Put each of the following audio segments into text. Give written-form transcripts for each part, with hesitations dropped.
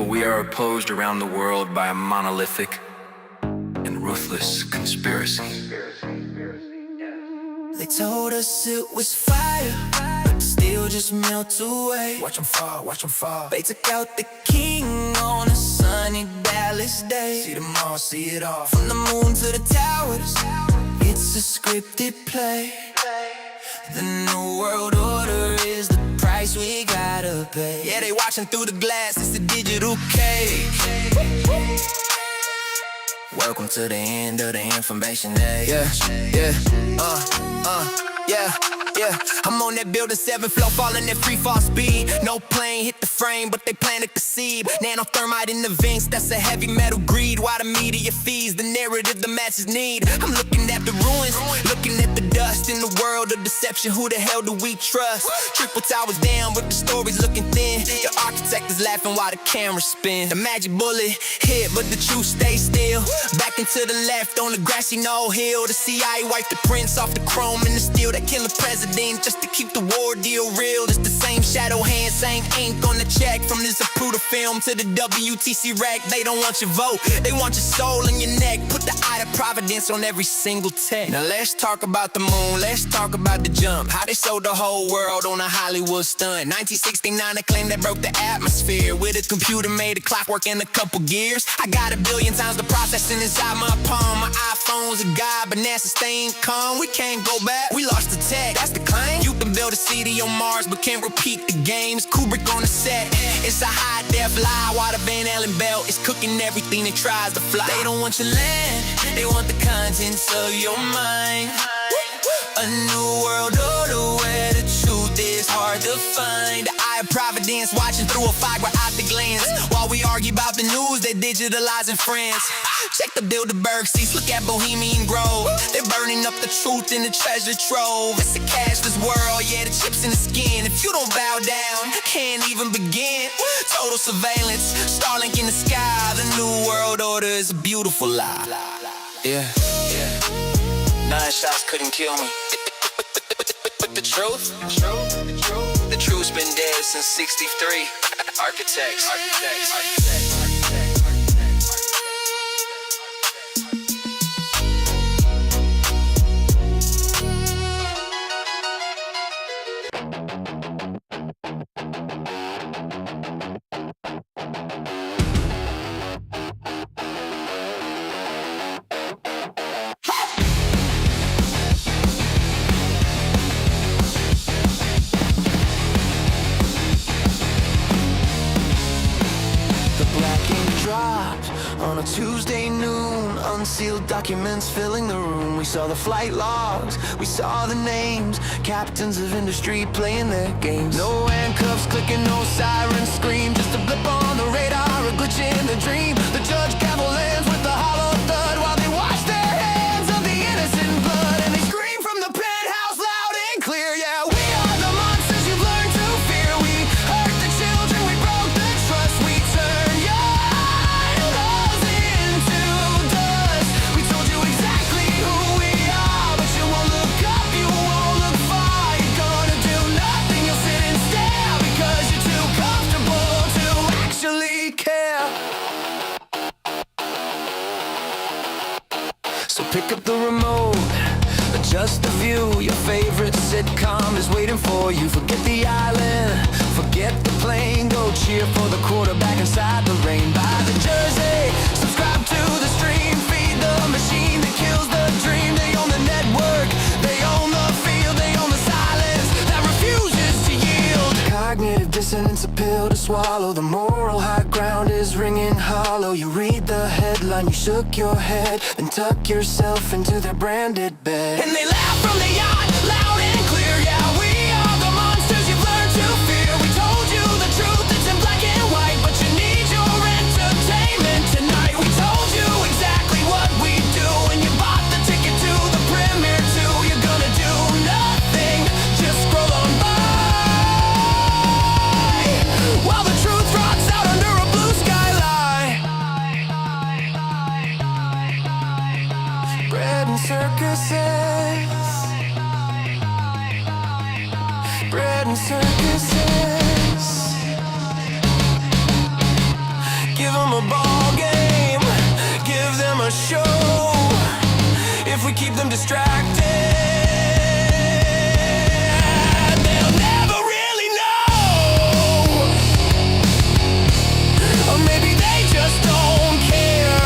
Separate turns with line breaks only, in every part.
for we are opposed around the world by a monolithic and ruthless conspiracy.
They told us it was fire, but still just melt away.
Watch 'em fall, watch 'em fall.
They took out the king on a sunny Dallas day.
See them all, see it all.
From the moon to the towers, it's a scripted play. The new world order is the price we gotta pay. Yeah, they watching through the glass, it's the digital cage. Welcome to the end of the information age. Yeah. I'm on that building 7th floor, falling at free fall speed. No plane hit the frame, but they planted the seed. Nanothermite in the veins, that's a heavy metal greed. Why the media feeds the narrative the masses need? I'm looking at the ruins, looking at the dust in the world of deception. Who the hell do we trust? Triple towers down, but the story's looking thin. The architect is laughing while the camera spins. The magic bullet hit, but the truth stays still. Back into the left on the grassy knoll hill. The CIA wiped the prints off the chrome and the steel. They kill the president just to keep the war deal real. It's the same shadow hand, same ink on the check. From this Zapruder film to the WTC rack. They don't want your vote, they want your soul in your neck. Put the eye of providence on every single text. Now let's talk about the moon, let's talk about the jump. How they sold the whole world on a Hollywood stunt. 1969 they claimed they broke the atmosphere. With a computer made a clockwork in a couple gears. I got a billion times the processing inside my palm. My iPhone's a god, but NASA staying calm. We can't go back, we lost the tech, that's the claim. You can build a city on Mars, but can't repeat the games. Kubrick on the set, it's a high-def lie. While the Van Allen belt is cooking everything that tries to fly. They don't want your land, they want the contents of your mind. A new world order where the truth is hard to find. The eye of providence watching through a fiber optic lens. While we argue about the news, they're digitalizing friends. Check the Bilderberg seats, look at Bohemian Grove. They're burning up the truth in the treasure trove. It's a cashless world, yeah, the chips in the skin. If you don't bow down, can't even begin. Total surveillance, Starlink in the sky. The new world order is a beautiful lie. Yeah. 9 shots couldn't kill me. But the truth's been dead since 63. Architects. On a Tuesday noon, unsealed documents filling the room. We saw the flight logs, we saw the names. Captains of industry playing their games. No handcuffs clicking, no sirens scream. Just a blip on the radar, a glitch in the dream. The judge gavel lands with the hollow thud while they wash their hands of the innocent blood. And they scream from the penthouse loud and clear. Yeah, we are the monsters you've learned to fear. We hurt the children, we broke the trust. We turn your loves into dust. We told you exactly who we are, but you won't look up, you won't look far. You're gonna do nothing, you'll sit and stare because you're too comfortable to actually care. So pick up the remote, adjust the view. Your favorite sitcom is waiting for you. Forget the island, forget the plane. Go cheer for the quarterback inside the rain. Buy the jersey, subscribe to the stream. Feed the machine that kills the dream. They own the network, they own the field. They own the silence that refuses to yield. Cognitive dissonance, a pill to swallow. The moral high ground is ringing hollow. You read the headline, you shook your head, then tuck yourself into their branded bed. And they laugh from the yacht, loud and clear. Yeah, we are the monsters you've learned to fear. We told you the truth, it's in black and white, but you need your entertainment tonight. We told you exactly what we do, and you bought the ticket to the premiere too. You're gonna do nothing, just scroll on by while the truth rots out under a blue skyline. Bread and circuses, bread and circuses. if we keep them distracted, they'll never really know. Or maybe they just don't care.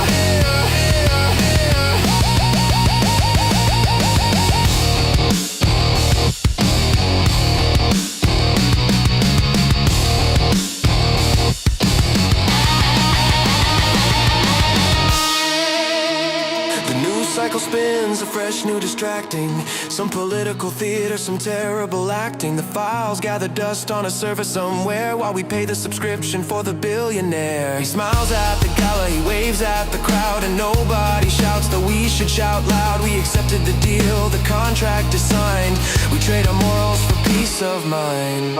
Cycle spins, a fresh new distracting. Some political theater, some terrible acting. The files gather dust on a server somewhere while we pay the subscription for the billionaire. He smiles at the gala, he waves at the crowd, and nobody shouts that we should shout loud. We accepted the deal, the contract is signed. We trade our morals for peace of mind.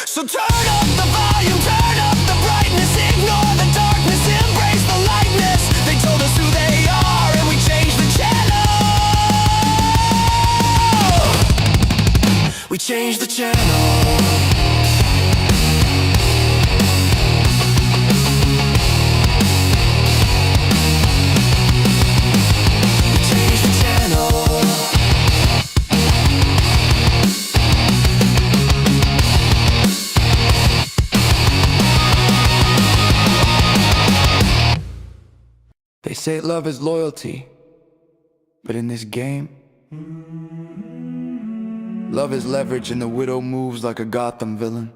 So turn up the volume, turn up the brightness, ignore the darkness, embrace the lightness. They told us who they are and we changed the channel. We changed the channel. They say love is loyalty, but in this game, love is leverage and the widow moves like a Gotham villain.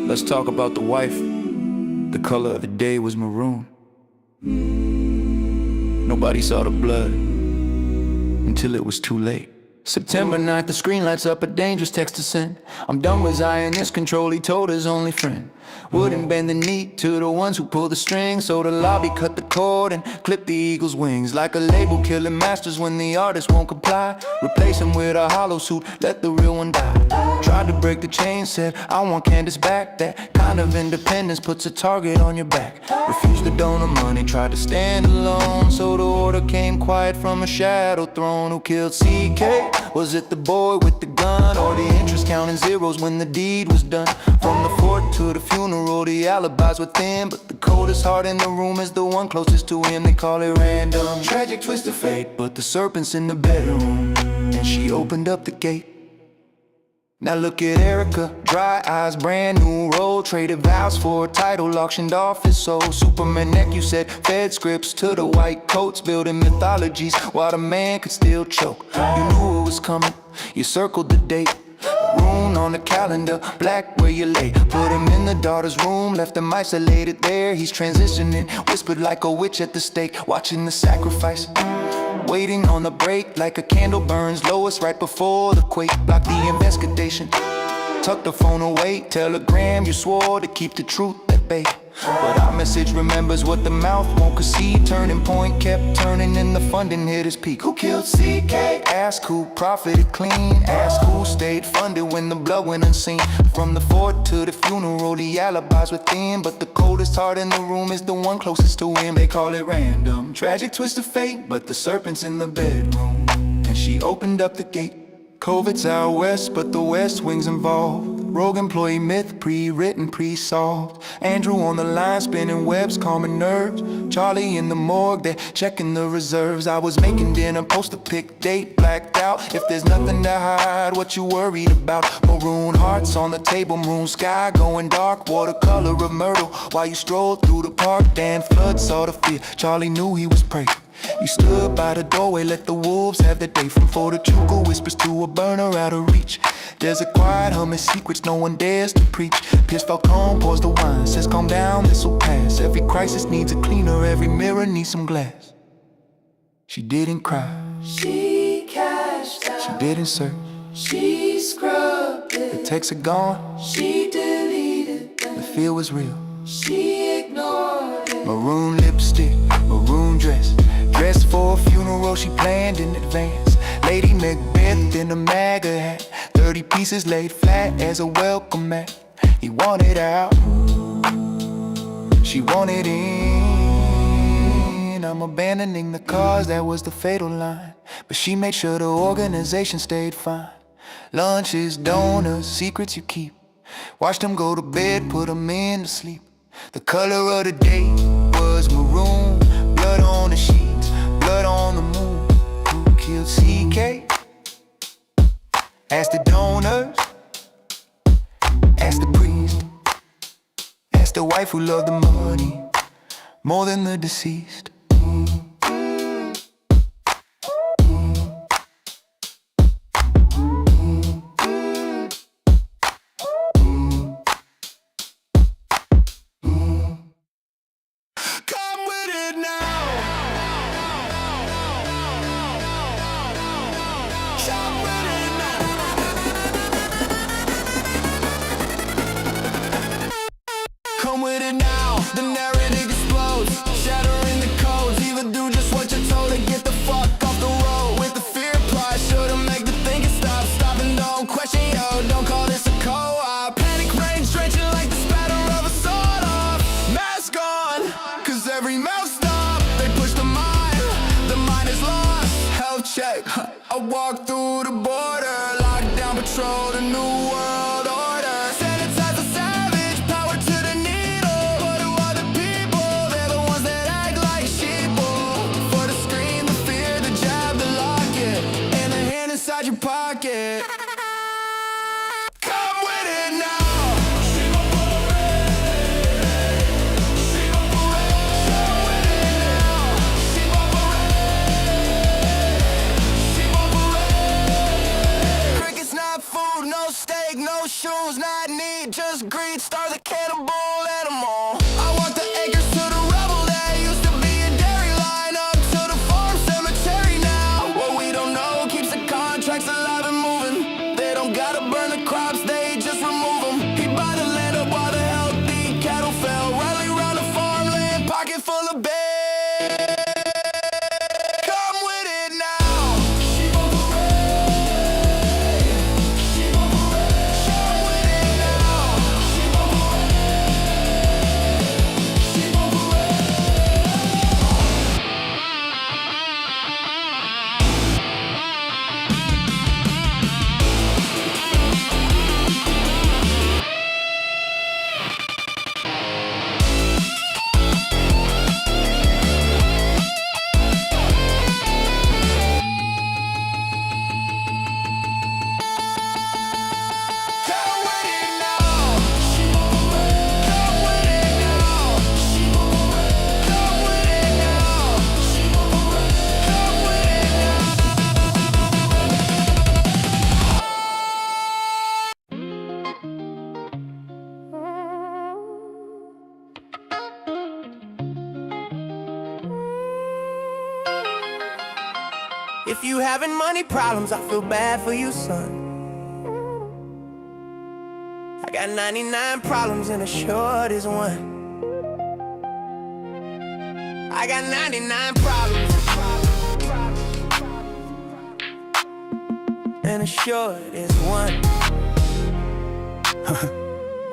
Let's talk about the wife. The color of the day was maroon. Nobody saw the blood until it was too late. September 9th, the screen lights up a dangerous text to send. I'm done with Zionist control, he told his only friend. Wouldn't bend the knee to the ones who pull the strings, so the lobby cut the cord and clipped the eagle's wings. Like a label killing masters when the artist won't comply. Replace him with a hollow suit, let the real one die. Tried to break the chain, said I want Candace back. That kind of independence puts a target on your back. Refused to donor money, tried to stand alone, so the order came quiet from a shadow throne. Who killed CK? Was it the boy with the gun, or the interest counting zeros when the deed was done? From the fort to the funeral, the alibis were thin, but the coldest heart in the room is the one closest to him. They call it random, tragic twist of fate, but the serpent's in the bedroom, and she opened up the gate. Now look at Erica, dry eyes, brand new role, traded vows for a title, auctioned off his soul. Superman neck, you said, fed scripts to the white coats, building mythologies while the man could still choke. You knew it was coming, you circled the date, rune on the calendar, black where you lay. Put him in the daughter's room, left him isolated there. He's transitioning, whispered like a witch at the stake, watching the sacrifice, waiting on the break like a candle burns lowest right before the quake. Block the investigation, tuck the phone away. Telegram, you swore to keep the truth at bay, but our message remembers what the mouth won't concede. Turning point kept turning and the funding hit its peak. Who killed CK? Ask who profited clean. Ask who stayed funded when the blood went unseen. From the fort to the funeral, the alibis were thin, but the coldest heart in the room is the one closest to him. They call it random, tragic twist of fate, but the serpent's in the bedroom, and she opened up the gate. COVID's out west, but the West Wing's involved. Rogue employee myth, pre-written, pre-solved. Andrew on the line, spinning webs, calming nerves. Charlie in the morgue, they're checking the reserves. I was making dinner, post a pic, date blacked out. If there's nothing to hide, what you worried about? Maroon hearts on the table, maroon sky going dark, watercolor of myrtle while you strolled through the park. Dan Flood saw the fear, Charlie knew he was prey. You stood by the doorway, let the wolves have their day. From Fortachuca whispers to a burner out of reach. There's a quiet humming secrets no one dares to preach. Pierce Falcone pours the wine, says calm down, this'll pass. Every crisis needs a cleaner, every mirror needs some glass. She didn't cry,
She cashed out.
she didn't search.
She scrubbed
The
it.
texts are gone,
She deleted them.
the fear was real.
She ignored it.
Maroon lipstick, maroon dress, dressed for a funeral she planned in advance. Lady Macbeth in a MAGA hat, 30 pieces laid flat as a welcome mat. He wanted out, she wanted in. I'm abandoning the cause, that was the fatal line, but she made sure the organization stayed fine. Lunches, donuts, secrets you keep. Watched them go to bed, put them in to sleep. The color of the day was maroon, blood on the
Ask the donors, ask the priest, ask the wife who loved the money more than the deceased.
Come with it now. Come with it now. Come with it now. The narrative explodes, shattering the codes. Either do just what you're told or get the fuck off the road. With the fear applied, sure to make the thinking stop. Stop and don't question, yo. Don't call this a co-op. Panic rain drenching like the spatter of a sword off. Mask on, cause every mouth stop. They push the mind is lost. Health check, I walk through the border. Lockdown patrol, the new world order. Sanitize the savage, power to the needle. But who are the people? They're the ones that act like sheeple. For the scream, the fear, the jab, the locket, and the hand inside your pocket. Come with it now. Crickets, not food, no steak, no shoes, not need, just greed. Star the cannibal animal. I want the acres to the rubble that used to be a dairy line, up to the farm cemetery now. What we don't know keeps the contracts alive and moving. They don't gotta burn the crops, they just remove them. He bought the land up while the healthy cattle fell, rally round the farmland, pocket full of beds. Come with it now. Come with it If you having money problems, I feel bad for you, son. I got 99 problems and a short is one. I got 99 problems and a short is one.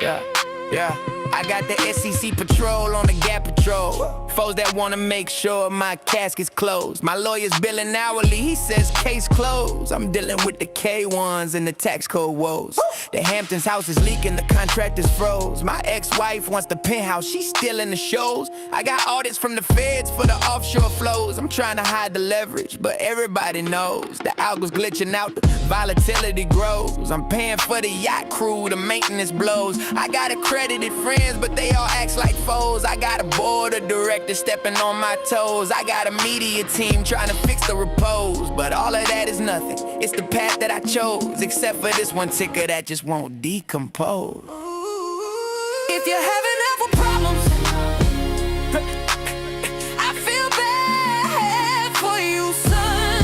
Yeah. I got the SEC patrol on the Gap Patrol. Foes that wanna make sure my casket's closed. My lawyer's billing hourly, he says case closed. I'm dealing with the K1s and the tax code woes. The Hamptons house is leaking, the contractors froze. My ex-wife wants the penthouse, she's stealing the shows. I got audits from the feds for the offshore flows. I'm trying to hide the leverage, but everybody knows the algo's glitching out, the volatility grows. I'm paying for the yacht crew, the maintenance blows. I got accredited friends, but they all act like foes. I got a board of directors stepping on my toes. I got a media team trying to fix the repose, but all of that is nothing. It's the path that I chose, except for this one ticker that just won't decompose. If you're having apple problems, I feel bad for you, son.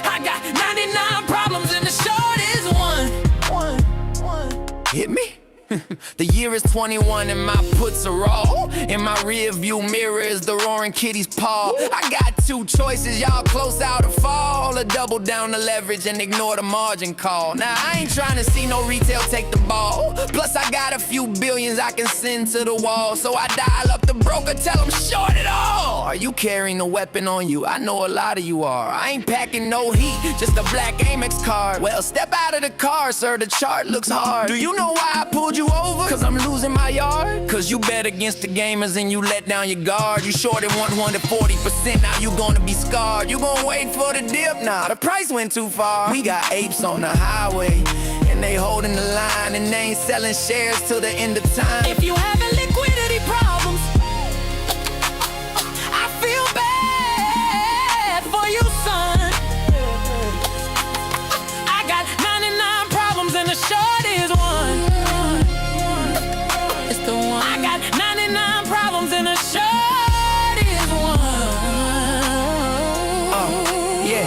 I got 99 problems and the short is one. Hit me. The year is 21 and my puts are raw. In my rear view mirror is the roaring kitty's paw. I got two choices, y'all close out or fall, or double down the leverage and ignore the margin call. Now I ain't trying to see no retail take the ball. Plus I got a few billions I can send to the wall, so I dial up the broker, tell him short it all. Are you carrying a weapon on you? I know a lot of you are. I ain't packing no heat, just a black Amex card. Well, step out of the car, sir, the chart looks hard. Do you know why I pulled you over? Cause I'm losing my yard? Cause you bet against the gamers and you let down your guard. You shorted 140%, now you gonna be scarred. You gonna wait for the dip? Nah, the price went too far. We got apes on the highway, and they holding the line, and they ain't selling shares till the end of time.
If you having liquidity problems, I feel bad for you, son. I got 99 problems and the short is one. It's the one. I got 99 problems and the short is one.
Yeah.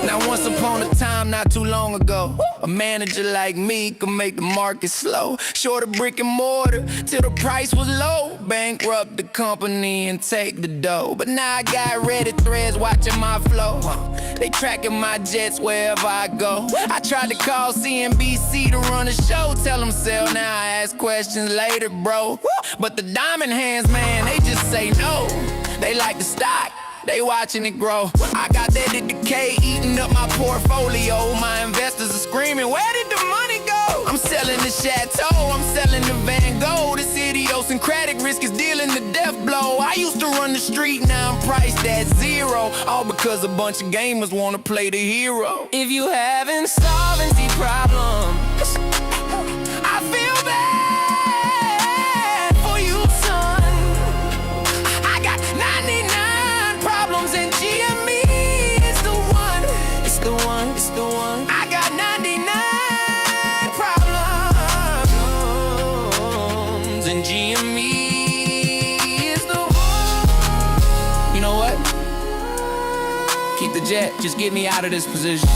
Now once upon a time, not too long ago, a manager like me could make the market slow. Short a brick and mortar till the price was low. Bankrupt the company and take the dough. But now I got Reddit threads watching my flow. They tracking my jets wherever I go. I tried to call CNBC to run a show. Tell them sell now, I ask questions later, bro. But the diamond hands, man, they just say no. They like the stock, they watching it grow. I got that decay eating up my portfolio. My investors are screaming, where did the money go? I'm selling the chateau, I'm selling the Van Gogh. This idiosyncratic risk is dealing the death blow. I used to run the street, now I'm priced at zero. All because a bunch of gamers wanna play the hero.
If you having solvency problems,
I feel bad for you, son. I got 99 problems and GME is the one.
it's the one, it's the one.
I got 99 problems and GME is the one. You know what? Keep the jet, just get me out of this position.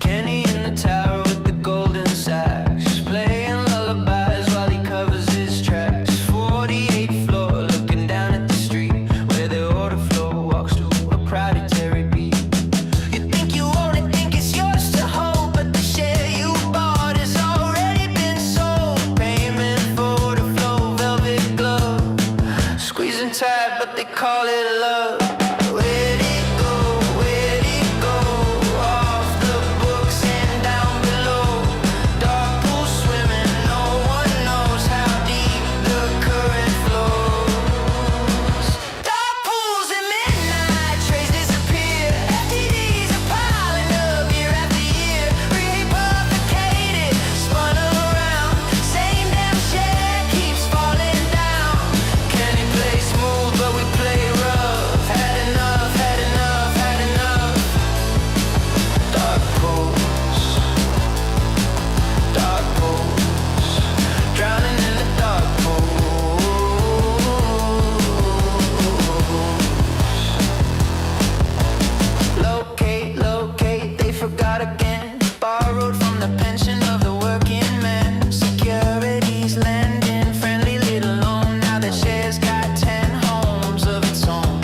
Kenny in the tower with the golden sax, playing lullabies while he covers his tracks. 48th floor, looking down at the street where the order flow walks to a proprietary beat. You think you own it, think it's yours to hold, but the share you bought has already been sold. Payment for the flow, velvet glove, squeezing tight, but they call it love. Where'd it go? Where'd it go? Off the books and down below. Dark pool swimming, no one knows how deep the current flows. Dark pools at midnight, trace disappear. FTDs are piling up year after year. Republicated, spun around. Same damn share keeps falling down. Kenny play smooth, but we play rough. Had enough, had enough, had enough. Dark pools, drowning in the dark pools. Locate, locate, they forgot again. Borrowed from the pension of the working man. Securities lending, friendly little loan. Now that shares got 10 homes of its own.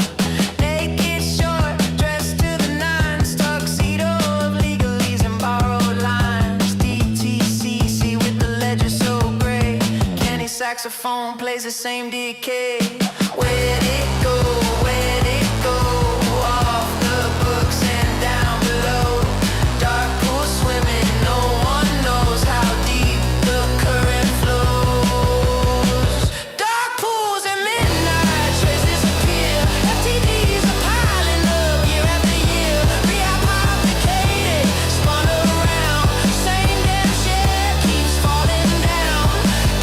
Naked short, dressed to the nines. Tuxedo of legalese and borrowed lines. DTCC with the ledger so gray. Kenny saxophone plays the same decay. Where'd it go? Where'd it go? Off the books and down below. Dark pool swimming, no one knows how deep the current flows. Dark pools at midnight, trace disappear. FTDs are piling up year after year. Republicated, spun around. Same damn share keeps falling down.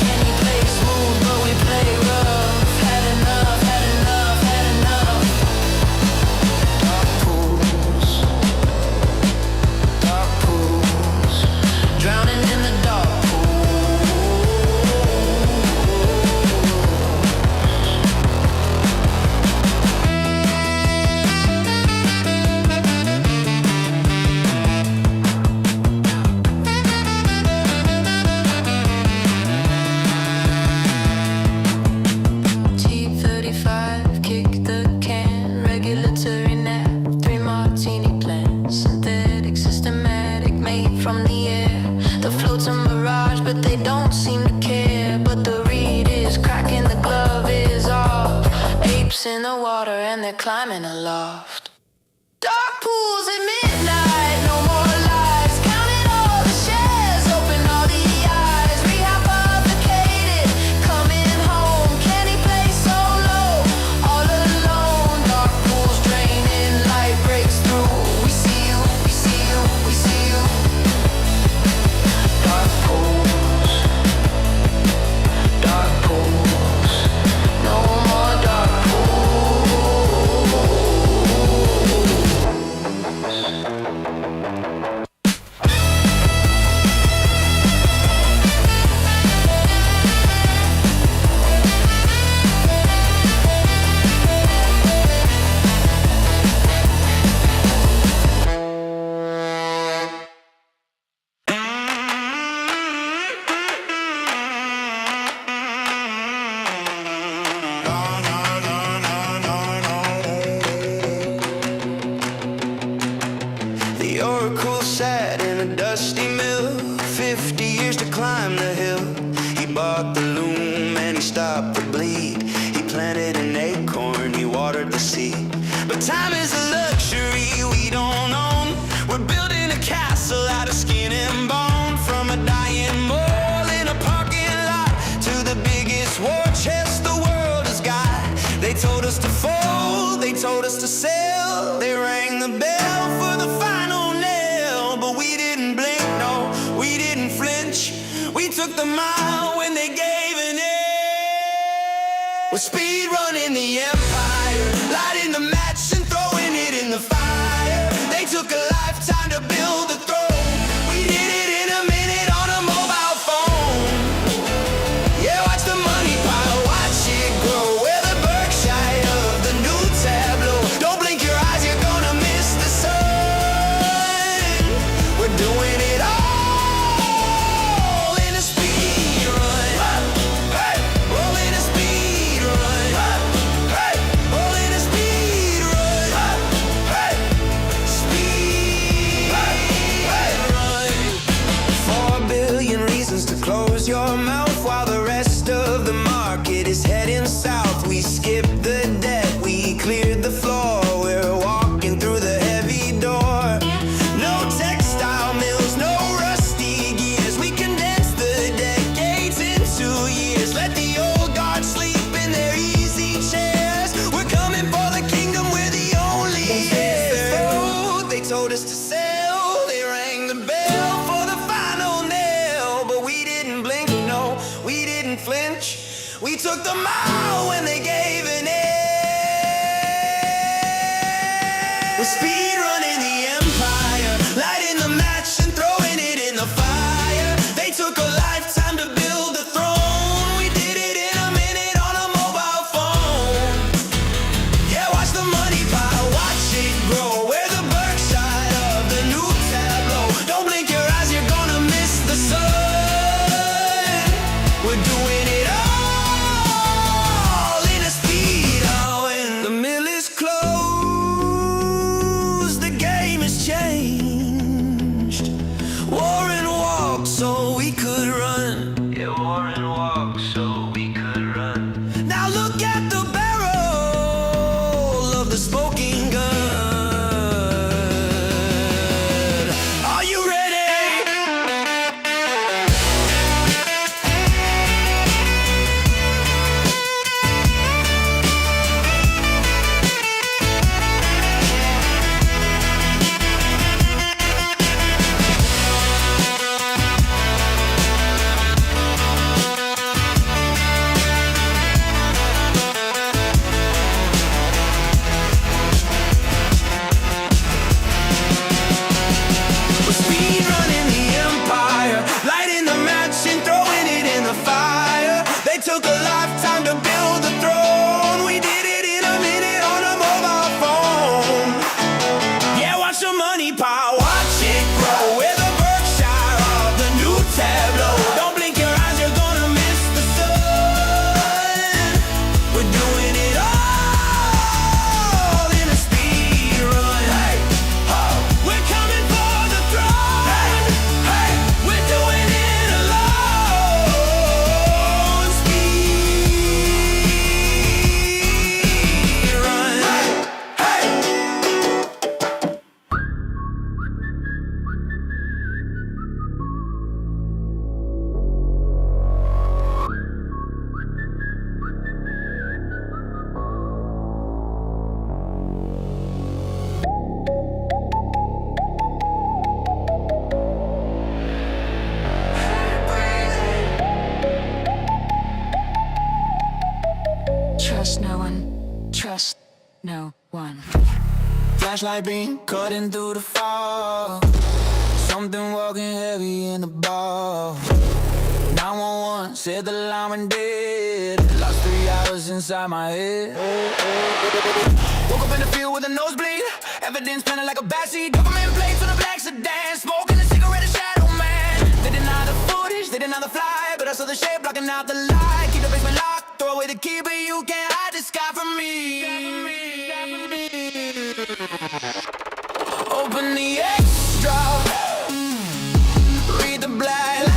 Kenny play smooth, but we play rough. Had enough, had enough, had enough.
and they're climbing aloft. Dark pools at midnight, no more lies. Counting all the shares, open all the eyes. Rehabilitated, coming home. Can he play solo, all alone? Dark pools draining, light breaks through. We see you, we see you, we see you. Dark pools, dark pools. No more dark pools.
The oracle sat in a dusty mill, 50 years to climb the hill. He bought the loom and he stopped the bleed. He planted an acorn, he watered the seed. But time is a luxury we don't own. We're building a castle out of skin and bone. From a dying mole in a parking lot to the biggest war chest the world has got. They told us to fold, they told us to sell. They rang the bell for the final nail. But we didn't blink, no, we didn't flinch. We took the mile when they gave an inch. We're speed running the empire, lighting the match and throwing it in the fire. They took a lifetime to build the throne. We did it in a minute on a mobile phone. Yeah, watch the money pile, watch it grow. We're the Berkshire of the new tableau. Don't blink your eyes, you're gonna miss the sun. We're doing it all in a speed run. Hey, all in a speed run. Hey, all in a speed run. Hey, speed run. 4 billion reasons to close your mouth while the rest of the market is heading south. We skipped the debt, we cleared the floor. We're walking through the heavy door. No textile mills, no rusty gears. We condensed the decades into years. Let the old guard sleep in their easy chairs. We're coming for the kingdom, we're the only heirs. They told us to sell, they rang the bell for the final nail. But we didn't blink, no, we didn't flinch. We took the mile when they gave an inch. We're speed running the empire, lighting the match and throwing it in the fire. They took a lifetime to build the throne. We did it in a minute on a mobile phone. Yeah, watch the money pile, watch it grow. We're the Berkshire of the new tableau. Don't blink your eyes, you're gonna miss the sun. We're doing it all in a speed. Oh, and the mill is closed.
Flashlight beam cutting through the fog. Something walking heavy in the bar. 911 said the lineman dead. Lost 3 hours inside my head. Woke up in the field with a nosebleed. Evidence planted like a backseat. Government plates on a black sedan. Smoking a cigarette, a shadow man. They deny the footage, they deny the fly, but I saw the shape blocking out the light. Keep the basement locked, throw away the key, but you can't hide the sky from me. Open the extra, read the black lines.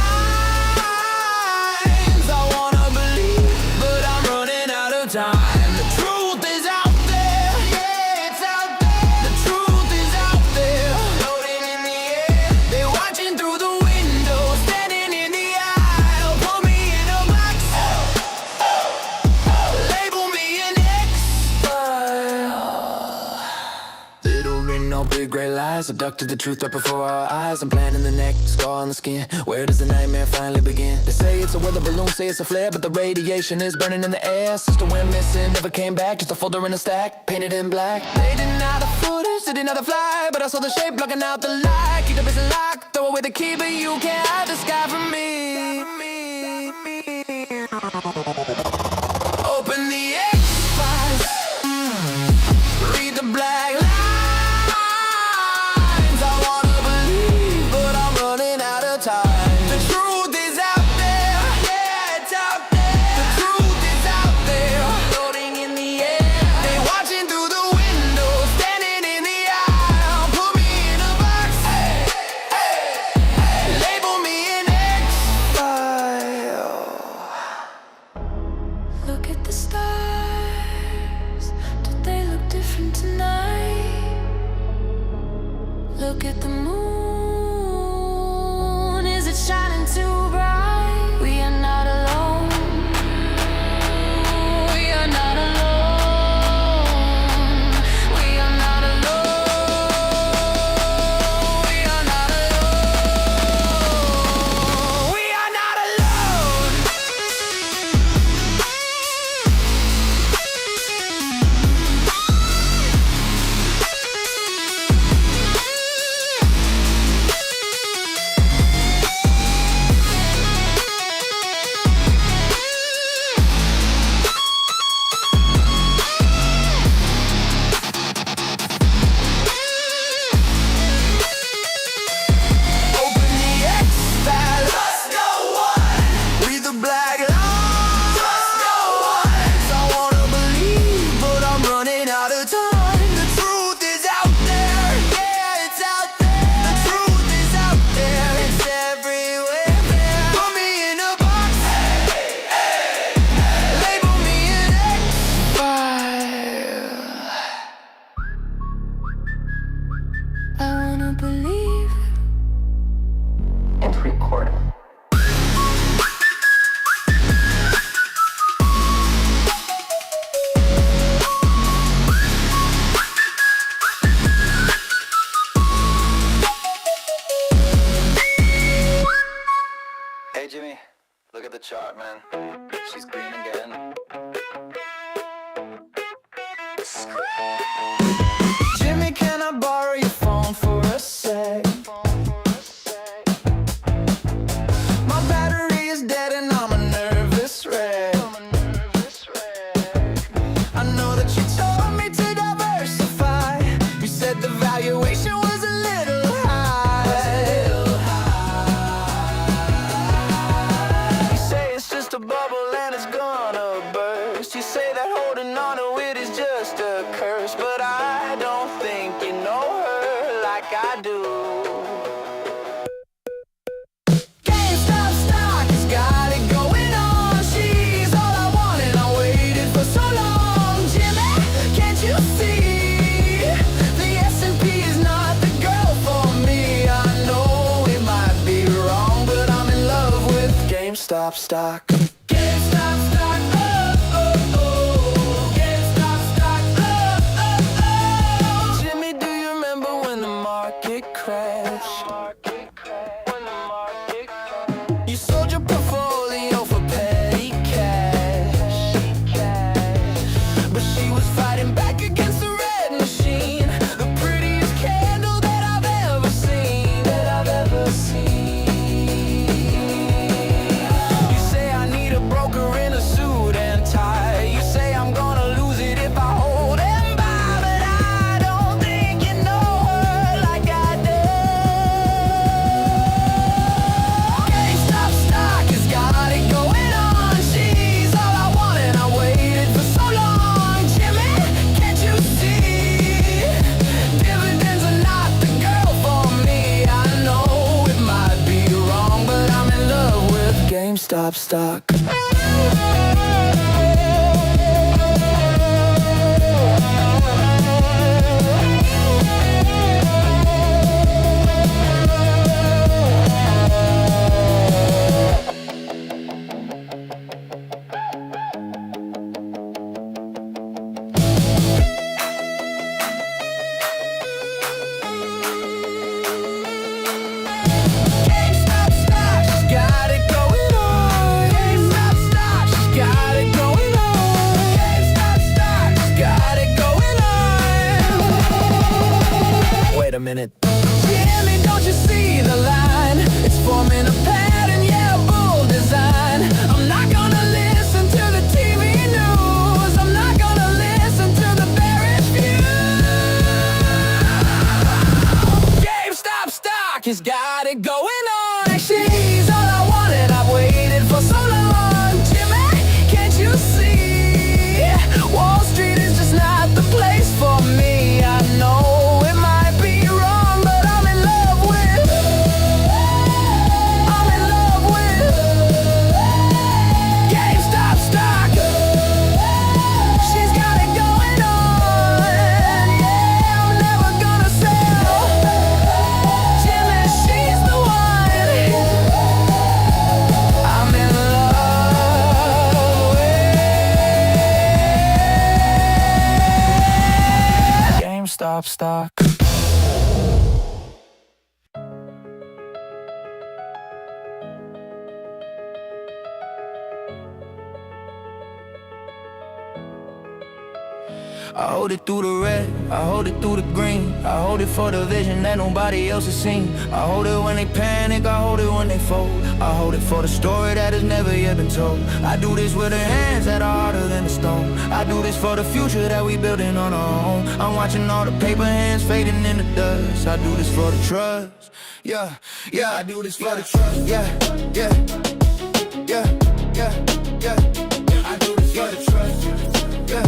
I wanna believe, but I'm running out of time. The truth is out there, yeah, it's out there. The truth is out there, floating in the air. They're watching through the window, standing in the aisle. Put me in a box, label me an X-File. Little written on big gray lies, abducted the truth right before our eyes. I'm planning the neck, scar on the skin. Where does the nightmare finally begin? They say it's a weather balloon, say it's a flare, but the radiation is burning in the air. Sister went missing, never came back, just a folder in a stack, painted in black. They deny the footage, they deny the fly, but I saw the shape blocking out the light. Keep the business locked, throw away the key, but you can't hide the sky from me. Open the X-Files, read the black lines. I wanna believe, but I'm running out of time. The truth is out there, yeah, it's out there. The truth is out there, floating in the air. They watching through the window, standing in the aisle. Put me in a box, label me an X-File.
Look at the stars. Do they look different tonight? Look at the moon. Is it shining too bright? We are not alone. We are not alone. We are not alone. We are not alone.
We are not alone. Open the X-Files. Trust no one. Read the black lines. Trust no one. I wanna believe, but I'm running out of time. The truth is out there, yeah, it's out there. The truth is out there, it's everywhere. Put me in a box, label me an X-File.
I wanna believe.
and record.
Hey Jimmy, look at the chart, man. She's green again.
Jimmy, can I borrow your phone for a sec? My battery is dead and I'm a nervous wreck. I know that you told me to diversify. You said the valuation was a little high. You say it's just a bubble and it's gonna burst. You say that holding on to it is just a curse, but I don't think you know her like I do. GameStop stock has got it going on. She's all I wanted, I waited for so long. Jimmy, can't you see? The S&P is not the girl for me. I know it might be wrong, but I'm in love with GameStop stock. GameStop stock, oh, oh, oh. GameStop stock, oh, oh, oh. Jimmy, do you remember when the market crashed? You sold your portfolio for petty cash. But she was fighting back against the red machine. GameStop stock. GameStop stock, she's got it going on. GameStop stock, she's got it going on. GameStop stock, she's got it going on.
Wait a minute.
Jimmy, don't you see the line? It's forming a pattern, yeah, bold design. I'm not gonna listen to the TV news. I'm not gonna listen to the bearish view. GameStop stock has got it going on. She's all I wanted, I've waited for so long. Jimmy, can't you see? Wall Street is just not the place for me. I know it might be wrong, but I'm in love with GameStop stock. She's got it going on. Yeah, I'm never gonna sell. Jimmy, she's the one I'm in love with. GameStop stock. I hold it through the red, I hold it through the green. I hold it for the vision that nobody else has seen. I hold it when they panic, I hold it when they fold. I hold it for the story that has never yet been told. I do this with the hands that are harder than the stone. I do this for the future that we building on our own. I'm watching all the paper hands fading in the dust. I do this for the trust, yeah, yeah. I do this for the trust, yeah, yeah, yeah, yeah, yeah. I do this for the trust, yeah.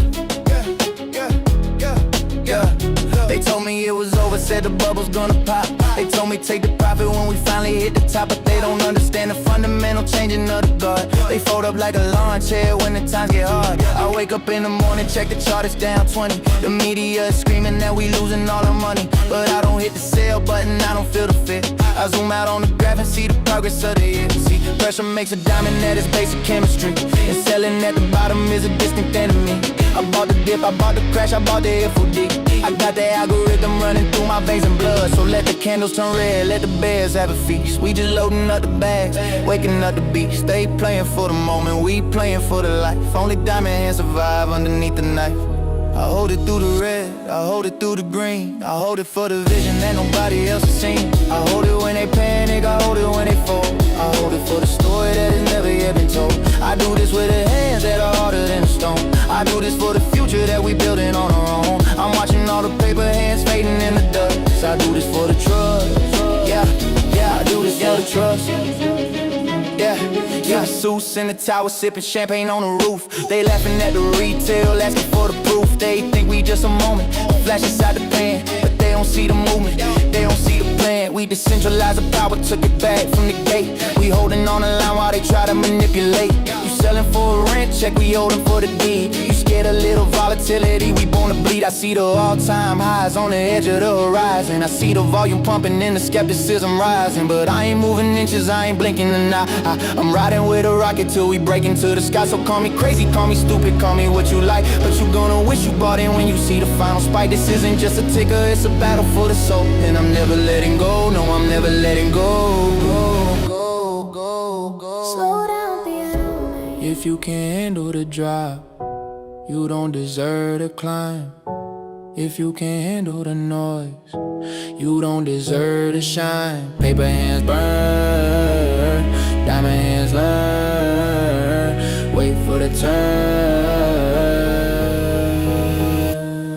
They told me it was over, said the bubble's gonna pop. They told me take the profit when we finally hit the top. But they don't understand the fundamental changing of the guard. They fold up like a lawn chair when the times get hard. I wake up in the morning, check the chart, it's down 20. The media is screaming that we losing all our money. But I don't hit the sell button, I don't feel the fit. I zoom out on the graph and see the progress of the year. See, pressure makes a diamond, that is basic chemistry. And selling at the bottom is a distant enemy. I bought the dip, I bought the crash, I bought the FOD. I got the algorithm running through my veins and blood. So let the candles turn red, let the bears have a feast. We just loading up the bags, waking up the beast. They playing for the moment, we playing for the life. Only diamond hands survive underneath the knife. I hold it through the red, I hold it through the green. I hold it for the vision that nobody else has seen. I hold it when they panic, I hold it when they fall. I hold it for the story that has never yet been told. I do this with the hands that are harder than a stone. I do this for the future that we building on our own. I'm watching all the paper hands fading in the dust. I do this for the trust, yeah, yeah. I do this for the trust, yeah, yeah. Seuss in the tower sipping champagne on the roof. They laughing at the retail, asking for the proof. They think we just a moment, a flash inside the pan. But they don't see the movement, they don't see the plan. We decentralized the power, took it back from the gate. We holding on the line while they try to manipulate. You selling for a rent check, we holding for the deed. You scared a little volatility, we born to bleed. I see the all-time highs on the edge of the horizon. I see the volume pumping and the skepticism rising. But I ain't moving inches, I ain't blinking an eye. I'm riding with a rocket till we break into the sky. So call me crazy, call me stupid, call me what you like. But you gonna wish you bought in when you see the final spike. This isn't just a ticker, it's a battle for the soul. And I'm never letting go, no, I'm never letting go.
Slow down, piano man.
If you can't handle the drop, you don't deserve to climb. If you can't handle the noise, you don't deserve to shine. Paper hands burn, diamond hands learn. Wait for the turn.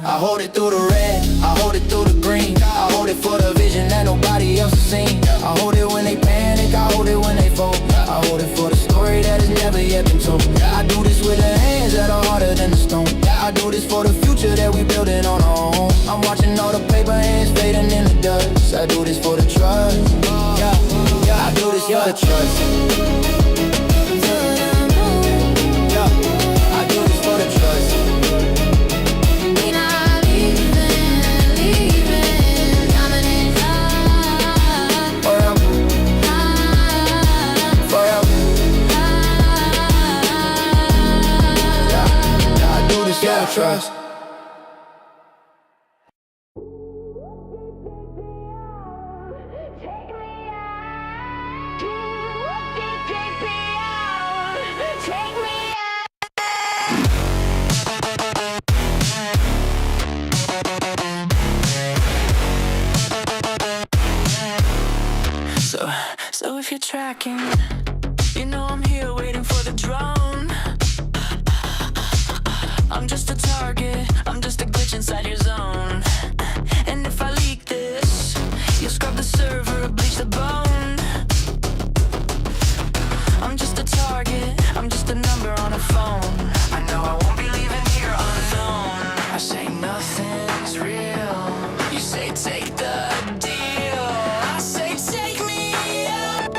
I hold it through the red, I hold it through the green. I hold it for the vision that nobody else has seen. I hold it when they panic, I hold it when they fold. I hold it for the story that has never yet been told. I do this with the hands that are harder than the stone. I do this for the future that we building on our own. I'm watching all the paper hands fading in the dust. I do this for the trust, yeah, yeah. I do this for the trust.
Take me out. Take me out. Take me out.
So if you're tracking, you know I'm here waiting for the drone. I'm just a target, I'm just a glitch inside your zone. And if I leak this, you'll scrub the server, bleach the bone. I'm just a target, I'm just a number on a phone. I know I won't be leaving here unknown. I say nothing's real, you say take the deal. I say take me out.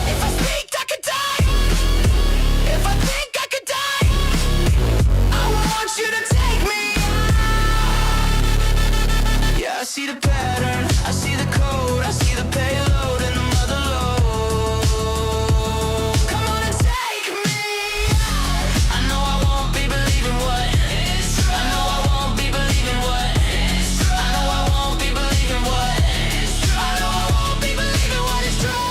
If I speak, I could die. If I think I could die, I want you to take me out. Yeah, I see the pattern, I see the code, I see the payload and the mother load. Come on and take me out. I know I won't be believing what is true. I know I won't be believing what is true. I know I won't be believing what is true. I know I won't be believing what is true.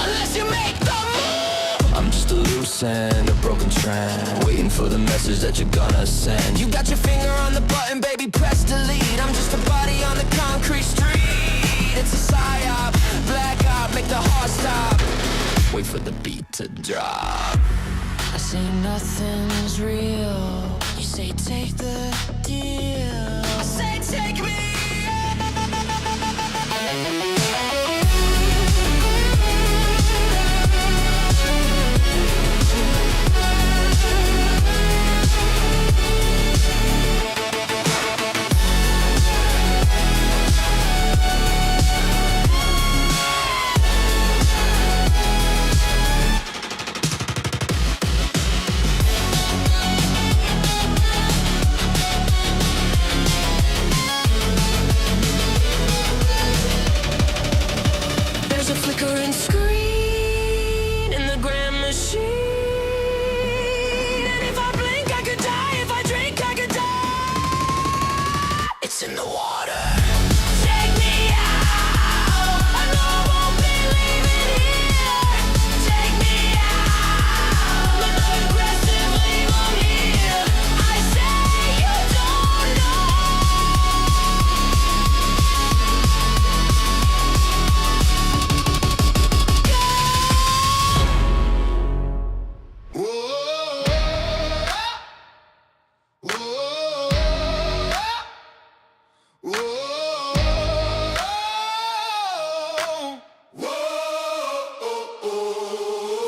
Unless you make the move. I'm just a loose end, a broken trend, waiting for the message that you're gonna send. You got your finger on the button, baby, press delete. I'm just a body on the concrete street. It's a psyop, black out, make the heart stop. Wait for the beat to drop. I say nothing's real, you say take the deal. I say take me. There's a flickering screen in the grand machine. And if I blink, I could die. If I drink, I could die. It's in the water. Take me out. I know I won't be leaving here. Take me out. But not aggressively from here. I say you don't know.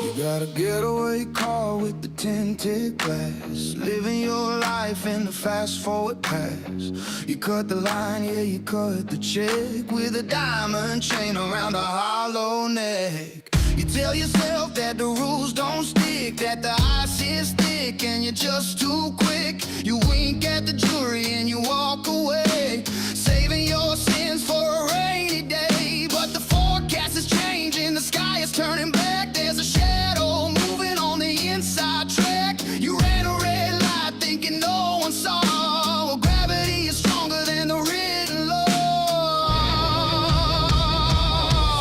You got a getaway car with the tinted glass, living your life in the fast forward past. You cut the line, yeah, you cut the check with a diamond chain around a hollow neck. You tell yourself that the rules don't stick, that the ice is thick and you're just too quick. You wink at the jury and you walk away, saving your sins for a rainy day. But the forecast is changing, the sky is turning black. There's a shadow moving on the inside track. You ran a red light thinking no one saw. Well, gravity is stronger than the written law.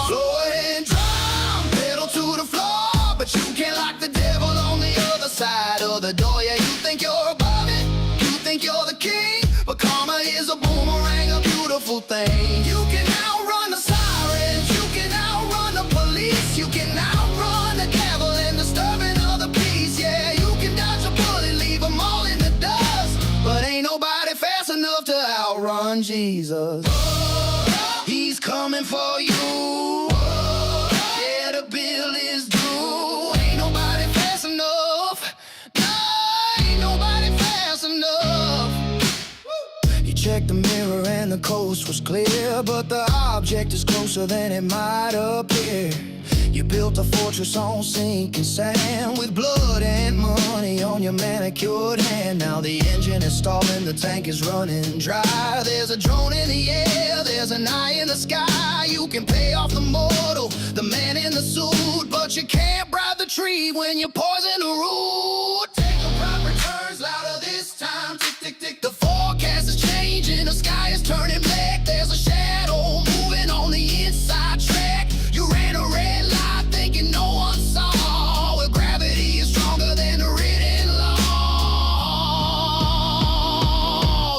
Slow and drum, pedal to the floor, but you can't lock the devil on the other side of the door. Yeah, you think you're above it, you think you're the king, but karma is a boomerang, a beautiful thing. You can outrun the sirens, you can outrun the police, you can outrun the devil and disturbing of the peace. Yeah, you can dodge a bullet, leave them all in the dust, but ain't nobody fast enough to outrun Jesus. He's coming for you. Yeah, the bill is due. Ain't nobody fast enough. No, ain't nobody fast enough. You checked the mirror and the coast was clear, but the object is closer than it might appear. You built a fortress on sinking sand with blood and money on your manicured hand. Now the engine is stalling, the tank is running dry. There's a drone in the air, there's there's an eye in the sky. You can pay off the mortal, the man in the suit, but you can't bribe the tree when you poison the root. Take the proper turns, louder this time. Tick, tick, tick. The forecast is changing, the sky is turning black. There's a shadow moving on the inside track. You ran a red light thinking no one saw. Well, gravity is stronger than the written law.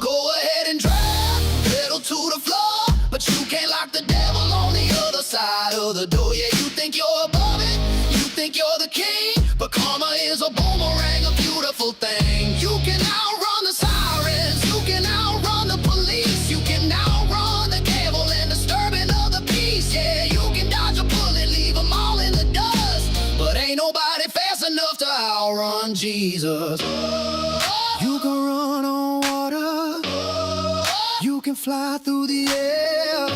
Go ahead and drive, pedal to the floor, but you can't lock the devil on the other side of the door. Yeah, you think you're above it, you think you're the king, but karma is a boomerang, a beautiful thing. You can outrun the sirens, you can outrun the police, you can outrun the devil and disturbing of the peace. Yeah, you can dodge a bullet, leave them all in the dust, but ain't nobody fast enough to outrun Jesus. You can run on water, you can fly through the air.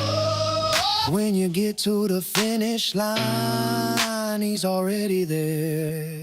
When you get to the finish line, he's already there.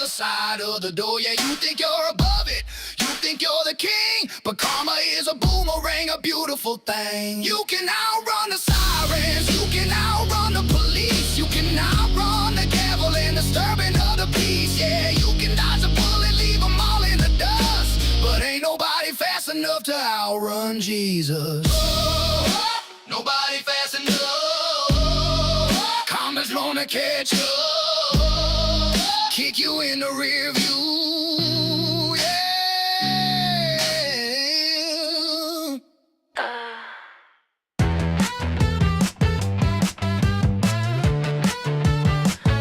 Side of the door, yeah, you think you're above it, you think you're the king, but karma is a boomerang, a beautiful thing. You can outrun the sirens, you can outrun the police, you can outrun the devil and disturbing of the peace. Yeah, you can dodge a bullet, leave them all in the dust, but ain't nobody fast enough to outrun Jesus. Nobody fast enough, karma's gonna catch you, kick you in the rear view, yeah.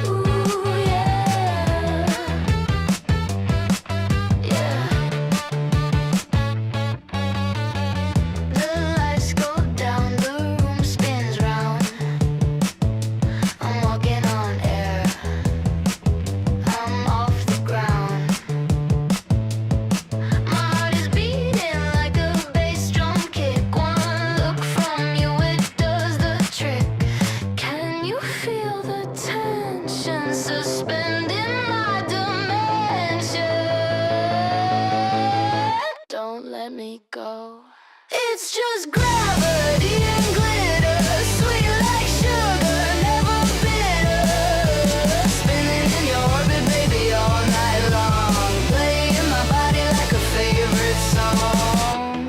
Ooh, yeah. Yeah. The lights go down, the room spins round. I'm walking on air, I'm off the ground. My heart is beating like a bass drum kick. One look from you, it does the trick. Can you feel the tension suspending my dimension? Don't let me go. It's just gravity and glitter, sweet like sugar, never bitter. Spinning in your orbit, baby, all night long, playing my body like a favorite song.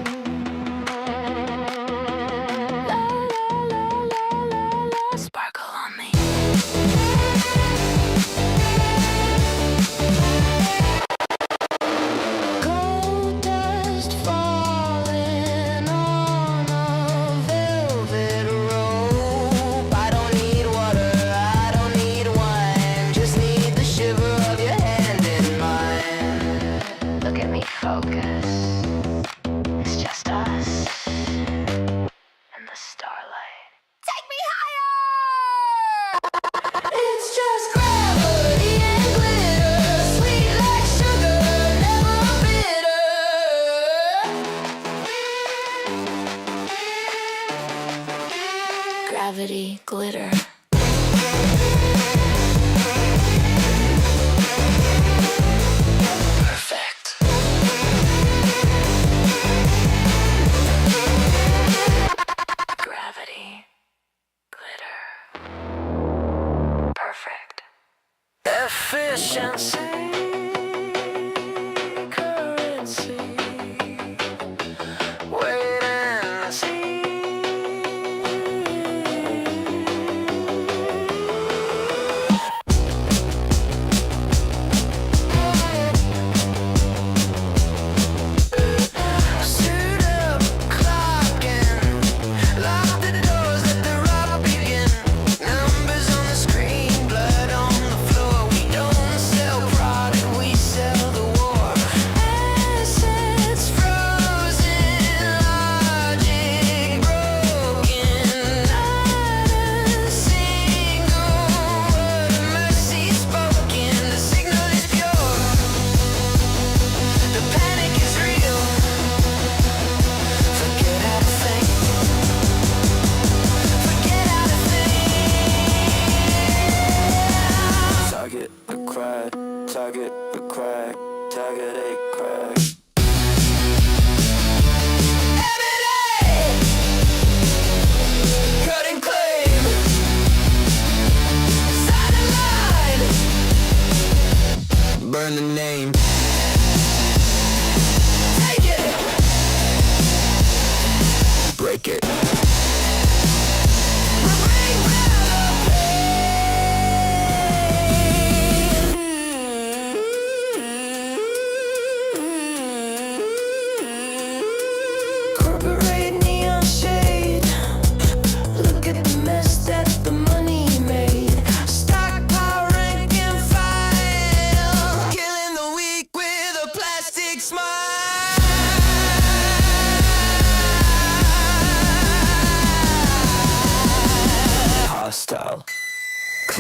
La la la la la la, sparkle on me. Gold dust falling on a velvet rope. I don't need water, I don't need wine, just need the shiver of your hand in mine. Look at me focus, it's just us and the starlight. Take me higher! It's just gravity and glitter, sweet like sugar, never bitter. Gravity, glitter. Perfect. Gravity, glitter. Perfect.
Efficiency, currency, wait and see.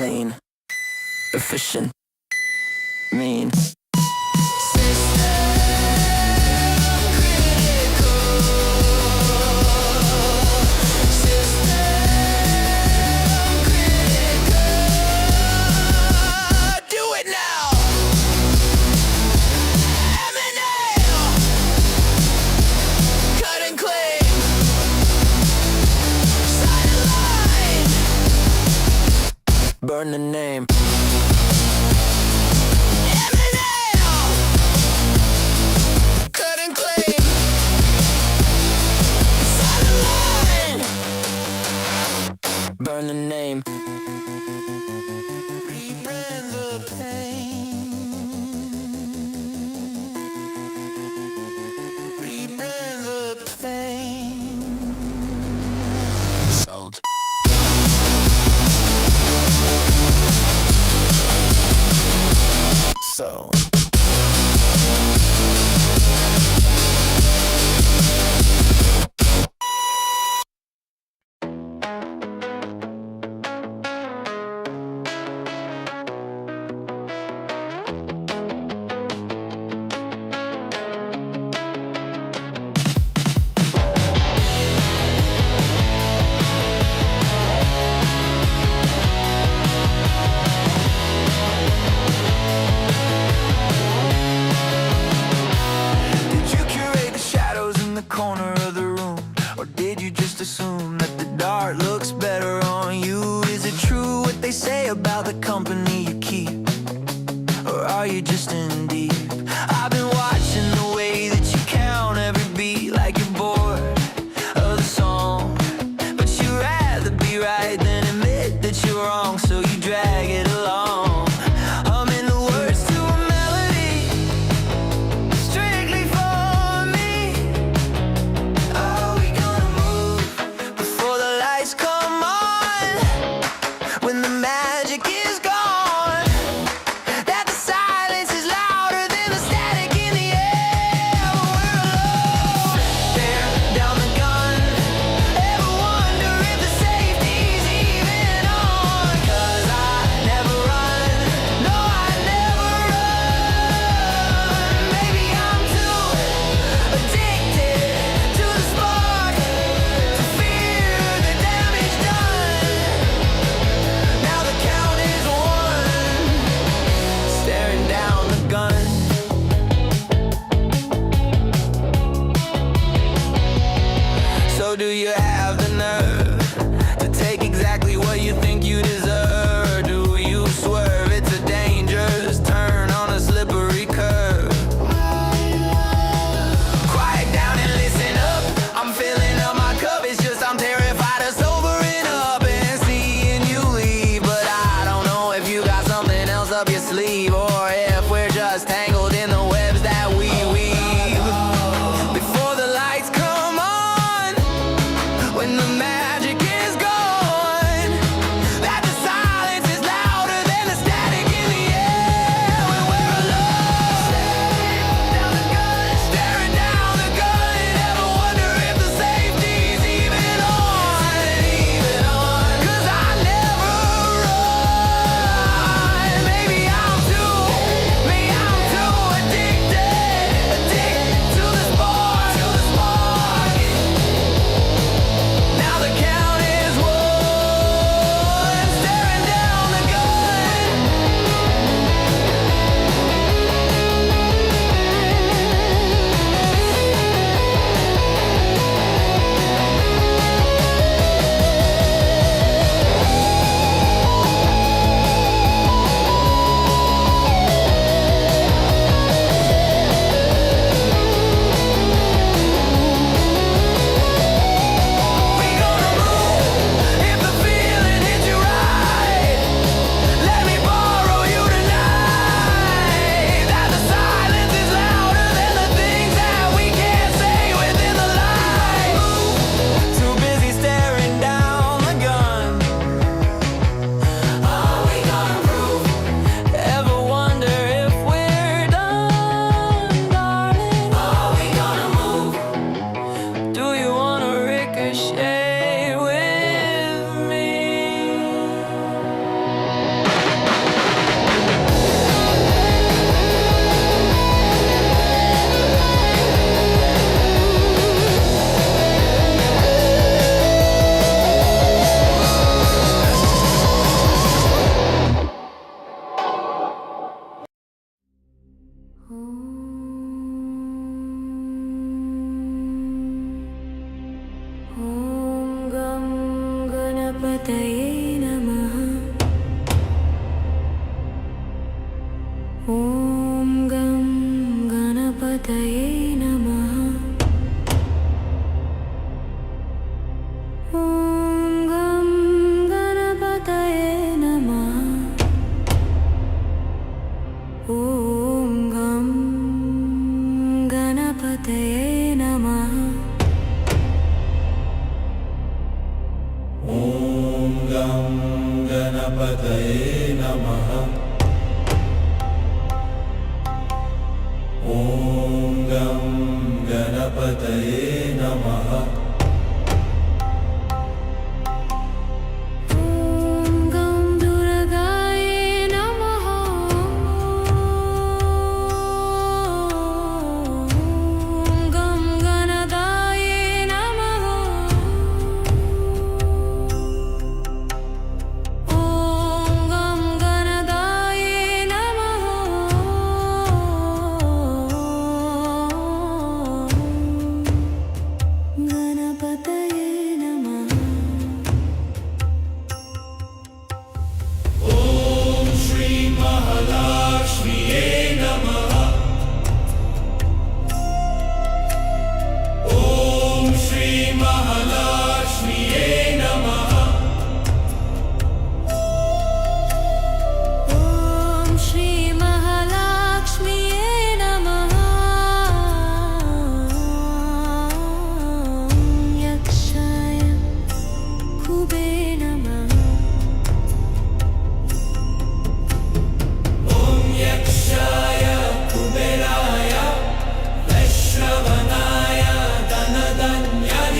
clean, efficient, mean. Burn the name.
Cut and clean. Sign the line.
Burn the name.
Rebrand the pain. Rebrand the pain.
Sold.
So
corner of the room, or did you just assume that the dark looks better on you? Is it true what they say about the company you keep, or are you just in deep? I've been watching the way that you count every beat like you're bored of the song, but you'd rather be right than admit that you're wrong, so you drag it along. Humming the words to a melody strictly for me. Are we gonna move before the lights come on? When the magic is gone, that the silence is louder than the static in the air. We're alone. Stare down the gun. Ever wonder if the safety's even on? 'Cause I never run. No, I never run. Maybe I'm too addicted to the spark to fear the damage done. Now the count is one, staring down the gun. So do you have the nerve to take exactly what you think you deserve? Do you swerve? It's a dangerous turn on a slippery curve. Quiet down and listen up. I'm filling up my cup. It's just I'm terrified of sobering up and seeing you leave. But I don't know if you got something else up your sleeve, or if we're just tangled in the webs that we weave. Before the lights come on, when the magic
गणपतये नमः ॐ गं गणपतये नमः ॐ गं गणपतये नमः ॐ गं गणपतये नमः
ॐ गं गणपतये नमः ॐ गं गणपतये नमः
ॐ गं दुर्गाय नमः ॐ गं गणदाय नमः ॐ गं गणदाय नमः गणपतये नमः
ॐ श्री महालक्ष्म्यै नमः ॐ श्री महालक्ष्म्यै नमः
ॐ श्री महालक्ष्म्यै नमः यक्षाय कुबे नमः
ॐ यक्षाय कुबेराय वैश्रवणाय धनधन्याधिपतये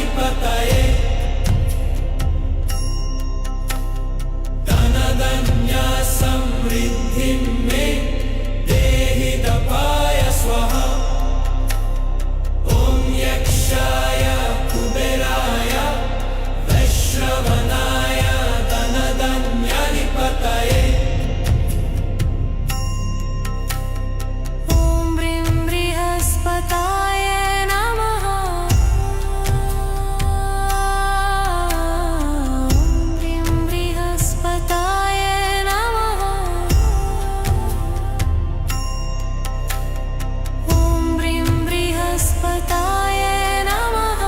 धनधन्या समृद्धिं मे देहि दपाय स्वाहा ॐ यक्षाय कुबेराय वैश्रवणाय धनधन्याधिपतये
ॐ ब्रीं बृहस्पताय नमः ॐ ब्रीं बृहस्पताय नमः ॐ ब्रीं बृहस्पताय नमः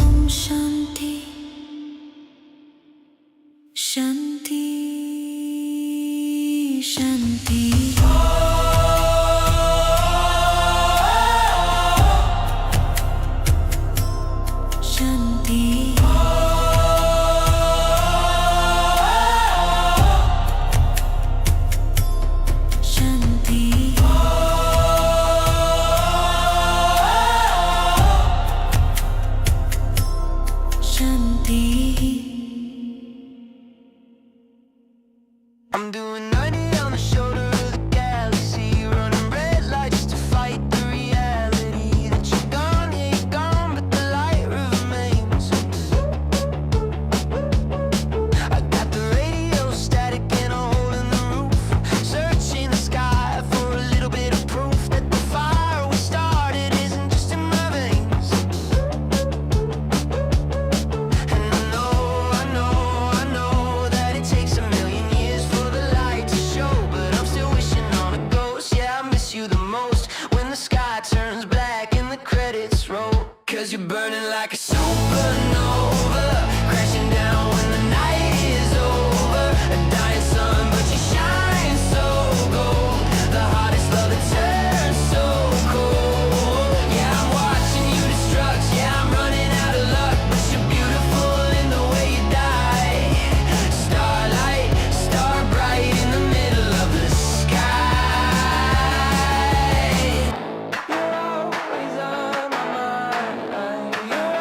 ॐ शान्ति शान्ति शान्ति शान्ति शान्ति शान्ति
I'm doing 90 on the shoulder of the galaxy, running red lights just to fight the reality that you're gone, yeah, you're gone, but the light remains. I got the radio static and a hole in the roof, searching the sky for a little bit of proof that the fire we started isn't just in my veins. And I know that it takes a million years for the light to show, but I'm still wishing on a ghost. Yeah, I miss you the most when the sky turns black and the credits roll. 'Cause you're burning like a supernova, crashing down when the night is over. A dying sun, but you shine so gold. The hottest love that turns so cold. Yeah, I'm watching you destruct. Yeah, I'm running out of luck, but you're beautiful in the way you die. Starlight, star bright in the middle of the sky. You're always on my mind. You're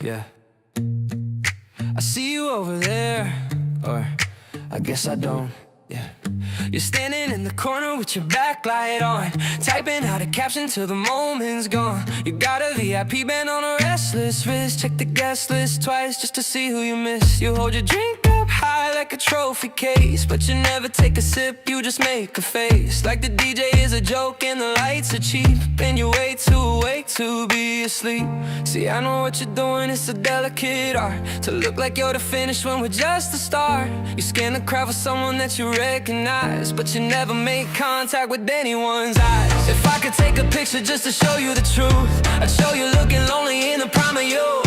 yeah. I see you over there, or I guess I don't, yeah. You're standing in the corner with your backlight on, typing out a caption till the moment's gone. You got a VIP band on a restless wrist. Check the guest list twice just to see who you miss. You hold your drink up high like a trophy case, but you never take a sip, you just make a face. Like the DJ is a joke and the lights are cheap, and you're way too awake to be asleep. See, I know what you're doing, it's a delicate art to look like you're the finish when we're just the start. You scan the crowd for someone that you recognize, but you never make contact with anyone's eyes. If I could take a picture just to show you the truth, I'd show you looking lonely in the prime of youth.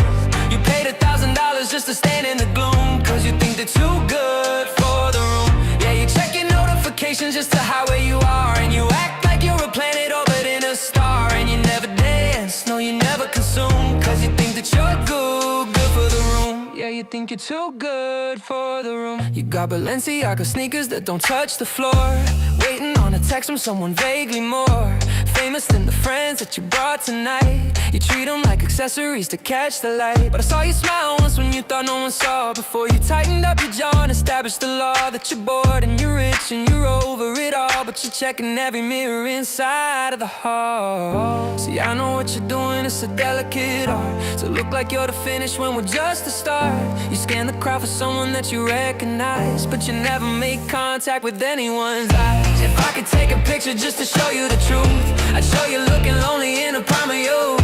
You paid $1,000 just to stand in the gloom, cause you think they're too good for the room. Yeah, you check your notifications just to hide where you are, and you act like you're a planet orbiting a star. And you never dance, no you never consume, cause you think that you're good for the room. Yeah, you think you're too good for the room. You got Balenciaga sneakers that don't touch the floor, waiting on a text from someone vaguely more famous than the friends that you brought tonight. You treat them like accessories to catch the light, but I saw you smile once when you thought no one saw. Before you tightened up your jaw and established the law that you're bored and you're rich and you're over it all, but you're checking every mirror inside of the hall. See, I know what you're doing, it's a delicate art to look like you're the finish when we're just the start. You scan the crowd for someone that you recognize, but you never make contact with anyone's eyes. If I could take a picture just to show you the truth, I'd show you looking lonely in the prime of youth.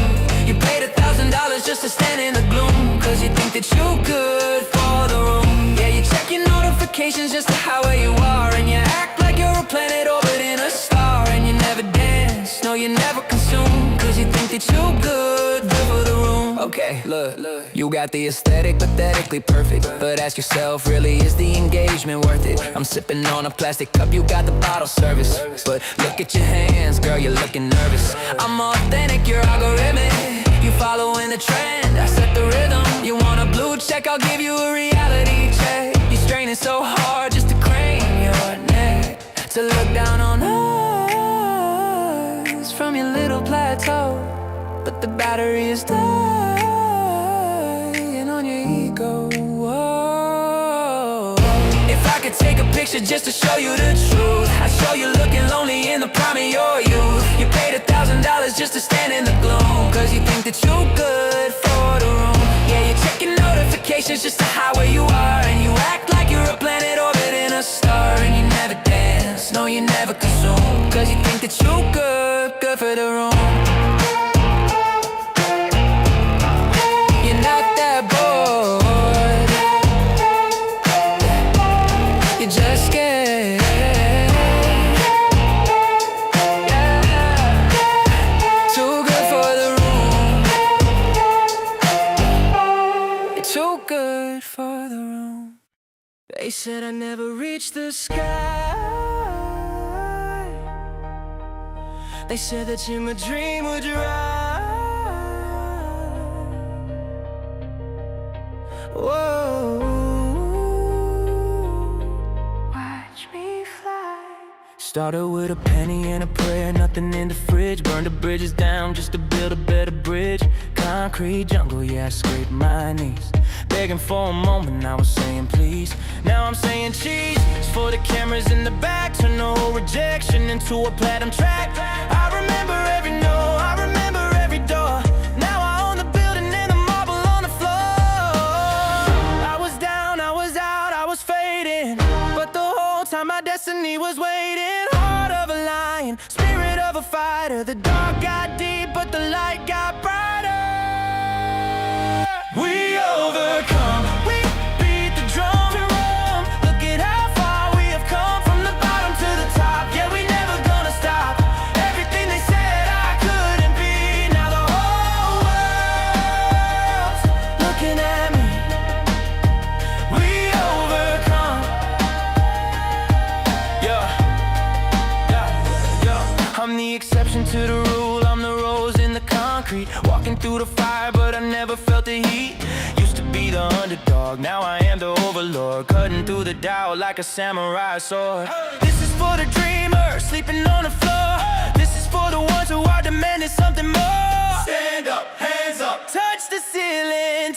You paid $1,000 just to stand in the gloom, cause you think that you're good for the room. Yeah, you check your notifications just to hide where you are, and you act like you're a planet orbiting a star. And you never dance, no you never consume, cause you think that you're good for the room. Okay, look, you got the aesthetic, pathetically perfect, but ask yourself, really is the engagement worth it? I'm sipping on a plastic cup, you got the bottle service, but look at your hands, girl, you're looking nervous. I'm authentic, you're algorithmic, you following the trend, I set the rhythm. You want a blue check, I'll give you a reality check. You're straining so hard just to crane your neck, to look down on us from your little plateau, but the battery is dying on your ego. Whoa. If I could take a picture just to show you the truth, I'd show you looking lonely in the prime of your youth. You paid $1,000 just to stand in the gloom, cause you think that you're good for the room. Yeah, you check your notifications just to hide where you are, and you act like you're a planet orbiting a star. And you never dance, no you never consume, cause you think that you're good for the room. They said I never reached the sky. They said that you're my dream would rise. Whoa. Watch me fly. Started with a penny and a prayer, nothing in the fridge. Burned the bridges down just to build a better bridge. Concrete jungle, yeah, I scraped my knees. Begging for a moment, I was saying please. Now I'm saying cheese. It's for the cameras in the back, turn the whole rejection into a platinum track. I remember every no, I remember every door. Now I own the building and the marble on the floor. I was down, I was out, I was fading, but the whole time my destiny was waiting. Heart of a lion, spirit of a fighter. The dark got deep, but the light got brighter. We overcome, we beat the drum to Rome. Look at how far we have come, from the bottom to the top. Yeah, we never gonna stop. Everything they said I couldn't be, now the whole world's looking at me. We overcome. Yeah. I'm the exception to the rule, I'm the rose in the concrete. Walking through the fire, but I never felt the heat. Used to be the underdog, now I am the overlord. Cutting through the doubt like a samurai sword. This is for the dreamer, sleeping on the floor. This is for the ones who are demanding something more.
Stand up, hands up.
Touch the ceiling,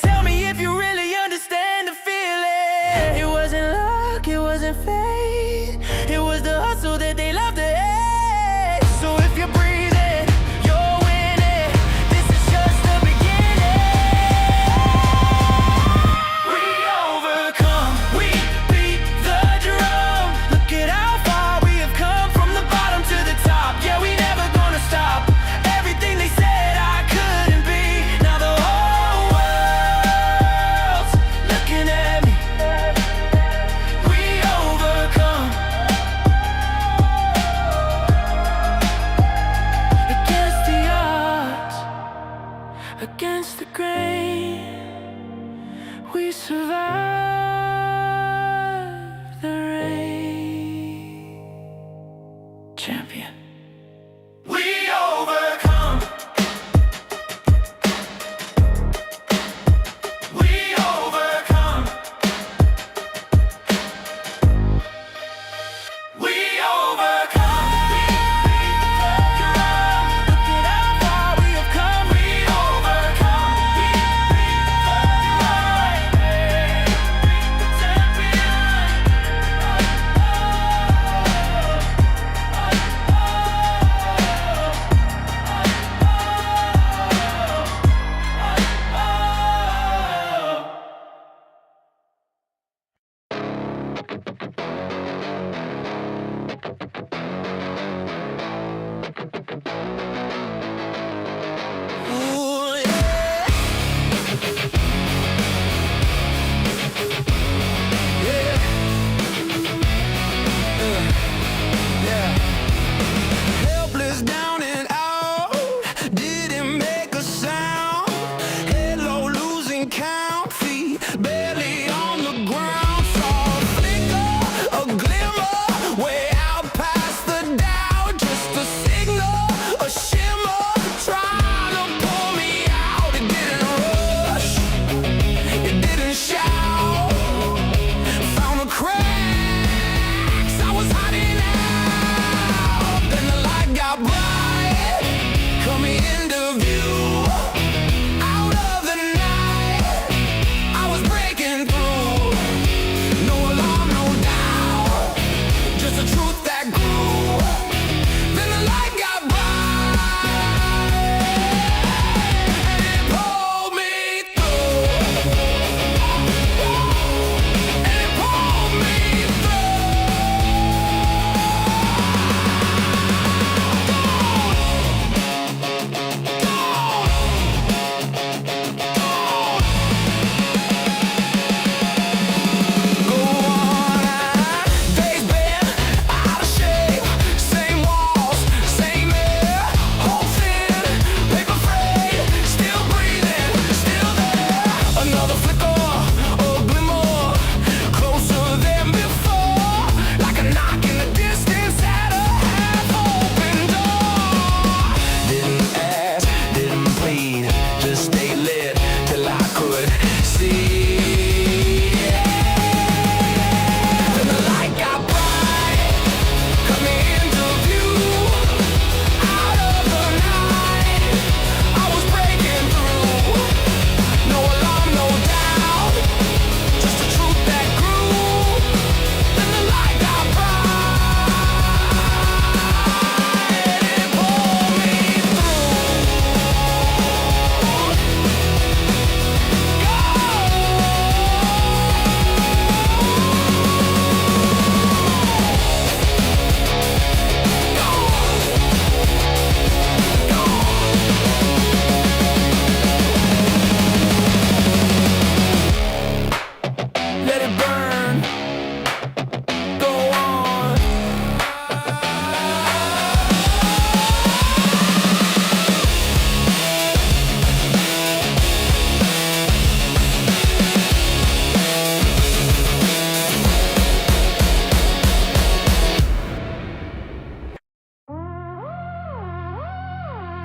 against the grain. We survive the rain. Champion. We overcome. We overcome. We overcome. Look at how far we have come. We overcome. Ooh, yeah. Yeah. Yeah. Helpless, down and out, didn't make a sound. Head low, losing count, feet barely on the ground. Saw a flicker, a glimmer, way out past the doubt. Just a signal, a shimmer, trying to pull me out. It didn't rush, it didn't shout. Found the cracks, I was hiding out. Then the light got bright, coming into view. Out of the night, I was breaking through. No alarm, no doubt, just the truth that grew. Then the light got bright, and it pulled me through. And it pulled me Go on, days been out of shape. Same walls, same air. Whole thin, paper frayed. Still breathing, still there. Another flicker, a glimmer, closer than before. Like a knock in the distance at a half-open door. Didn't ask, didn't plead, just stay lit till I could see. Then the light got bright, coming into view. Out of the night, I was breaking through. No alarm, no doubt, just the truth that grew. Then the light got bright, and it pulled me Let it burn, go on.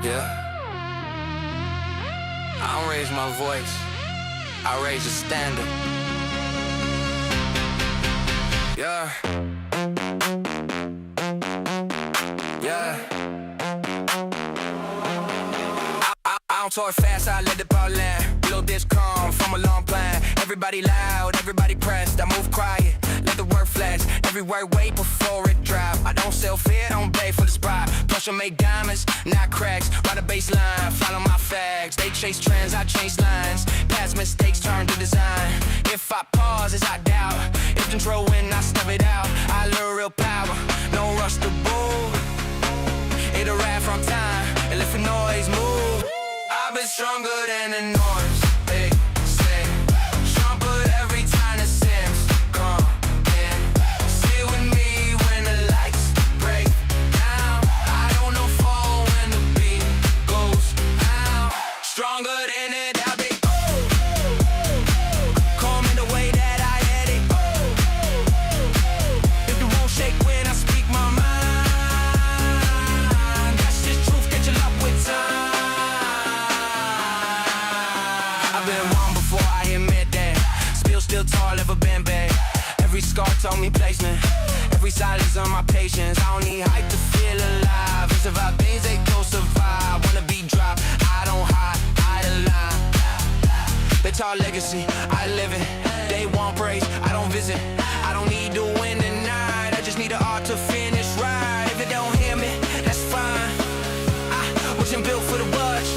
Yeah. I don't raise my voice, I raise the standard. Yeah. Yeah. I don't talk fast, I let the ball land. Blow this calm from a long plan. Everybody loud, everybody pressed. I move quiet, let the word flex. Every word wait before it drop. I don't sell fear, don't beg for the spot. Pressure make diamonds, not cracks. Ride a baseline, follow my facts. They chase trends, I chase lines. Past mistakes turn to design. If I pause, as I doubt. If control when I step it out, I learn real power. No rush to move. It'll ride from time, and if the noise move. I've been stronger than the noise. They say, stronger every time the Sims come in. Sit with me when the lights break down. I don't know fall when the beat goes out. Stronger
silence on my patience. I don't need hype to feel alive. And survive things they don't survive. Wanna be dropped, I don't hide a line. They talk legacy, I live it. They want praise, I don't visit. I don't need to win tonight. I just need the art to finish right. If they don't hear me, that's fine. I wasn't built for the rush.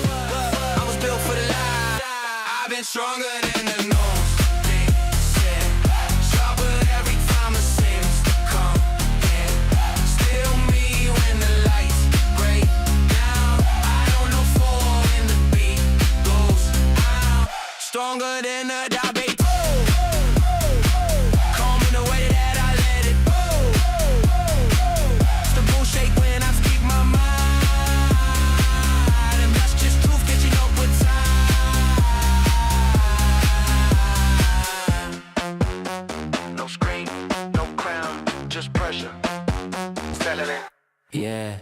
I was built for the light. I've been stronger than the norms. They said, sharper every time it seems to come in. Still me when the lights break down. I don't know for when the beat goes out. Stronger than a diabetes. Calm in the way that I let it go. The bull shake when I speak my mind. And that's just truth catching up with time. No screen, no crown, just pressure. Selling it. Yeah.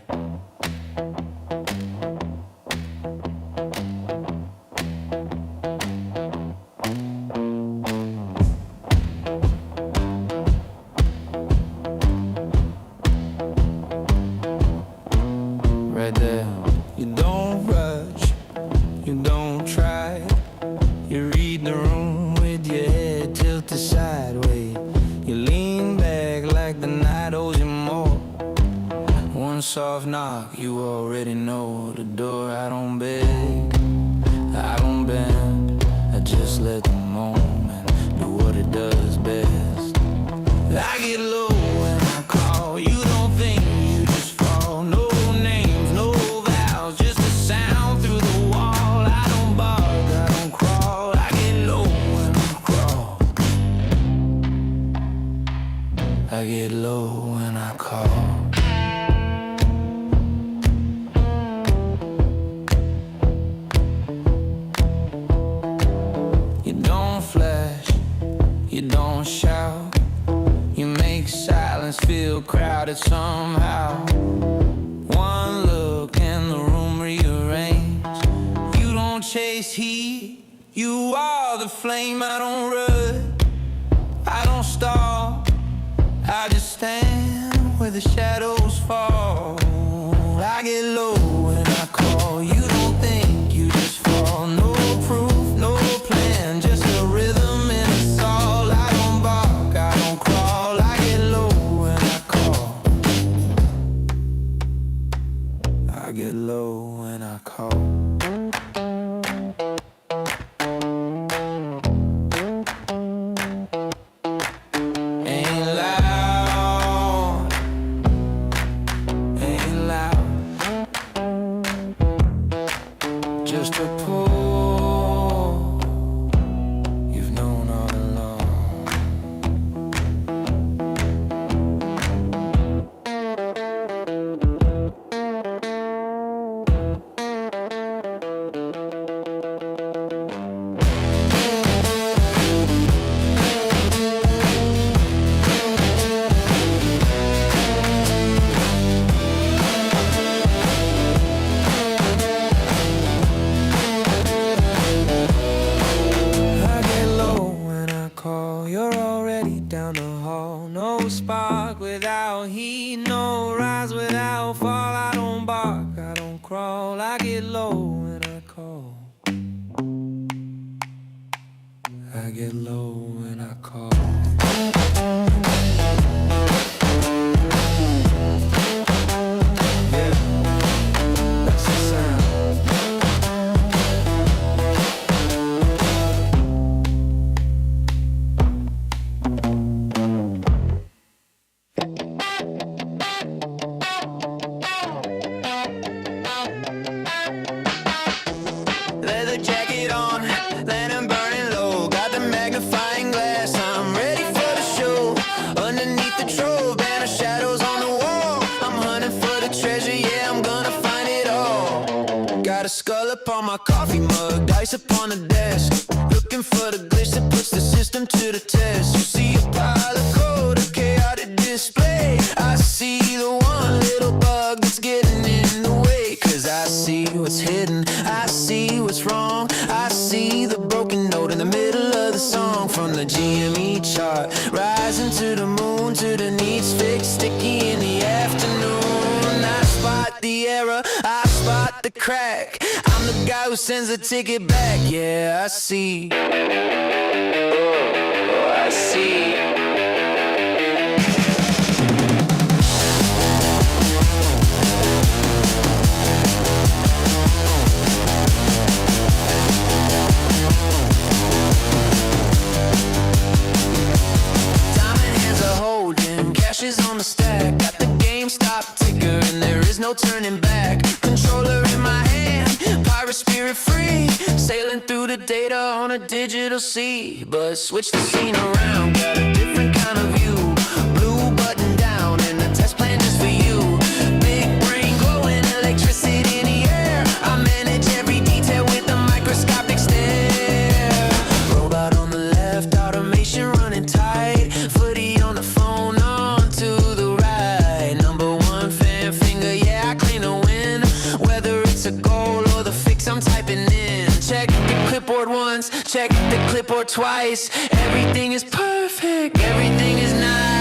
Right there. You don't rush, you don't try. You read the room with your head tilted sideways. You lean back like the night owes you more. One soft knock, you already know the door. I don't beg, I don't bend. I just let the moment do what it does best. I get low when I call. You don't think you just fall. No names, no vows, just a sound through the wall. I don't bark, I don't crawl. I get low when I crawl. I get low when I call. You don't flash, you don't shout. You make silence feel crowded somehow. One look and the room rearranged. You don't chase heat, you are the flame. I don't run, I don't stall. I just stand where the shadows fall. I get low when I call. You don't think you just fall. No proof, no plan, just a rhythm and it's all. I don't bark, I don't crawl. I get low when I call. I get low when I call. Ain't loud, ain't loud. Just a pull you've known all along. I get low when I call. You're already down the hall. No spark without heat, no rise without fall. I don't bark, I don't crawl. I get low when I call. I get low when I call. Yeah, that's the sound. Leather jacket on, lantern burning low. Got the magnifying glass, I'm ready for the show. Underneath the trove, banner shadows on the wall. I'm hunting for the treasure, yeah, I'm gonna find it all. Got a skull up on my coffee mug, dice upon the desk. Looking for the glitch that puts the system to the test. You see a pile of code, a chaotic display. I see the one little bug that's getting in the way. 'Cause I see what's hidden, I see what's wrong. I see the broken note in the middle of of the song from the GME chart. Rising to the moon, to the needs fixed, sticky in the afternoon. I spot the error, I spot the crack. I'm the guy who sends a ticket back. Yeah, I see. Oh, I see. Is on the stack, got the GameStop ticker, and there is no turning back. Controller in my hand, pirate spirit free, sailing through the data on a digital sea. But switch the scene around, got a different kind of view. Blue button down, and a test plan just for you. Big brain glowing, electricity in the air. I manage every detail with a microscopic stare. Robot on the left, automation running tight. Footy on the phone, a goal or the fix I'm typing in. Check the clipboard once, check the clipboard twice. Everything is perfect, everything is nice.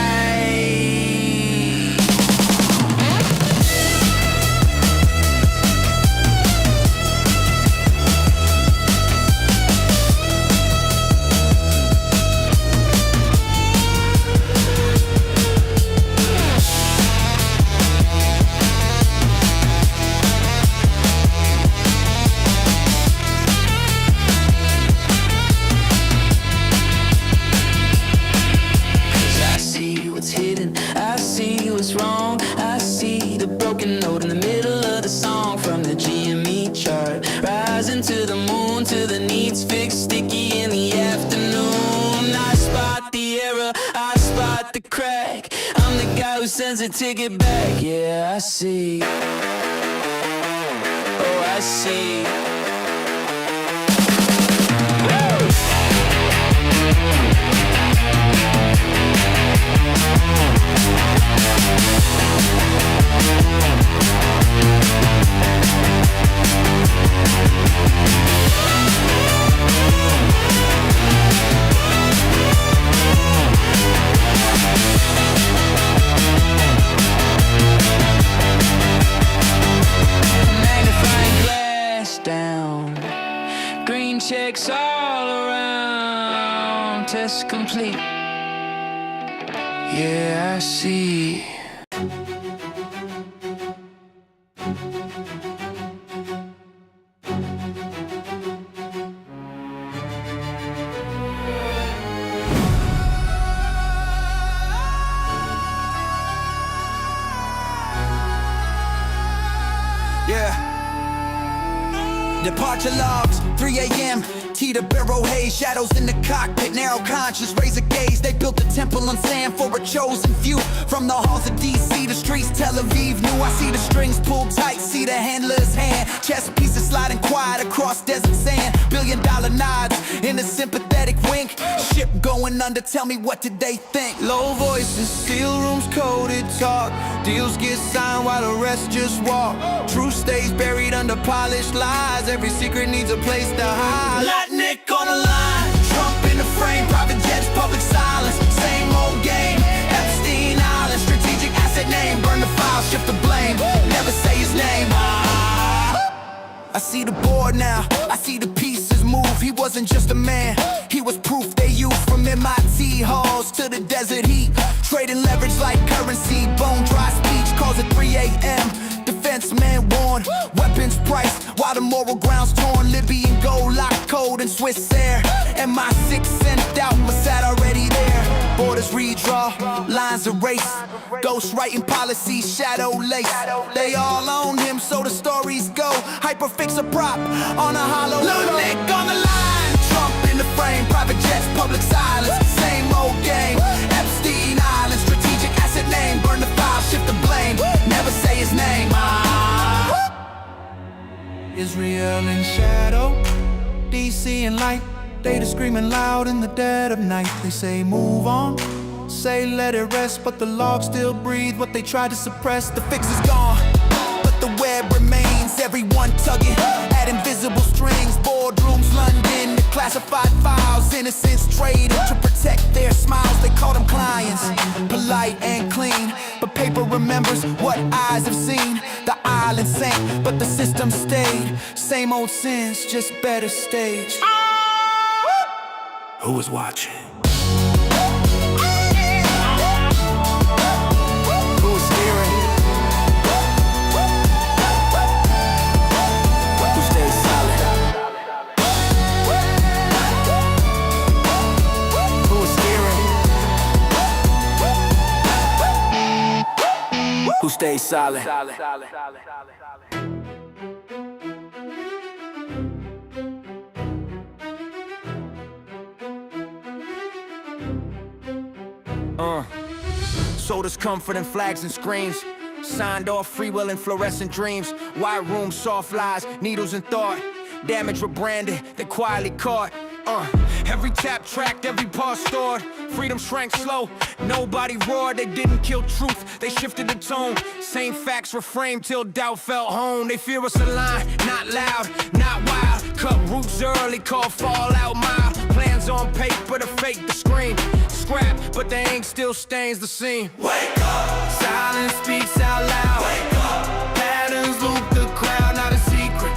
I see what's wrong, I see the broken note in the middle of the song from the GME chart. Rising to the moon, to the needs fixed, sticky in the afternoon. I spot the error, I spot the crack. I'm the guy who sends a ticket back. Yeah, I see. Oh, I see. Checks all around, test complete. Yeah, I see.
Yeah. Departure logs, 3 a.m. Teeter barrel haze, shadows in the cockpit, narrow conscious, razor gaze. They built a temple on sand for a chosen few. From the halls of DC, the streets Tel Aviv knew. I see the strings pulled tight, see the handler's hand. Chess pieces sliding quiet across desert sand. $billion nods in a sympathetic wink. Ship going under, tell me what did they think?
Low voices, steel rooms, coded talk. Deals get signed while the rest just walk. Truth stays buried under polished lies. Every secret needs a place to hide.
Nick on the line, Trump in the frame, private jets, public silence, same old game. Epstein Island, strategic asset name, burn the file, shift the blame, never say his name. I see the board now, I see the pieces move. He wasn't just a man, he was proof they used. From MIT halls to the desert heat, trading leverage like currency. Bone dry speech calls at 3 a.m. Defense man warned, weapons priced while the moral ground's torn. Libyan gold locked cold in Swiss air. And my 6 sent out was sat already there. Borders redraw, lines erased. Ghost writing policies, shadow lace. They all own him, so the stories go. Hyperfix a prop on a hollow. Lil Nick on the line, Trump in the frame, private jets, public silence, same old game. Epstein Island, strategic asset name, burn the file, shift the blame, never say his name.
Israel in shadow, DC in light. Data screaming loud in the dead of night. They say move on, say let it rest, but the logs still breathe what they tried to suppress.
The fix is gone, but the web remains. Everyone tugging at invisible strings. Boardrooms, London, the classified files
innocence traded to protect their smiles. They call them clients, polite and clean, but paper remembers what eyes have seen. The island sank, but the system stayed. Same old sins, just better staged.
Who was watching?
Who was steering? Who stayed silent? Who was steering? Who stayed silent? Sold us comfort and flags and screams. Signed off free will and fluorescent dreams. White room, soft lies, needles and thought. Damage rebranded, they quietly caught. Every tap tracked, every part stored. Freedom shrank slow, nobody roared. They didn't kill truth, they shifted the tone. Same facts reframed till doubt felt home. They fear us aligned, not loud, not wild. Cut roots early, call fallout mild. Plans on paper to fake the scream. Scrap, but the ink still stains the scene.
Wake up!
Silence speaks out loud.
Wake up!
Patterns loop the crowd, not a secret,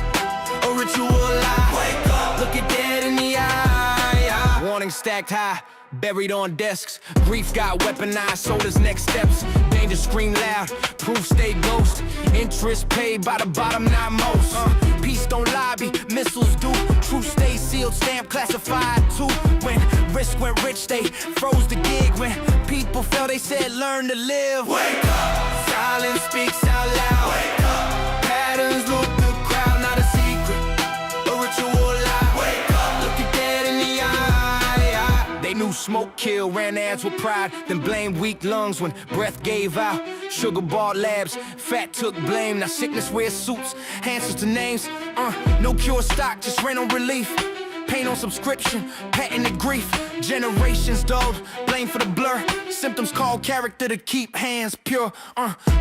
a ritual lie.
Wake up!
Look it dead in the eye. Warning stacked high, buried on desks. Grief got weaponized, sold as next steps. Danger scream loud, proof stay ghost. Interest paid by the bottom, not most. Peace don't lobby, missiles do. Truth stay sealed, stamp classified too. When risk went rich, they froze the gig. When people fell, they said learn to live.
Wake up!
Silence speaks out loud.
Wake up!
Patterns loop the crowd, not a secret, a ritual lie.
Wake up!
Look it dead in the eye. They knew smoke kill, ran ads with pride, then blamed weak lungs when breath gave out. Sugar bar labs, fat took blame. Now sickness wears suits, answers to names. No cure stock, just rental relief. Pain on subscription, patented grief. Generations dulled, blame for the blur. Symptoms call character to keep hands pure.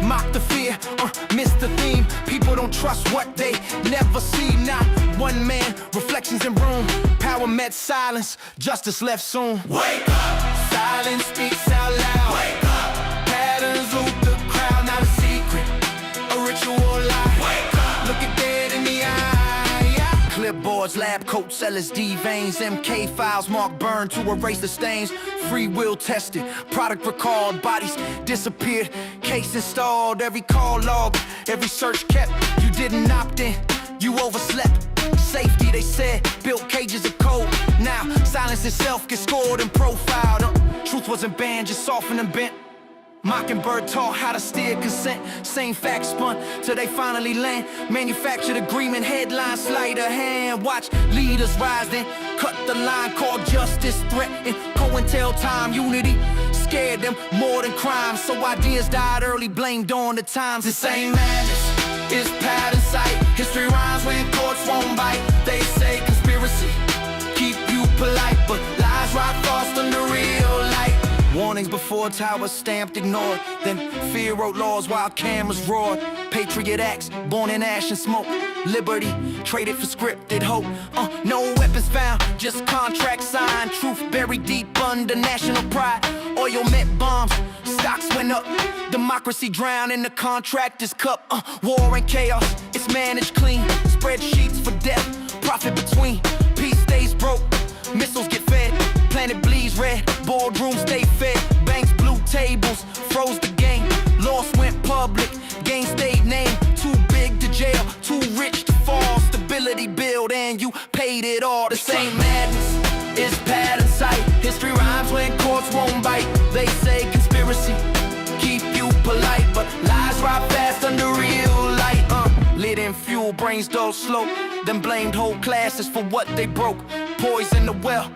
Mock the fear, miss the theme. People don't trust what they never see. Not one man, reflections in room. Power met silence, justice left soon.
Wake up!
Silence speaks out loud.
Wake up!
Patterns loop the crowd, not a secret, a ritual lie.
Wake up!
Look it dead in the eye. Clipboards, lab coats, LSD veins, MK files marked burned to erase the stains. Free will tested, product recalled, bodies disappeared, case installed. Every call log, every search kept. You didn't opt in, you overslept. Safety, they said, built cages of code. Now silence itself gets scored and profiled. Truth wasn't banned, just softened and bent. Mockingbird taught how to steer consent. Same facts spun till they finally land. Manufactured agreement, headline sleight of hand. Watch leaders rise, then cut the line. Called justice threatened. COINTELTIME unity scared them more than crime. So ideas died early, blamed on the times. This ain't madness, it's pattern sight. History rhymes when courts won't bite. They say conspiracy keep you polite, but lies rot fast under real light. Warnings before towers stamped, ignored. Then fear wrote laws while cameras roared. Patriot acts, born in ash and smoke. Liberty, traded for scripted hope. No weapons found, just contracts signed. Truth buried deep under national pride. Oil meant bombs, stocks went up. Democracy drowned in the contractor's cup. War and chaos, it's managed clean. Spreadsheets for death, profit between. Peace stays broke, missiles get fed. Planet bleeds red, boardrooms stay fed. Banks blew tables, froze the game. Loss went public, gain stayed named. Too big to jail, too rich to fall. Stability build and you paid it all. The same madness, it's pattern sight. History rhymes when courts won't bite. They say conspiracy keep you polite, but lies rot fast under real light. Lit in fuel, brains dull slow. Then blamed whole classes for what they broke. Poison the well,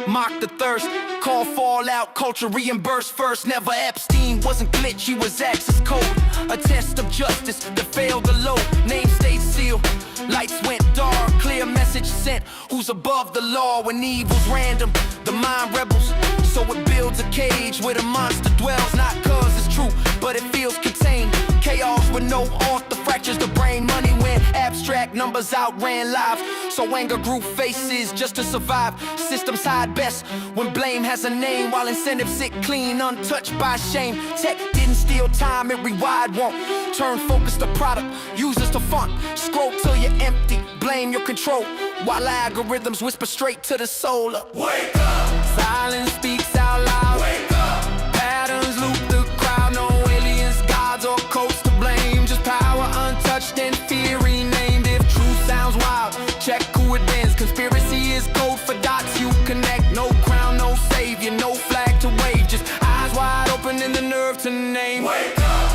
mock the thirst. Call fallout, culture reimbursed first. Never Epstein, wasn't glitch, he was access code. A test of justice that failed the load. Name stayed sealed, lights went dark. Clear message sent, who's above the law. When evil's random, the mind rebels. So it builds a cage where the monster dwells. Not cause it's true,
but it feels contained. Chaos with no author fractures the brain. Money when abstract numbers outran life. So anger grew faces just to survive. Systems hide best when blame has a name, while incentives sit clean, untouched by shame. Tech didn't steal time, it rewired won't. Turn focus to product, users to font. Scroll till you're empty, blame your control, while algorithms whisper straight to the soul.
Wake up!
Silence speaks out loud.
Wake up!
Patterns loop the crowd. No aliens, gods, or codes to blame. Just power untouched and fear renamed. If truth sounds wild, check who it bends. Conspiracy is code for dots you connect. No crown, no savior, no flag to wave. Just eyes wide open and the nerve to name.
Wake up!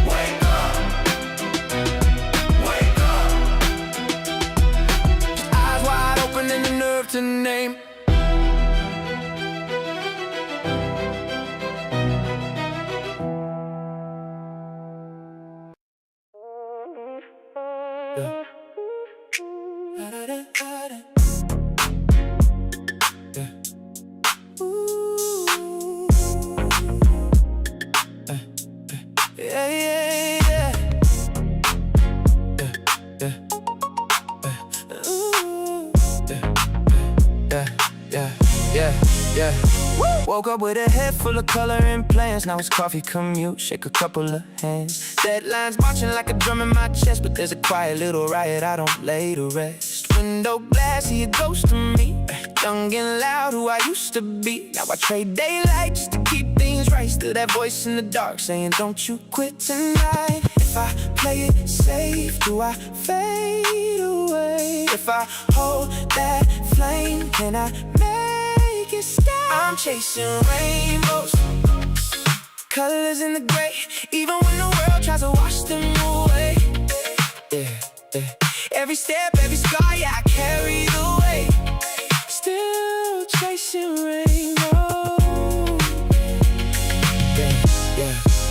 Wake up! Wake up!
Just eyes wide open and the nerve to name.
Woke up with a head full of color and plans. Now it's coffee commute, shake a couple of hands. Deadlines marching like a drum in my chest, but there's a quiet little riot I don't lay to rest. Window glass, see a ghost of me, young and loud, who I used to be. Now I trade daylight just to keep things right. Still that voice in the dark saying, don't you quit tonight. If I play it safe, do I fade away? If I hold that flame, can I make it stay? I'm chasing rainbows, colors in the gray, even when the world tries to wash them away. Every step, every scar, yeah, I carry the weight. Still chasing rainbows,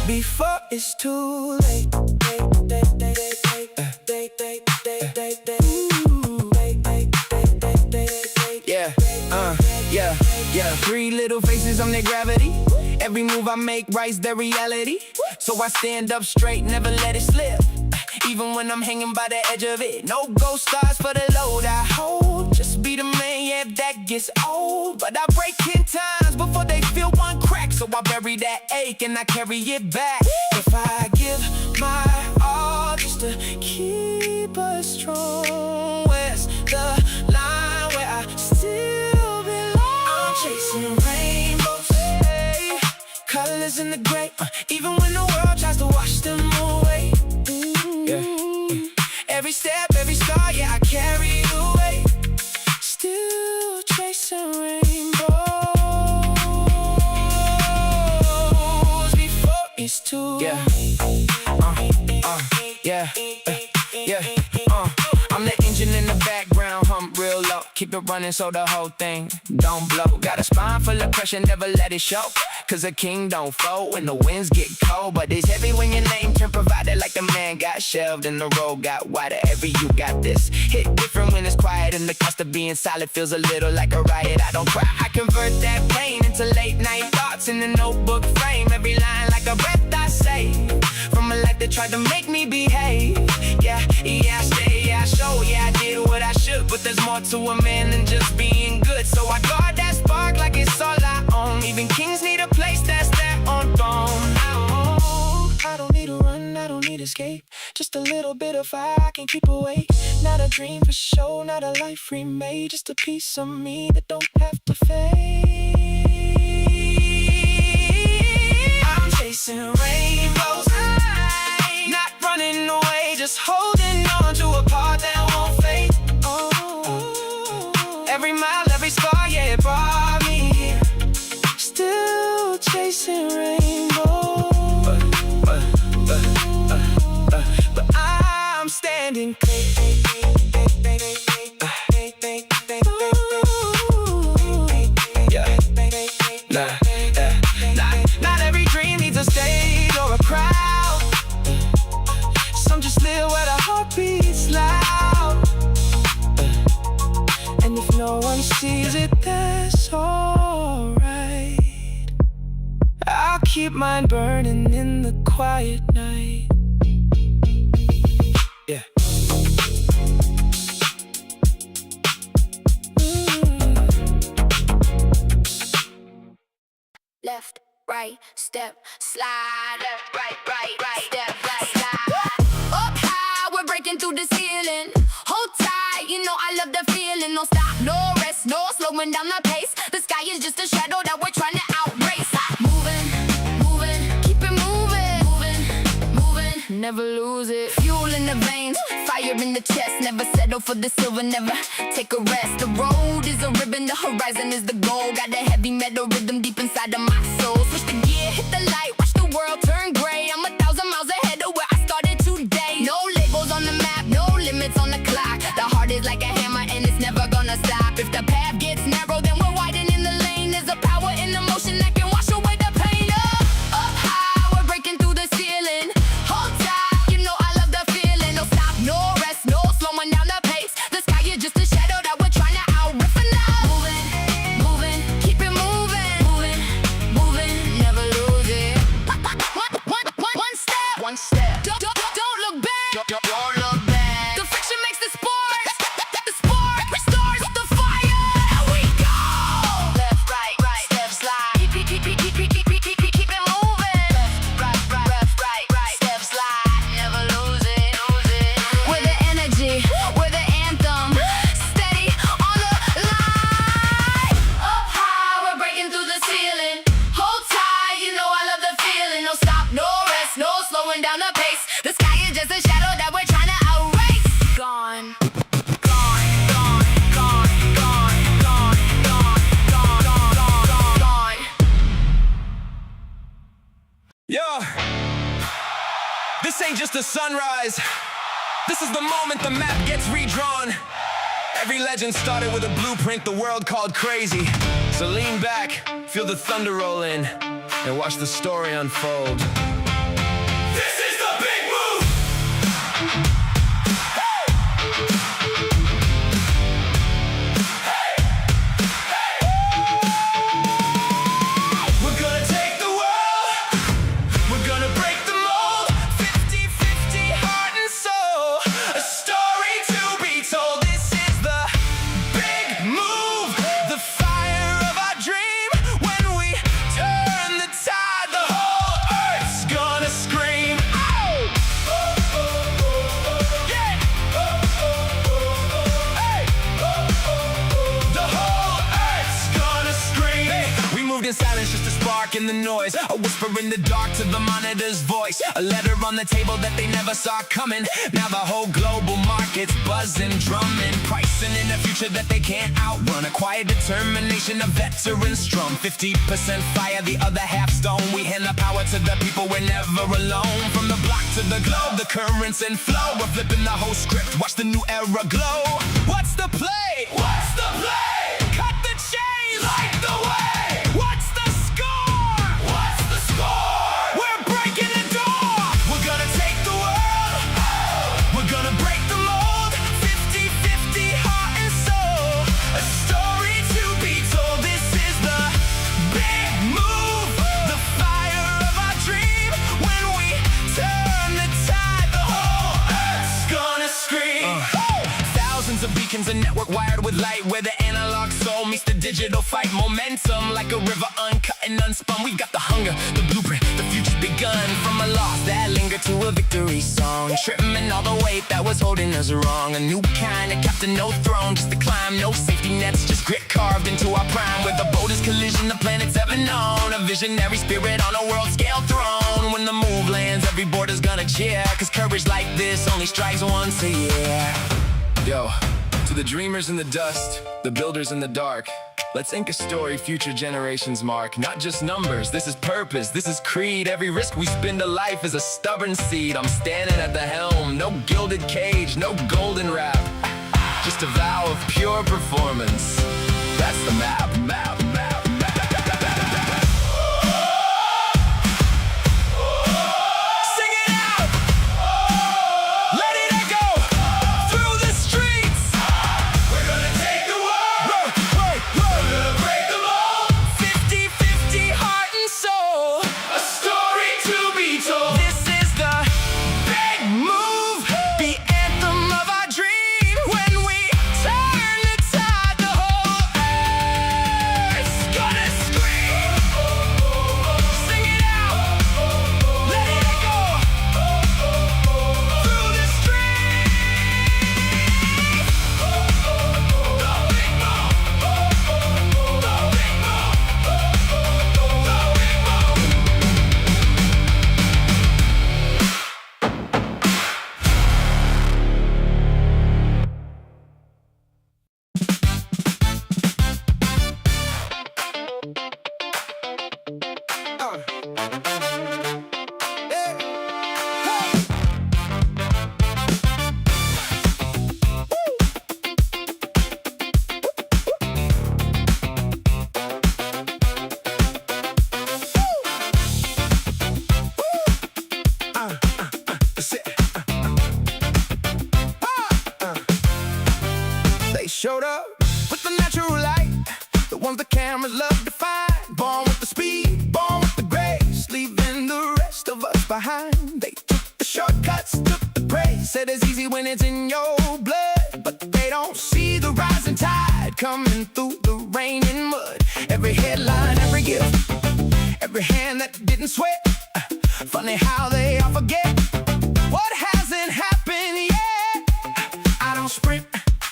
before it's too late. Three little faces on their gravity. Every move I make writes their reality. So I stand up straight, never let it slip, even when I'm hanging by the edge of it. No ghost stars for the load I hold. Just be the man, yeah, if that gets old. But I break 10 times before they feel one crack. So I bury that ache and I carry it back. If I give my all just to keep us strong, where's the line where I still belong? I'm chasing rainbows, colors in the gray, even when the world tries to wash them away. Every step, every star, yeah, I carry the weight. Still chasing rainbows before it's too late. I'm the engine in the background, hum real low. Keep it running so the whole thing don't blow. Got a spine full of pressure, never let it show. Cause a king don't fold when the winds get cold. But it's heavy when your name can provide it. Like the man got shelved and the road got wider. Every you got this. Hit different when it's quiet, and the cost of being silent feels a little like a riot. I don't cry, I convert that pain into late night thoughts in the notebook frame. Every line like a breath I save from a life that tried to make me behave. Yeah, I stay, yeah, I show, yeah, I did what I should. But there's more to a man than just being good. So I guard that spark like it's all I own. Even kings need a place that's their own throne. I don't need to run, I don't need escape. Just a little bit of fire I can keep awake. Not a dream for show, not a life remade. Just a piece of me that don't have to fade. I'm chasing rainbows, not running away, just holding on to a part that won't fade. Every mile, every scar, yeah, it brought me here. Still chasing rainbows, but I'm standing Not every dream needs a stage or a crowd. Some just live where the heart beats loud. And if no one sees it, that's alright. I'll keep
keep mine burning in the quiet night. Yeah.
Left, right, step, slide. Left, right, step, slide. Up high, we're breaking through the ceiling. Hold tight, you know I love the feeling. No stop, no rest, no slowing down the pace. The sky is just a shadow that we're trying to outrace. Moving, moving, keep it moving. Moving, moving, never lose it. Fuel in the veins, fire in the chest. Never settle for the silver, never take a rest. The road is a ribbon, the horizon is the goal. Got a heavy metal rhythm deep inside of my soul. Switch the gear, hit the light, watch the world turn gray. I'm 1,000 miles ahead of where I started today. No labels on the map, no limits on the clock. The heart is like a hammer and it's never gonna stop. If the path gets narrow, then we're widening the lane. There's a power in the motion that can wash away the pain. Up high, we're breaking through the ceiling. Hold tight, you know I love the feeling. No stop, no rest, no slowing down the pace. The sky is just a shadow that we're trying to outrip for now. Moving, moving, keep it moving. Moving, moving, never lose it. One step. Don't look back. Don't look back. The friction makes the sport. The sport restores the fire. And we go. Left, right, step, slide. Keep it moving. Left, right, step, slide. Never lose it. We're the energy, we're the anthem. Steady on the line. Up high, we're breaking through the ceiling. Hold tight, you know I love the feeling. No stop, no rest, no slowing down the pace. The sky is just a shadow that we're trying to outrace. Gone.
Yo, this ain't just a sunrise. This is the moment the map gets redrawn. Every legend started with a blueprint the world called crazy. So lean back, feel the thunder roll in, and watch the story unfold. This is the big move! We're gonna take the world, we're gonna break the mold. 50-50 heart and soul, a story to be told. This is the big move, the fire of our dream. When we turn the tide, the whole earth's gonna scream. Oh! Yeah! Hey! The whole earth's gonna scream. We moved in silence, just a spark in the noise, a whisper in the dark to the monitor's voice, a letter on the table that they never saw coming. Now the whole global market's buzzing, drumming, pricing in a future that they can't outrun. A quiet determination, a veteran strum. 50% fire, the other half stone. We hand the power to the people, we're never alone. From the block to the globe, the currents and flow. We're flipping the whole script, watch the new era glow. What's the play? What's the play? Cut the chains, light the way. What's the score? What's the score? We're breaking the door. We're gonna take the world. We're gonna break the mold. 50-50 heart and soul, a story to be told. This is the big move, the fire of our dream. When we turn the tide, the whole earth's gonna scream. Thousands of beacons, a network wired with light, where the analog soul meets the digital fight. Momentum like a river, uncut and unspun. We've got the hunger, the blueprint, the future's begun. From a loss that lingered to a victory song, trimming all the weight that was holding us wrong. A new kind of captain, no throne, just to climb. No safety nets, just grit carved into our prime. With the boldest collision the planet's ever known, a visionary spirit on a world scale throne. When the move lands, every border's gonna cheer, cause courage like this only strikes once a year. Yo, to the dreamers in the dust, the builders in the dark, let's ink a story future generations mark. Not just numbers, this is purpose, this is creed. Every risk we spin to life is a stubborn seed. I'm standing at the helm, no gilded cage, no golden wrap, just a vow of pure performance. That's the map. Sing it out! Let it echo through the streets. We're gonna take the world. We're gonna break them all. 50-50 heart and soul. A showed up with the natural light, the ones the cameras love to find. Born with the speed, born with the grace, leaving the rest of us behind. They took the shortcuts, took the praise, said it's easy when it's in your blood, but they don't see the rising tide coming through the rain and mud. Every headline, every gift, every hand that didn't sweat. Funny how they all forget what hasn't happened yet. I don't sprint,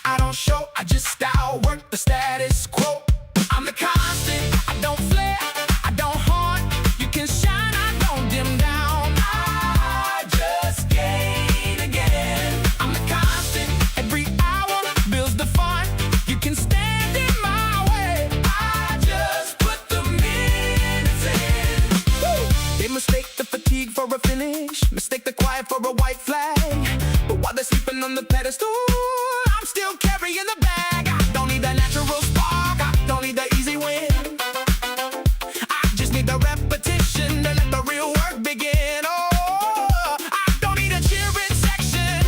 I don't show, I just outwork the status quo. I'm the constant, I don't flare, I don't haunt. You can shine, I don't dim down. I just gain again. I'm the constant, every hour builds the fun. You can stand in my way, I just put the minutes in. Woo! They mistake the fatigue for a finish, mistake the quiet for a white flag. But while they're sleeping on the pedestal, I'm still carrying the bag. I don't need that natural spark, I don't need the easy win. I just need the repetition to let the real work begin. Oh, I don't need a cheering section,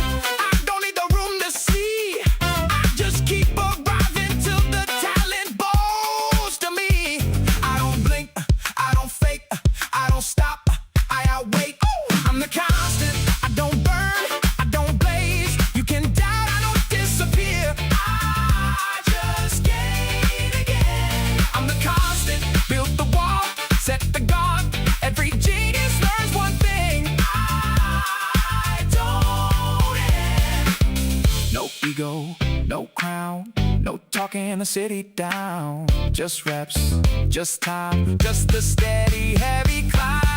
I don't need the room to see. I just keep arriving till the talent bows to me. I don't blink, I don't fake, I don't stop, I outwait. I'm the constant, I don't burn, I don't blaze. You can doubt, I don't disappear. I just gain again. I'm the constant, built the wall, set the guard. Every genius learns one thing, I don't end. No ego, no crown, no talking the city down. Just reps, just time, just the steady, heavy climb.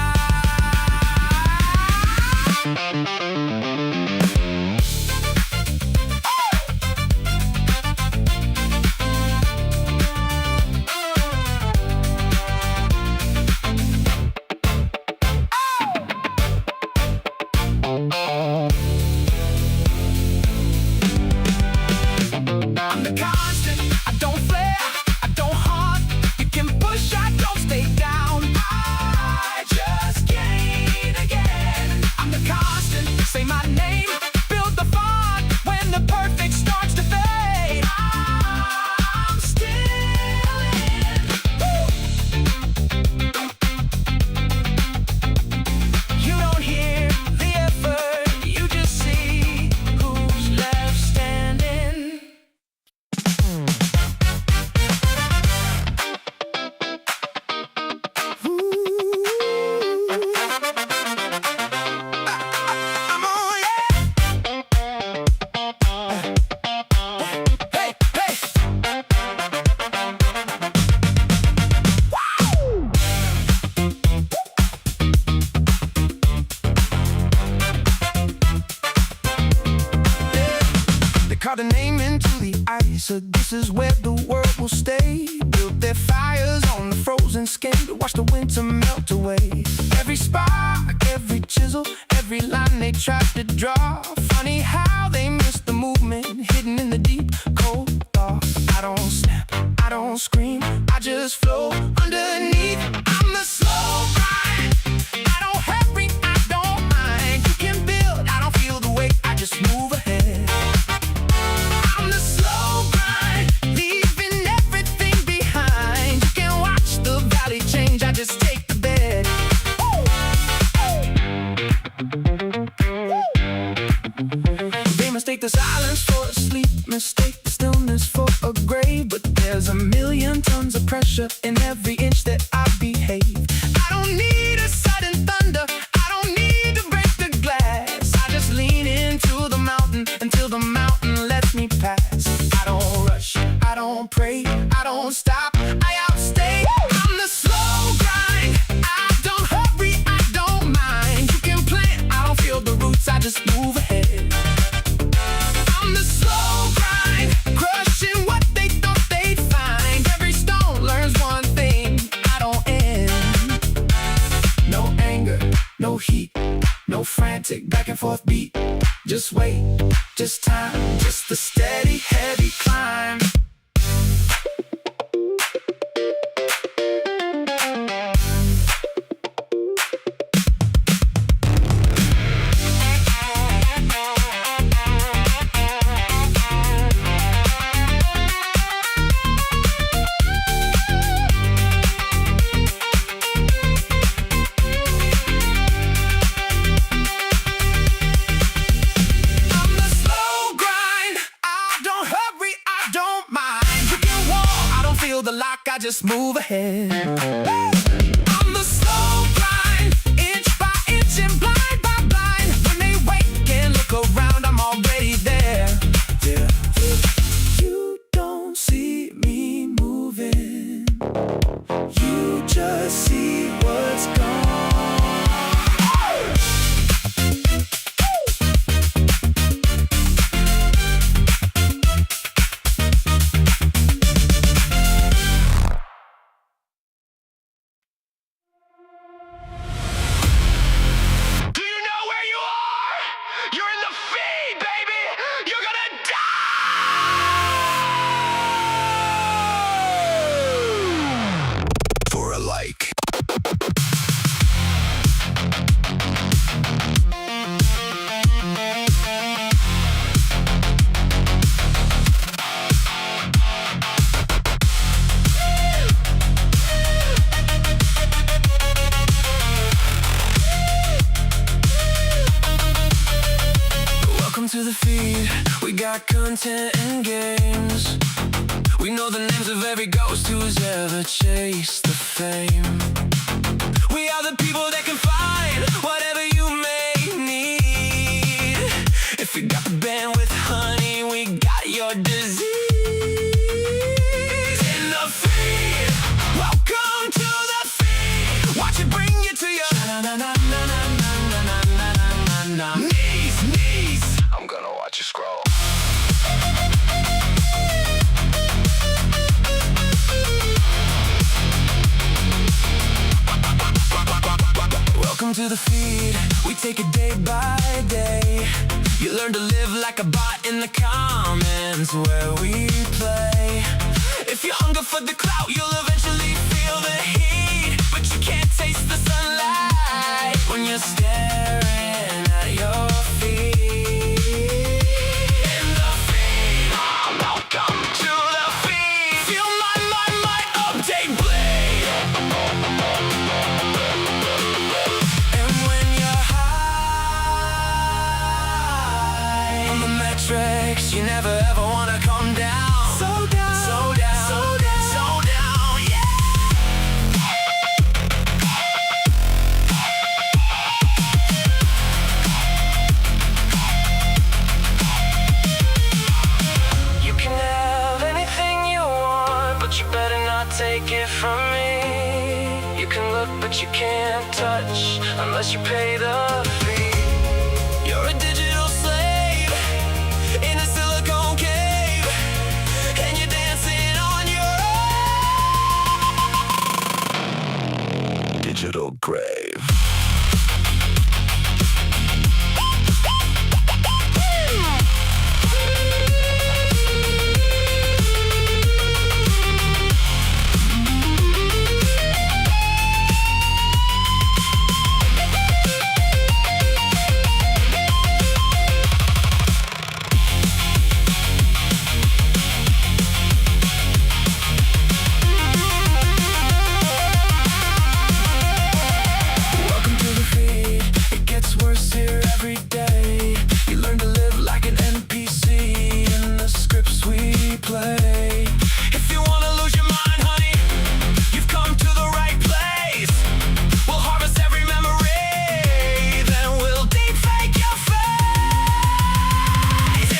I'm the constant, I don't flare, I don't haunt. You can push, I don't stay down. I just gain again. I'm the constant, say my name, build the font. When the perfect starts to fade, I'm still in. Woo! You don't hear the effort, you just see who's left standing. I'm on, yeah. Hey, hey. Wow. They carved a name into the ice, so this is where the world will stay. Built their fires on the frozen skin to watch the winter melt away. Every spark, every chisel, every line they tried to draw. Funny how they missed the movement hidden in the deep, cold dark. I don't snap, I don't scream, I just flow underneath. I'm the slow grind, I don't hurry, I don't mind. You can build, I don't feel the weight, I just move ahead. I'm the slow grind, leaving everything behind. You can watch the valley change, I just take the bed. They mistake the silence for a sleep, mistake the stillness for a grave. But there's a million tons of pressure in every inch that I behave. I don't need a sudden thunder, I don't need to break the glass. I just lean into the mountain until the mountain lets me pass. I don't rush, I don't pray, I don't stop, I outstay. I'm the slow grind, I don't hurry, I don't mind. You can plant, I don't feel the roots, I just move ahead. I'm the slow grind, crushing what they thought they'd find. Every stone learns one thing, I don't end.
feel the lock, I just move ahead. I'm the slow grind, inch by inch and blind by blind. When they wake and look around, I'm already there. Yeah. You don't see me moving, you just see what's gone. To the feed, we got content and games. We know the names of every ghost who's ever chased the fame. We are the people that can find whatever you may need. If you got the bandwidth, honey, we got your disease. In the feed, welcome to the feed. Watch it bring you to your knees. I'm gonna watch you scroll. Welcome to the feed, we take it day by day. You learn to live like a bot in the comments where we play. If you hunger for the clout, you'll eventually feel the heat. But you can't taste the sunlight when you're staring at your feet. In the feed, welcome to the feed. Feel my update blade. And when you're high on the metrics, you never ever wanna come down. So down, so down, so down, so down, yeah. You can have anything you want, but you better not take it from me. You can look, but you can't touch unless you pay the fee. You're a digital slave in a silicone cave, and you're dancing on your own digital grave. Welcome to the feed, it gets worse here every day. You learn to live like an NPC in the scripts we play. If you wanna lose your mind, honey, you've come to the right place. We'll harvest every memory, then we'll deep fake your face.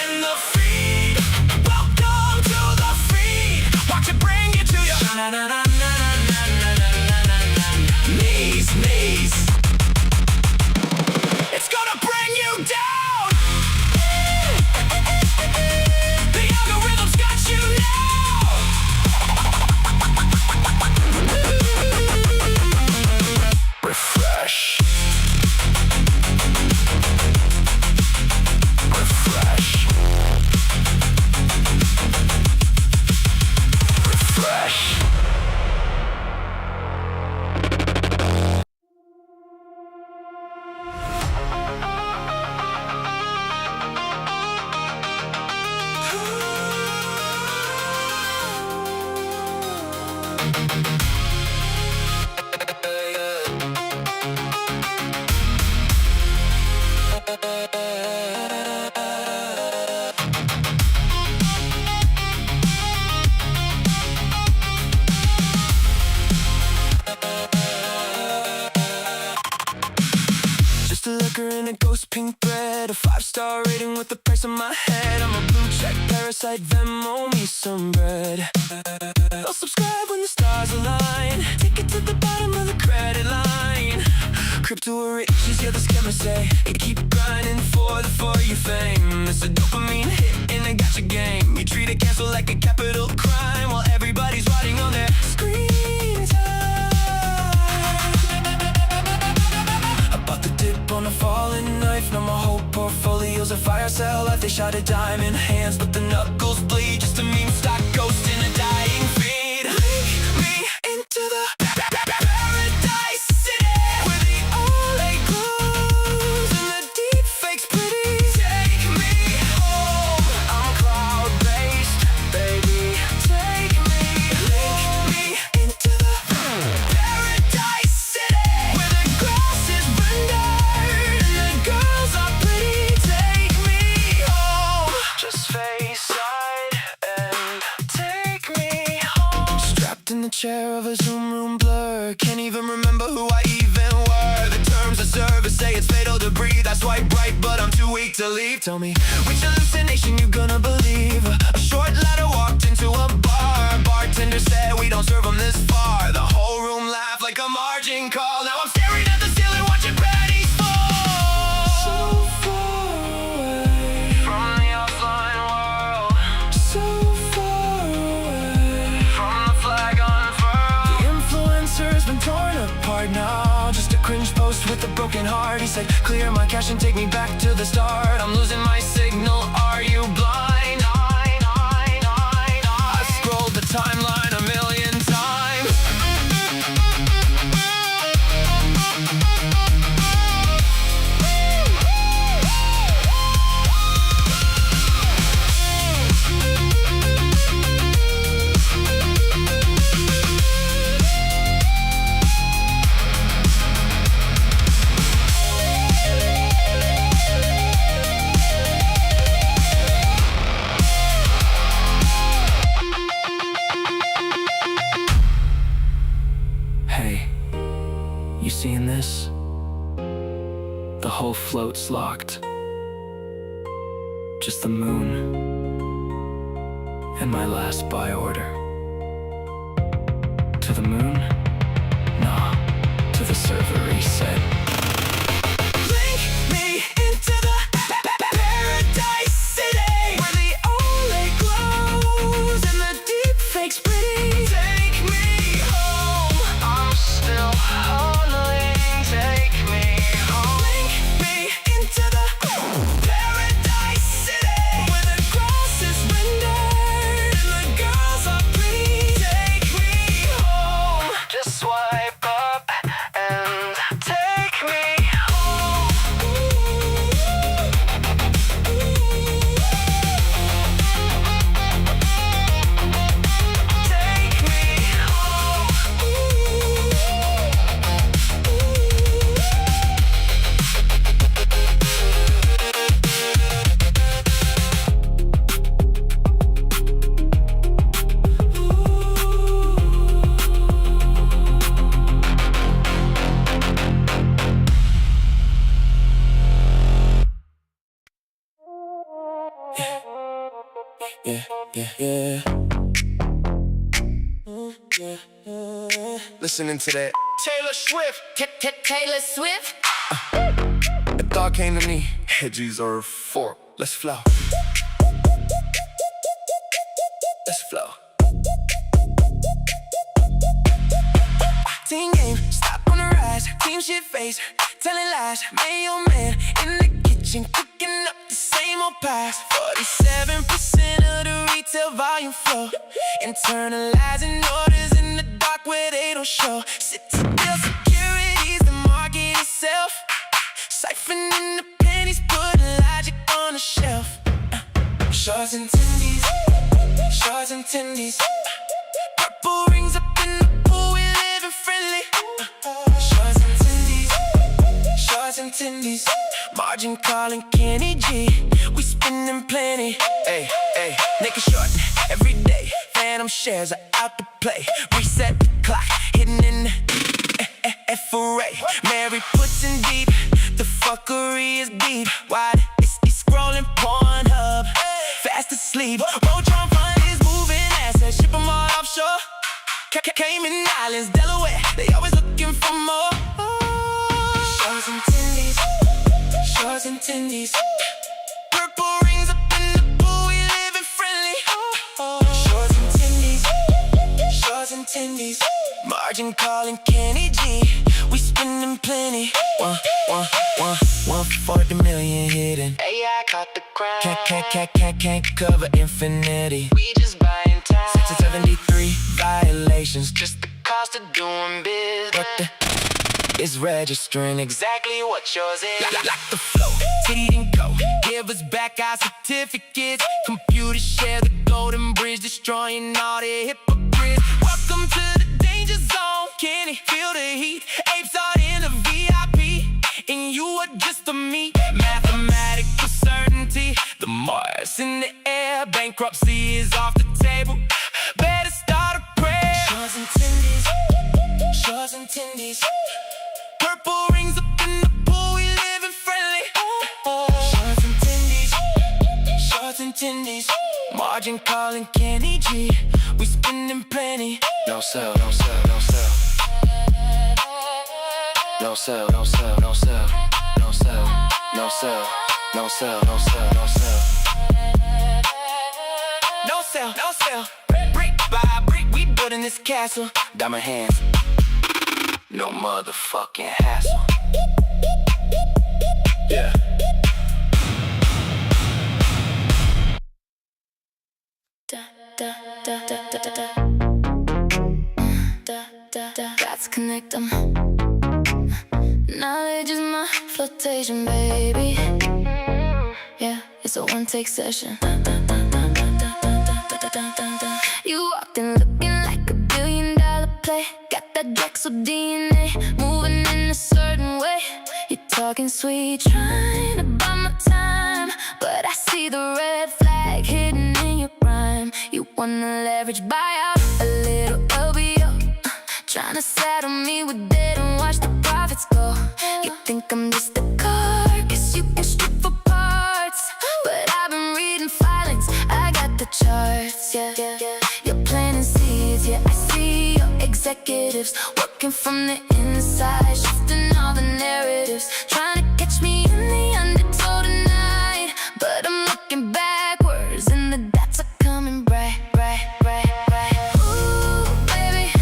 In the feed, welcome to the feed. Watch it bring you to your knees. It's gonna bring you down. The algorithm's got you now. Refresh. Refresh. Refresh.
pink bread, a 5-star rating with the price on my head. I'm a blue check parasite, Venmo me some bread. I'll subscribe when the stars align. Take it to the bottom of the credit line. Crypto riches, yeah, the scammers say. You keep grinding for you fame. It's a dopamine hit in a gotcha game. You treat a cancel like a capital crime, while everybody's riding on their screen time. I bought the dip on a falling knife. Now my whole portfolio's a fire sale life. They shot a dime in hands, but the knuckles bleed. Just a meme stock ghost in a dying feed. Link me into the paradise city, where the OLED glows and the deep fakes pretty. Take me home, I'm cloud-based, baby. Take me, link me into the paradise city, where the grass is rendered and the girls are pretty. Take me home, just face side and take me home. Strapped in the chair of a Zoom room blur, can't even remember who I even were. The terms of service say it's fatal to breathe. I swipe right, but I'm too weak to leave. Tell me, which hallucination you gonna believe? A short ladder walked into a bar. Bartender said we don't serve them this far. The whole room laughed like a margin call. Now I'm staring at the ceiling watching panties fall. So far away from the offline world. So far away from the flag unfurled. The influencer's been torn apart now. Just a cringe post with a broken heart. He said, clear my cache and take me back to the start. I'm losing my signal, are you blind? I scrolled the timeline a million times. Hey, you seeing this? The whole float's locked. Just the moon and my last buy order. To the moon? Nah, to the server reset. Link me into the paradise city, where the OLED glows and the deep fakes pretty. Take me home, I'm still holding. Take me home. Link me into the paradise city, where the grass is rendered and the girls are pretty. Take me home, just swipe up and take me home. Take me home. Yeah.
Listening to that Taylor Swift.
Taylor Swift.
A thought came to me. Hedges are 4. Let's flow. Let's flow.
Team game, stop on the rise. Team shit face, telling lies. Man, your man in the kitchen cooking up the same old pies. 47% of the retail volume flow. Internalizing orders in the dark where they don't show. Citadel securities, the market itself. Siphoning the pennies, putting logic on the shelf. Shorts and tendies, shorts and tendies. Purple rings up in the pool, we living friendly. Shorts and tendies, shorts and tendies. Margin calling Kenny G, we spending plenty. Ay, naked short every day. Phantom shares are out to play. Reset the clock, hidden in the F-array. Mary puts in deep, the fuck
inquiry is deep. Wide, it's scrolling Pornhub, fast asleep. Voltron fund is moving assets, ship them all offshore. Cayman Islands, Delaware, they always looking for more. Shores and tendies, shores and tendies. Purple rings up in the pool, we living friendly. Shores and tendies, shores and tendies. Margin calling Kenny G, we spending plenty. One for the million hidden. AI caught the crown. Can't cover infinity. We just buying time. 673 violations, just the cost of doing business. What the is registering exactly what yours is. Like the flow, titty and go. Give us back our certificates. Computers share the golden bridge, destroying all the hypocrites. Welcome to the danger zone. Can it feel the heat? Apes are in a VIP, and you are just a meat. Mathematical certainty. The Mars in the air. Bankruptcy is off the table. Better start a prayer. Shores and tendies, shores and tendies. Purple rings up in the pool, we living friendly. Shorts and tendies, shorts and tendies. Margin calling Kenny G, we spending plenty.
No sell, no sell, no sell. No sell, no sell, no sell. No sell, no sell, no sell, no sell, no sell.
No sell, no sell. Brick by brick, we building this castle.
Diamond hands, no motherfucking hassle. Yeah.
Got to connect them. Knowledge is my flotation, baby. Yeah, it's a one-take session. You walked in looking like $1 billion play. Got that Drexel DNA, moving in a certain way. You're talking sweet, trying to buy my time, but I see the red flag hidden in your prime. You wanna leverage, buy out a little LBO, trying to saddle me with debt and watch the profits go. You think I'm just a carcass you can strip for parts, but I've been reading filings, I got the charts. Yeah, you're planting seeds, yeah, I see your executives working from the inside, shifting all the narratives, trying to catch me in the undertow tonight. But I'm looking backwards and the dots are coming bright, bright, bright, bright. Ooh, baby,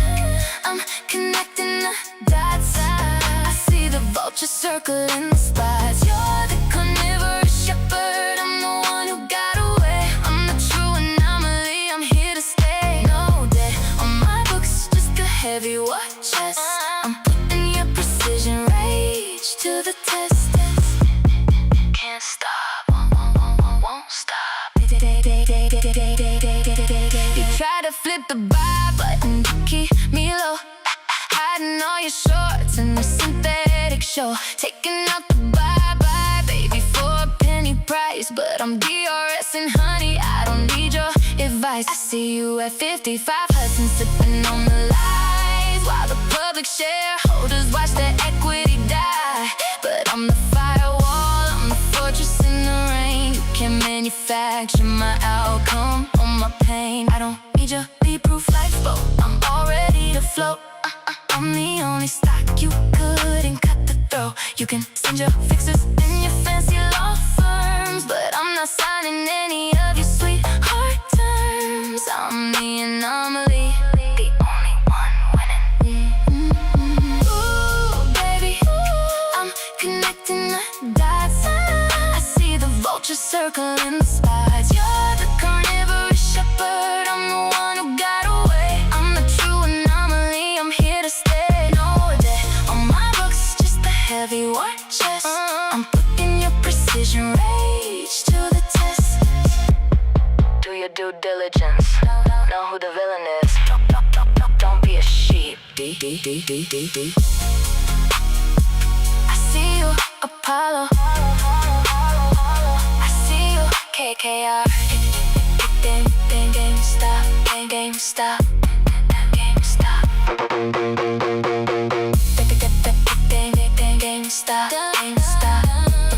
I'm connecting the dots. I see the vultures circling the spots. You're the carnivorous shepherd, I'm the one who got away. I'm the true anomaly, I'm here to stay. No debt on my books, just a heavy watch chest. I'm putting your precision rage to the test. Can't stop, won't stop. You try to flip the buy button to keep me low, hiding all your shorts in the synthetic show, taking out the bye-bye, baby, for a penny price. But I'm DRS and honey, I don't need your advice. I see you at 55 Hudson, sipping on the lies, while the public shareholders watch their equity die. But I'm the firewall, I'm the fortress in the rain. You can't manufacture my outcome or my pain. I don't need your lead-proof lifeboat, I'm all ready to float. I'm the only stock you couldn't cut the throat. You can send your fixers in your fancy law firms, but I'm not signing any of your sweetheart terms. I'm the anomaly, the only one winning. Ooh, baby, I'm connecting the dots. I see the vultures circling the spots. You're the carnivorous shepherd, I'm the one who got away. I'm the true anomaly, I'm here to stay. No debt on my books, just a heavy war chest. I'm putting your precision rage to the test. Do your due diligence, know who the villain is. Don't be a sheep. I see you, Apollo. I see you, KKR. GameStop, GameStop, GameStop. GameStop, GameStop.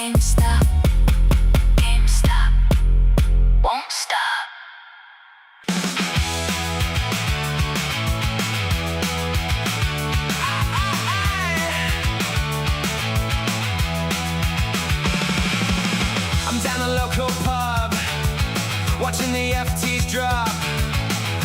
GameStop, GameStop, won't stop.
I'm down the local pub, watching the FTs drop.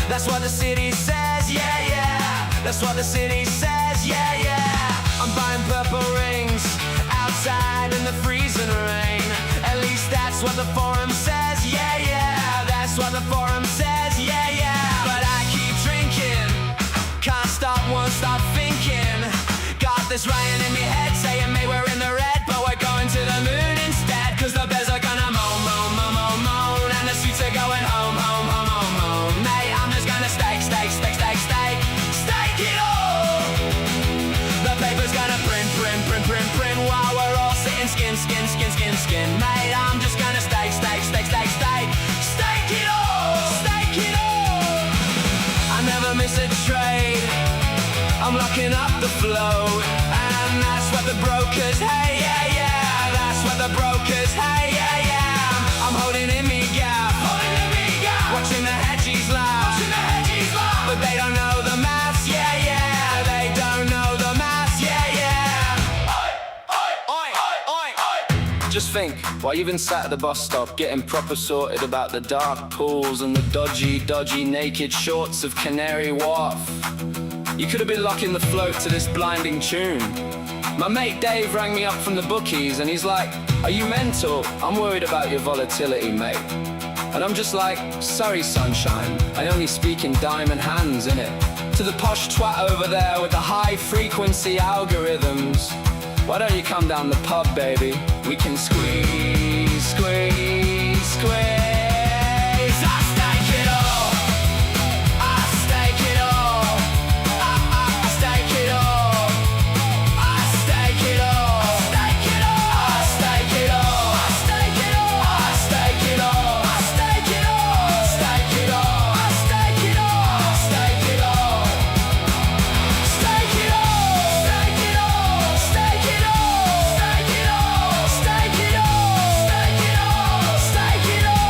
That's what the city says, yeah, yeah. That's what the city says, yeah, yeah. I'm buying purple rings outside in the freezing rain. At least that's what the forum says, yeah, yeah. That's what the forum says, yeah, yeah. But I keep drinking, can't stop, won't stop thinking. Got this writing in my head saying, mate, we're in the red, but we're going to the moon instead. Cause the bears are gonna moan, moan, moan, moan, moan, and the streets are going home, home, home, home, home. Mate, I'm just gonna stake, stake, stake, stake, stake, stake it all. The paper's gonna print, print, print, print, print, while we're all sitting skin, skin, skin, skin, skin. Mate, I'm just gonna stake, stake, stake, stake, stake, stake it all, stake it all. I never miss a trade, I'm locking up the flow, and that's what the brokers, hey, yeah, yeah. That's what the brokers, hey, yeah, yeah. I'm holding in me gap, watching the hedgies laugh, but they don't know the maths, yeah, yeah. They don't know the maths, yeah, yeah. Oi, oi, oi. Just think, while you've been sat at the bus stop getting proper sorted about the dark pools and the dodgy, dodgy naked shorts of Canary Wharf, you could have been locking the float to this blinding tune. My mate Dave rang me up from the bookies and he's like, are you mental? I'm worried about your volatility, mate. And I'm just like, sorry sunshine, I only speak in diamond hands, innit? To the posh twat over there with the high frequency algorithms, why don't you come down the pub, baby? We can squeeze, squeeze, squeeze. I stake it all, I stake it all, I stake it all, I stake it all, stake it all, I stake it all, I stake it all, I stake it all, I stake it all, stake it all, I stake it all, stake it all, stake it all, stake it all, stake it all, stake it all, stake it all, stake it all, stake it all.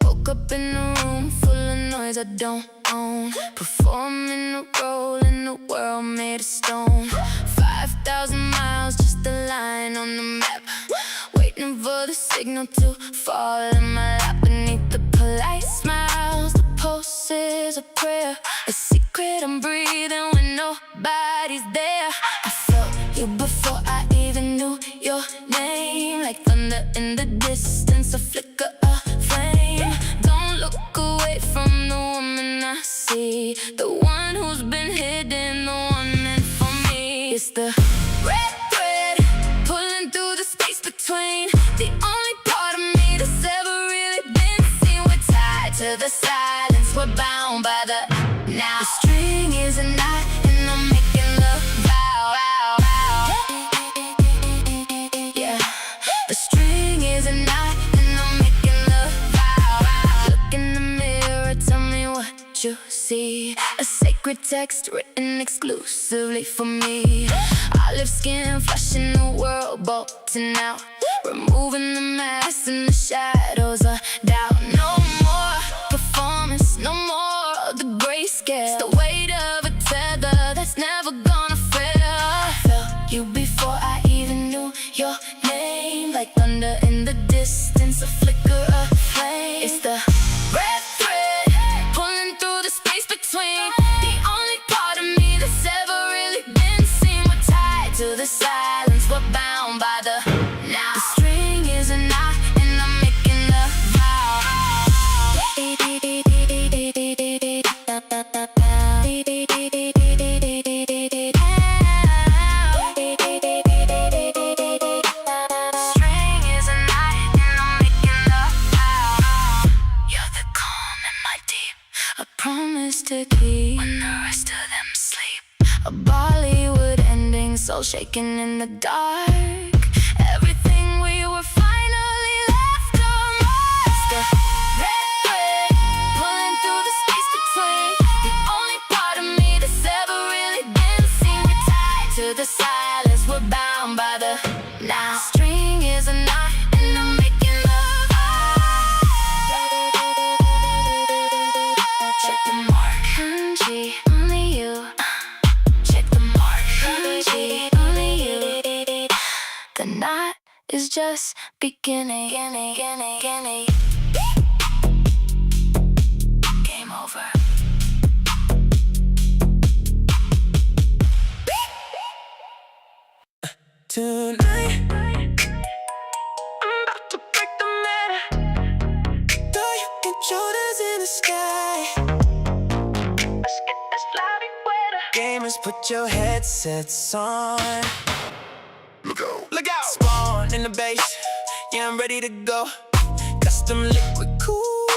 Woke up in a room full of noise I don't own. Performing a role in the world made of stone. 5,000 miles, just a line on the map. Waiting for the signal to fall in my lap. Beneath the polite smiles, the pulse is a prayer. A secret I'm breathing when nobody's there. I felt you before I even knew your name. Like thunder in the distance, a flicker of flame. Don't look away from the woman I see, the one who's been hidden, the one meant for me. It's the red thread pulling through the space between. The only part of me that's ever really been seen. We're tied to the silence, we're bound by the now. The string is a knot and I'm making love vow, vow, vow. Yeah, the string is a knot and I'm making love vow, vow. Look in the mirror, tell me what you see. A sacred text written exclusively for me. Olive skin, flashing the world, bolting out. Removing the mask and the shadows of doubt. No more performance, no more of the grayscale. It's the weight of a tether that's never gonna fail. I felt you before I even knew your name. Like thunder in the distance, a flicker of flame. It's the red thread pulling through the space between. The only part of me that's ever really been seen. We're tied to the silence, we're bound by the now. The string is a knot and I'm making love vow. soul shaking in the dark. Everything we were finally left amongst the red thread, pulling through the space between. The only part of me that's ever really been seen. We're tied to the silence, we're bound by the now. String is a knot and I'm making love. Check the mark, G, only you. Check the mark, G, only you. The night is just beginning. Game over.
Tonight, I'm about to break the matter. Throw your shoulders in the sky. Let's get this lobby wetter. Gamers, put your headsets on. Look out! Spawn in the base. Yeah, I'm ready to go. Custom liquid cool.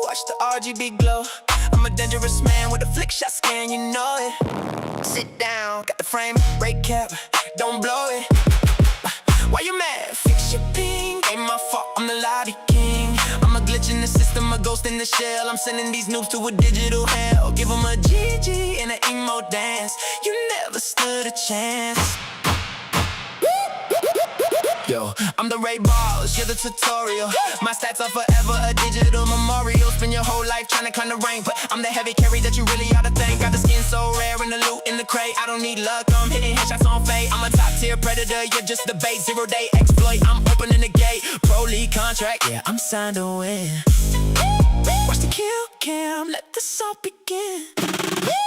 Watch the RGB glow. I'm a dangerous man with a flick shot scan, you know it. Sit down, got the frame, break cap, don't blow it. Why you mad? Fix your ping. Ain't my fault, I'm the lobby king. I'm a glitch in the system, a ghost in the shell. I'm sending these noobs to a digital hell. Give them a GG and an emo dance. You never stood a chance. Yo, I'm the Ray Balls, you're the tutorial. My stats are forever a digital memorial. Spend your whole life trying to climb the rank, but I'm the heavy carry that you really ought to thank. Got the skin so rare and the loot in the crate. I don't need luck, I'm hitting headshots on fate. I'm a top tier predator, you're just the bait. 0-day exploit, I'm opening the gate. Pro league contract, yeah, I'm signed to win. Watch the kill cam, let this all begin.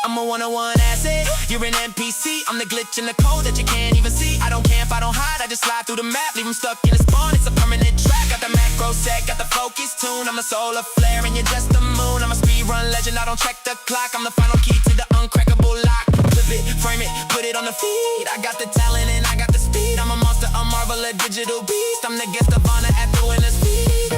I'm a one-on-one asset, you're an NPC. I'm the glitch in the code that you can't even see. I don't camp, I don't hide, I just slide through the map. Leave them stuck in a spawn, it's a permanent trap. Got the macro set, got the focus tune. I'm the solar flare and you're just the moon. I'm a speedrun legend, I don't check the clock. I'm the final key to the uncrackable lock. Flip it, frame it, put it on the feed. I got the talent and I got the speed. I'm a monster, a marvel, a digital beast. I'm the guest of honor at the winner's feed.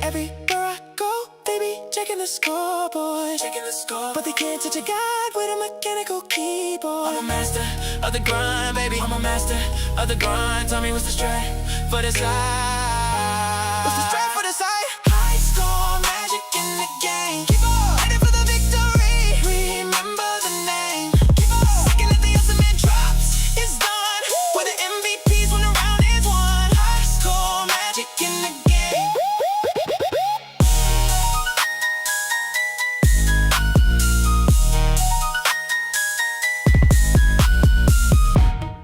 Everywhere I go, they be checking the scoreboard. But they can't touch a guide with a mechanical keyboard. I'm a master of the grind, baby. I'm a master of the grind. Tell me what's the strat for the side? What's the strat for the side? High score magic in the game. Keep on headed for the victory. Remember the name. Keep on second that the ultimate drops is done. Where the MVPs when the round is won. High score magic in the game.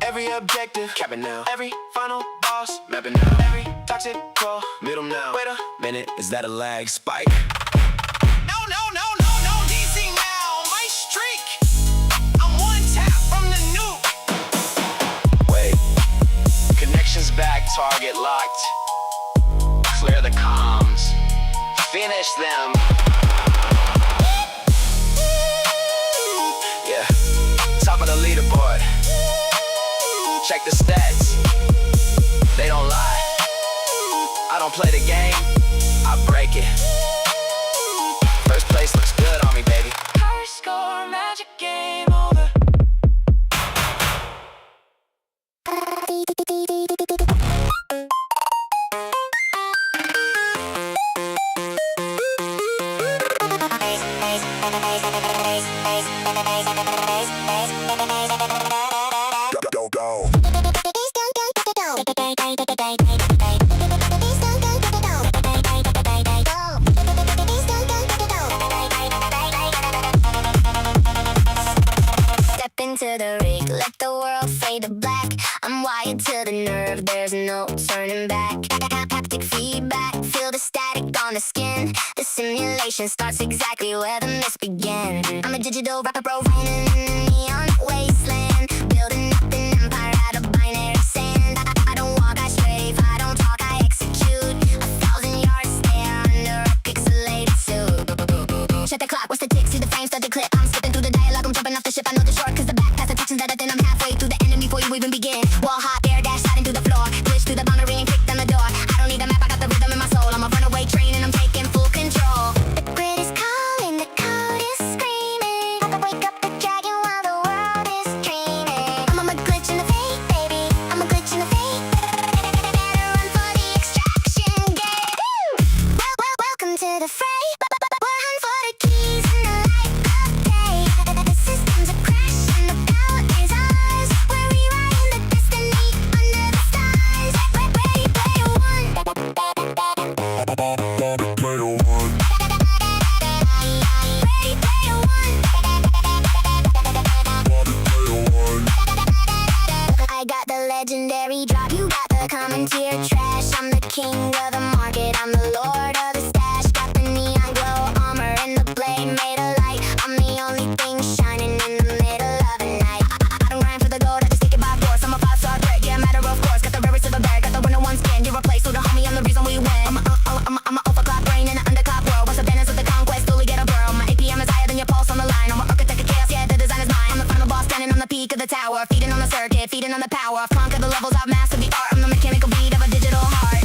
Every objective, capping now. Every final boss, mapping now. Every toxic call, middle now. Wait a minute, is that a lag spike? No, DC now, my streak. I'm one tap from the nuke. Wait, connections back, target locked. Clear the comms, finish them. Yeah, top of the leaderboard. Check the stats, they don't lie. I don't play the game, I break it. First place looks good on me, baby. High score, magic, game over.
Go.
Step into the rig, let the world fade to black. I'm wired to the nerve, there's no turning back. Haptic feedback, feel the static on the skin. The simulation starts exactly where the myths begin. I'm a digital rapper, bro, running in the neon wasteland. Building up an empire out of binary sand. I don't walk, I strafe, I don't talk, I execute. 1,000 yards stare under a pixelated suit. Check the clock, what's the tick? See the frames start to clip. I'm skipping through the dialogue, I'm jumping off the ship. I know the short, cause the back past attractions that then I'm halfway through the enemy before you even begin. Wall hop, air dash, sliding through the floor. Glitch through the boundary and kick down the door. I don't need a map, I got the rhythm in my soul. I'm a runaway train and I'm taking full control. The grid is calling, the code is screaming. Wake up the dragon while the world trash. I'm the king of the market, I'm the lord of the stash. Got the neon glow armor and the blade made of light. I'm the only thing shining in the middle of the night. I don't grind for the gold, I just take it by force. I'm a 5-star threat, yeah, matter of course. Got the rarest silver bag, got the winner one skin. You replace, so the homie, I'm the reason we win. I'm a overclock brain in an underclock world. What's the banners with the conquest, slowly get a burrow. My APM is higher than your pulse on the line. I'm an architect of chaos, yeah, the design is mine. I'm the final boss standing on the peak of the tower. Feeding on the circuit, feeding on the power. Conquer the levels, I've mastered the art. I'm the mechanical beat of a digital heart.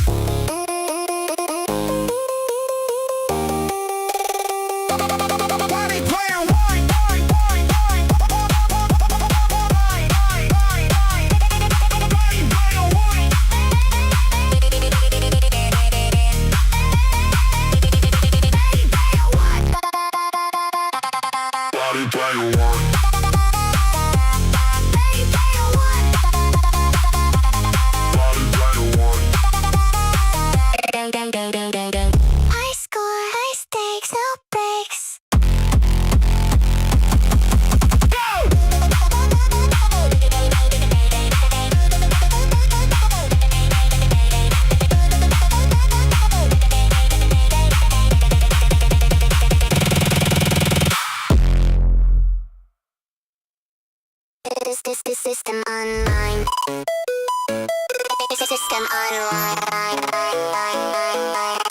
Party player one. Party player one.
High score, high stakes, no breaks. This system online. System online.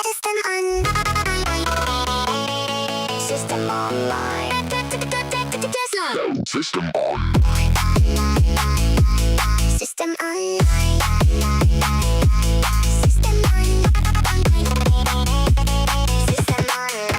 System online. System online.
System on.
System online. System online.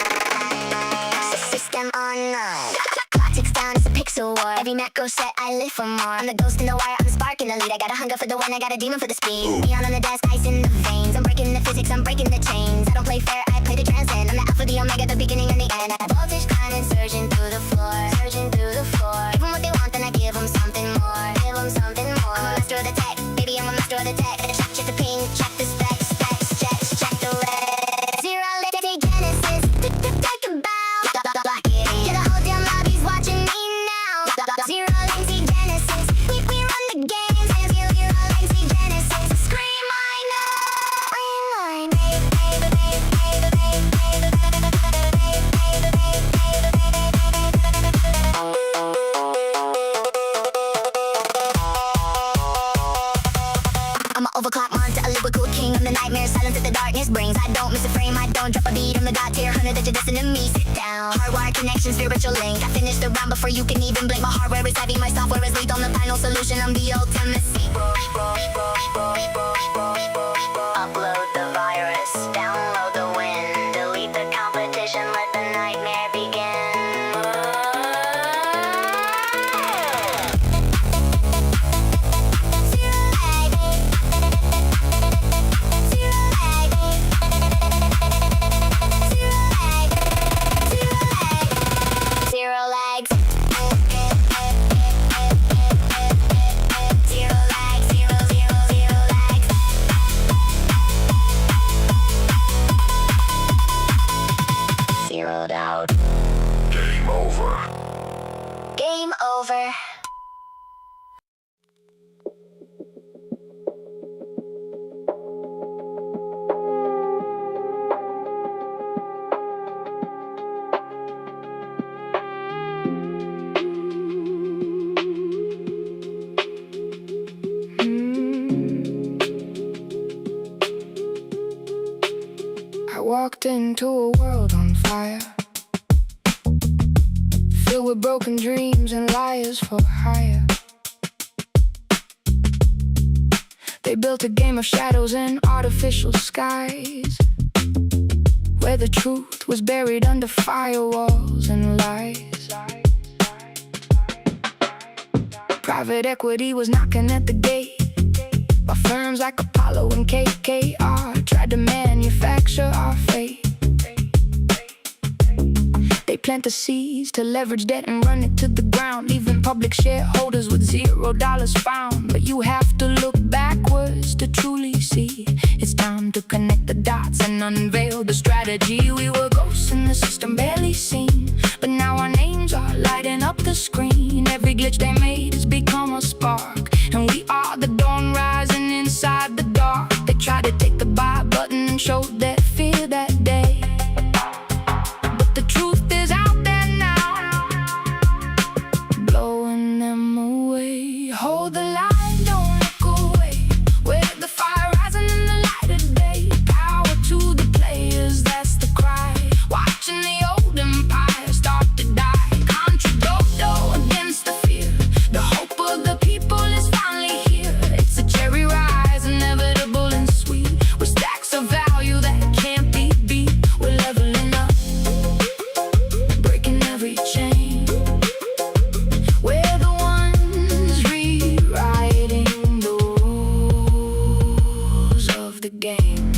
System online. Clock ticks down, it's a pixel war. Every macro set, I live for more. I'm the ghost in the wire, I'm the spark in the lead. I got a hunger for the win, I got a demon for the speed. Neon on the desk, ice in the veins. I'm breaking the physics, I'm breaking the chains. I don't play fair, I play to transcend. I'm the alpha, the omega, the beginning and the end. Voltage climbing, surging through the floor. Surging through the floor. Give them what they want, then I give them something more. Give them something more. I'm a master of the tech, baby, I'm a master of the tech. Check the ping, check the specs, check the red. Zero, let's take Genesis. Take a bow. Block it in. Yeah, the whole damn lobby's watching me now. Zero, latency Genesis. We run the game. Zero, latency Genesis. Scream, I know. I'm an overclock monster, a lyrical king. I'm the nightmare, silence that the darkness brings. I don't miss a frame, I don't drop a beat. I'm the god tier hunter that you're destined to me. Sit down, hardwired connection, spiritual link. I finished the round before you can even blink. My hardware is heavy, my software is lethal. I'm the final solution, I'm the ultimate. Upload the virus, download the win. Delete the competition, let the nightmare begin. Zero lags. Zero lags, zero lags. Zeroed out.
Game over.
Game over.
I walked into a world on fire, filled with broken dreams and liars for hire. They built a game of shadows and artificial skies, where the truth was buried under firewalls and lies. Private equity was knocking at the gate, while firms like Apollo and KKR tried to manufacture our fate. They plant the seeds to leverage debt and run it to the ground, leaving public shareholders with $0 found. But you have to look backwards to truly see. It's time to connect the dots and unveil the strategy. We were ghosts in the system, barely seen, but now our names are lighting up the screen. Every glitch they made has become a spark, and we are the dawn rising inside the dark. They try to
game.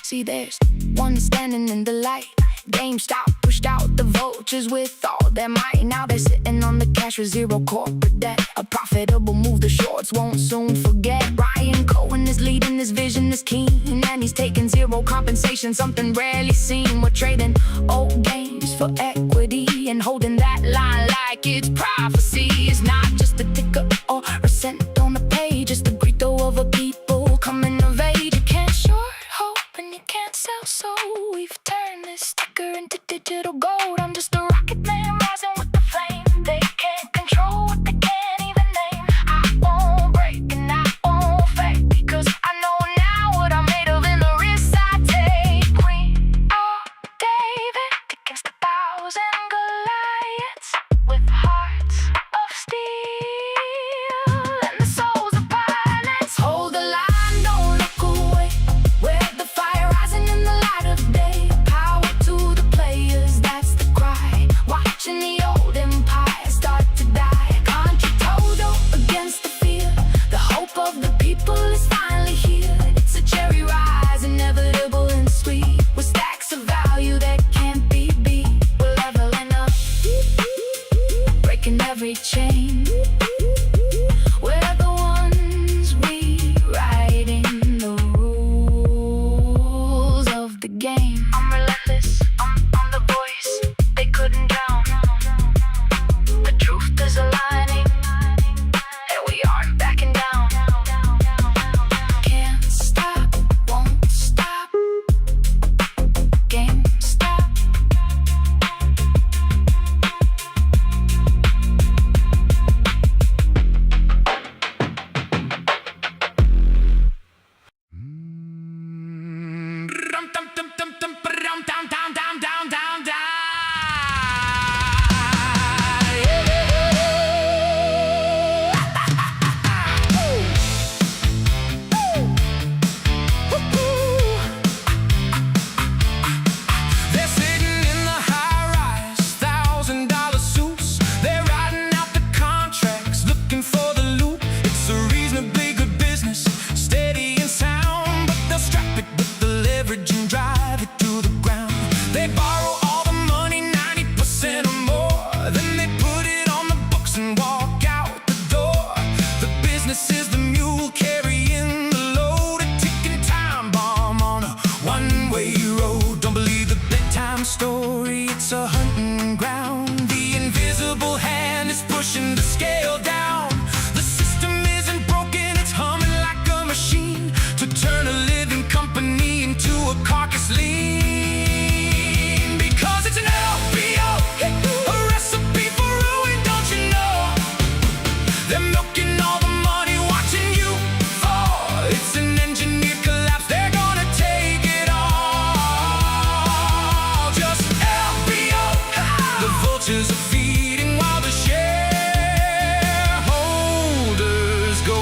See, there's one standing in the light. GameStop pushed out the vultures with all their might. Now they're sitting on the cash with zero corporate debt. A profitable move the shorts won't soon forget. Ryan Cohen is leading, his vision is keen, and he's taking zero compensation, something rarely seen. We're trading old games for equity and holding that line like it's prophecy. It's not just a ticker or a cent on the page, it's the grito of a people coming of age. You can't short hope and you can't sell, so we've turned this sticker into digital gold. I'm just a rocket man rising with the flame. They can't control what they can't even name. I won't break and I won't fake, because I know now what I'm made of and the risks I take. We are David against 1,000 Goliaths with hearts of steel and the souls of pilots. Hold the line, don't look away. We're the fire rising in the light of day. Power to the players, that's the cry. Watching the old empire start to die. Country total against the fear. The hope of the people is finally here. It's a cherry rise, inevitable and sweet, with stacks of value that can't be beat. We're leveling up, breaking every chain. We're the ones rewriting the rules of the game. I'm relentless, I'm the voice they couldn't drown. The truth is aligning, and we aren't backing down. Can't stop, won't stop. GameStop.
They're sitting in the high-rise, $1,000 suits. They're riding out the contracts, looking for the loot. It's a reasonably good business, steady and sound, but they'll strap it with the leverage and drive it to the ground. They borrow all the money, 90% or more, then they put it on the books and walk out the door. The business is the mule carrying the load, a ticking time bomb on a one-way road. Don't believe the bedtime story, it's a hunting ground. The invisible hand is pushing the scale down. The system isn't broken, it's humming like a machine to turn a living company into a carcass lean. Because it's an LBO, a recipe for ruin, don't you know? They're milking all the money, watching you fall. It's an engineered collapse, they're gonna take it all. Just LBO, the vultures are feeding while the shareholders go.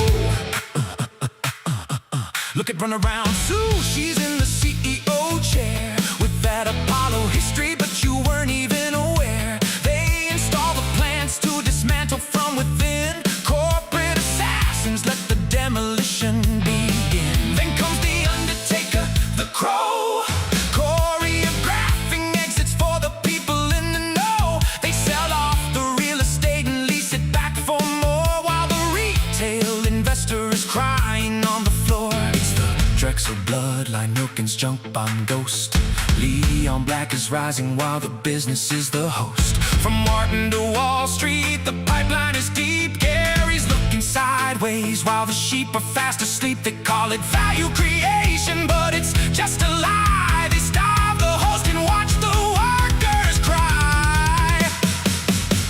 Look at Runaround Sue, she's in the CEO chair with that Apollo history, but you weren't even aware. They install the plans to dismantle from within. Corporate assassins, let the demolition begin. Then comes the Undertaker, the Crow, choreographing exits for the people in the know. They sell off the real estate and lease it back for more, while the retail investor is crying on the floor. It's the Drexel bloodline, Milkins junk bond ghost. Leon Black is rising while the business is the host. From Martin to Wall Street, the pipeline is deep. Gary's looking sideways while the sheep are fast asleep. They call it value creation, but it's just a lie. They starve the host and watch the workers cry.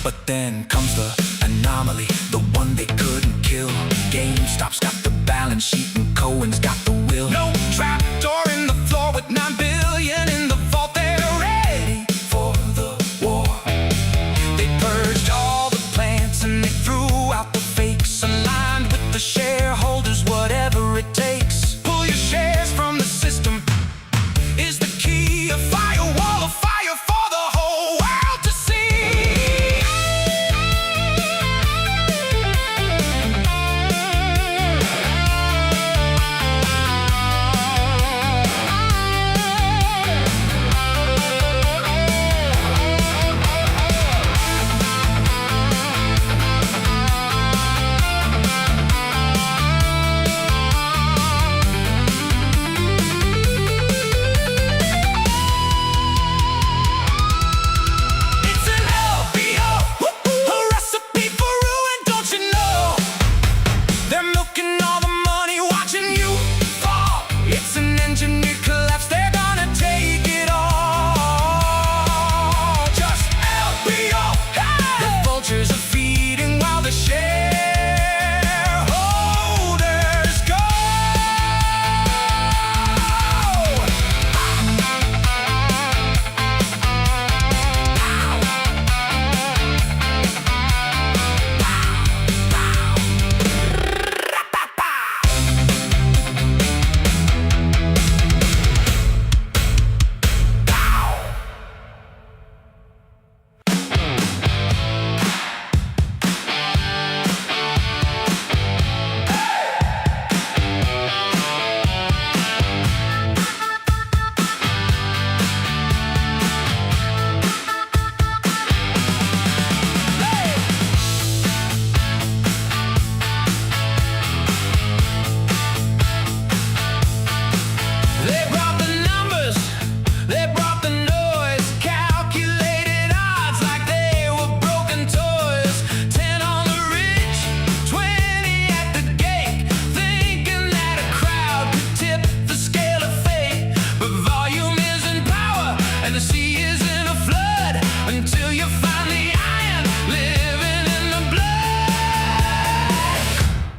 But then comes the anomaly, the one they couldn't kill. GameStop's got the balance sheet and Cohen's got the will. No trapdoor in the floor with $9 billion in the vault. They're ready for the war. They purged all the plants and they threw out the fakes, aligned with the shareholders, whatever it takes. Pull your shares from the system is the key. A firewall of fire for the whole world to see.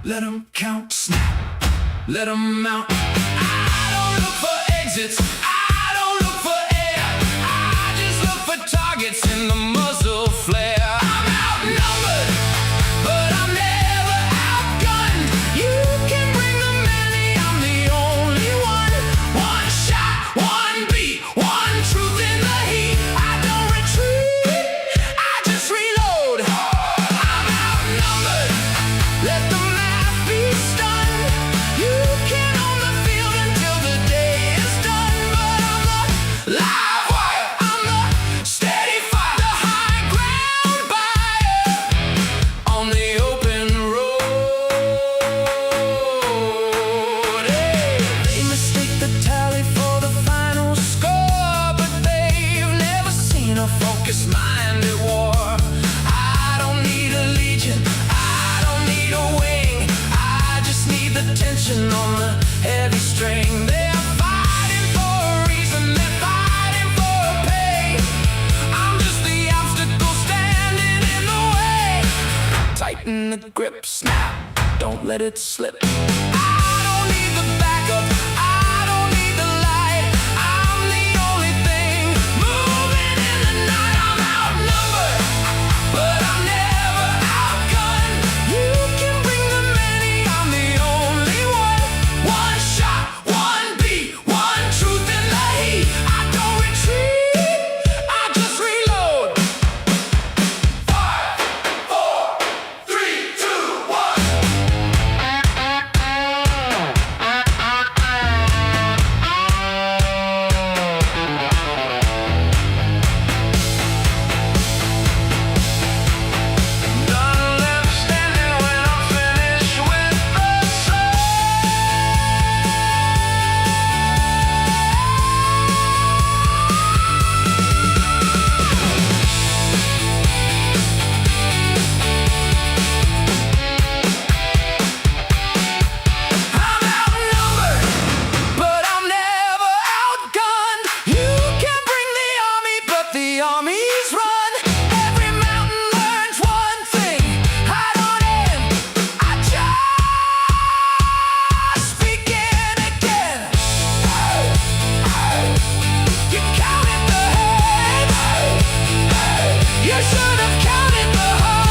let 'em count, snap, let 'em out. I don't look for exits, I don't look for air, I just look for targets in the muzzle flare. I'm outnumbered, but I'm never outgunned. You can bring the many, I'm the only one. One shot, one beat, one truth in the heat. I don't retreat, I just reload. I'm outnumbered, let the math be stunned. You can own the field until the day is done. But I'm the live wire, I'm the steady fire, the high ground buyer on the open road. Hey, they mistake the tally for the final score, but they've never seen a focused mind at war. I don't need a legion, I don't need a wing, I just need the tension on the heavy string. They're fighting for a reason, they're fighting for a pay. I'm just the obstacle standing in the way. Tighten the grip, snap, don't let it slip. I don't need the backup, I don't need the light, I'm the only thing moving in the night. I'm outnumbered, but I'm never outgunned. You can bring the many, I'm the only one. One shot, one beat, one truth in the heat. I don't retreat, I just reload. 5, 4, 3, 2, 1. None left standing when I'm finished with the sun. I'm outnumbered, but I'm never outgunned. You can bring the army, but the armies run. Every mountain learns one thing, hide on in. I just begin again. You counted the heads, you should have counted the heart.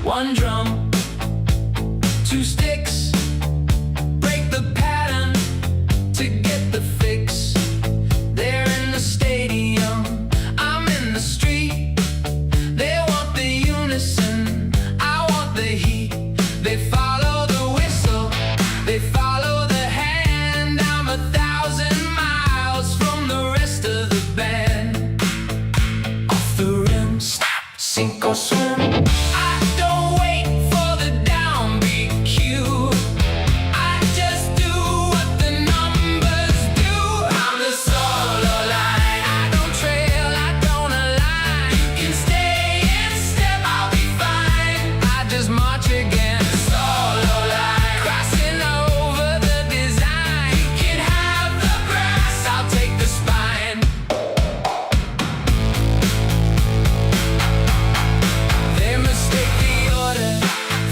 One drum, two sticks, break the pattern to get the fix. They're in the stadium, I'm in the street. They want the unison, I want the heat. They follow the whistle, they follow the hand. I'm 1,000 miles from the rest of the band. Off the rim, snap, sink or swim. I don't wait for the downbeat cue, I just do what the numbers do. I'm the solo line, I don't trail, I don't align. You can stay in step, I'll be fine. I just march again. Solo line, crossing over the design. You can have the grass, I'll take the spine. They mistake the order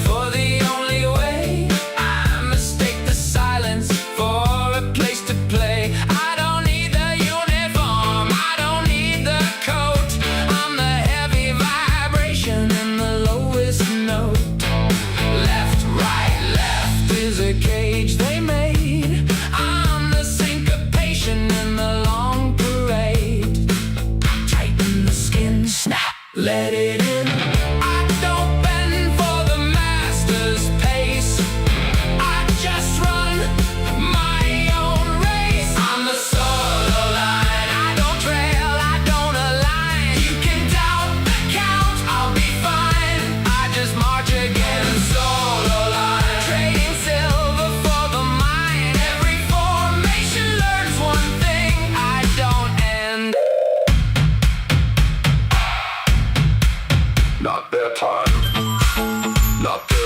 for the only way. I mistake the silence for a place to play. I don't need the uniform, I don't need the coat. I'm the heavy vibration in the lowest note.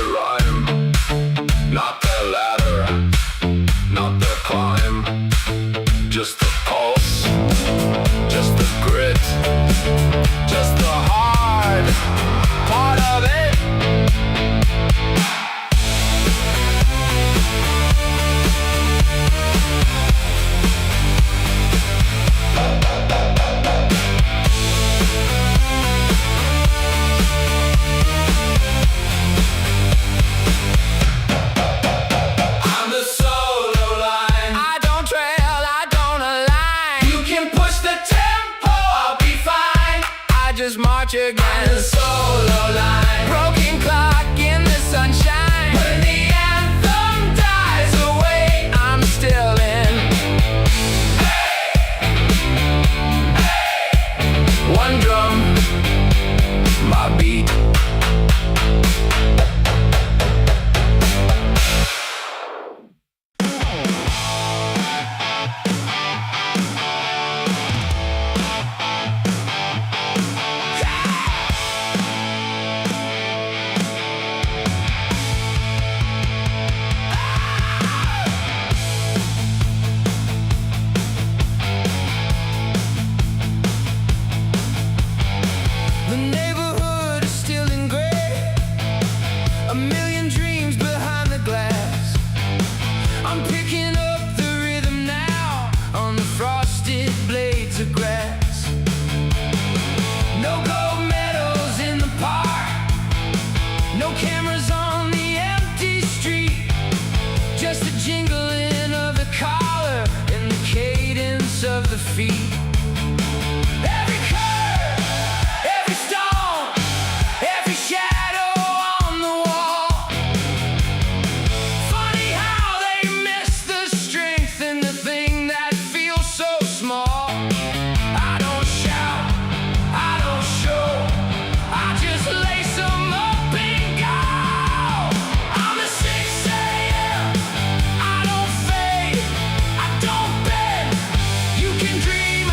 the rhyme, not the ladder, not the climb. Just the pulse, just the grit, just the hard part of it.
I'm the solo line. I don't trail, I don't align. You can push the tempo, I'll be fine. I just march again. I'm the solo line. Broken clock in the sunshine. When the anthem dies away, I'm still in. One drum, my beat. The neighborhood is still in gray. A million dreams behind the glass. I'm picking up the rhythm now on the frosted blades of grass. No gold medals in the park. No cameras on the empty street. Just the jingling of the collar and the cadence of the feet. Every curve, every stone, every shadow on the wall. Funny how they miss the strength in the thing that feels so small. I don't shout, I don't show, I just lace 'em up and go. I'm the 6 a.m., I don't fade, I don't bend. You can dream,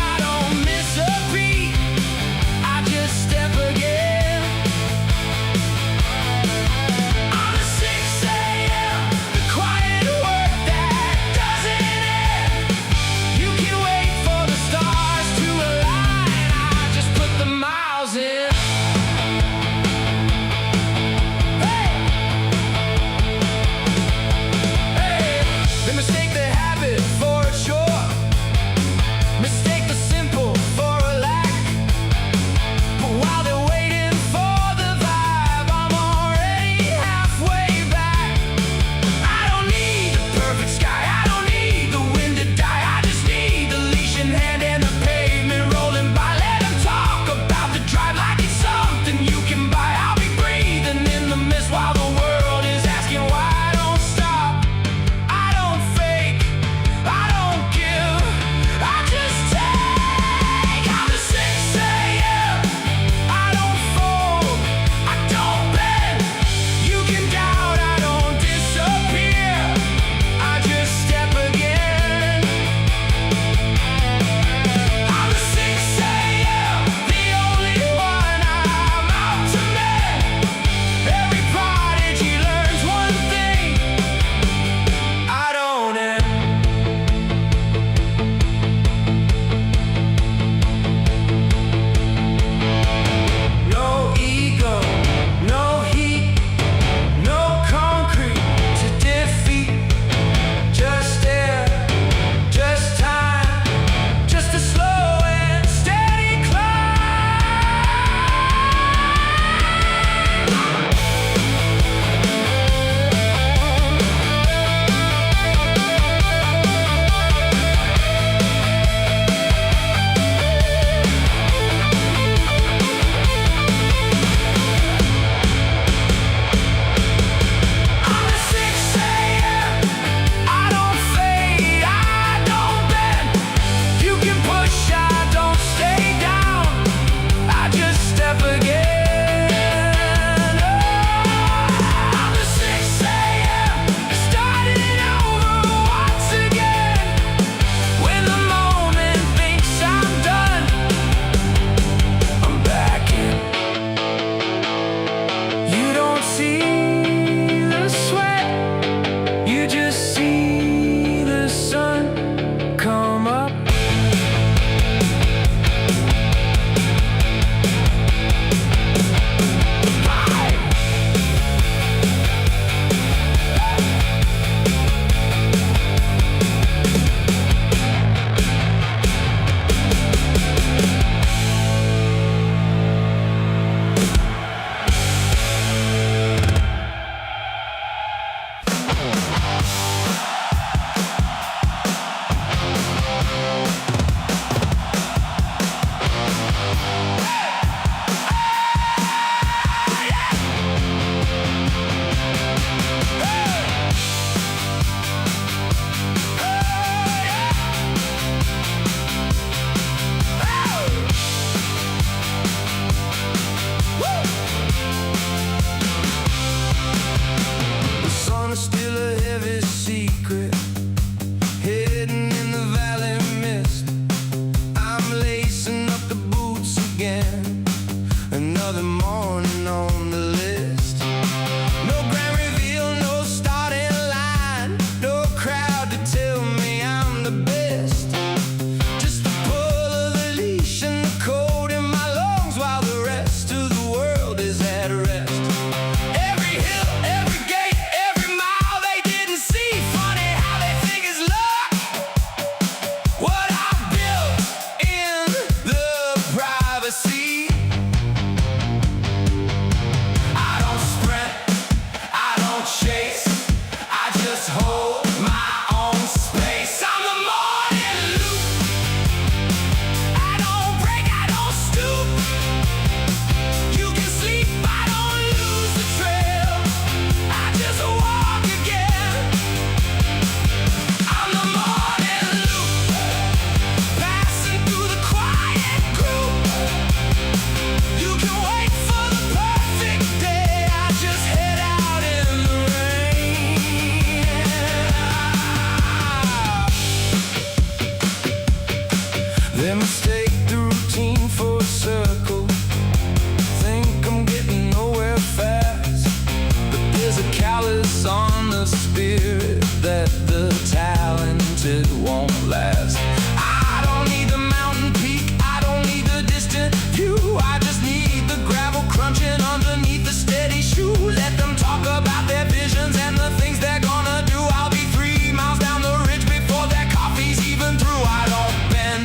the spirit that the talented won't last. I don't need the mountain peak, I don't need the distant view. I just need the gravel crunching underneath the steady shoe. Let them talk about their visions and the things they're gonna do. I'll be 3 miles down the ridge before that coffee's even through. I don't bend,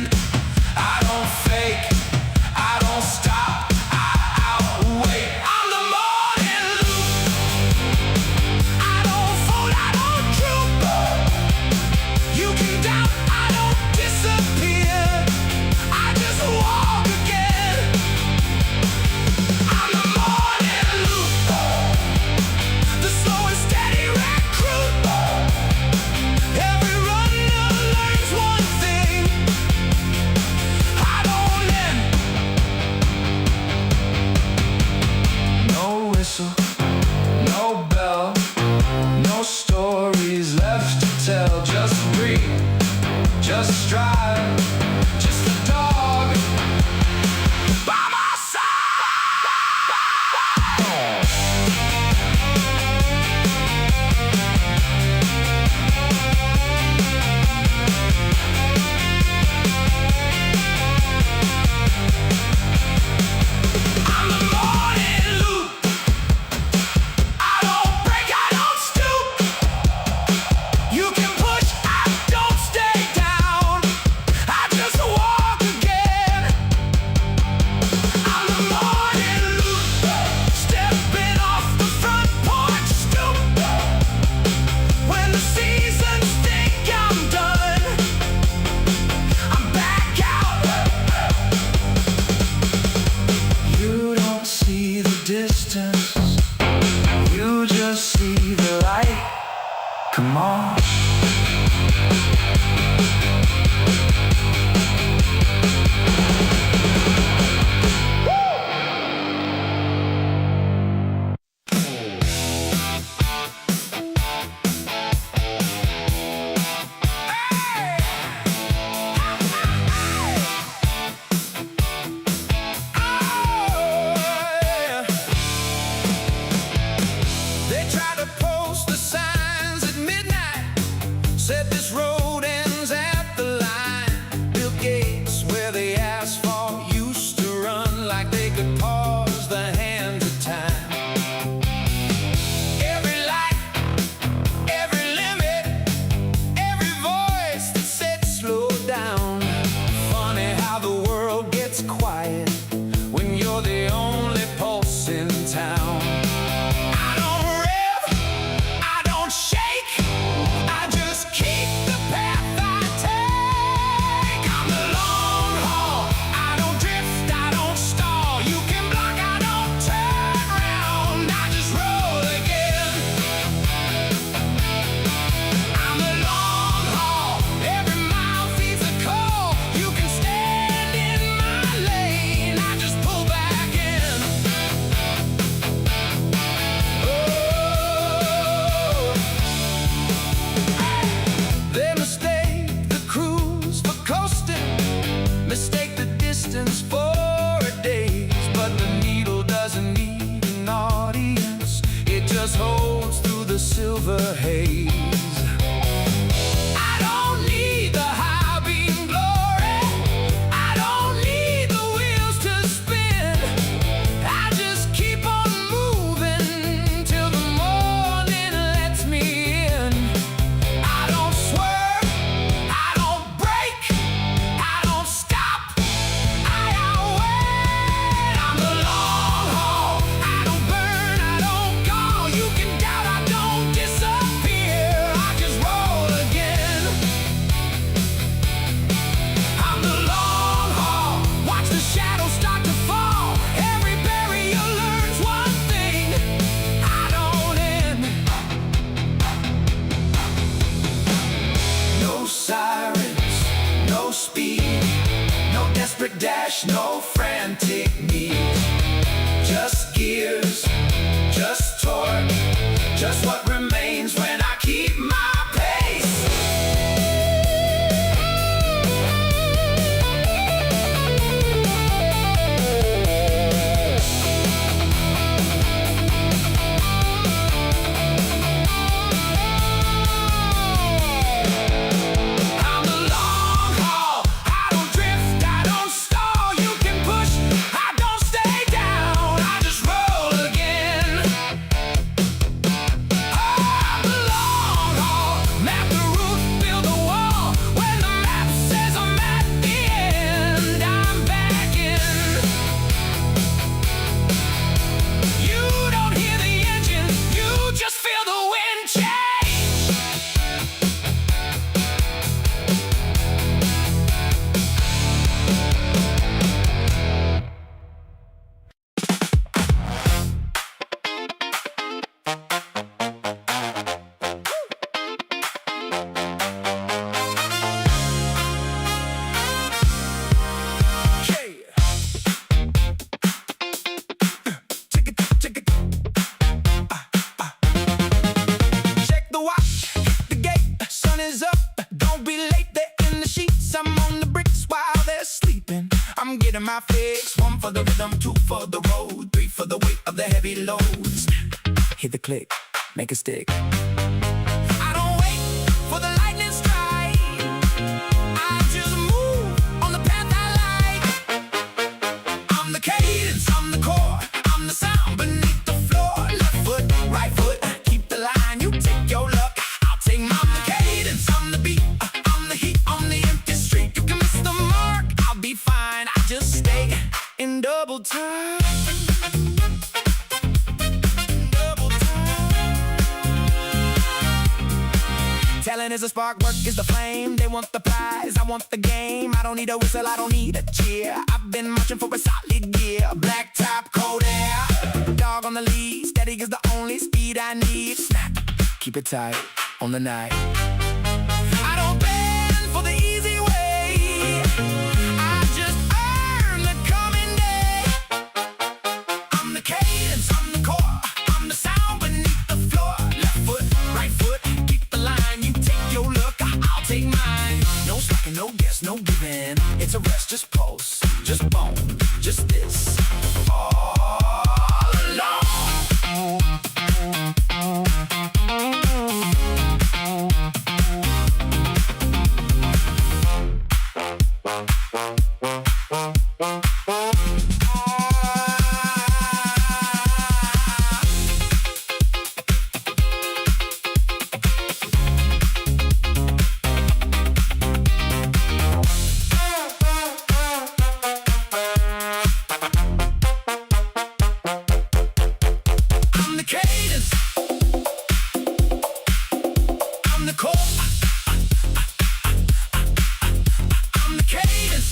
I don't fake, I don't stop, I outwait. I'm the morning loop. I don't fold, I don't droop. You can doubt, I don't disappear. I just walk again. I'm the morning loop. The slow and steady recruit. Every runner learns one thing: I don't end. No whistle, no bell, no stories left to tell. Just breathe, just strive, just a dog by my side. I'm the morning loop. I don't break, I don't stoop. You can push, I don't stay down. I just walk again. I'm the morning loop. Stepping off the front porch stoop. When the seasons think I'm done, I'm back out. You don't see the distance, you just see the light. Come on. They tried to post the signs at midnight, said this road ends at the line. Bill Gates, where the asphalt used to run like they could pause the hands of time. Every light, every limit, every voice that said slow down. Funny how the world gets quiet when you're the only pulse in town. I don't rev, I don't shake, I just keep the path I take. I'm the long haul, I don't drift, I don't stall. You can block, I don't turn around, I just roll again. I'm the long haul, every mile feeds a call. You can stand in my lane, I just pull back in. They mistake the cruise for coasting, mistake the distance for a daze. But the needle doesn't need an audience, it just holds through the silver haze. I don't need the high beam glory, I don't need the wheels to spin. I just keep on moving till the morning lets me in. I don't swerve, I don't break, I don't stop, I outwait. I'm the long haul, I don't burn, I don't gall. You can doubt, I don't disappear, I just roll again. I'm the long haul, watch the shadows start to fall. Every barrier learns one thing: I don't end. No sirens, no speed, no desperate dash, no frantic need. Just gears, just torque, just what remains when I keep my pace.
my fix. 1 for the rhythm, 2 for the road, 3 for the weight of the heavy loads. Hit the click, make a stick. I don't wait for the lightning strike. I just move on the path I like. I'm the cadence, I'm the chord, I'm the sound beneath the floor. Left foot, right foot, keep the line, you take your luck, I'll take mine. I'm the cadence, I'm the beat, I'm the heat on the empty street. You can miss the mark, I'll be fine, I just stay in double time. Talent is a spark, work is the flame. They want the prize, I want the game. I don't need a whistle, I don't need a cheer. I've been marching for a solid year. Black top, cold air, dog on the lead. Steady is the only speed I need. Snap, keep it tight on the night. I don't bend for the easy way, I just earn the coming day. I'm the cadence, I'm the core, I'm the sound beneath the floor. Left foot, right foot, keep the line. You take your look, I'll take mine. No slacking, no guess, no giving. It's a rest, just pulse, just bone, just this. All along. I'm the cadence, I'm the core, I'm the cadence.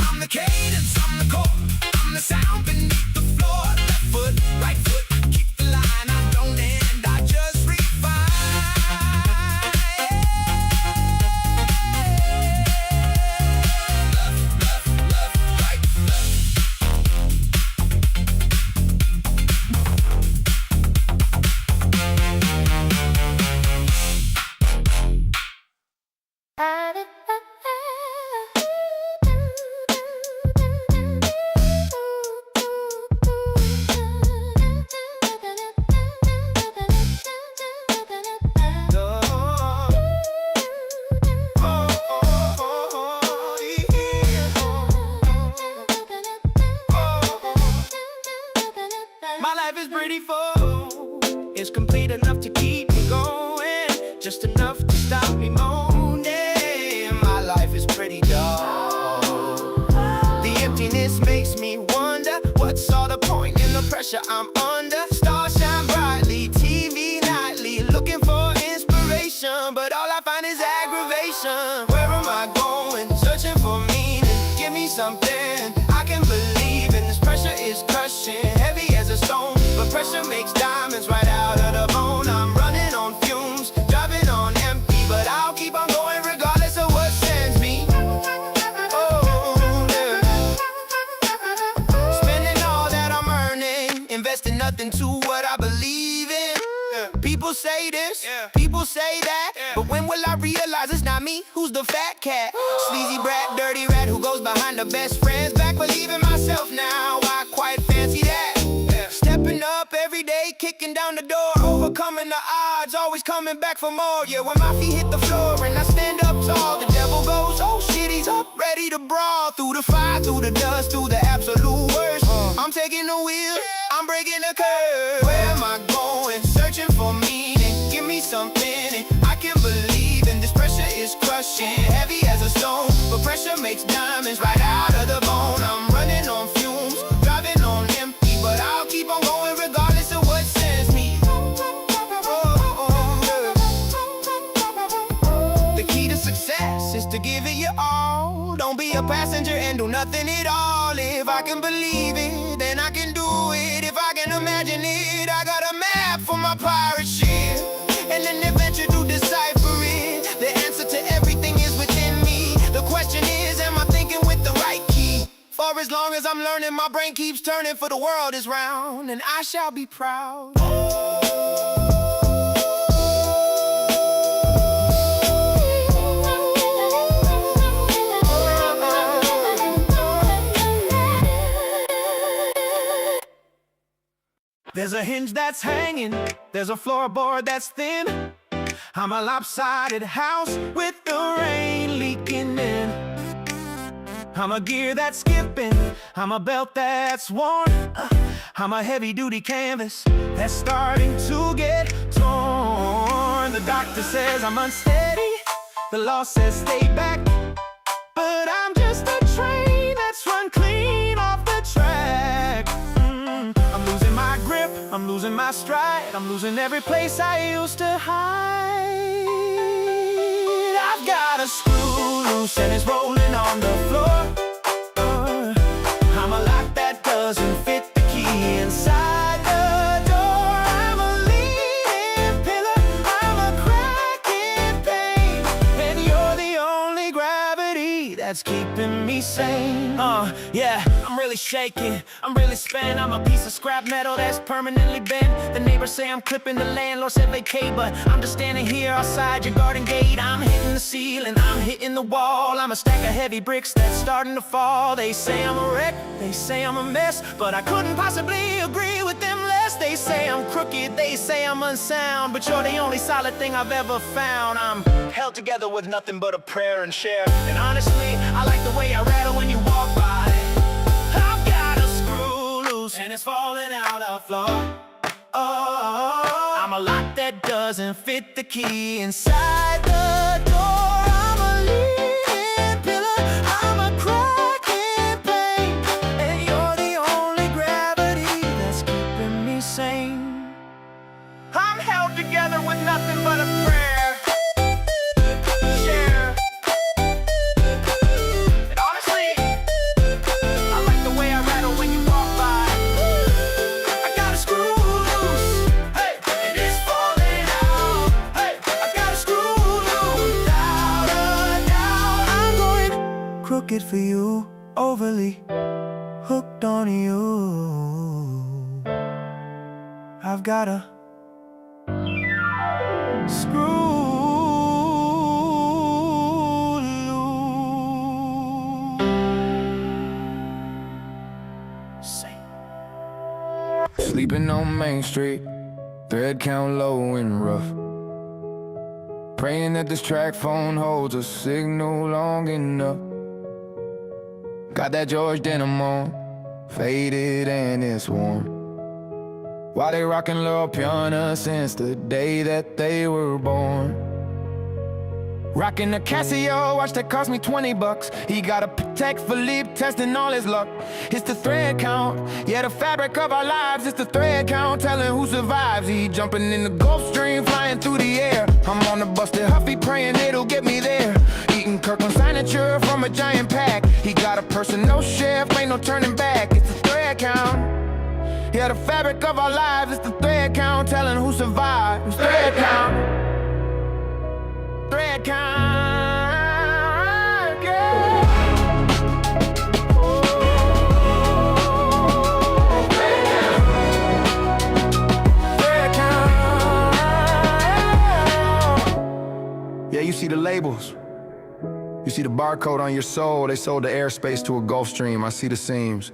I'm the cadence, I'm the core, I'm the sound beneath the floor. Left foot, right foot, keep the line. I don't end, I just refine. Left, right, left.
My life is pretty full. It's complete enough to keep me going, just enough to stop me moaning. My life is pretty dull. The emptiness makes me wonder, what's all the point in the pressure I'm under? Stars shine brightly, TV nightly, looking for inspiration, but all I find is aggravation. Where am I going? Searching for meaning. Give me something I can believe in. This pressure is crushing, heavy as a stone, but pressure makes diamonds right out of the bone. I'm running on fumes, driving on empty, but I'll keep on going regardless of what sends me. Oh, yeah. Spending all that I'm earning, investing nothing to what I believe in. People say this, people say that, but when will I realize it's not me who's the fat cat? Sleazy brat, dirty rat who goes behind the best friends. Back believing myself now, I quite fancy that. Stepping up every day, kicking down the door, overcoming the odds, always coming back for more. Yeah, when my feet hit the floor and I stand up tall, the devil goes, oh shit, he's up, ready to brawl. Through the fire, through the dust, through the absolute worst. I'm taking the wheel, I'm breaking the curve. Where am I going? Searching for meaning. Give me something I can believe in. This pressure is crushing, heavy as a stone, but pressure makes diamonds right out of the bone. I'm running on fumes, driving on empty, but I'll keep on going regardless of what sends me. The key to success is to give it your all. Don't be a passenger and do nothing at all. If I can believe it, then I can do it. If I can imagine it, I got a map for my pirate ship, and an adventure to decipher it. The answer to everything is within me. The question is, am I thinking with the right key? For as long as I'm learning, my brain keeps turning, for the world is round, and I shall be proud.
There's a hinge that's hanging, there's a floorboard that's thin. I'm a lopsided house with the rain leaking in. I'm a gear that's skipping, I'm a belt that's worn. I'm a heavy-duty canvas that's starting to get torn. The doctor says I'm unsteady, the law says stay back, but I'm just a train that's run clean off the track. I'm losing my grip, I'm losing my stride, I'm losing every place I used to hide. I've got a screw loose and it's rolling on the floor. I'm a lock that doesn't fit the key inside the door. I'm a leaning pillar, I'm a cracking pane, and you're the only gravity that's keeping me sane. Yeah, I'm really shaking, I'm really spent. I'm a piece of scrap metal that's permanently bent. The neighbors say I'm clipping, the landlord said vacate, but I'm just standing here outside your garden gate. I'm hitting the ceiling, I'm hitting the wall. I'm a stack of heavy bricks that's starting to fall. They say I'm a wreck, they say I'm a mess, but I couldn't possibly agree with them less. They say I'm crooked, they say I'm unsound, but you're the only solid thing I've ever found. I'm held together with nothing but a prayer and share. And honestly, I like the way I rattle when you walk by. I've got a screw loose and it's falling out the floor. Oh, I'm a lock that doesn't fit the key inside the door. I'm a leaning pillar, I'm a cracking pane, and you're the only gravity that's keeping me sane. I'm held together with nothing but a prayer. Share. And honestly, I like the way I rattle when you walk by. I got a screw loose, hey, and it's falling out. Hey, I got a screw loose, down. I'm going crooked for you, overly hooked on you. I've got a screw loose.
Sleeping on Main Street, thread count low and rough. Praying that this track phone holds a signal long enough. Got that George denim on, faded and it's worn. Why they rockin' Lil Piana since the day that they were born? Rockin' a Casio watch that cost me $20. He got a Patek Philippe testing all his luck. It's the thread count, yeah, the fabric of our lives. It's the thread count, telling who survives. He jumping in the Gulf Stream, flying through the air. I'm on the busted Huffy, praying it'll get me there. Eating Kirkland signature from a giant pack. He got a personal chef, ain't no turning back. It's the thread count. Yeah, the fabric of our lives, it's the thread count, telling who survives. Thread count. Thread count, yeah. Thread count. Yeah, you see the labels. You see the barcode on your soul. They sold the airspace to a Gulfstream. I see the seams.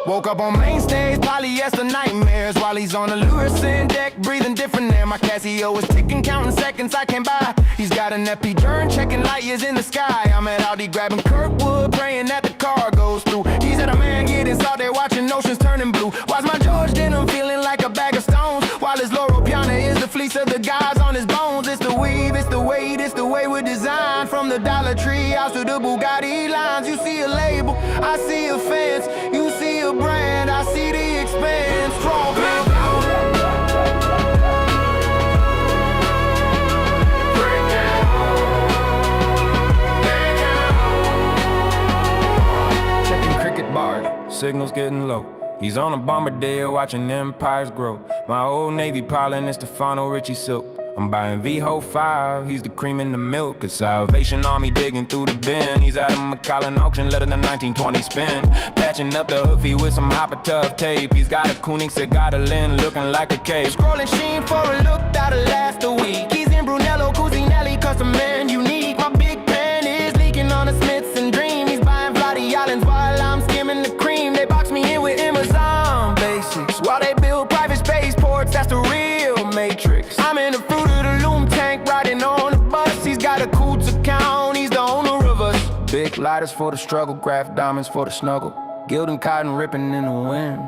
Woke up on main stage, polyester nightmares, while he's on the Lewis deck, breathing different air. My Casio is ticking, counting seconds I can't buy. He's got an epi-turn, checking light years in the sky. I'm at Audi grabbing Kirkwood, praying that the car goes through. He's at a man getting out there watching oceans turning blue. Why's my George denim feeling like a bag of stones, while his Laurel Piana is the fleece of the guys on his bones? It's the weave, it's the weight, it's the way we're designed. From the Dollar Tree out to the Bugatti lines. You see a label, I see a fence. You see a brand, I see the expanse. Strong man. Checking cricket bars, signals getting low. He's on a Bombardier watching empires grow. My old Navy pilot is Stefano Ricci silk. I'm buying VHO 5, he's the cream in the milk. A Salvation Army digging through the bin. He's at a McAllen auction, letting the 1920 spin. Patching up the hoofy with some hopper tough tape. He's got a Koenigsegg, got a Lynn looking like a cave. Scrolling Sheen for a look that'll last a week. He's in Brunello, Cusinelli, custom and unique. My big pen is leaking on a Smiths and Dream. He's buying Flotty Islands while I'm skimming the cream. They box me in with Amazon.
gliders for the struggle, graph diamonds for the snuggle. Gilding cotton ripping in the wind.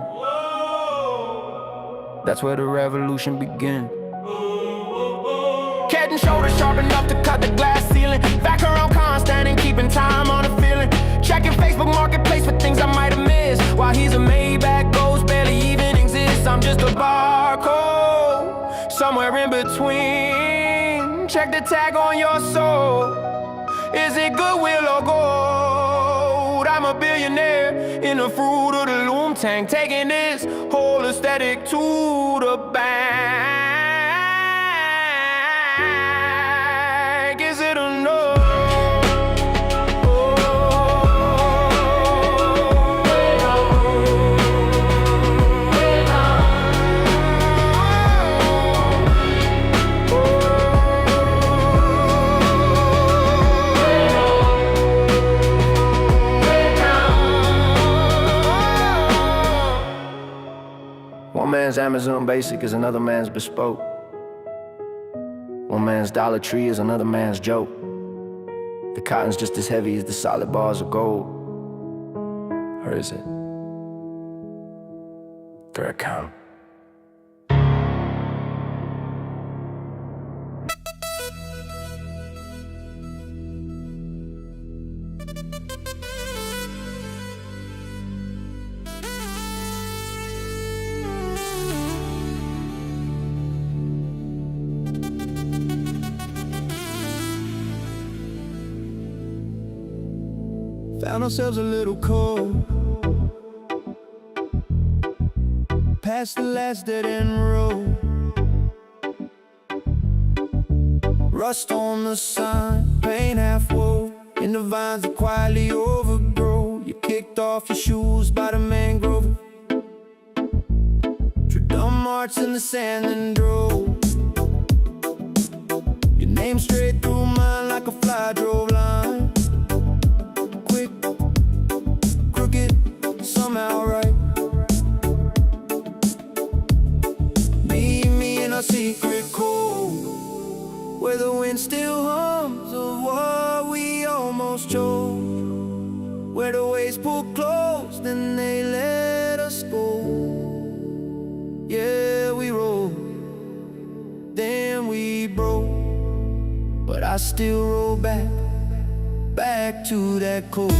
That's where the revolution begins. Head and shoulders sharp enough to cut the glass ceiling. Back around constant and keeping time on a feeling. Checking Facebook Marketplace for things I might have missed. While he's a Maybach ghost, barely even exists. I'm just a barcode, somewhere in between. Check the tag on your soul. Is it goodwill or gold? I'm a billionaire in the fruit of the loom tank, taking this whole aesthetic to the bank. Is it enough? One man's Amazon Basic is another man's bespoke. One man's Dollar Tree is another man's joke. The cotton's just as heavy as the solid bars of gold. Or is it? Thread count.
Found ourselves a little cold, past the last dead-end road. Rust on the sign, paint half woe, in the vines that quietly overgrow. You kicked off your shoes by the mangrove, drew dumb marks in the sand and drove your name straight through mine like a fly drove line. Somehow right. Meet me in a secret cove, where the wind still hums of what we almost chose, where the waves pull close, then they let us go. Yeah, we rolled, then we broke, but I still roll back to that cove.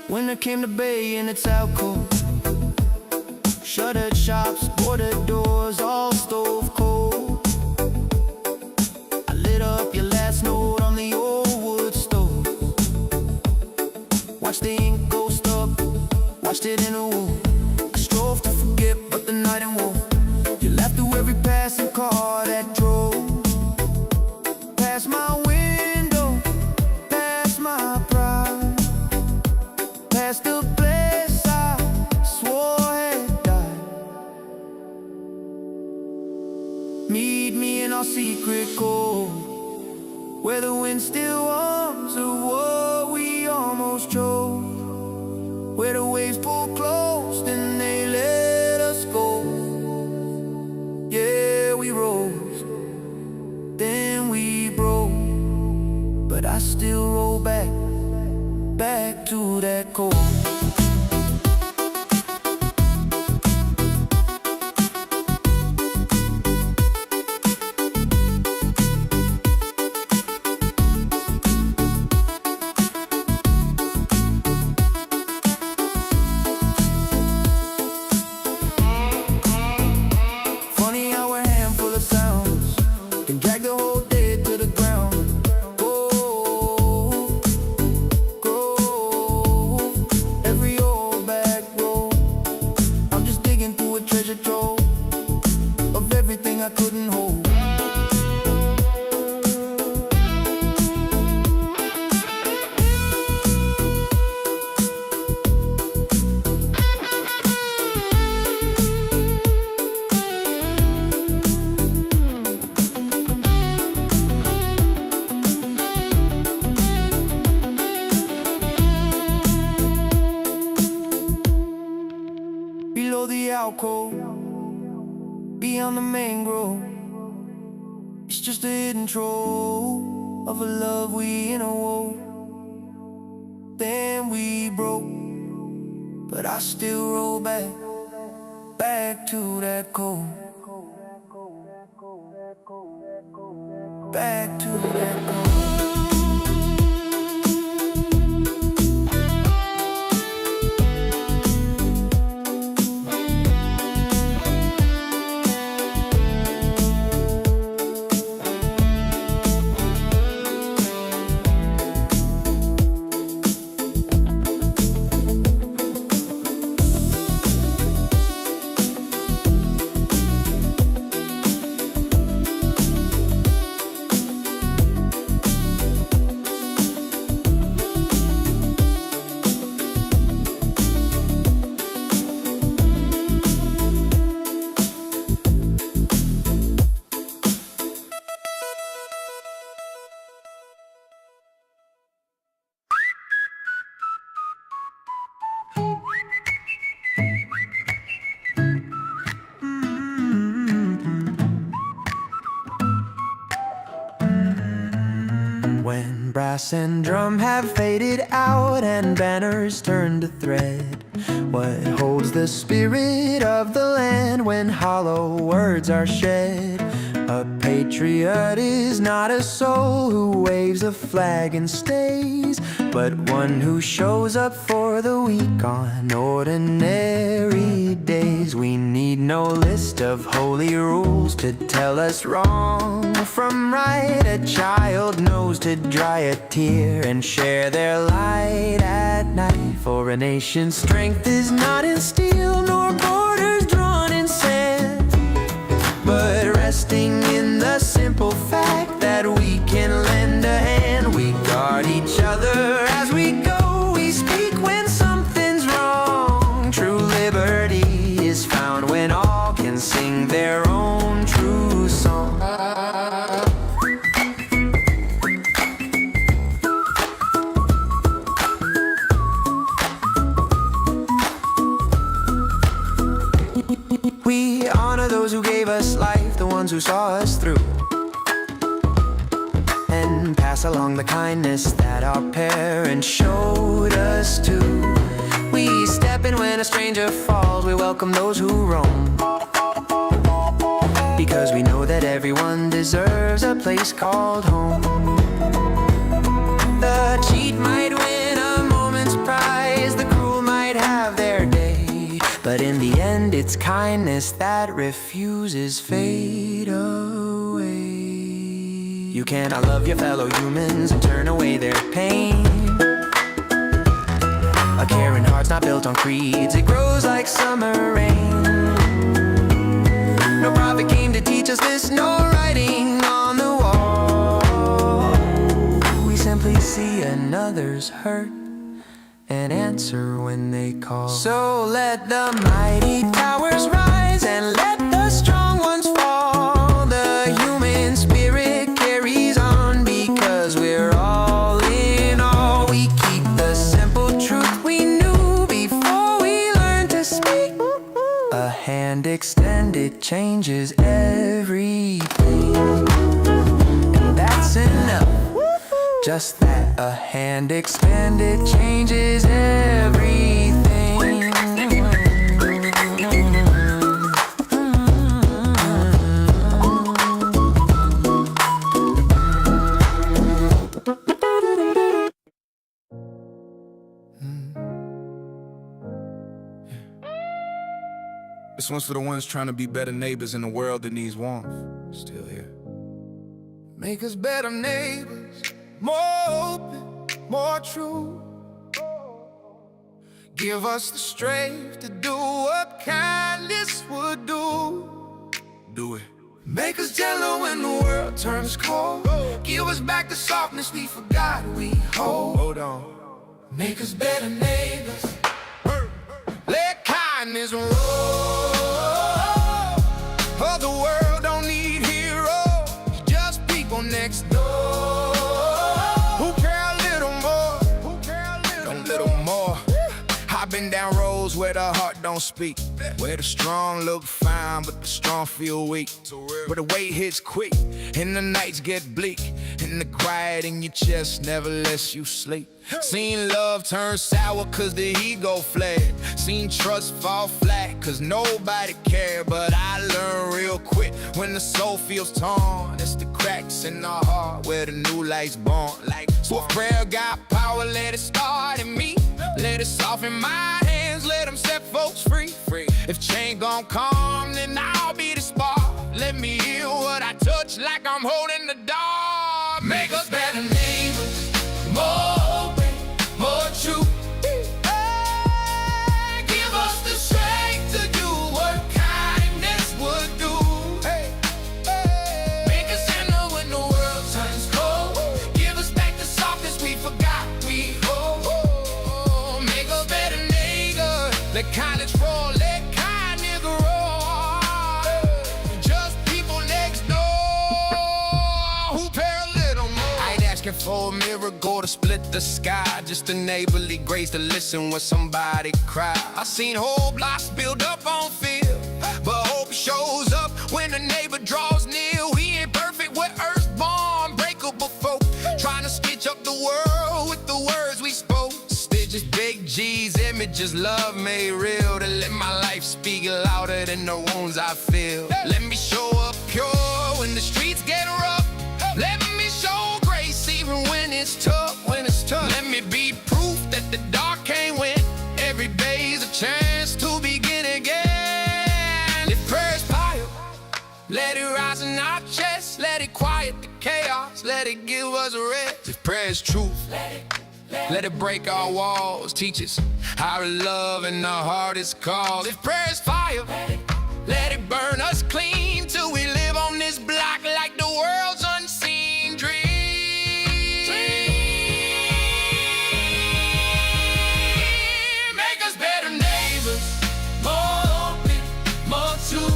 Winter came to Bay in its alcove, shuttered shops, boarded doors, all stove cold. I lit up your last note on the old wood stove, watched the ink go stuck, watched it in a wool. I strove to forget, but the night and wolf. You laughed through every passing car that drove past my window, past my pride, past the place I swore had died. Meet me in our secret cove, where the wind still hums of what we almost chose, where the waves pull close, then they let us go. Yeah, we rose, then we broke, but I still roll back to that cove. Funny how a handful of sounds can drag the whole day to the ground. Every
alcove, beyond the mangrove. It's just a hidden trove of a love we interwove. Then we broke, but I still roll back to that cold, back to that cold. When brass and drum have faded out and banners turn to thread, what holds the spirit of the land when hollow words are shed? A patriot is not a soul who waves a flag and stays, but one who shows up for the weak on ordinary days. We need no list of holy rules to tell us wrong from right. A child knows to dry a tear and share their light at night. For a nation's strength is not in steel nor borders drawn in sand, but resting in the simple fact that we can lend a hand. We guard each other as we go, we speak when something's wrong. True liberty is found when all can sing their own true song. We honor those who gave us life, the ones who saw us through, and pass along the kindness that our parents showed us too. We step in when a stranger falls, we welcome those who roam, because we know that everyone deserves a place called home. The cheat might win a moment's prize, the cruel might have their day, but in the end it's kindness that refuses fade away. You cannot love your fellow humans and turn away their pain. A caring heart's not built on creeds, it grows like summer rain. No prophet came to teach us this, no writing on the wall. We simply see another's hurt and answer when they call. So let the mighty towers rise and let the strong ones fall. The human spirit carries on because we're all in all. We keep the simple truth we knew before we learned to speak. A hand extended changes everything, and that's enough. Just that, a hand extended changes everything.
This one's for the ones trying to be better neighbors in a world that needs warmth. Still here.
Make us better neighbors, more open, more true. Give us the strength to do what kindness would do.
Do it.
Make us gentler when the world turns cold. Give us back the softness we forgot we hold.
Hold on.
Make us better neighbors. Let kindness roll. Oh, the world don't need heroes, just people next door who care a little more. I've been down roads goes where the heart don't speak, where the strong look fine but the strong feel weak, where the weight hits quick and the nights get bleak, and the quiet in your chest never lets you sleep. Seen love turn sour cause the ego fled, seen trust fall flat cause nobody cared. But I learned real quick, when the soul feels torn, it's the cracks in the heart where the new light's born. So if prayer got power, let it start in me, let it soften my hands, let them set folks free. If change gon' come, then I'll be the spark. Let me heal what I touch like I'm holding the door. Make us better neighbors, more open, more true. Give us the strength to do what kindness would do. Make us tender when the world turns cold. Give us back the softness we forgot we hold. Make us better neighbors, let kindness roll, let kindness grow. Just people next door who care a little more. I ain't asking for a miracle to split the sky, just a neighborly grace to listen when somebody cry. I seen whole blocks build up on fear, but hope shows up when the neighbor draws near. We ain't perfect, we're earthborn, breakable folk, trying to stitch up the world with the words we spoke. Stitches big G's, images, love made real, to let my life speak louder than the wounds I feel. Let me show up pure when the streets get rough. Let me show grace even when it's tough. Let me be proof that the dark can't win. Every day's a chance to begin again. If prayer's fire, let it rise in our chest, let it quiet the chaos, let it give us a rest. If prayer's truth, let it break our walls, teach us how to love in the hardest cause. If prayer's fire, let it burn us clean till we live on this block like the world's unseen dream. Make us better neighbors, more open, more true.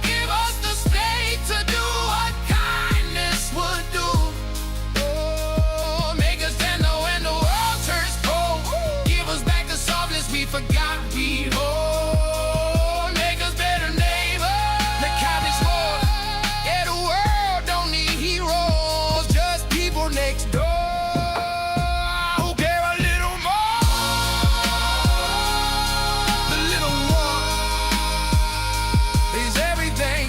Give us the strength to do what kindness would do. Make us tender when the world turns cold. Give us back the softness we forgot we hold. Make us better neighbors, let kindness roll. Yeah, the world don't need heroes, just people next door who care a little more. The little more is everything.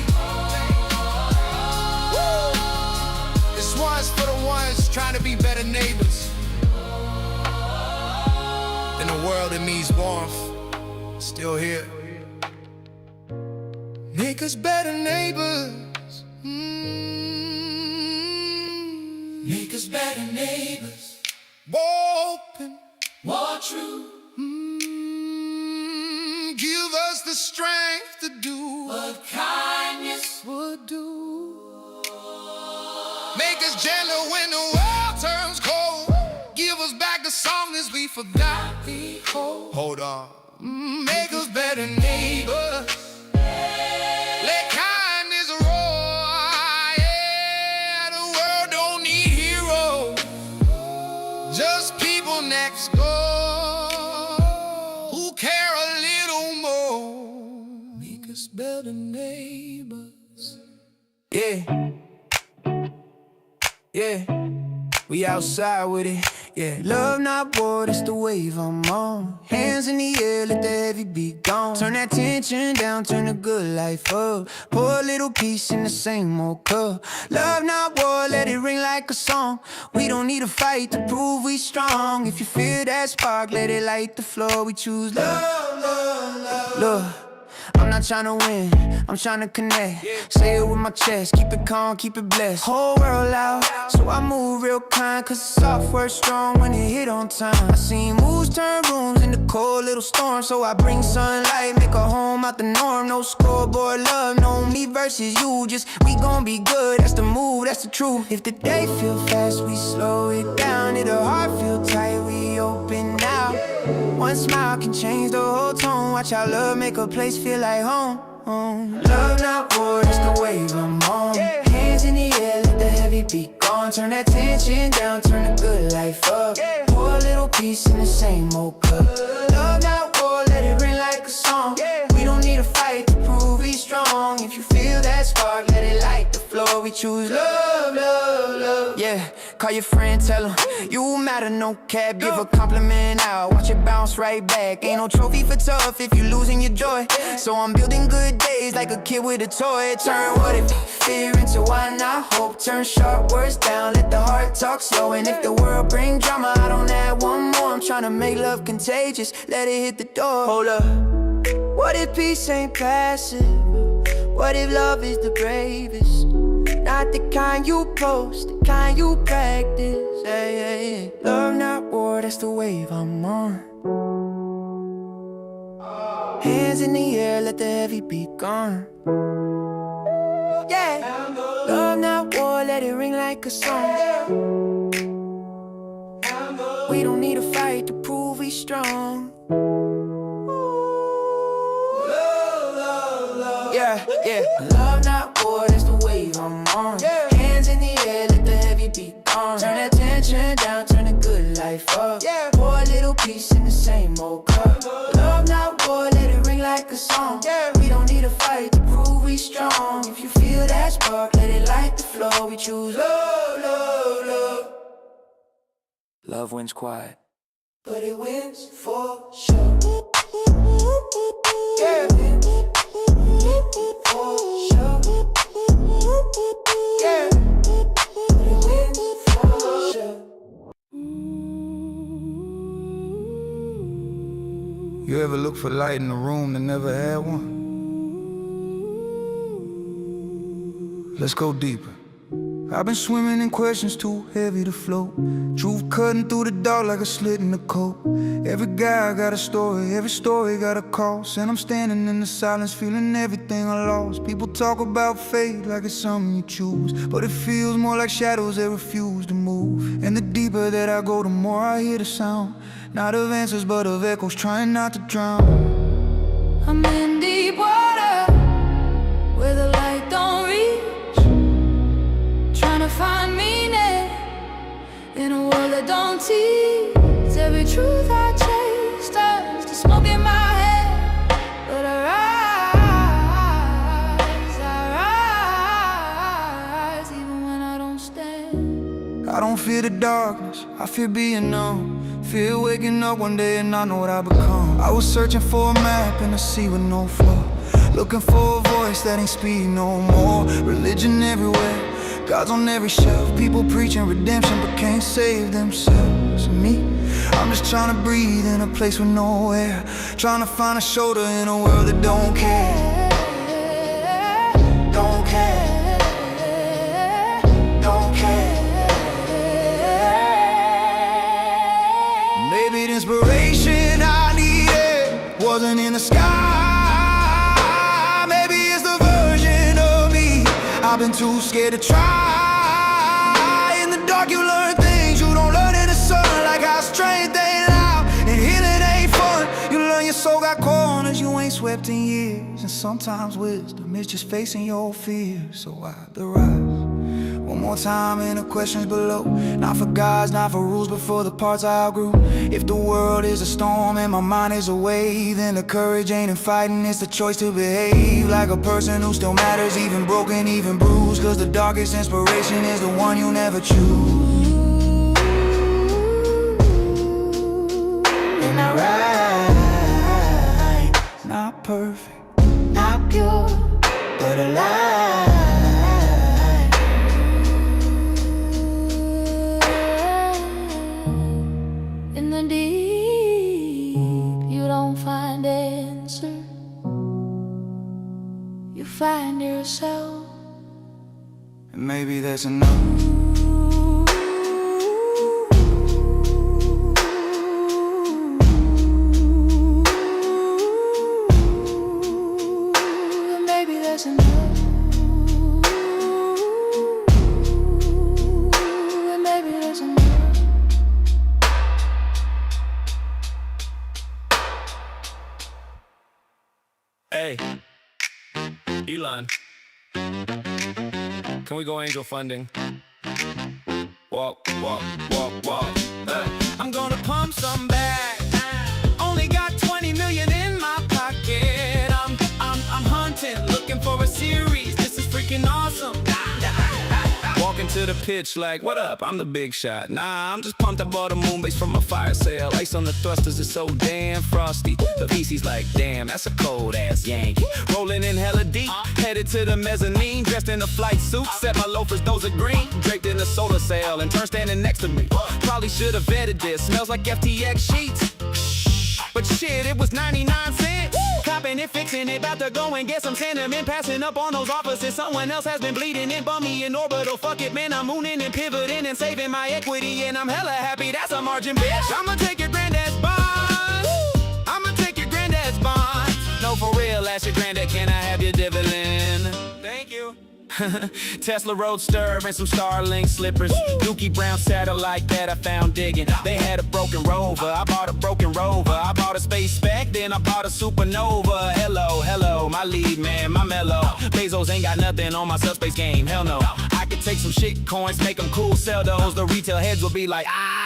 Woo! This one's for the ones trying to be better neighbors. In a world that needs warmth, still here. Make us better neighbors. Make us better neighbors. More open, more true. Give us the strength to do what kindness would do. Make us gentle when the world turns cold. Give us back the softness we forgot we hold. Hold on. Make us better neighbors. Let kindness roll. Yeah, the world don't need heroes, just people next door who care a little more. Make us better neighbors. Yeah. Yeah, we outside with it, yeah. Love not war, that's the wave I'm on. Hands in the air, let the heavy beat gone. Turn that tension down, turn the good life up. Pour a little peace in the same old cup. Love not war, let it ring like a song. We don't need a fight to prove we strong. If you feel that spark, let it light the floor. We choose love, love, love. Look, I'm not tryna win, I'm tryna connect. Say it with my chest, keep it calm, keep it blessed. Whole world out, so I move real kind, cause the software strong when it hit on time. I seen moves turn rooms into cold little storms, so I bring sunlight, make a home out the norm. No scoreboard love, no me versus you, just we gon' be good, that's the move, that's the truth. If the day feel fast, we slow it down. If the heart feel tight, we open now. One smile can change the whole tone. Watch our love make a place feel like home. Love not war, it's the wave I'm on. Hands in the air, let the heavy beat go on. Turn that tension down, turn the good life up. Pour a little peace in the same old cup. Love not war, let it ring like a song. We don't need a fight to prove we strong. If you feel that spark, let it light the floor. We choose love, love, love. Yeah, call your friend, tell him you matter, no cap. Give a compliment out, watch it bounce right back. Ain't no trophy for tough if you losing your joy. So I'm building good days like a kid with a toy. Turn what if fear into why not hope. Turn sharp words down, let the heart talk slow. And if the world bring drama, I don't add one more. I'm trying to make love contagious, let it hit the door. Hold up, what if peace ain't passive? What if love is the bravest? Not the kind you post, the kind you practice. Hey, hey, hey. Love not war, that's the wave I'm on. Hands in the air, let the heavy beat gone. Yeah, love not war, let it ring like a song. We don't need a fight to prove we strong. Yeah, yeah. Love not war, that's the wave I'm on. Hands in the air, let the heavy beat on. Turn that tension down, turn the good life up. Pour a little peace in the same old cup. Love not war, let it ring like a song. We don't need a fight to prove we strong. If you feel that spark, let it light the floor. We choose love, love, love. Love wins quiet, but it wins for sure. Yeah. For sure. Yeah. But it wins for sure.
You ever look for light in a room that never had one? Let's go deeper. I've been swimming in questions too heavy to float. Truth cutting through the dark like a slit in the coat. Every guy got a story, every story got a cost. And I'm standing in the silence feeling everything I lost. People talk about fate like it's something you choose, but it feels more like shadows that refuse to move. And the deeper that I go, the more I hear the sound, not of answers but of echoes trying not to drown.
I'm in deep water where the light don't reach, trying to find meaning in a world that don't teach. Every truth I chase turns to smoke in my head, but I rise even when I don't stand.
I don't fear the darkness, I fear being numb. Fear waking up one day and not know what I become. I was searching for a map in a sea with no floor, looking for a voice that ain't speaking no more. Religion everywhere, God's on every shelf. People preaching redemption but can't save themselves. And me, I'm just trying to breathe in a place with no air, trying to find a shoulder in a world that don't care. Don't care. Don't care. Maybe the inspiration I needed wasn't in the sky. Maybe it's the version of me I've been too scared to try. In the dark you learn things you don't learn in the sun, like how strength ain't loud and healing ain't fun. You learn your soul got corners you ain't swept in years, and sometimes wisdom is just facing your fears. So I rise one more time in the questions below, not for gods, not for rules, but for the parts I outgrew. If the world is a storm and my mind is a wave, then the courage ain't in fighting, it's the choice to behave like a person who still matters, even broken, even bruised. Cause the darkest inspiration is the one you never choose. And I ride, not perfect,
Not pure,
but alive.
in the deep, you don't find answers, you find yourself.
And maybe that's enough.
Maybe that's enough. Maybe that's enough.
Hey, Elon. Can we go angel funding? Walk, walk, walk, walk. I'm gonna pump some back. Only got 20 million in my pocket. I'm hunting, looking for a series. This is freaking awesome. Walking to the pitch like, what up? I'm the big shot. Nah, I'm just pumped. I bought a moon base from a fire sale. Ice on the thrusters is so damn frosty. The PC's like, damn, that's a cold ass Yankee. Rolling in hella deep, headed to the mezzanine. Dressed in a flight suit, set my loafers, those are green. Draped in a solar sail and turned standing next to me. Probably should have vetted this, smells like FTX sheets. But shit, it was 99 cents. Copping it, fixing it, about to go and get some sentiment. Passing up on those offices, someone else has been bleeding and bummy in orbital. Fuck it, man, I'm mooning and pivoting and saving my equity. And I'm hella happy, that's a margin, bitch. I'ma take your granddad's bonds. I'ma take your granddad's bonds. No, for real, ask your granddad, can I have your dividend? Thank you. Tesla Roadster and some Starlink slippers. Dookie Brown satellite that I found digging. They had a broken rover, I bought a broken rover. I bought a space spec, then I bought a supernova. Hello, hello, my lead man, my mellow. Bezos ain't got nothing on my subspace game, hell no. I could take some shit coins, make them cool, sell those. The retail heads will be like,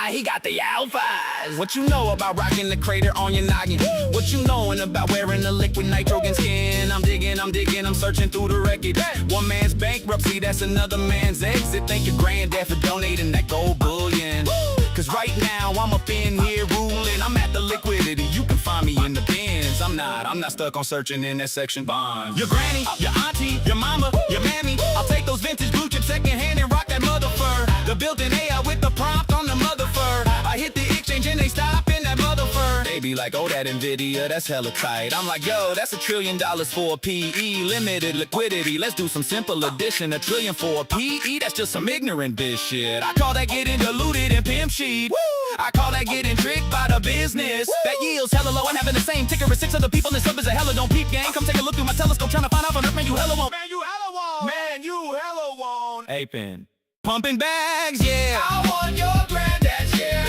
he got the alphas. What you know about rocking the crater on your noggin? What you knowin' about wearing the liquid nitrogen skin? I'm digging, I'm searching through the wreckage. One man's bankruptcy, that's another man's exit. Thank your granddad for donating that gold bullion. Cause right now I'm up in here ruling. I'm at the liquidity, you can find me in the bins. I'm not stuck on searching in that section bonds. Your granny, your auntie, your mama, your mammy, I'll take those vintage blue chip secondhand and rock that mother fur. The built-in AI with the prompt on the mother fur. I hit the exchange and they stop in that mother fur. They be like, oh, that Nvidia, that's hella tight. I'm like, yo, that's $1 trillion for a PE. Limited liquidity, let's do some simple addition. $1 trillion for a PE, that's just some ignorant bitch shit. I call that getting diluted in pimp sheet. I call that getting tricked by the business. That yields hella low and having the same ticker as 6 other people in sub is a hella don't peep gang. Come take a look through my telescope trying to find out on earth, man, you hella won't. Man, you hella won't. Man, you hella won't. Apin. Pumping bags, yeah. I want your granddad's shares.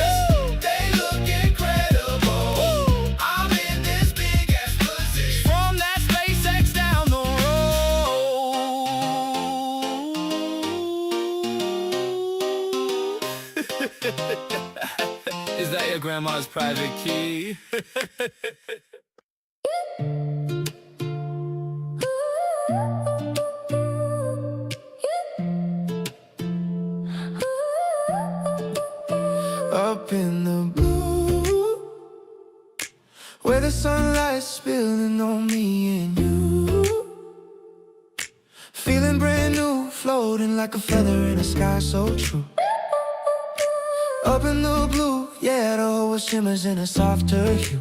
They look incredible. I'm in this big ass position. From that SpaceX down the road. Is that your grandma's private key?
Up in the blue, where the sunlight's spilling on me and you. Feeling brand new, floating like a feather in a sky so true. Up in the blue, yeah, the whole world shimmers in a softer hue.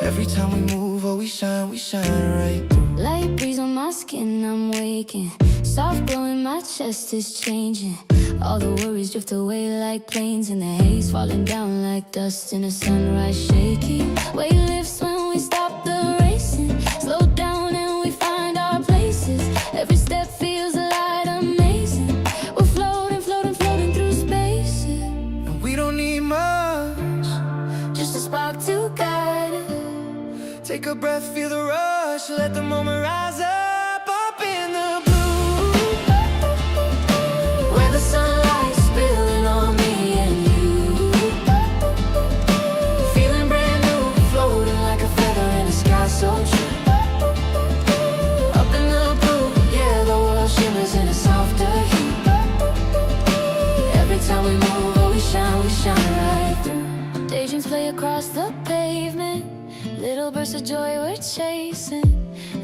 Every time we move, oh, we shine right through.
Light breeze on my skin, I'm waking. Soft glow in my chest is changing. All the worries drift away like planes in the haze, falling down like dust in a sunrise shaking. Weight lifts when we stop the racing. Slow down and we find our places. Every step feels light, amazing. We're floating, floating, floating through spaces.
And we don't need much,
Just a spark to guide us.
take a breath, feel the rush, let the moment rise up in the blue,
Where the sunlight's spilling on me and you. Feeling brand new, floating like a feather in the sky so true. Up in the blue, yeah, the world shimmers in a softer hue. Every time we move, oh, we shine right through. Daydreams play across the pavement. Little bursts of joy we're chasing.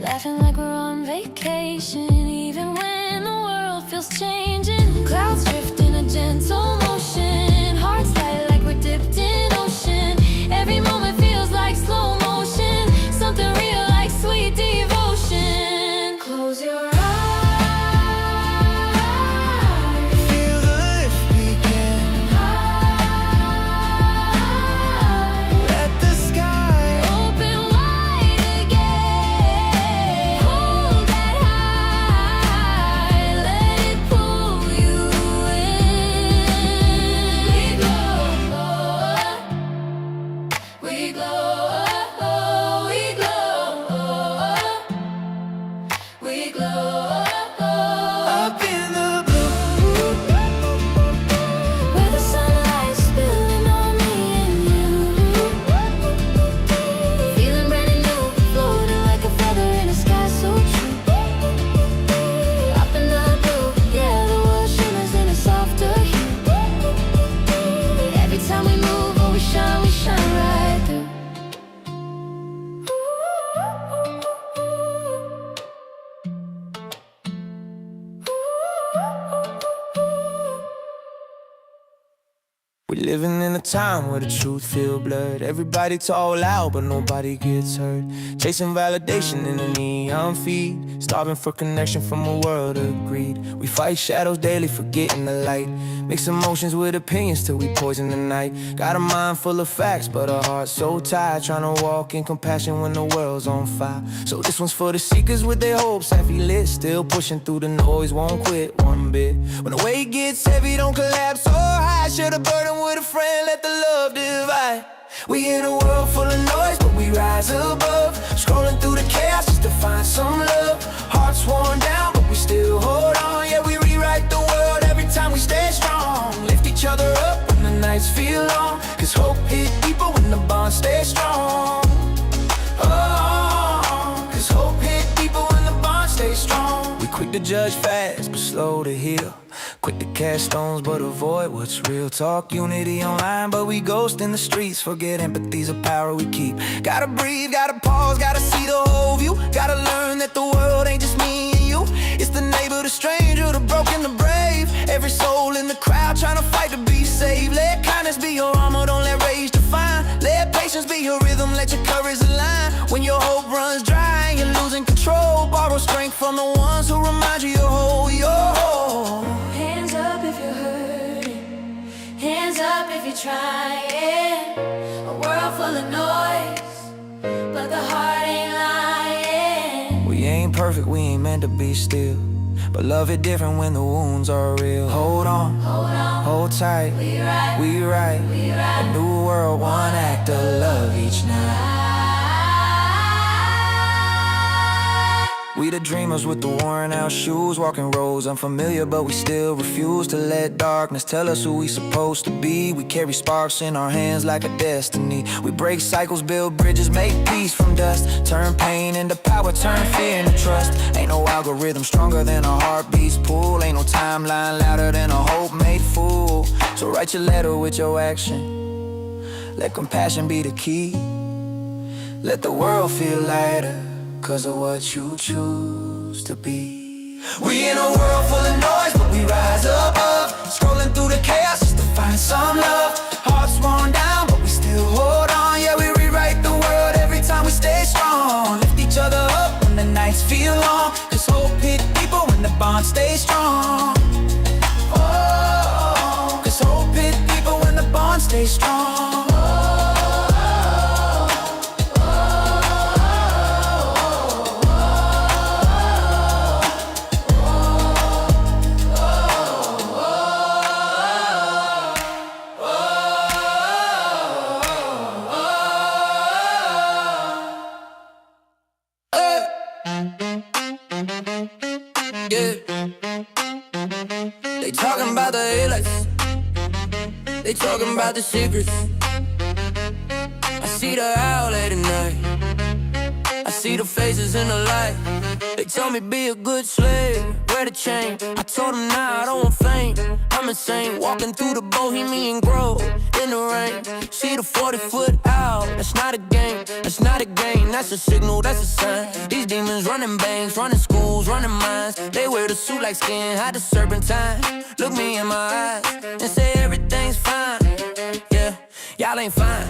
Laughing like we're on vacation. Even when the world feels changing. Clouds drift in a gentle motion. Hearts light like we're dipped in ocean. Every moment feels like slow motion. Something real like sweet devotion. Close your eyes.
feel the lift begin. Let the sky
Open wide again. Hold that high. Let it pull you in.
We living in a time where the truth feel blurred. Everybody talk loud, but nobody gets heard. Chasing validation in a neon feed, starving for connection from a world of greed. We fight shadows daily, forgetting the light. Mix emotions with opinions till we poison the night. Got a mind full of facts, but a heart so tired, trying to walk in compassion when the world's on fire. So this one's for the seekers with their hopes heavy lit, still pushing through the noise, won't quit one bit. When the weight gets heavy, don't collapse so high. Share the burden with a friend, let the love divide. We in a world full of noise, but we rise above. Scrolling through the chaos just to find some love. Hearts worn down, but we still hold on. Yeah, we rewrite the world every time we stay strong. Lift each other up when the nights feel long, cause hope hit deeper when the bonds stay strong. Oh, cause hope hit deeper when the bonds stay strong. We quick to judge fast, but slow to heal. Quick to cast stones, but avoid what's real. Talk unity online, but we ghost in the streets. Forget empathy's a power we keep. Gotta breathe, gotta pause, gotta see the whole view. Gotta learn that the world ain't just me and you. It's the neighbor, the stranger, the broken, the brave. Every soul in the crowd trying to fight to be saved. Let kindness be your armor, don't let rage define. Let patience be your rhythm, let your courage align. When your hope runs dry and you're losing control, borrow strength from the ones who remind you you're whole, you're whole.
Hands up if you're hurting, hands up if you're trying. A world full of noise, but the heart ain't lying.
We ain't perfect, we ain't meant to be still, but love it different when the wounds are real. Hold on, hold tight, we right. A new world, one act of love each night. We the dreamers with the worn out shoes, walking roads unfamiliar, but we still refuse to let darkness tell us who we supposed to be. We carry sparks in our hands like a destiny. We break cycles, build bridges, make peace from dust. Turn pain into power, turn fear into trust. Ain't no algorithm stronger than a heartbeat's pull. Ain't no timeline louder than a hope made full. So write your letter with your action. Let compassion be the key. Let the world feel lighter, cause of what you choose to be. We in a world full of noise, but we rise above. Scrolling through the chaos just to find some love. Hearts worn down, but we still hold on. Yeah, we rewrite the world every time we stay strong. Lift each other up when the nights feel long, cause hope hit deeper when the bonds stay strong. Oh, cause hope hit deeper when the bonds stay strong. They talking about the highlights, they talking about the secrets. I see the owl late at night, I see the faces in the light. They tell me be a good slave, wear the chain. I told them nah, I don't want fame. I'm insane, walking through the Bohemian Grove in the rain. See the 40-foot owl, that's not a game, that's not a game. That's a signal, that's a sign. These demons running banks, running schools, running minds. They wear the suit like skin, hide the serpentine. Look me in my eyes and say everything's fine. Yeah, y'all ain't fine,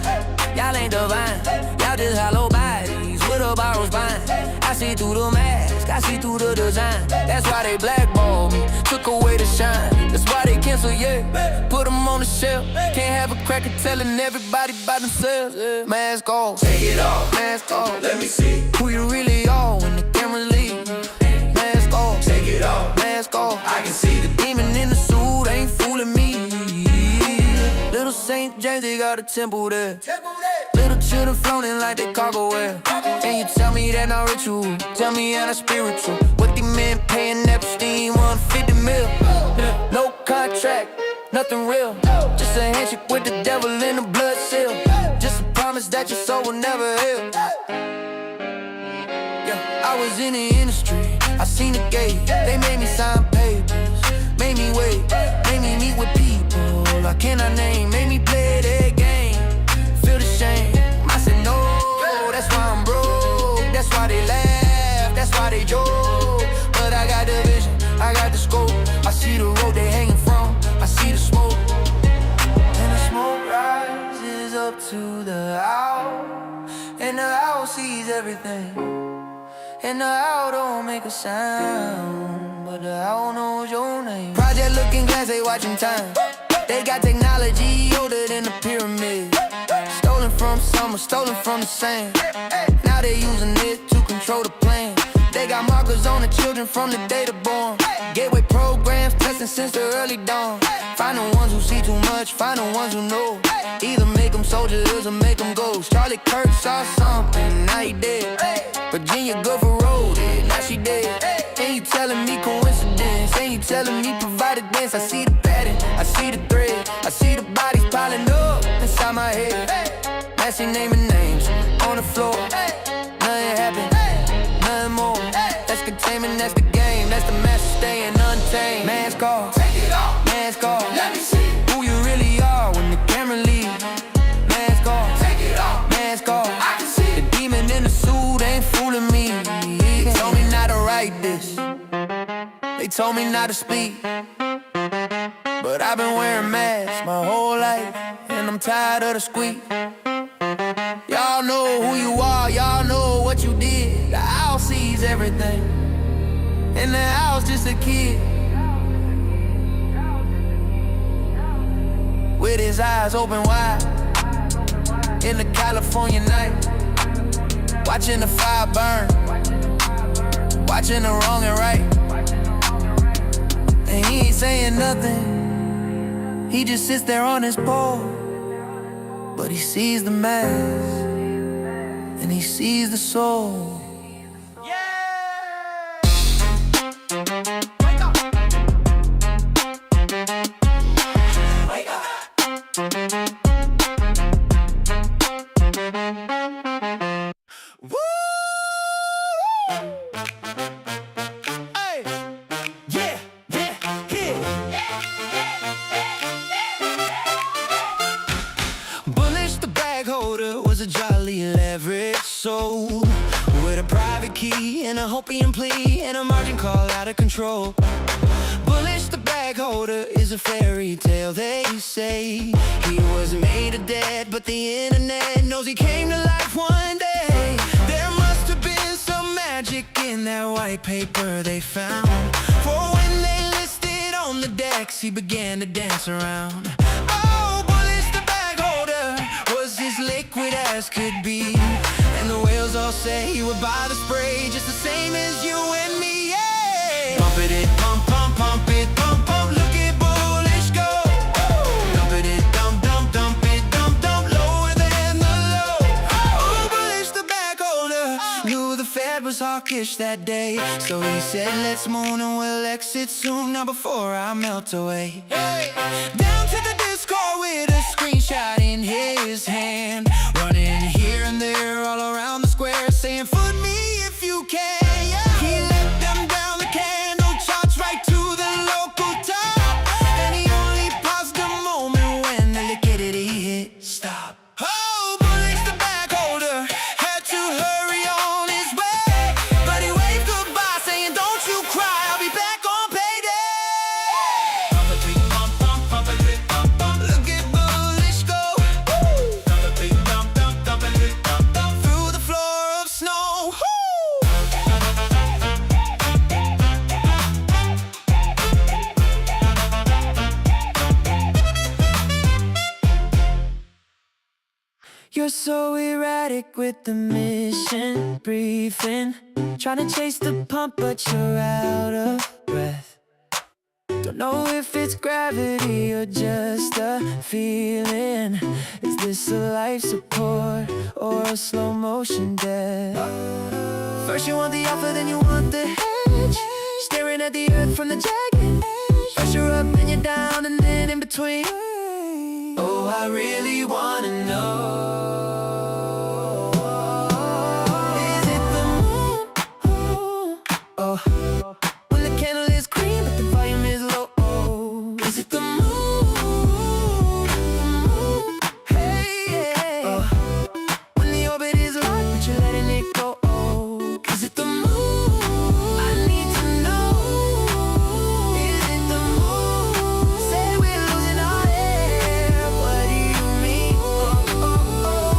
y'all ain't divine. Y'all just hollow bodies with a borrowed spine. I see through the mask, I see through the design. That's why they blackball me, took away the shine. That's why they cancel, yeah, put them on the shelf. Can't have a cracker telling everybody by themselves, yeah. Mask off,
Take it off,
mask off,
let me see.
who you really are when the cameras leave. Mask off,
Take it off,
mask off,
I can see the
demon in the suit ain't fooling me. Little St. James, they got a temple there. Little children floating like they cargo wear. And you tell me that not ritual, tell me that not spiritual. What these men paying Epstein, 150 mil. No contract, nothing real. Just a handshake with the devil in the blood seal. Just a promise that your soul will never heal. Yeah, I was in the industry, I seen the gate. They made me sign papers, made me wait, made me meet with people I cannot name, made me play their game. Feel the shame, I said no, that's why I'm broke. That's why they laugh, that's why they joke. But I got the vision, I got the scope. I see the road they hanging from, I see the smoke. And the smoke
everything. And the owl don't make a sound, but the owl knows your name. Project Looking Glass, they watching time. They got technology older than the pyramid. Stolen from summer, stolen from the sand. Now they using it to control the plan. They got markers on the children from the day they're born. Gateway programs testing since the early dawn. Find the ones who see too much, find the ones who know. Either make them soldiers or make them ghosts. Charlie Kirk saw something, now he dead. Virginia good for road, now she dead. Ain't you telling me coincidence? Ain't you telling me provide a dance? I see the pattern, I see the thread, I see the bodies piling up inside my head. Messy naming names on the floor. Nothing happened, nothing more. That's containment, that's the game, that's the master staying untamed. Mask off, take it off, mask off. Let me see who you really are when the camera leaves. Mask off, take it off, mask off. I can see the demon in the suit ain't fooling me. They told me not to write this, they told me not to speak, but I've been wearing masks my whole life, and I'm tired of the squeak. Y'all know who you are, y'all know what you did. The owl sees everything, and the owl's just a kid with his eyes open wide in the California night, watching the fire burn, watching the wrong and right. And he ain't saying nothing, he just sits there on his pole. But he sees the mask, and he sees the soul. And a hopium plea and a margin call out of control. Bullish the bag holder is a fairy tale, they say. He was made of dead, but the internet knows he came to life one day. There must have been some magic in that white paper they found, for when they listed on the decks, he began to dance around. Oh, Bullish the bag holder was as liquid as could be, and the whales all say you would buy the spray just the same as you and me, yeah. Pump it, pump, pump, pump it, pump, pump. Look at Bullish go. Dump it, dump, dump, dump it, dump, dump. Lower than the low. Oh, Bullish the bag holder knew the Fed was hawkish that day, so he said let's moon and we'll exit soon, now before I melt away. Down to the Discord with a screenshot in his hand, running here and there all around the square, saying foot me if you can. He let them down the candle charts right to the local top, and he only paused a moment when the liquidity hit stop. Oh, Bullish the bag holder had to hurry on his way, but he waved goodbye saying don't you cry, I'll be back on payday. Pump it, pump, pump, pump it, pump, pump. Look at Bullish go. Dump it, dump, dump, dump it, dump, dump. Through the floor of snow. You're so erratic with the mission briefing, trying to chase the pump but you're out of breath. Don't know if it's gravity or just a feeling. Is this a life support or a slow motion death? First you want the alpha, then you want the hedge, staring at the earth from the jagged edge. First you're up, then you're down, and then in between. Oh, I really wanna know. Is it the moon? Oh, when the candle is green but the volume is low. Oh, is it the moon? Hey, yeah. Oh, when the orbit is locked but you're letting it go. Oh, is it the moon? I need to know. Is it the moon? Say we're losing our air. What do you mean? Oh, oh, oh.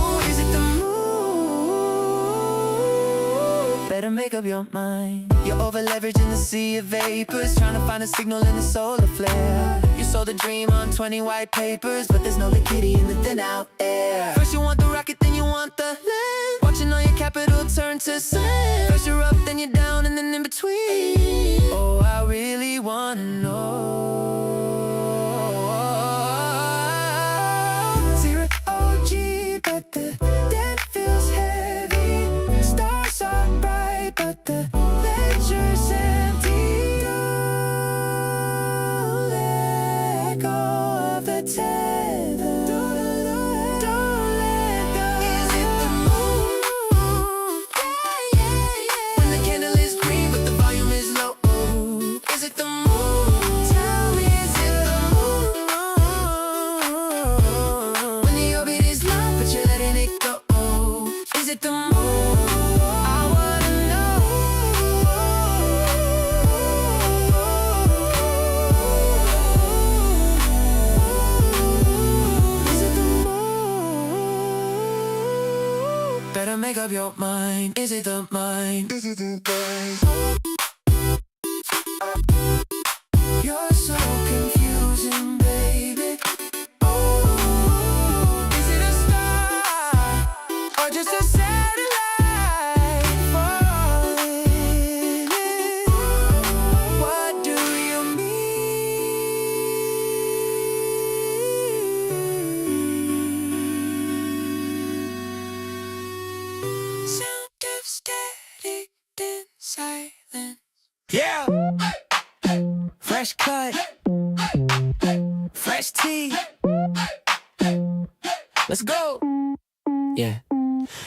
make up your mind. You're over leveraged in the sea of vapors, trying to find a signal in the solar flare. You sold a dream on 20 white papers, but there's no liquidity in the thin out air. First you want the rocket, then you want the land. Watching all your capital turn to sand. First you're up, then you're down, and then in between. Oh, I really wanna know. Zero OG, but the debt feels heavy. Stars are bright, but the ledger's empty. Don't let go of the tether. Don't let go. Is it the moon? Yeah, yeah, yeah. When the candle is green, but the volume is low. Is it the moon? Tell me, is it the moon? When the orbit is long, but you're letting it go. Is it the moon? I wanna know. Is it the moon? Better make up your mind. Is it the mind? Is it the mind? You're so confusing, baby. Oh, is it a star or just a satellite falling? What do you mean? Sound of static, then silence.
Yeah.
Fresh cut, fresh tea. Let's go. Yeah.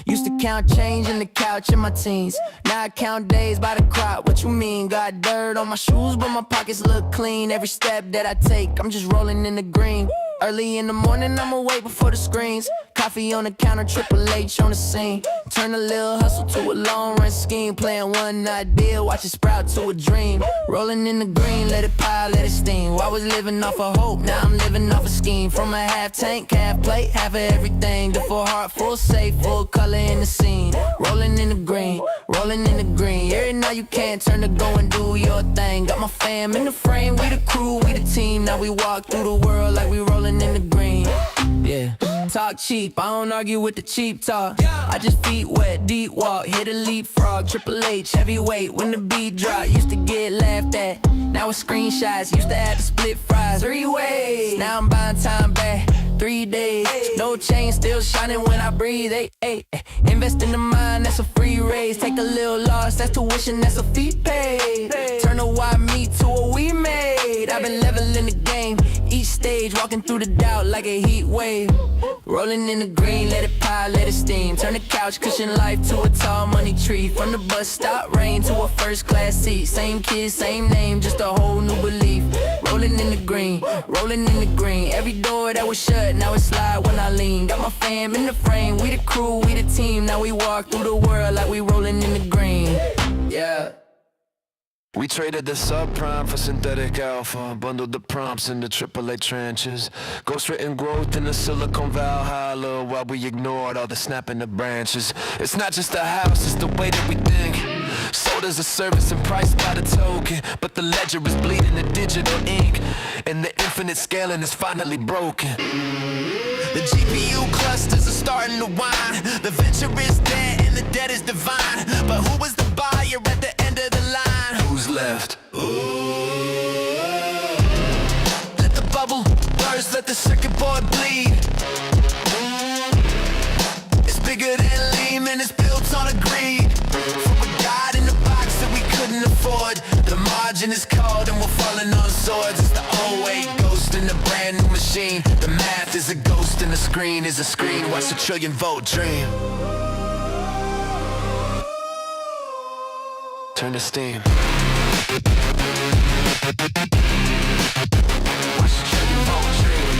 Used to count change in the couch in my teens. Now I count days by the crop. What you mean? Got dirt on my shoes, but my pockets look clean. Every step that I take, I'm just rolling in the green. Early in the morning, I'm awake before the screens. Coffee on the counter, Triple H on the scene. Turn a little hustle to a long-run scheme. Playing one idea, watch it sprout to a dream. Rolling in the green, let it pile, let it steam. I was living off of hope, now I'm living off a scheme. From a half tank, half plate, half of everything. The full heart, full safe, full color in the scene. Rolling in the green, rolling in the green. Every night you can turn to go and do your thing. Got my fam in the frame, we the crew, we the team. Now we walk through the world like we rolling in the green. Yeah. Talk cheap, I don't argue with the cheap talk. I just feet wet, deep walk, hit a leapfrog. Triple H, heavyweight, when the beat drop. Used to get laughed at, now it's screenshots. Used to have to split fries 3 ways. Now I'm buying time back, 3 days. No chain, still shining when I breathe. Ay. Invest in the mind, that's a free raise. Take a little loss, that's tuition, that's a fee paid. Turn a why me to a we made. I've been leveling the game, each stage, walking through the doubt like a heat wave. Rolling in the green, let it pile, let it steam. Turn the couch cushion life to a tall money tree. From the bus stop rain to a first class seat. Same kids, same name, just a whole new belief. Rolling in the green, rolling in the green. Every door that was shut, now it's slide when I lean. Got my fam in the frame, we the crew, we the team. Now we walk through the world like we rolling in the green. Yeah.
We traded the subprime for synthetic alpha. Bundled the prompts in the AAA trenches. Ghostwritten growth in the Silicon Valhalla, while we ignored all the snapping of branches. It's not just the house, it's the way that we think. Sold as a service and priced by the token, but the ledger is bleeding the digital ink, and the infinite scaling is finally broken.
The GPU clusters are starting to whine. The venture is dead and the debt is divine. But who was the buyer at the end of the line?
Who's left?
Let the bubble burst, let the circuit board bleed. It's bigger than Lehman, it's built on a greed. From a god in the box that we couldn't afford. The margin is cold and we're falling on swords. It's the 08 ghost in the brand new machine. The math is a ghost and the screen is a screen. Watch the trillion vote dream.
Turn to steam.
Watch the trillion vote dream.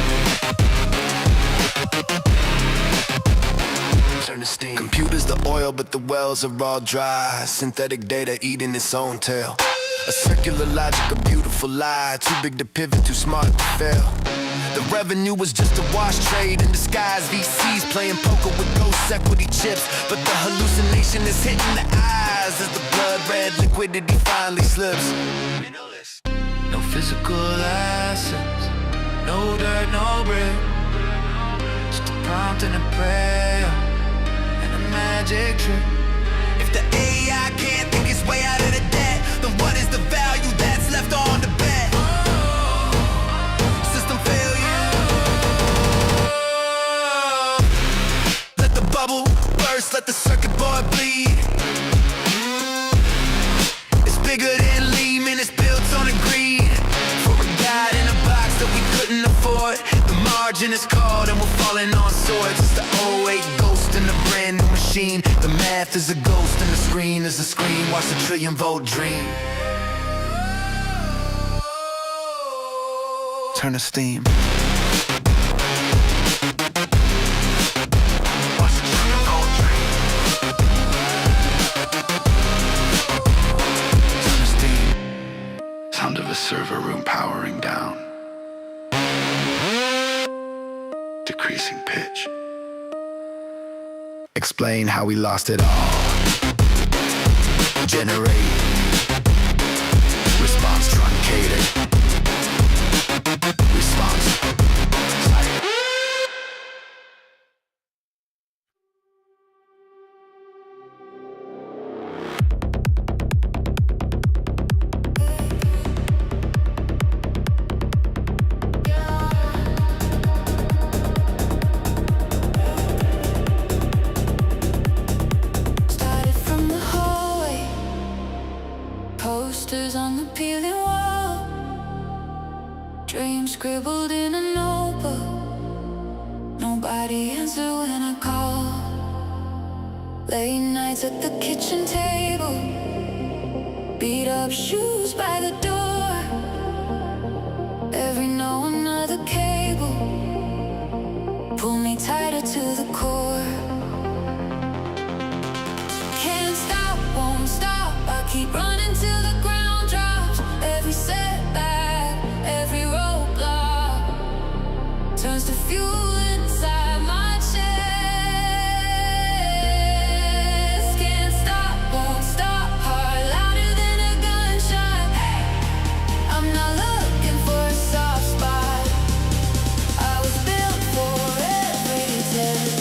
Turn to steam.
Computers the oil, but the wells are all dry. Synthetic data eating its own tail. A circular logic, a beautiful lie. Too big to pivot, too smart to fail. The revenue was just a wash trade in disguise. VCs playing poker with ghost equity chips, but the hallucination is hitting the eyes as the blood red liquidity finally slips. No physical assets, no dirt, no brick, just a prompt and a prayer and a magic trick. If the AI can't think its way out of the debt, then what is the value that's left on the bet? System failure. Let the bubble burst, let the circuit board bleed. It's bigger than Lehman, it's built on a greed. For a god in a box that we couldn't afford. The margin is called and we're falling on swords. It's the 08 ghost in the brand new machine. The math is a ghost and the screen is a screen. Watch the trillion volt dream turn to steam. Watch the trillion volt dream turn to steam. Sound of a server room powering down, decreasing pitch. Explain how we lost it all. Generate response truncated. Response.
Started from the hallway, posters on the peeling wall, dreams scribbled in a notebook. Nobody answered when I called. Late nights at the kitchen table, beat up shoes by the door. Every now another cable pull me tighter to the core. Can't stop, won't stop, I keep running till the ground drops. Every setback, every roadblock turns to fuel inside my chest. Can't stop, won't stop, heart louder than a gunshot. I'm not looking for a soft spot, I was built for every test.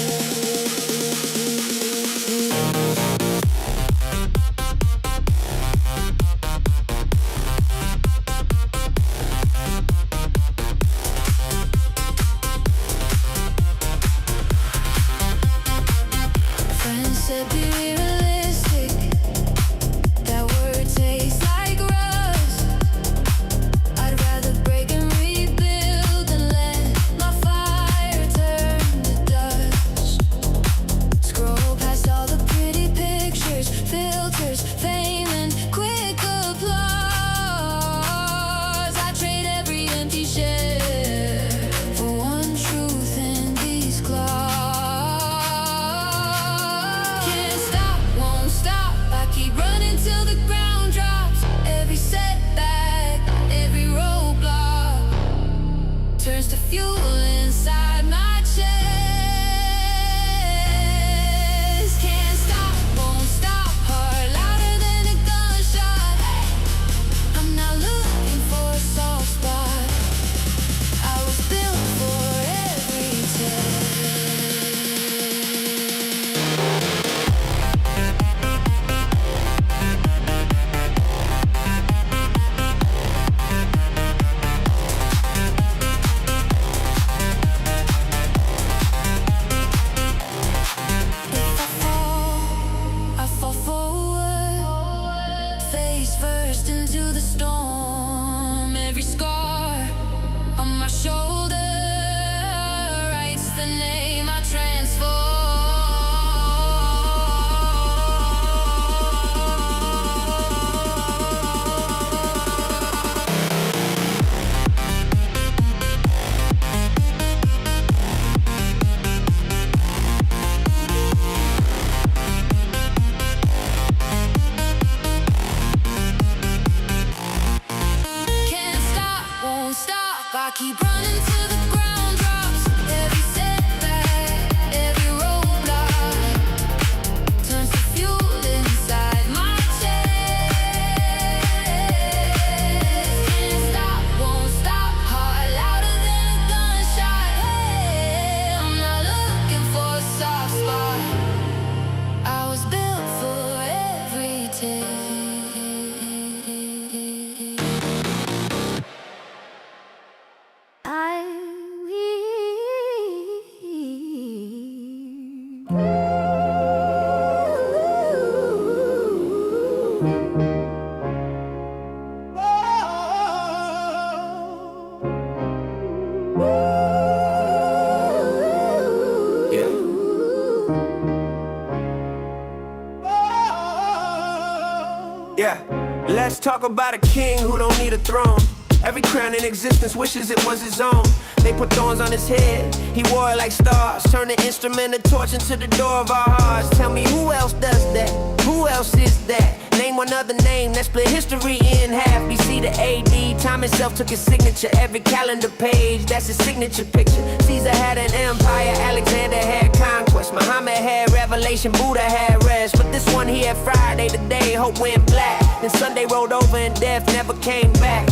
Let's talk about a king who don't need a throne. Every crown in existence wishes it was his own. They put thorns on his head, he wore it like stars. Turn the instrument of torch into the door of our hearts. Tell me who else does that? Who else is that? Name one other name that split history in half. BC to AD, time itself took his signature. Every calendar page, that's his signature picture. Caesar had an empire, Alexander had conquest, Muhammad had revelation, Buddha had rest. But this one, he had Friday today, hope went black. Then Sunday rolled over and death never came back.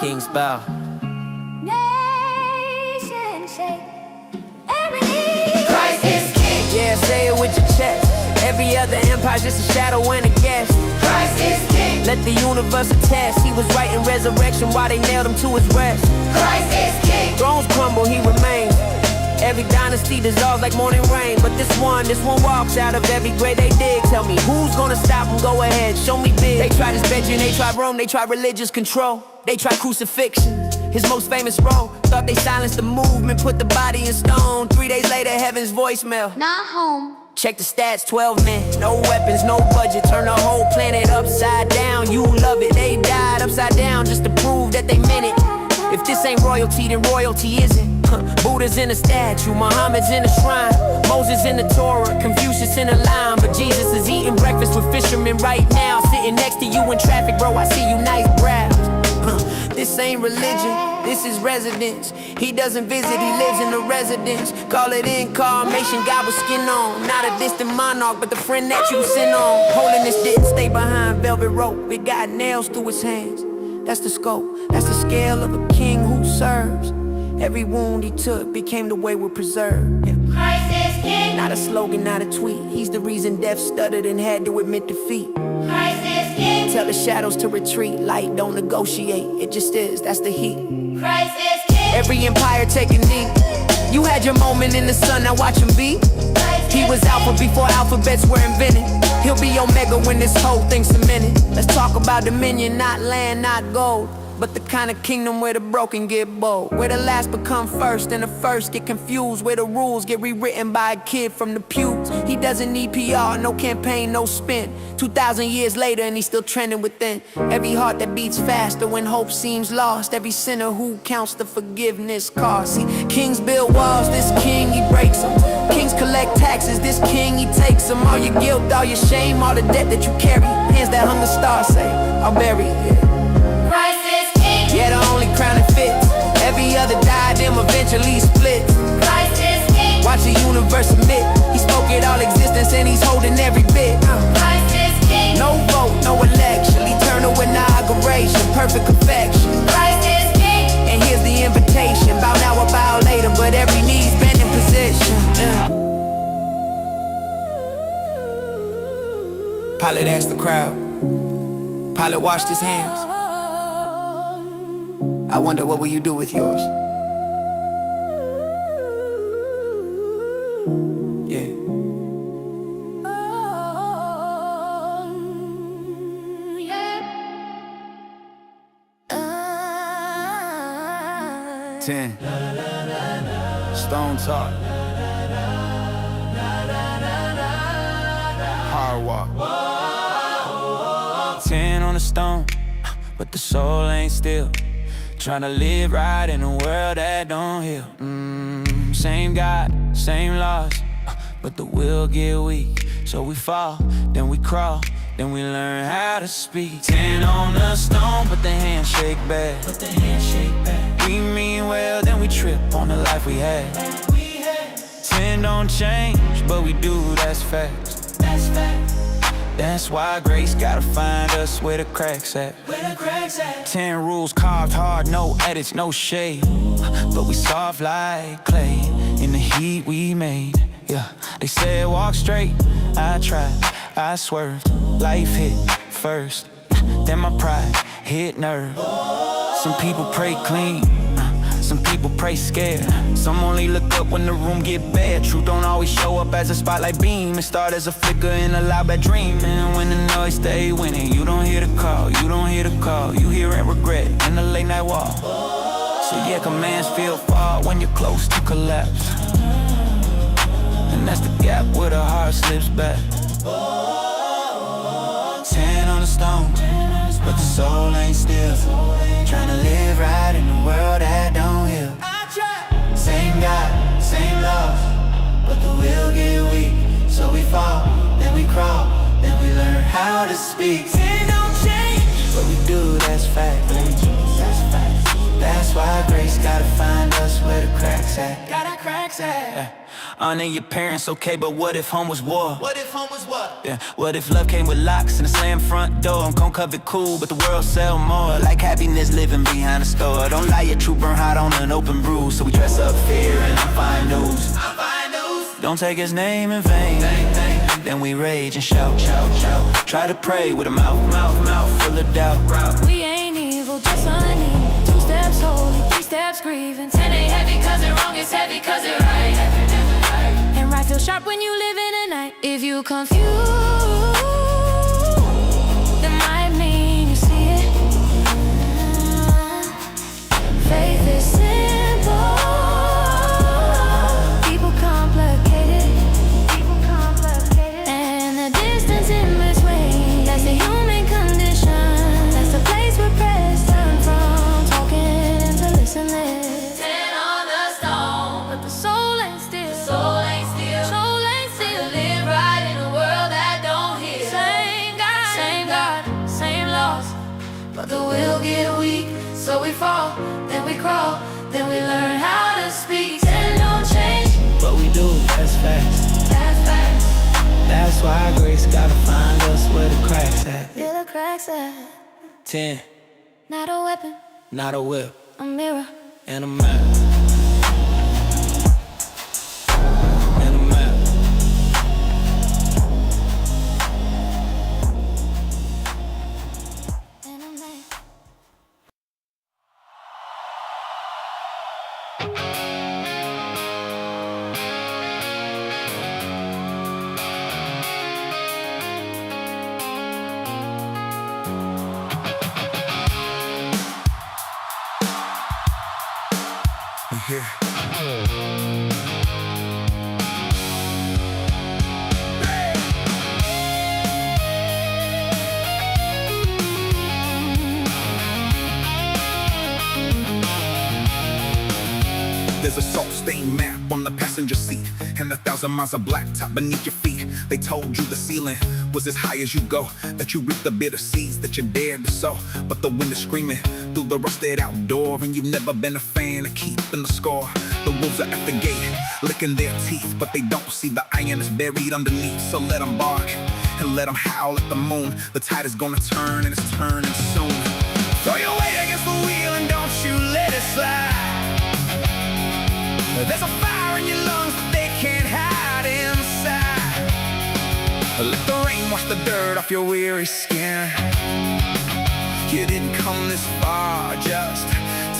King's bow.
Nation shake. Every knee.
Christ is king.
Yeah, say it with your chest. Every other empire's just a shadow and a guess.
Christ is king.
Let the universe attest. He was right in resurrection while they nailed him to his rest.
Christ is king.
Thrones crumble, he remains. Every dynasty dissolves like morning rain. But this one walks out of every grave they dig. Tell me, who's gonna stop him? Go ahead, show me big. They tried suspension, they tried Rome, they tried religious control. They tried crucifixion, his most famous role. Thought they silenced the movement, put the body in stone. 3 days later, heaven's voicemail.
Not home.
Check the stats, 12 men, no weapons, no budget. Turn the whole planet upside down, you love it. They died upside down just to prove that they meant it. If this ain't royalty, then royalty isn't. Buddha's in a statue, Muhammad's in a shrine, Moses in the Torah, Confucius in a line. But Jesus is eating breakfast with fishermen right now. Sitting next to you in traffic, bro, I see you nice brows. This ain't religion, this is residence. He doesn't visit, he lives in the residence. Call it incarnation, God with skin on. Not a distant monarch, but the friend that you sin on. Holiness didn't stay behind velvet rope, it got nails through his hands. That's the scope, that's the scale of a king who serves. Every wound he took became the way we're preserved. Yeah.
Christ is king.
Not a slogan, not a tweet. He's the reason death stuttered and had to admit defeat.
Christ is king.
Tell the shadows to retreat. Light don't negotiate, it just is, that's the heat.
Christ is king.
Every empire take a knee. You had your moment in the sun, now watch him be. He was alpha before alphabets were invented. He'll be omega when this whole thing's cemented. Let's talk about dominion, not land, not gold, but the kind of kingdom where the broken get bold. Where the last become first and the first get confused. Where the rules get rewritten by a kid from the pews. He doesn't need PR, no campaign, no spin. 2,000 years later and he's still trending within. Every heart that beats faster when hope seems lost. Every sinner who counts the forgiveness cost. See, kings build walls, this king he breaks them. Kings collect taxes, this king he takes them. All your guilt, all your shame, all the debt that you carry. Hands that hung the stars say, I'll bury it. Yeah, the only crown that fits. Every other diadem eventually splits.
Christ is king.
Watch the universe admit he spoke it all existence and he's holding every bit.
Christ is king.
No vote, no election, eternal inauguration, perfect perfection.
Christ is king.
And here's the invitation. Bow now or bow later, but every knee's been in position. Pilate asked the crowd. Pilate washed his hands. I wonder, what will you do with yours? Yeah.
10. Stone talk. Hard walk. 10 on the stone, but the soul ain't still. Tryna live right in a world that don't heal. Same God, same laws, but the will get weak. So we fall, then we crawl, then we learn how to speak. 10 on the stone, but the handshake back. We mean well, then we trip on the life we had. 10 don't change, but we do, that's facts. That's why grace gotta find us where the cracks at. 10 rules carved hard, no edits, no shade. But we soft like clay in the heat we made. Yeah, they said walk straight, I tried, I swerved. Life hit first, then my pride hit nerve. Some people pray clean, some people pray scared. Some only look up when the room get bad. Truth don't always show up as a spotlight beam. It start as a flicker in a loud bad dream. And when the noise stay winning, you don't hear the call, you don't hear the call. You hear it regret in the late night walk. So yeah, commands feel far when you're close to collapse.
And that's the gap where the heart slips back. 10 on the stone, but the soul ain't still. Tryna live right in a world that don't heal. Same God, same love, but the will get weak. So we fall, then we crawl, then we learn how to speak. Sin don't change, what we do, that's fact. That's why grace gotta find us where the cracks at.
Got cracks at.
Honor your parents, okay, but what if home was war?
What if home was what?
Yeah. What if love came with locks and a slam front door? I'm gon' cover it cool, but the world sell more. Like happiness living behind a store. Don't lie, your truth burn hot on an open bruise. So we dress up fear and I'm fine news. Don't take his name in vain. Then we rage and shout. Try to pray with a mouth full of doubt.
We ain't evil, just uneven. 2 steps holy, 3 steps grieving. 10 ain't heavy cause it wrong, it's heavy cause it right. And right feels sharp when you live in the night. If you confused, that might mean you see it. Faith is simple, people complicated. And the distance in between, that's the human condition. That's the place where prayers turn from talking to listening. 10 on the stone, but the soul ain't still. Soul ain't still. Live right in a world that don't heal. Same God, same laws, but the will get weak. So we fall, then we crawl, then we learn how to speak. 10 don't change,
What we do, that's facts.
that's facts.
That's why grace gotta find us where the cracks at.
Where the cracks at?
10,
Not a weapon,
not a whip,
a mirror.
and a map. And a map.
And a man.
There's a salt-stained map on the passenger seat and 1,000 miles of blacktop beneath your feet. They told you the ceiling was as high as you go, that you reap the bitter seeds that you dared to sow. But the wind is screaming through the rusted outdoor, and you've never been a fan of keeping the score. The wolves are at the gate, licking their teeth, but they don't see the iron that's buried underneath. So let them bark and let them howl at the moon. The tide is gonna turn, and it's turning soon. Throw your weight against the wheel and don't you let it slide. There's a fire in your lungs that they can't hide inside. Let the rain wash the dirt off your weary skin. You didn't come this far just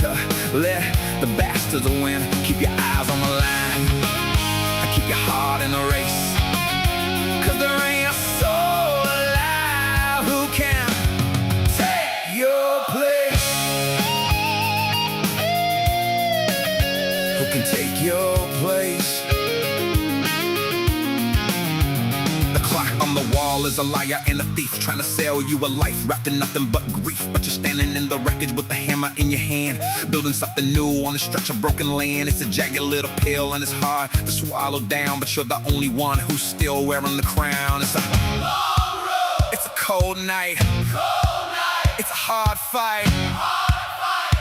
to let the bastards win. Keep your eyes on the line, keep your heart in the race, 'cause there ain't a soul alive who can take your place. Who can take your place? The clock on the wall is a liar and a thief, trying to sell you a life wrapped in nothing but grief. But you're standing in the wreckage with the hammer in your hand, building something new on a stretch of broken land. It's a jagged little pill and it's hard to swallow down, but you're the only one who's still wearing the crown. It's a long road, it's a cold night, it's a hard fight,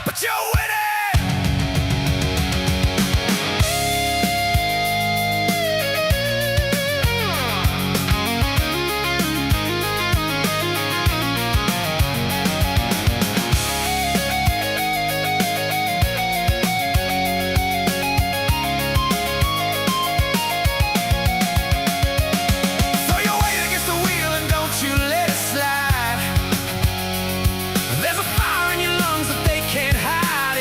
but you're winning. There's a fire in your lungs that they can't hide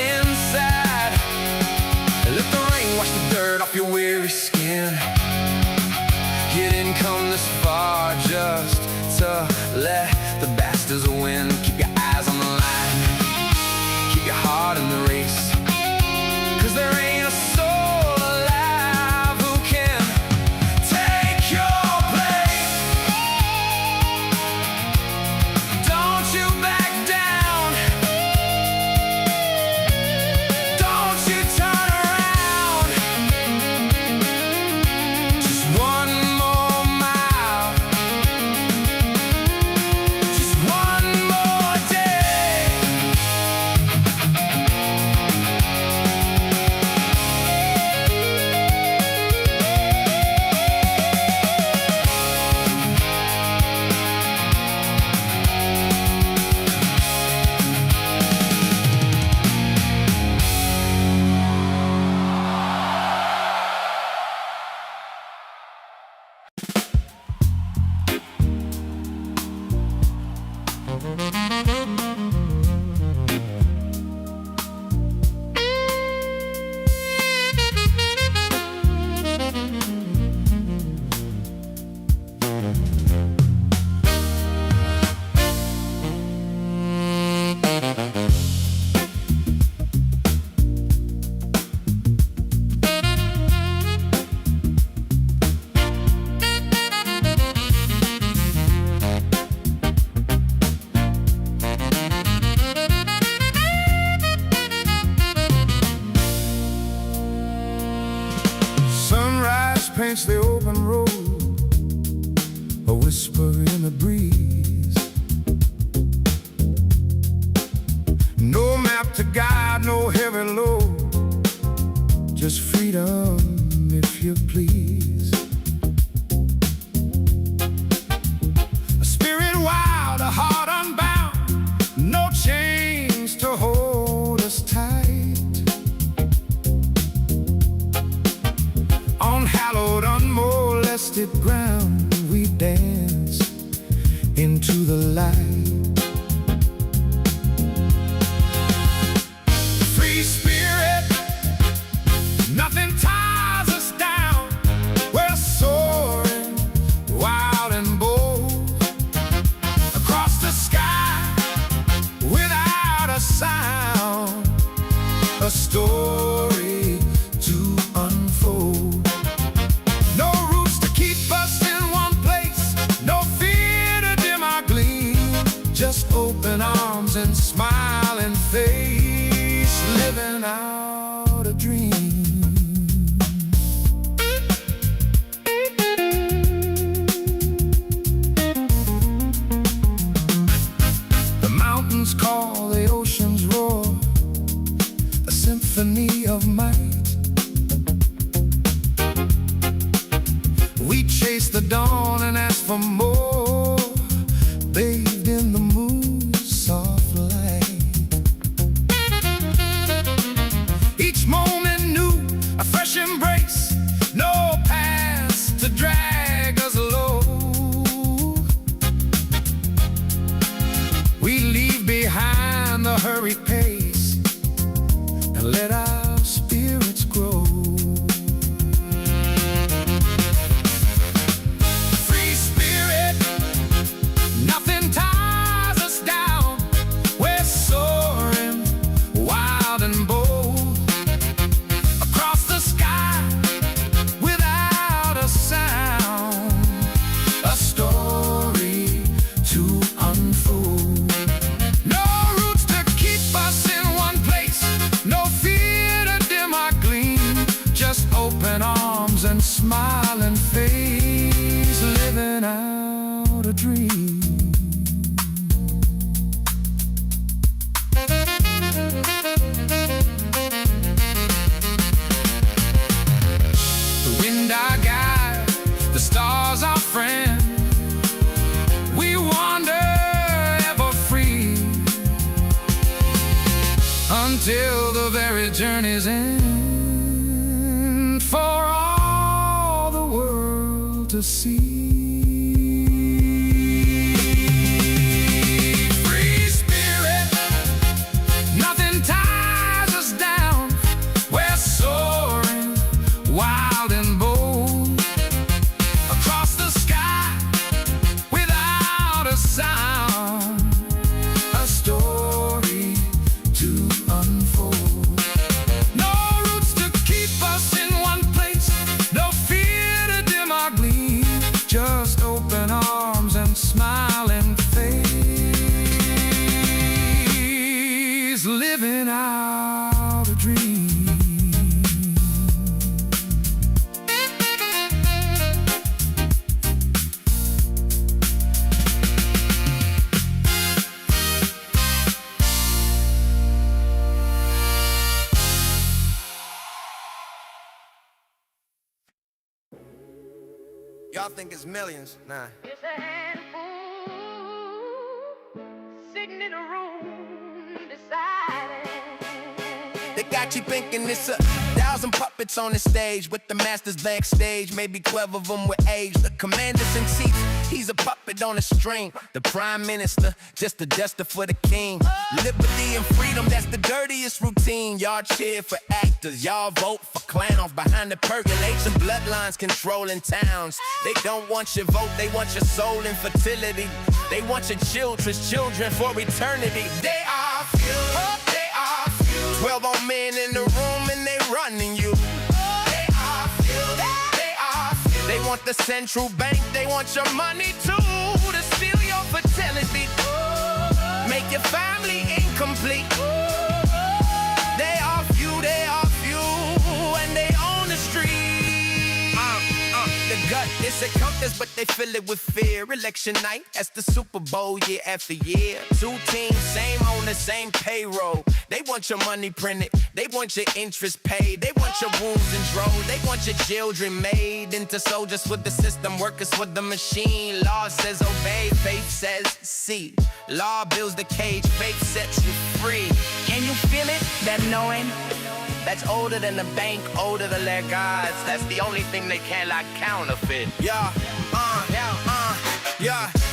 against the open road, a whisper in the breeze. No map to guide, no heavy load, just freedom if you please. A spirit wild, a heart unbound, no chains to hold us tight. On hallowed, unmolested ground, we dance into the light. Free spirit, nothing ties us down. We're soaring, wild and bold, across the sky, without a sound. A story to unfold. No roots to keep us in one place, no fear to dim our gleam. Just open arms and smiling face, living out a dream. The mountains call, the oceans roar, a symphony of might. We chase the dawn and ask for more, bathed in the moon's soft light. Each moment new, a fresh embrace, no past to drag us low. We leave behind the hurried pace and let our spirits grow. Free spirit, nothing ties us down. We're soaring, wild and bold, across the sky, without a sound. A story to unfold. No roots to keep us in one place, no fear to dim our gleam. Just open arms and smiling face, living out a dream. The wind our guide, the stars our friend. We wander ever free, until the very journey's end, for all the world to see. Free spirit, nothing ties us down. We're soaring, wild and bold, across the sky, without a sound. A story to unfold. No roots to keep us in one place, no fear to dim our gleam. Just open arms and smiling face, living out a dream.
Y'all think it's millions? Nah.
It's a handful sitting in a room deciding.
They got you thinking it's 1,000 puppets on the stage, with the masters backstage, maybe 12 of them with age. The commander's in chief, he's a puppet on a string. The prime minister, just a duster for the king. Liberty and freedom, that's the dirtiest routine. Y'all cheer for actors, y'all vote for clowns. Behind the percolation, bloodlines controlling towns. They don't want your vote, they want your soul and fertility. They want your children's children for eternity. They are few, they are few. 12 on men in the room and they running you. They are few, they are few. They want the central bank, they want your money too, to steal your fertility, make your family incomplete. They are few, and they own the street. It's a compass, but they fill it with fear. Election night, that's the Super Bowl year after year. Two teams, same owner, same payroll. They want your money printed, they want your interest paid. They want your wounds and droves, they want your children made into soldiers for the system, workers for the machine. Law says obey, faith says see. Law builds the cage, faith sets you free. Can you feel it? That knowing? That's older than the bank, older than their gods. That's the only thing they cannot counterfeit. Yeah.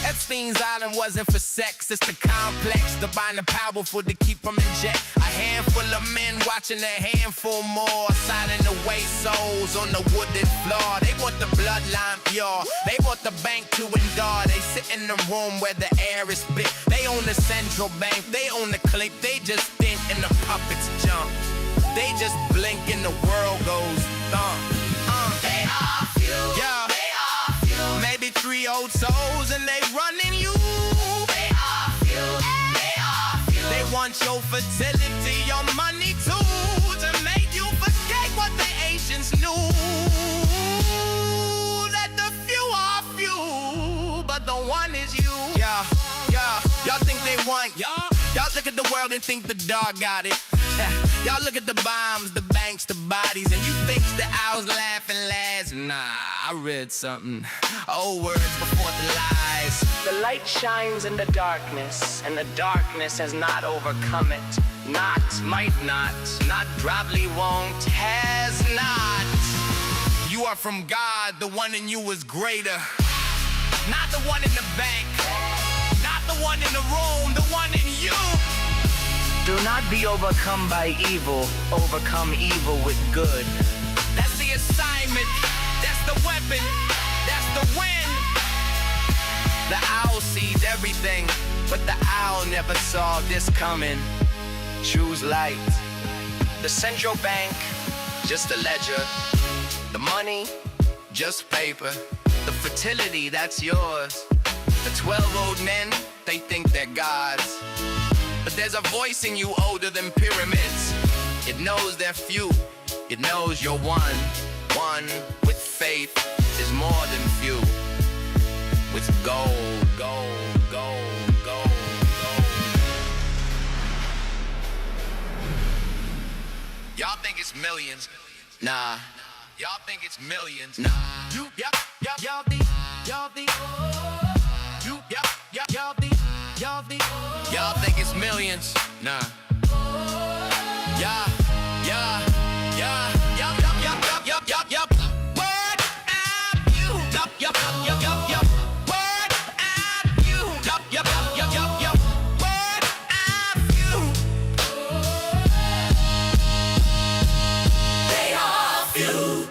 Epstein's island wasn't for sex, it's the complex, to bind the powerful to keep them in check. A handful of men watching a handful more, signing away souls on the wooden floor. They want the bloodline pure, they want the bank to endure. They sit in the room where the air is big. They own the central bank, they own the clique. They just think and the puppets jump. They just blink and the world goes thump.
They are few.
Yeah.
They are few.
Maybe 3 old souls and they running you.
They are few. They are few.
They want your fertility, your money too, to make you forget what the ancients knew. That the few are few, but the one is you. Yeah. Y'all think they want y'all look at the world and think the dog got it. Y'all look at the bombs, the banks, the bodies, and you think the owls laughing last. Nah, I read something. Old words before the lies.
The light shines in the darkness, and the darkness has not overcome it.
Not, might not probably won't, has not. You are from God, the one in you is greater. Not the one in the bank, not the one in the room, the one in you.
Do not be overcome by evil, overcome evil with good.
That's the assignment, that's the weapon, that's the win. The owl sees everything, but the owl never saw this coming. Choose light. The central bank, just a ledger. The money, just paper. The fertility, that's yours. The 12 old men, they think they're gods. But there's a voice in you older than pyramids. It knows they're few, it knows you're one. One with faith is more than few. With gold, gold, gold, gold, gold. Y'all think it's millions? Nah. Y'all think it's millions? Nah. Y'all think y'all think it's millions? Nah. Yup. Word up you. Yup. Word up you. Yup. Word up you.
They are few.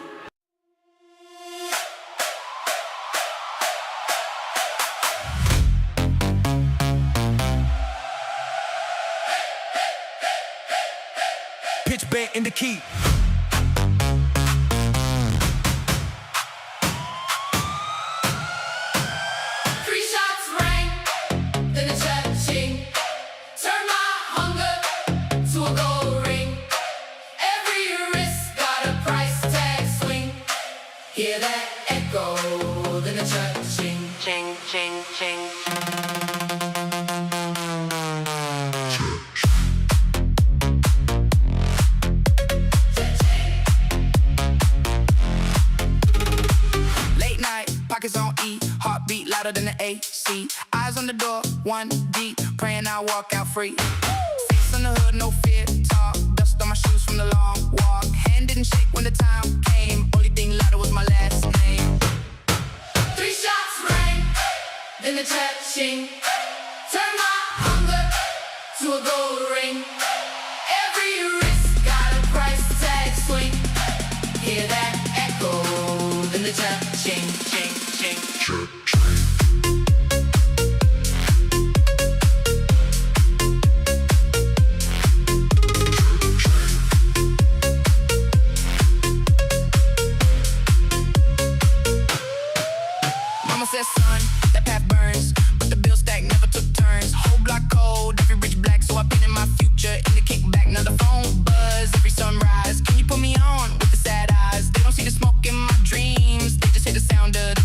Pitch bent in the key.
Three shots rang, then a cha-ching. Turn my hunger to a gold ring. Every wrist got a price tag swing. Hear that echo, then a cha-ching.
Ching, ching, ching.
Pockets on E, heartbeat louder than the AC. Eyes on the door, one deep, praying I walk out free. Face on the hood, no fear, talk. Dust on my shoes from the long walk. Hand didn't shake when the time came. Only thing louder was my last name.
Three shots rang, then a cha-ching. Turn my hunger to a gold ring. Every wrist got a price tag swing. Hear that echo, then the cha-ching.
Mama said, son, that path burns, but the bill stack never took turns. Whole block cold, every rich black, so I been in my future in the kickback. Now the phone buzz every sunrise. Can you put me on with the sad eyes? They don't see the smoke in my dreams, they just hear the sound of the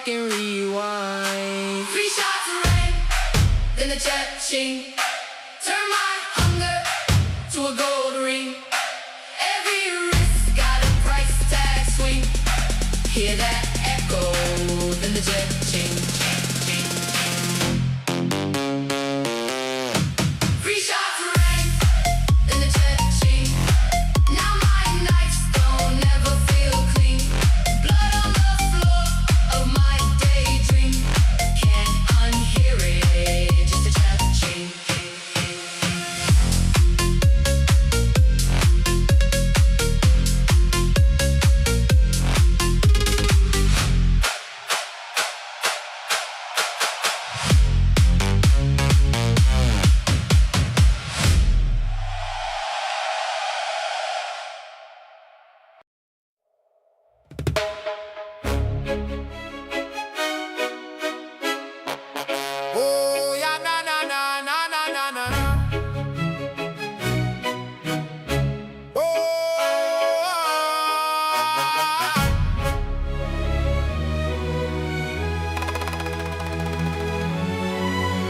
back and rewind.
3 shots of rain, then the cha-ching. Turn my hunger to a gold ring. Every wrist got a price tag swing. Hear that echo, then the cha-ching. 3 shots of rain, then the cha-ching. Now my nights don't never feel clean. Blood on the floor of my daydream. Can't unhear it, just a cha-ching.
Oh, yeah, na na na na na na na na. Oh,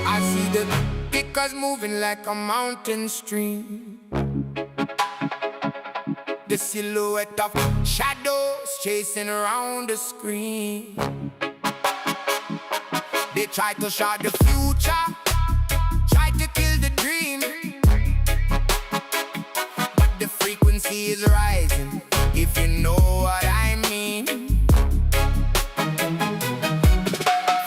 I see the pickers moving like a mountain stream. The silhouette of shadows chasing around the screen. They try to short the future, try to kill the dream. But the frequency is rising, if you know what I mean.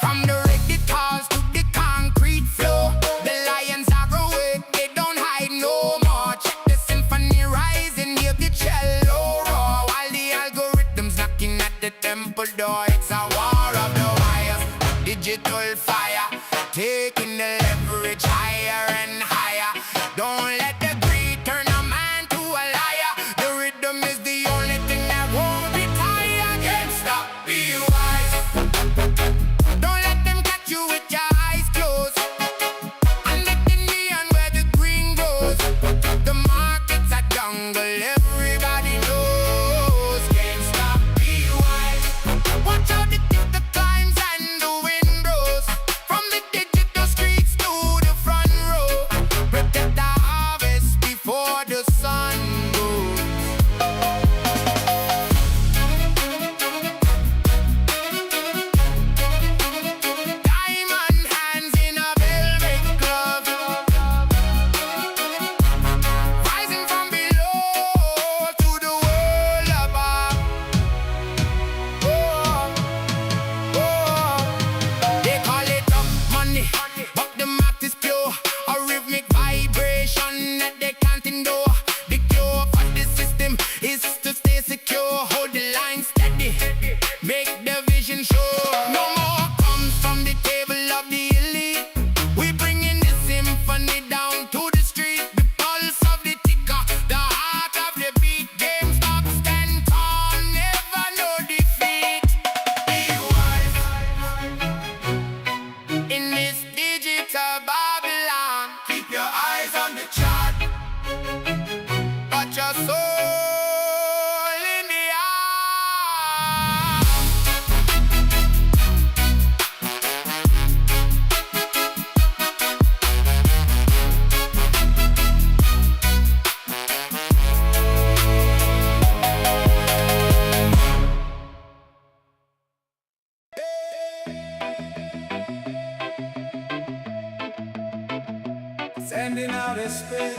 From the record cars to the concrete floor, the lions are awake, they don't hide no more. Check the symphony rising, hear the cello roar, while the algorithms knocking at the temple door. It's a war of the wires, digital fire, taking the leverage higher and higher. Don't let the greed turn a man to a liar. The rhythm is the only thing that won't retire. GameStop, be wise. Don't let them catch you with your eyes closed. And let the neon where the green grows. The market's a jungle, everybody knows. GameStop, be wise. Watch out the climbs and the windows. From the digital streets to the front row. Protect the harvest before the sun goes. Diamond hands in a velvet glove, rising from below to the world above. They call it up money, but the math is pure. A rhythmic vibration that they can't endure. The cure for the system is to stay secure. Hold the line steady, make the vision sure. No more comes from the table of the elite. We bringing the symphony down to the street. The pulse of the ticker, the heart of the beat. GameStop stand tall, never no defeat. Be wise in this digital Babylon. Keep your eyes on the chart, but your soul in the eye.
Sending out a space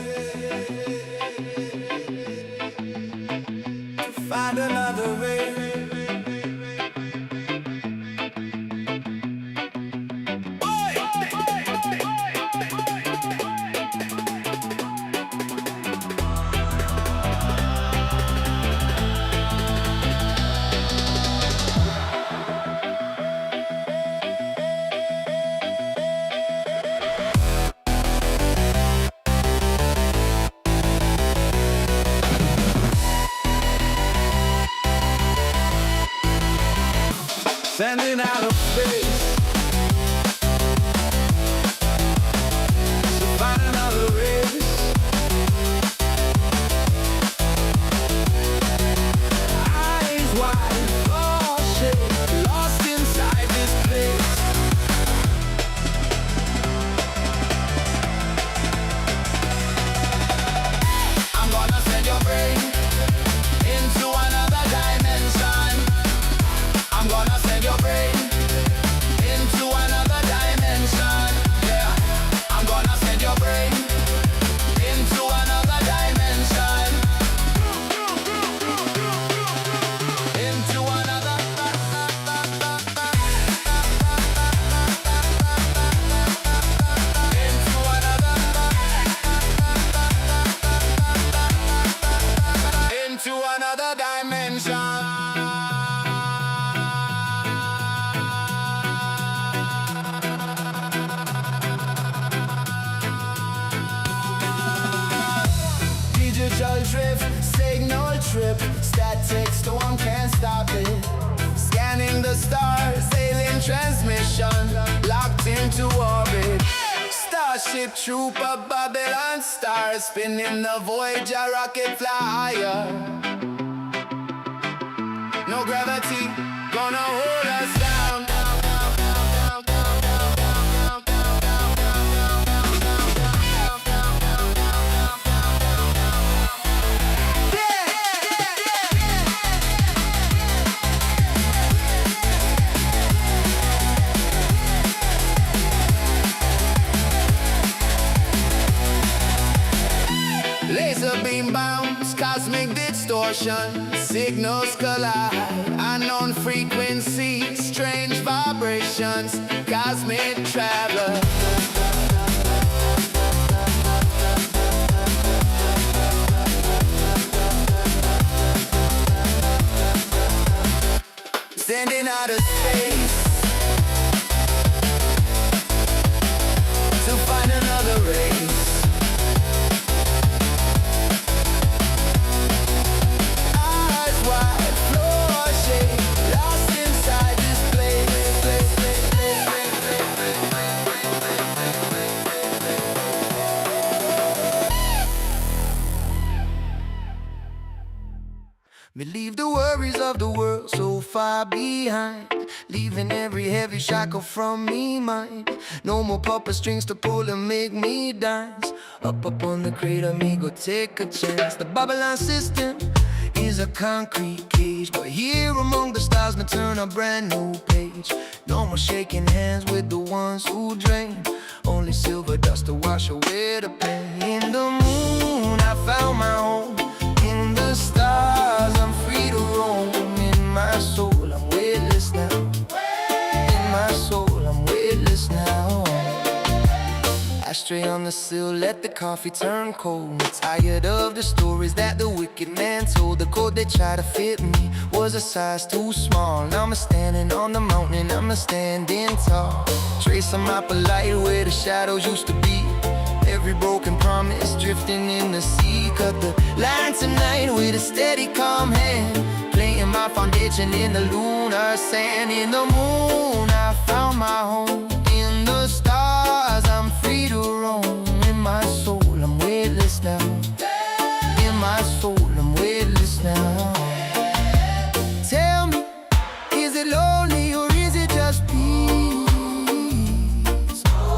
to find another way. Sending out of space to find another race. Eyes wide, all shaped, lost inside this
Digital drift, signal trip, static storm can't stop it. Scanning the stars, alien transmission, locked into orbit. Starship trooper, Babylon star, spinning the Voyager rocket flyer. No gravity gonna hold us down. Laser beam bounce, cosmic distortion, signals collide, unknown frequencies, strange vibrations, cosmic traveler. Sending out of space to find another race. We leave the worries of the world so far behind, leaving every heavy shackle from me mine. No more puppet strings to pull and make me dance. Up on the crater, me go take a chance. The Babylon system is a concrete cage, but here among the stars, me turn a brand new page. No more shaking hands with the ones who drain, only silver dust to wash away the pain. In the moon, I found my home. In the stars, I'm free to roam. In my soul, I'm weightless now. In my soul, I'm weightless now. Ashtray on the sill, let the coffee turn cold. Tired of the stories that the wicked man told. The code they tried to fit me was a size too small. Now I'm standing on the mountain, I'm standing tall. Tracing my polite where the shadows used to be. Every broken promise drifting in the sea. Cut the line tonight with a steady calm hand, playing my foundation in the lunar sand. In the moon, I found my home. In the stars, I'm free to roam. In my soul, I'm weightless now. In my soul, I'm weightless now. Tell me, is it lonely or is it just peace?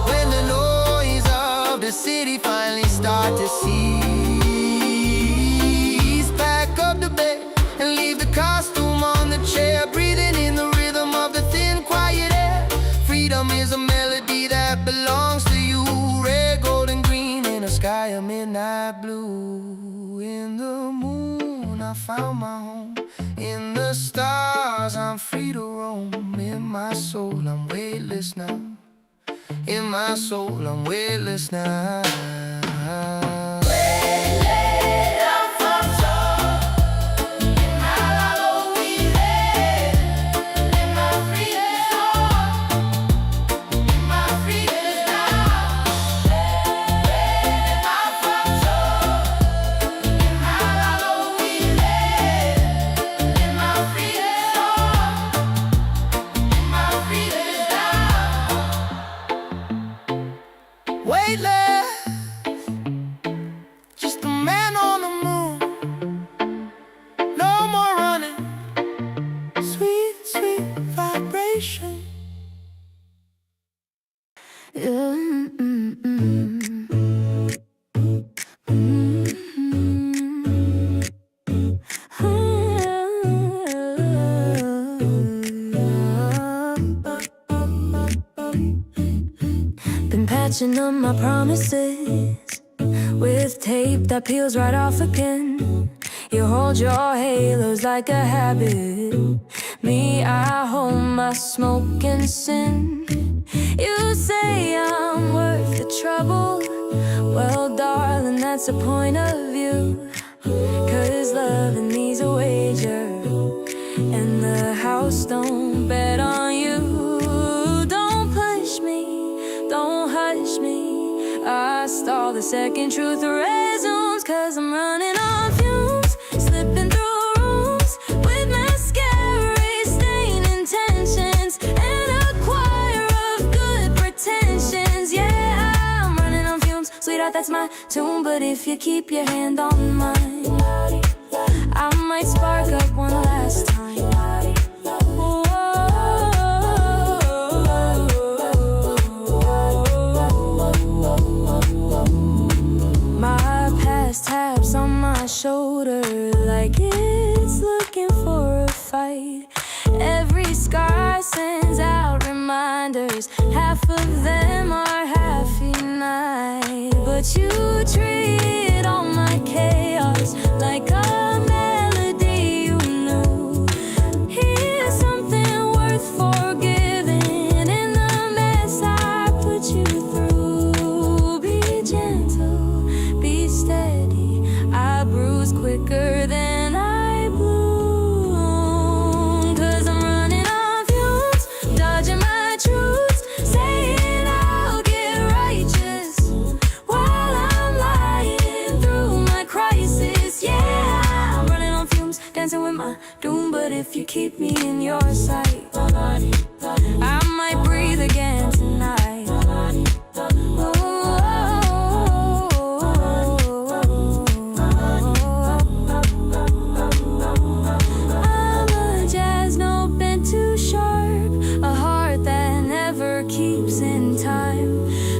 When the noise of the city finally start to cease, pack up the bed and leave the costume on the chair, breathing in the rhythm of the thin, quiet air. Freedom is a melody that belongs to you. Red, gold, and green in a sky of midnight blue. In the moon, I found my home. In the stars, I'm free to roam. In my soul, I'm weightless now. In my soul, I'm weightless now. Weightless, just a man on the moon. No more running, sweet, sweet vibration.
Been patching up my promises with tape that peels right off again. You hold your halos like a habit. Me, I hold my smoke and sin. You say I'm worth the trouble. Well, darling, that's the point of view. 'Cause loving me's a wager. second truth resumes, 'cause I'm running on fumes, slipping through rooms with mascara, stain intentions, and a choir of good pretensions. Yeah, I'm running on fumes, sweetheart, that's my tune. But if you keep your hand on mine, I might spark up one last time. My past taps on my shoulder like it's looking for a fight. Every scar sends out reminders, half of them are half-night. But you treat all my chaos like a melody you knew. Here's something worth forgiving in the mess I put you through. Be gentle, be steady, I bruise quicker than I bloom. 'Cause I'm running on fumes, dodging my truths, saying I'll get righteous while I'm lying through my crisis. Yeah, I'm running on fumes, dancing with my doom. But if you keep me in your sight, I might breathe again tonight. I'm a jazz note bent too sharp, a heart that never keeps in time.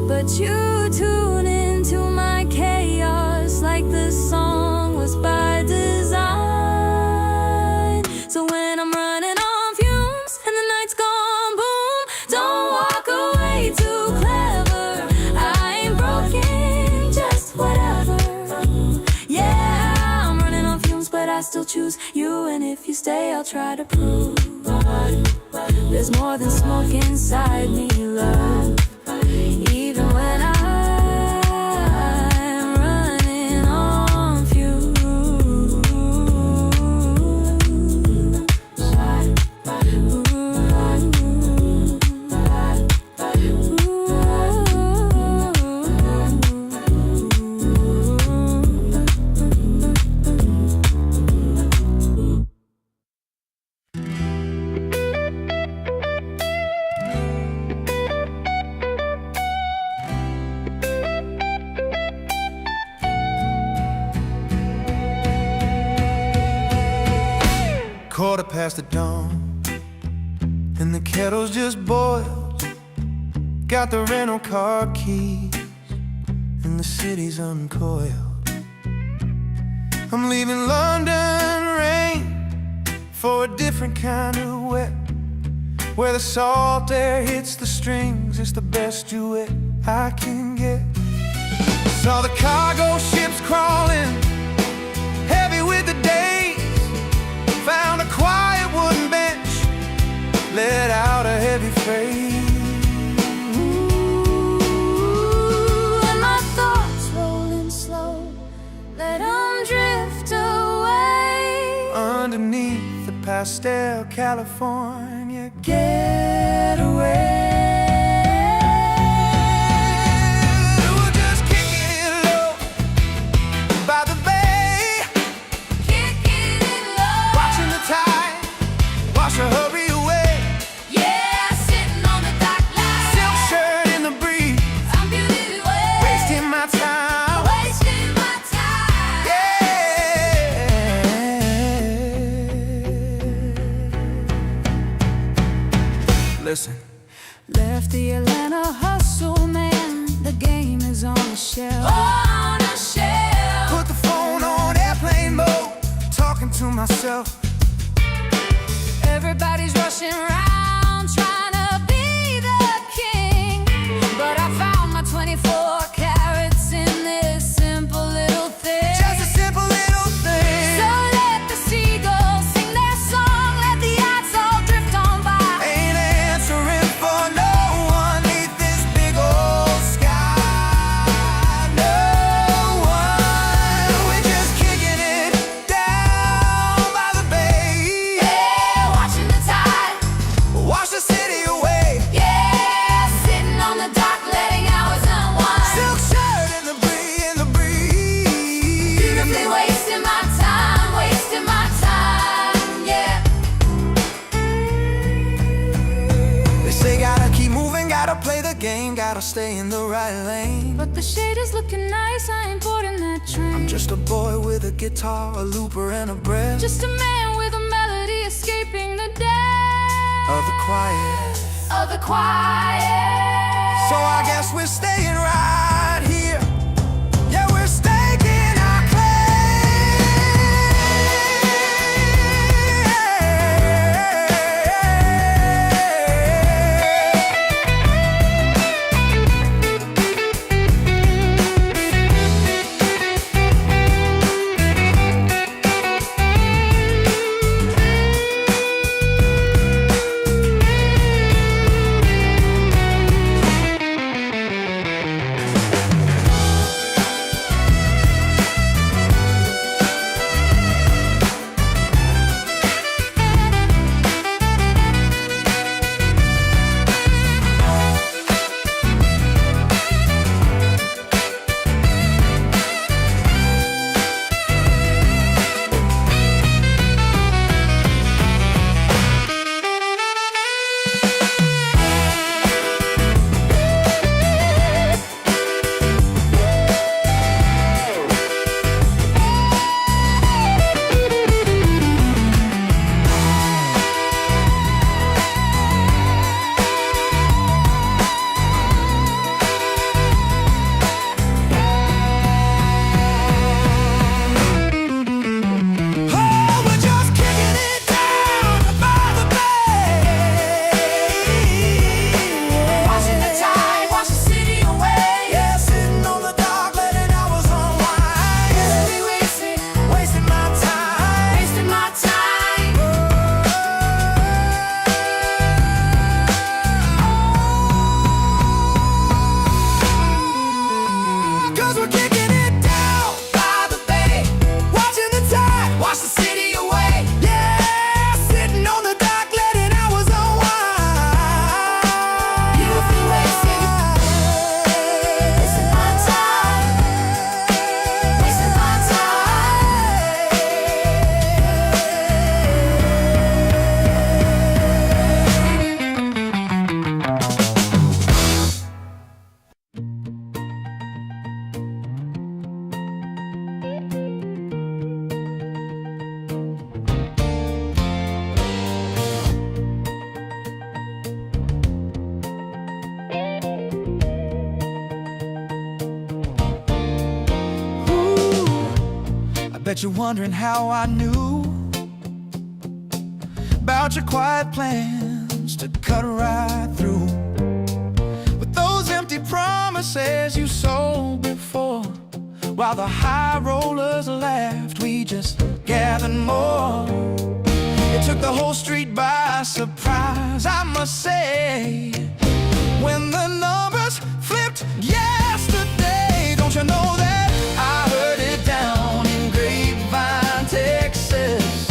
But you tune into my chaos like the song was by design. So when I'm running on fumes and the night's gone boom, don't walk away too clever. I ain't broken, just whatever. Yeah, I'm running on fumes, but I still choose you. And if you stay, I'll try to prove there's more than smoke inside me, love. Even when I'm running on fumes.
Quarter past the dawn, and the kettle's just boiled. Got the rental car keys, and the city's uncoiled. I'm leaving London rain for a different kind of wet, where the salt air hits the strings. It's the best duet I can get. Saw the cargo ships crawling, heavy with the days. Found a quiet wooden bench, let out a heavy freight.
Ooh, and my thoughts rolling slow, let 'em drift away.
Underneath the pastel California getaway. We're just kicking it low by the bay,
Kicking it low,
watching the tide wash her hurry away.
yeah, sitting on the dock line,
Silk shirt in the breeze,
I'm beauty away,
wasting my time.
wasting my time.
Listen,
Left the Atlanta hustle, man, the game is on the shelf. On a shelf.
put the phone on airplane mode, talking to myself.
Everybody's rushing around, trying to be the king. But I found my 24 carats in this simple little thing.
Just a simple little thing.
So let the seagulls sing their song, let the odds all drift on by.
Ain't answering for no one neath this big old sky. No one. We're just kicking it down by the bay.
Yeah, watching the tide,
Wash the city away.
yeah, sitting on the dock, letting hours unwind.
stay in the right lane.
But the shade is looking nice, I ain't boarding that train.
I'm just a boy with a guitar, a looper, and a breath.
Just a man with a melody escaping the death
Of the quiet.
of the quiet.
So I guess we're staying right here. Yeah, we're staking our Bet you're wondering how I knew about your quiet plans to cut right through with those empty promises you sold before. While the high rollers laughed, we just gathered more. It took the whole street by surprise, I must say, when the numbers flipped yesterday. Don't you know that I heard it down in Grapevine, Texas?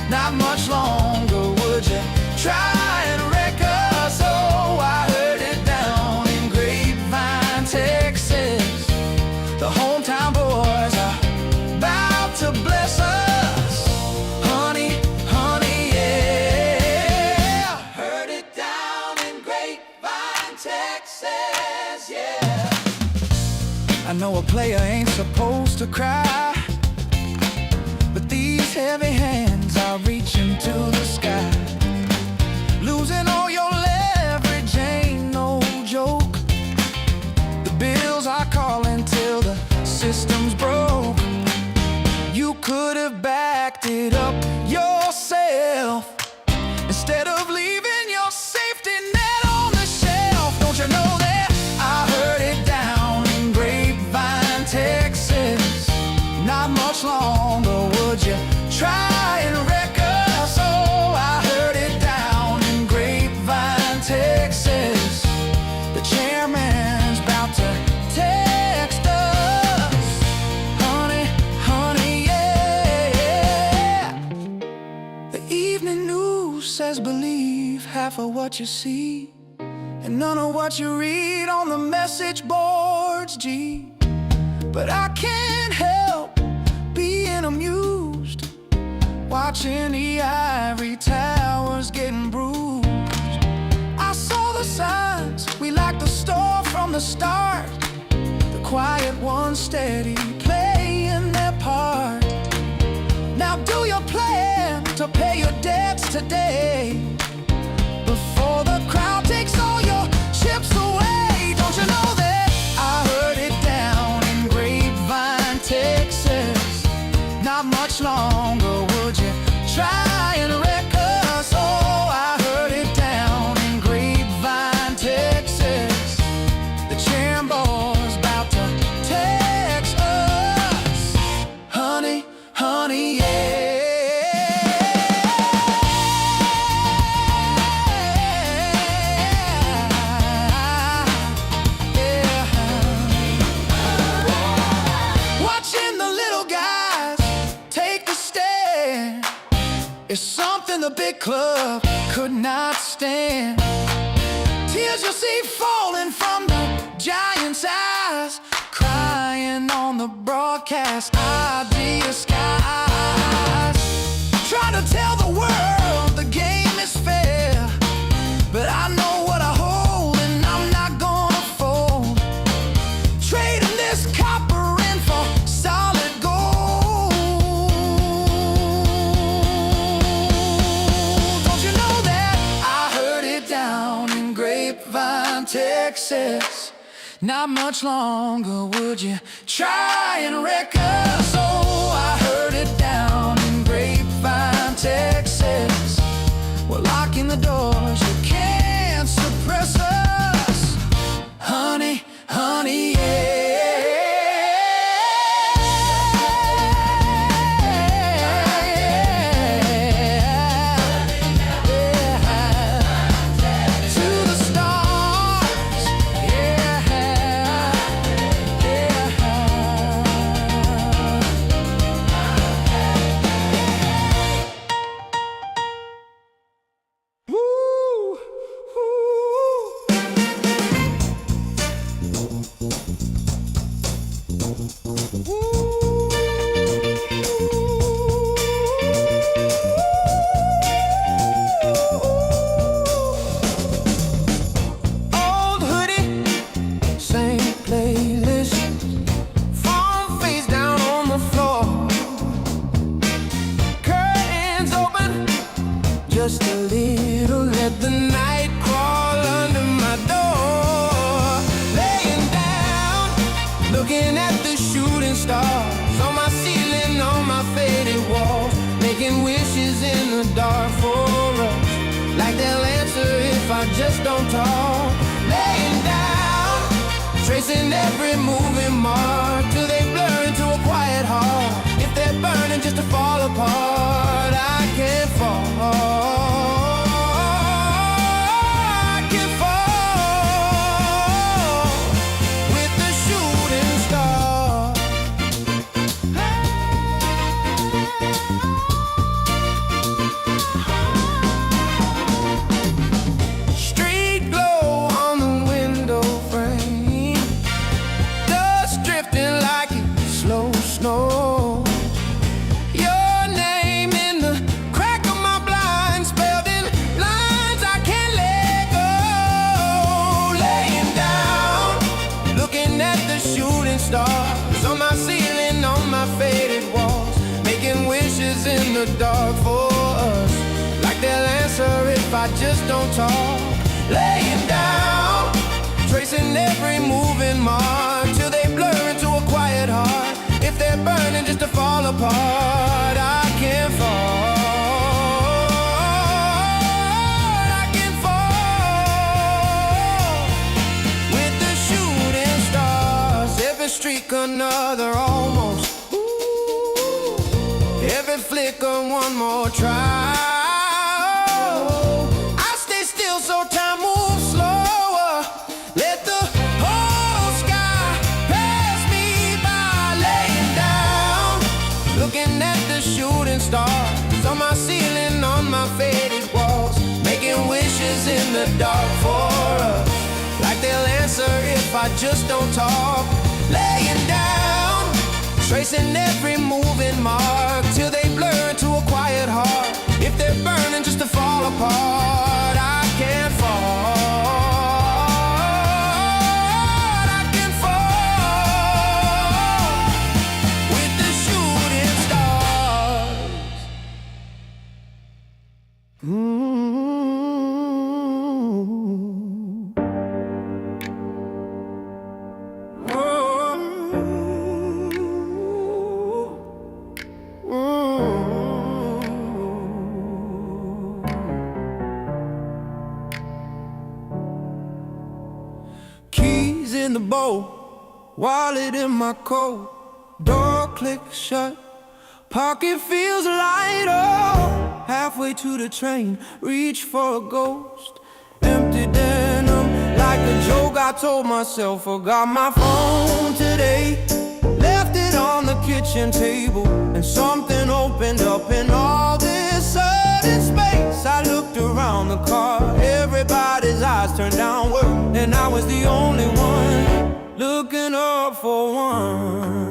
Not much longer, would you try and wreck us? Oh, I heard it down in Grapevine, Texas. The hometown boys are about to bless us. Honey, honey, yeah. Heard it down in Grapevine, Texas, yeah. I know a player ain't supposed to cry, but these heavy hands are reaching to the sky. Losing all your leverage ain't no joke. The bills are calling till the system's broke. You could have backed it up yourself instead of leaving your safety net on the shelf. Don't you know that I heard it down in Grapevine, Texas? Not much longer, would you try and wreck us? Oh, I heard it down in Grapevine, Texas. The chairman's about to text us. Honey, honey, yeah. The evening news says believe half of what you see and none of what you read on the message boards, gee. But I can't help being amused, watching the ivory towers getting bruised. I saw the
for signs. We like the store from the start. The quiet ones steady playing their part. Now do your plan to pay your debts today, before the crowd takes all your chips away. Don't you know that I heard it down in Grapevine, Texas? Not much longer would you try and wreck us? Oh, I heard it down in Grapevine, Texas. The Chamber's about to text us. Honey, honey, yeah. Watching the little guys take the stand is something the big club could not stand. Tears you'll see falling from the giant's eyes, crying on the broadcast idea skies. Trying to tell the world the game is fair, but I know what I hold and I'm not gonna fold. Trading this copper in for solid gold. Don't you know that I heard it down in Grapevine, Texas? Not much longer would you try and wreck us? Oh, I heard it down in Grapevine, Texas. We're locking the doors, you can't suppress us. Honey, honey, yeah. To the stars, yeah, yeah. Woo, old hoodie, same playlist, phone face down on the floor, curtains open just a little, let the night crawl under my door. Laying down, looking at the shooting stars on my ceiling, on my faded walls, making wishes in the dark for us, like they'll answer if I just don't talk. Laying down, tracing every moving mark till they blur into a quiet heart. If they're burning just to fall apart, I can't fall. I can't fall with the shooting star. Street glow on the window frame, dust drifting like it's slow snow. Your name in the crack of my blind, spelled in lines I can't let go. Laying down, looking at the shooting stars on my ceiling, on my faded walls, making wishes in the dark for us, like they'll answer if I just don't talk. Laying down, tracing every moving mark till they blur into a quiet heart. If they're burning just to fall apart, I can't fall. I can't fall with the shooting stars. Every streak another almost. Every flicker one more try. I stay still so time moves slower. Let the whole sky pass me by. Laying down, looking at the shooting stars on my ceiling, on my faded walls, making wishes in the dark for us, like they'll answer if I just don't talk. Laying down, tracing every moving mark till they blur into a quiet heart. If they're burning just to fall apart, I can't fall.
Keys in the bowl, wallet in my coat, door clicks shut, pocket feels lighter. Halfway to the train, reach for a ghost, empty denim like a joke I told myself. Forgot my phone today, left it on the kitchen table, and something opened up in all this sudden space. I looked around the car, everybody's eyes turned downward, and I was the only one looking up for once.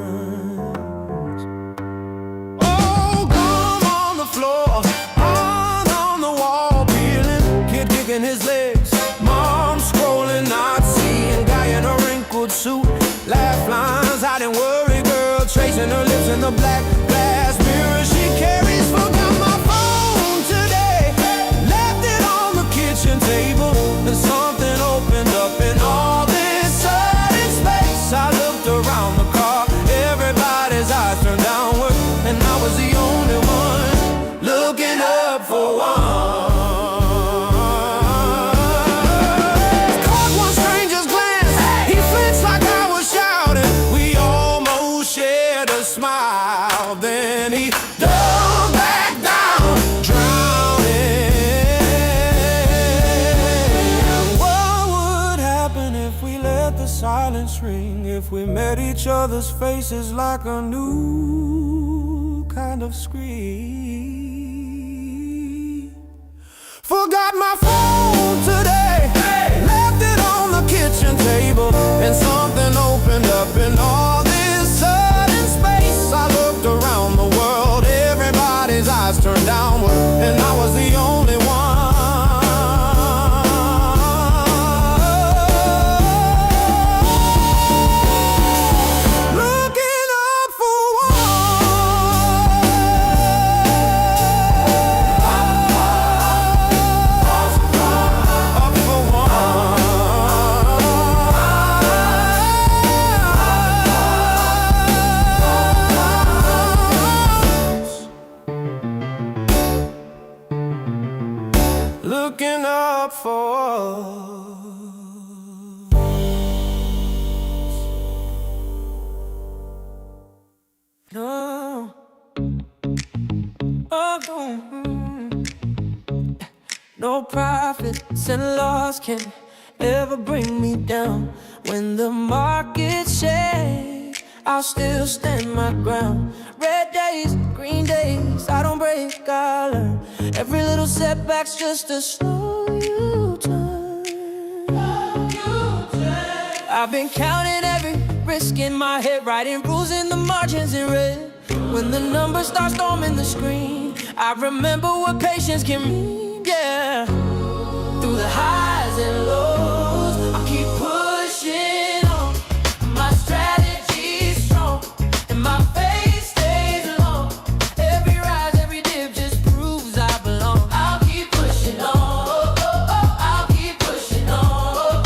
Oh, gum on the floor, on the wall, peeling, kid kicking his legs, mom scrolling, not seeing, guy in a wrinkled suit, laugh lines, I didn't worry, girl, tracing her lips in the black glass mirror she carries. Forgot my phone today, left it on the kitchen table, and something opened up in all this sudden space. I looked around the car, everybody's eyes turned downward, and I was the only one looking up for one. Caught one stranger's glance, he flinched like I was shouting. We almost shared a smile, then he dove back down, drowning. What would happen if we let the silence ring? If we met each other's faces like a new kind of scream? Forgot my phone today, left it on the kitchen table, and something opened up in all this sudden space. I looked around the world, everybody's eyes turned downward, and I was the only one looking up for up for looking up for. No. Oh, no profits and loss can ever bring me down. When the market shakes, I'll still stand my ground. Red days, green days, I don't break, I learn. Every little setback's just a slow U-turn. I've been counting every risk in my head, writing rules in the margins in red. When the numbers start storming the screen, I remember what patience can mean, yeah. Through the highs and lows, I keep pushing on. My strategy's strong, and my faith stays along. Every rise, every dip just proves I belong. I'll keep pushing on, I'll keep pushing on.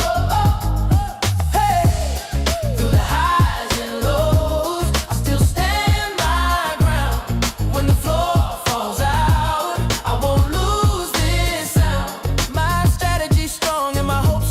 Hey, through the highs and lows, I still stand my ground. When the floor falls out, I won't lose this sound. My strategy's strong and my hope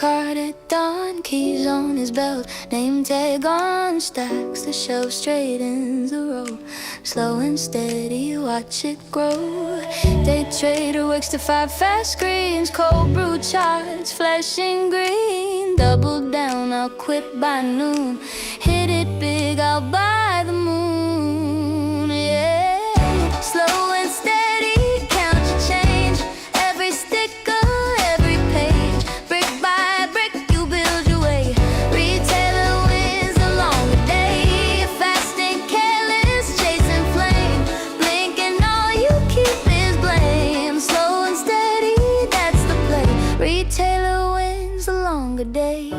card at dawn, keys on his belt, name tag on, stacks the shelf straight in the row. Slow and steady, watch it grow. Day trader works to 5 fast screens, cold brew charts, flashing green. Double down, I'll quit by noon. Hit it big, I'll buy the moon. Yeah, slow and steady, count your change. Every sticker, every page, brick by brick, you build your way. Retailer wins along the day. Fast and careless, chasing flame, blinking, all you keep is blame. Slow and steady, that's the play. Retailer wins the longer day.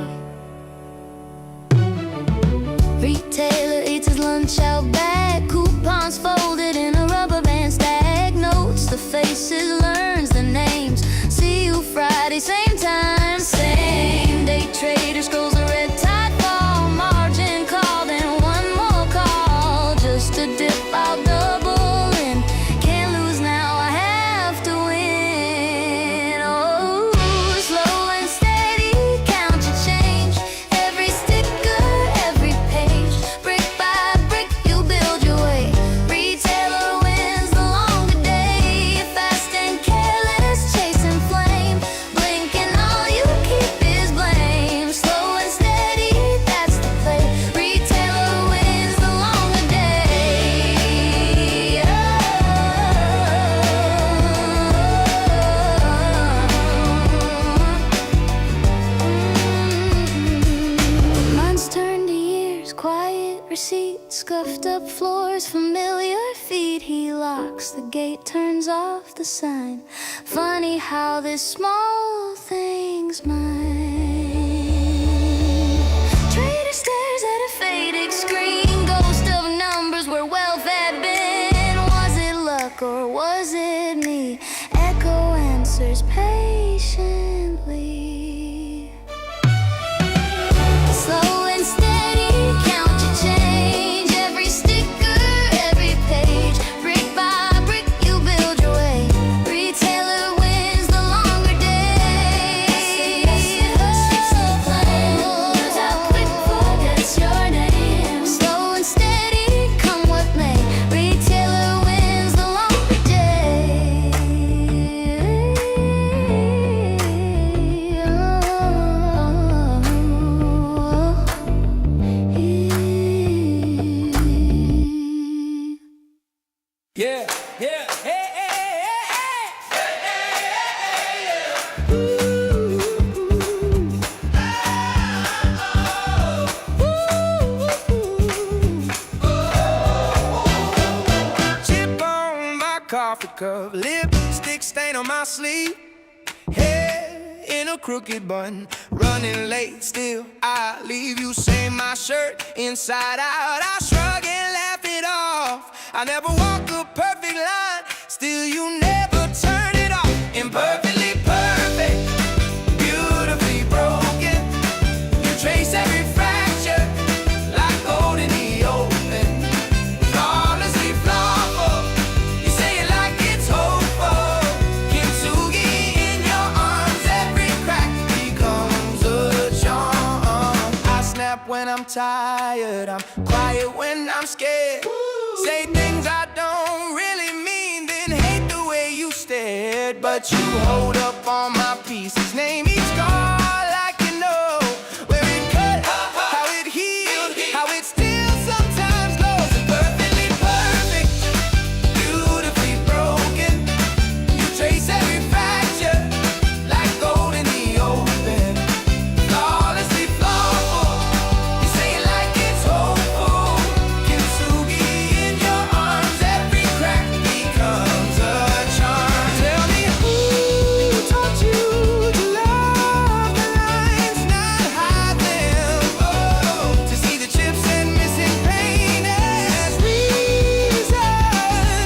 Retailer eats his lunch out back, coupons folded in a rubber band stack. Notes the faces, learns the names. See you Friday, same time, same day. Trader scrolls a red tide fall, margin called and one more call. Just a dip, I'll double in. Can't lose now, I have to win. Oh, slow and steady, count your change. Every sticker, every page, brick by brick, you build your way. Retailer wins the longer day. Fast and careless, chasing flame, blinking, all you keep is blame. Slow and steady, that's the play. Retailer wins the longer day. Months turn to years, quiet receipts, scuffed up floors, familiar feet. He locks the gate, turns off the sign. Funny how this small thing's mine. Trader stares at a faded screen, ghost of numbers where wealth had been. Was it luck or was it me? Echo answers patiently. Slow and steady, count your change. Every sticker, every page, brick by brick, you build your way. Retailer wins the longer day. Knows how quick forgets your name. Slow and steady, come what may. Retailer wins the longer day.
Yeah, yeah, hey, hey, hey, hey. Chip on my coffee cup, lipstick stain on my sleeve, hair in a crooked bun, running late, still I leave you. Say my shirt inside out, I shrug and laugh it off. I never walk a perfect line, still you never turn it off. Imperfectly perfect, beautifully broken. You trace every fracture like gold in the open. Flawlessly flawful, you say it like it's hopeful. Kintsugi in your arms, every crack becomes a charm. I snap when I'm tired, I'm quiet when I'm scared. Say things I don't really mean, then hate the way you stared. But you hold up all my pieces, name each scar like you know where it cut, how it healed, how it still sometimes glows. Imperfectly perfect, beautifully broken. You trace every fracture like gold in the open. Flawlessly flawful, you say it like it's hopeful. Kintsugi in your arms, every crack becomes a charm. Tell me who taught you to love the lines, not hide them. Oh, to see the chips and missing pain as reason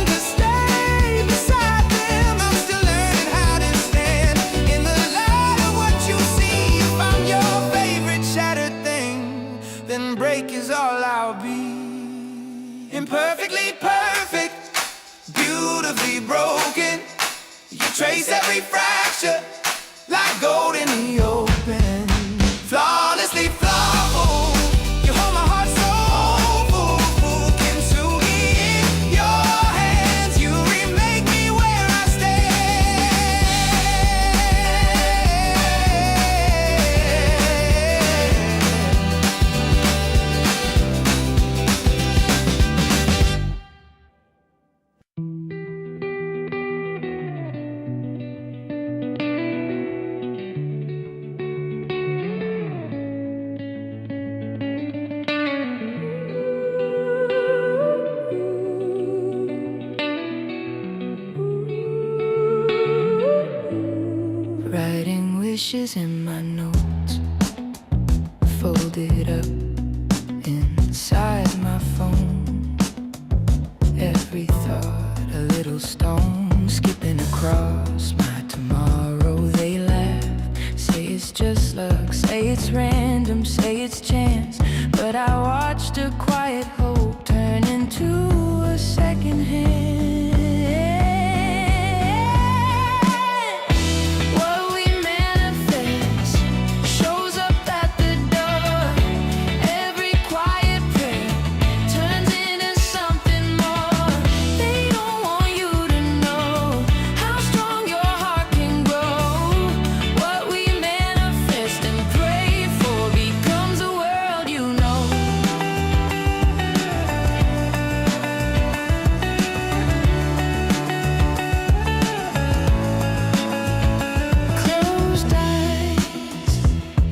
to stay beside them. I'm still learning how to stand in the light of what you see. If I'm your favorite shattered thing, then break is all I'll be. Imperfectly perfect, beautifully broken. You trace every fracture like gold in the open.
wishes in my notes, folded up inside my phone. Every thought a little stone, skipping across my tomorrow. They laugh, say it's just luck, say it's random, say it's chance. But I watched a quiet hope turn into a second hand. What we manifest shows up at the door. Every quiet prayer turns into something more. They don't want you to know how strong your heart can grow. What we manifest and pray for becomes a world you know. Closed eyes,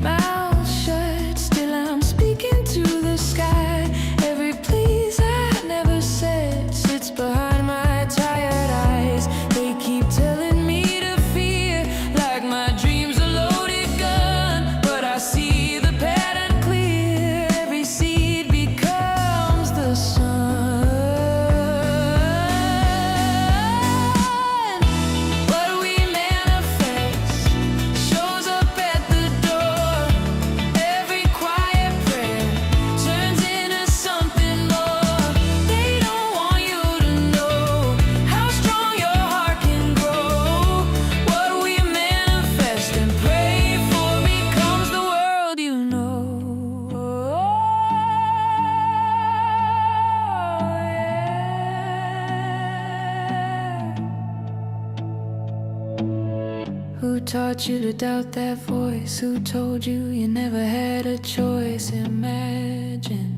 mouth shut, still I'm speaking to the sky. Every please I never said sits behind my tired eyes. They keep telling me to fear, like my dreams a loaded gun. But I see the pattern clear. Every seed becomes the sun. What we manifest shows up at the door. Every quiet prayer turns into something more. They don't want you to know how strong your heart can grow. What we manifest and pray for becomes the world you know. Who taught you to doubt that voice? Who told you you never had a choice? Imagine,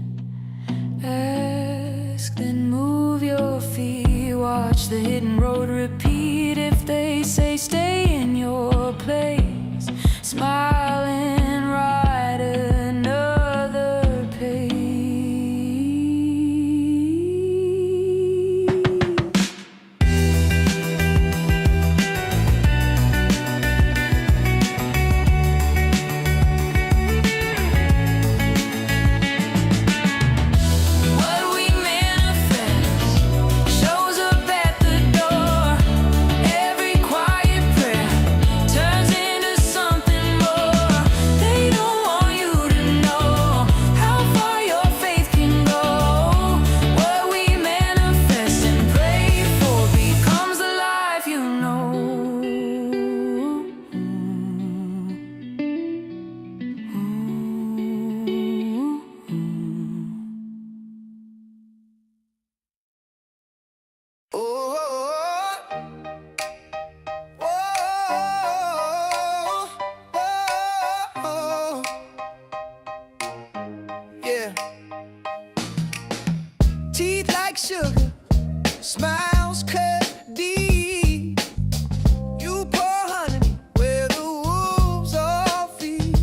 ask, then move your feet. Watch the hidden road repeat. If they say stay in your place, smile and write another page. What we manifest shows up at the door. Every quiet prayer turns into something more. They don't want you to know how far your faith can go. What we manifest and pray for becomes the life you know.
Yeah. Teeth like sugar, smiles cut deep. You pour honey where the wolves all feed.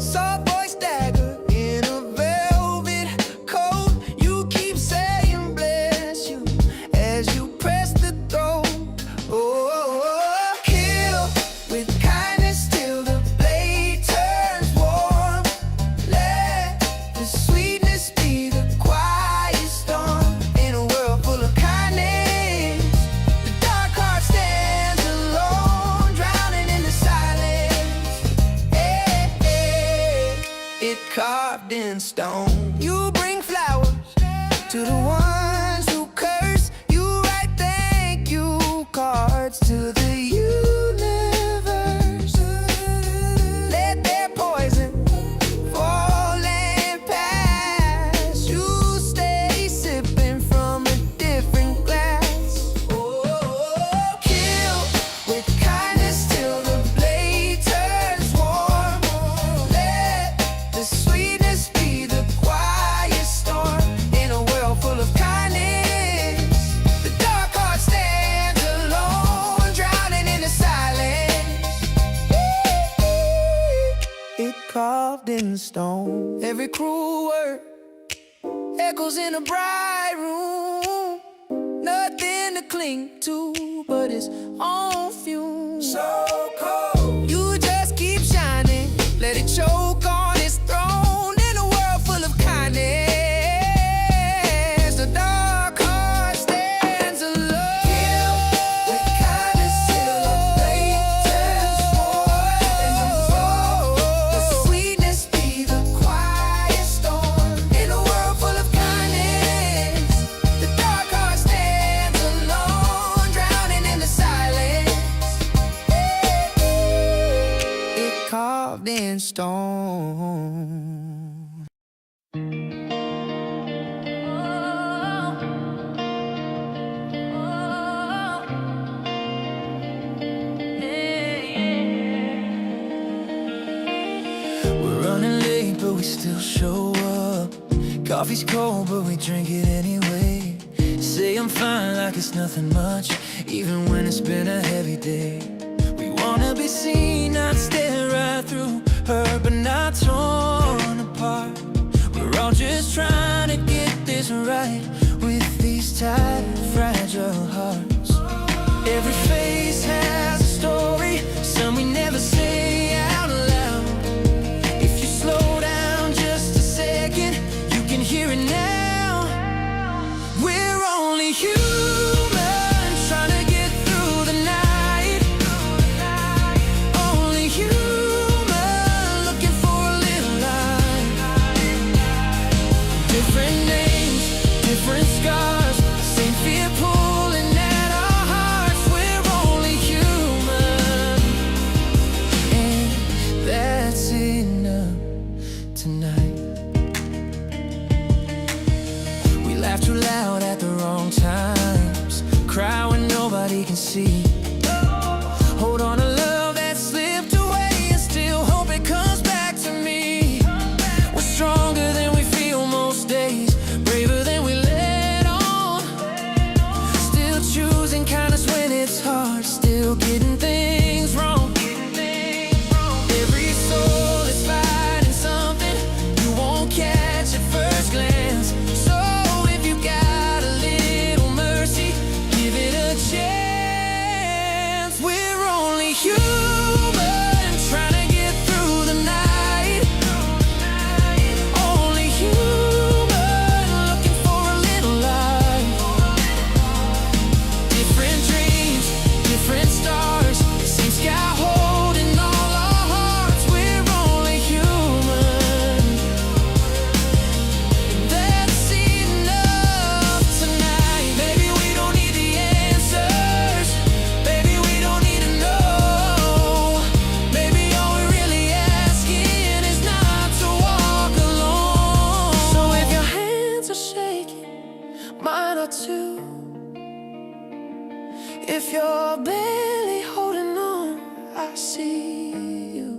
Soft voice dagger in a velvet coat. You keep saying bless you as you press the throat. Kill with kindness till the blade turns warm. Let the sweetness be the quiet storm. In a world full of kindness, the dark heart stands alone, drowning in the silence. It carved in stone. You bring flowers to the ones who curse. You write thank you cards to the universe. Let their poison fall and pass. You stay sipping from a different glass. Kill with kindness till the blade turns warm. Let the sweetness be the quiet storm. In a world full of kindness, the dark heart stands alone, drowning in the silence. It carved in stone. Every cruel word echoes in a bright room. Nothing to cling to but its own fumes. So cold.
Coffee's cold, but we drink it anyway. Say I'm fine like it's nothing much, even when it's been a heavy day. We wanna be seen, not stare right through her, but not torn apart. We're all just trying to get this right with these tight, fragile hearts. Every face has a story, some we never say out loud. If you slow down just a second, you can hear it now. We're only human, trying to get through the night. Only human, looking for a little light. Different names, different scars, same fear pulling at our hearts. We're only human, and that's enough tonight. We laugh too loud at the wrong times, cry when nobody can see. Hold on to love that slipped away and still hope it comes back to me. We're stronger than we feel most days, braver than we let on. Still choosing kindness when it's hard, still getting things wrong. Every soul is fighting something you won't catch at first glance. So if you got a little mercy, give it a chance. We're only human, trying to get through the night. Only human, looking for a little light. Different dreams, different stars, same sky holding all our hearts. We're only human, that's enough tonight. Maybe we don't need the answers, maybe we don't need to know. Maybe all we're really asking is not to walk alone. So if your hands are shaking, mine are too. If you're barely holding on, I see you.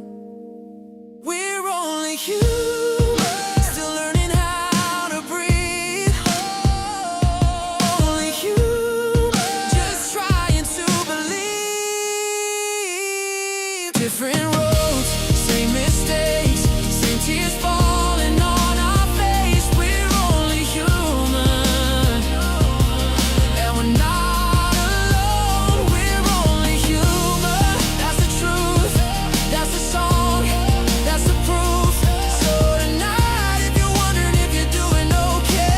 We're only human, still learning how to breathe. Only human, just trying to believe. Different roads, same mistakes, same tears falling on our face. We're only human, and we're not alone. We're only human, that's the truth, that's the song, that's the proof. So tonight, if you're wondering if you're doing okay,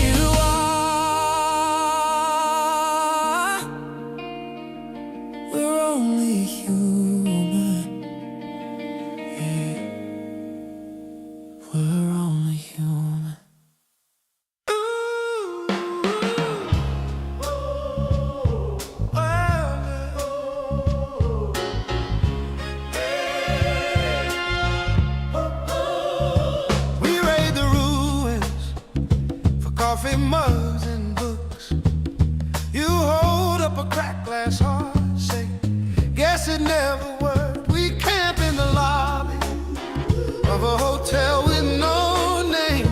you are. We're only human, yeah. We're only human.
We raid the ruins for coffee mugs and books. You hold up a cracked glass heart, say, guess it never worked. We camp in the lobby of a hotel with no name.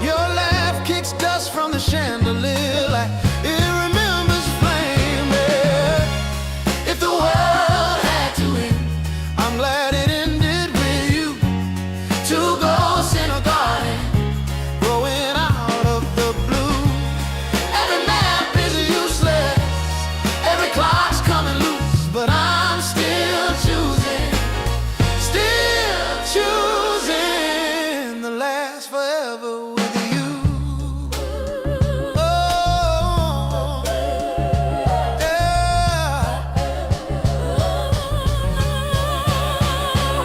Your laugh kicks dust from the chandelier like it remembers flame. Yeah. If the world had to end, I'm glad it ended with you. Two ghosts in a garden, growing out of the blue. Every map is useless, every clock's coming loose, but I'm still choosing the last forever with you. Oh, yeah.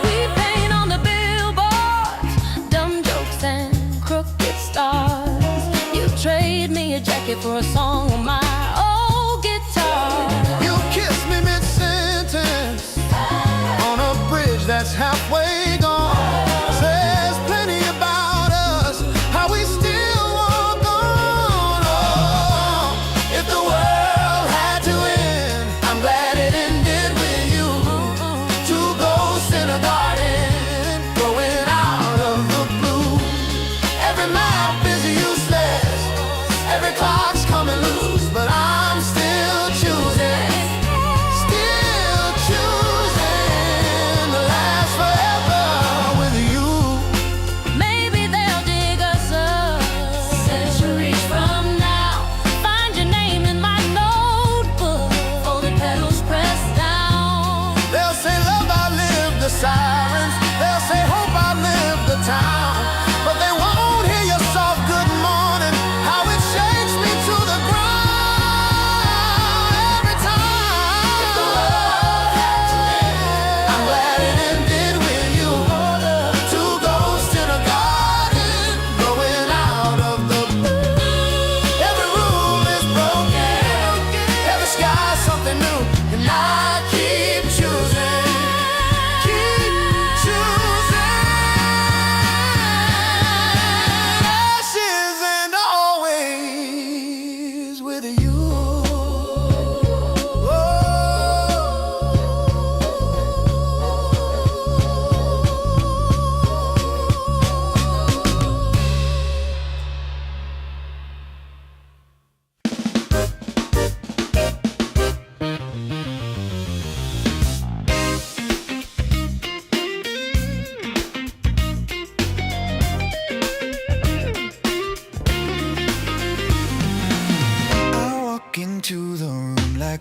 We paint on the billboards, dumb jokes and crooked stars. You trade me a jacket for a song on my old guitar.
You kiss me mid-sentence on a bridge that's halfway gone. Says plenty about us, how we still walk on. Oh, if the world had to end, I'm glad it ended with you. Two ghosts in a garden, growing out of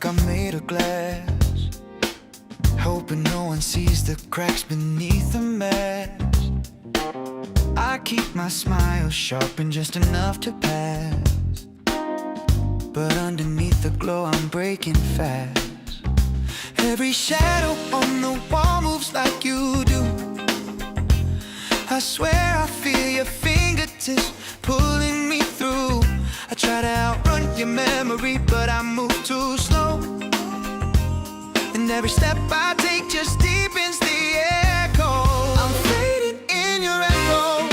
like I'm made of glass, hoping no one sees the cracks beneath the mask. I keep my smile sharp and just enough to pass, but underneath the glow I'm breaking fast. Every shadow on the wall moves like you do. I swear I feel your fingertips pulling me through. I try to outrun your memory, but I move too slow. And every step I take just deepens the echo. I'm fading in your echo,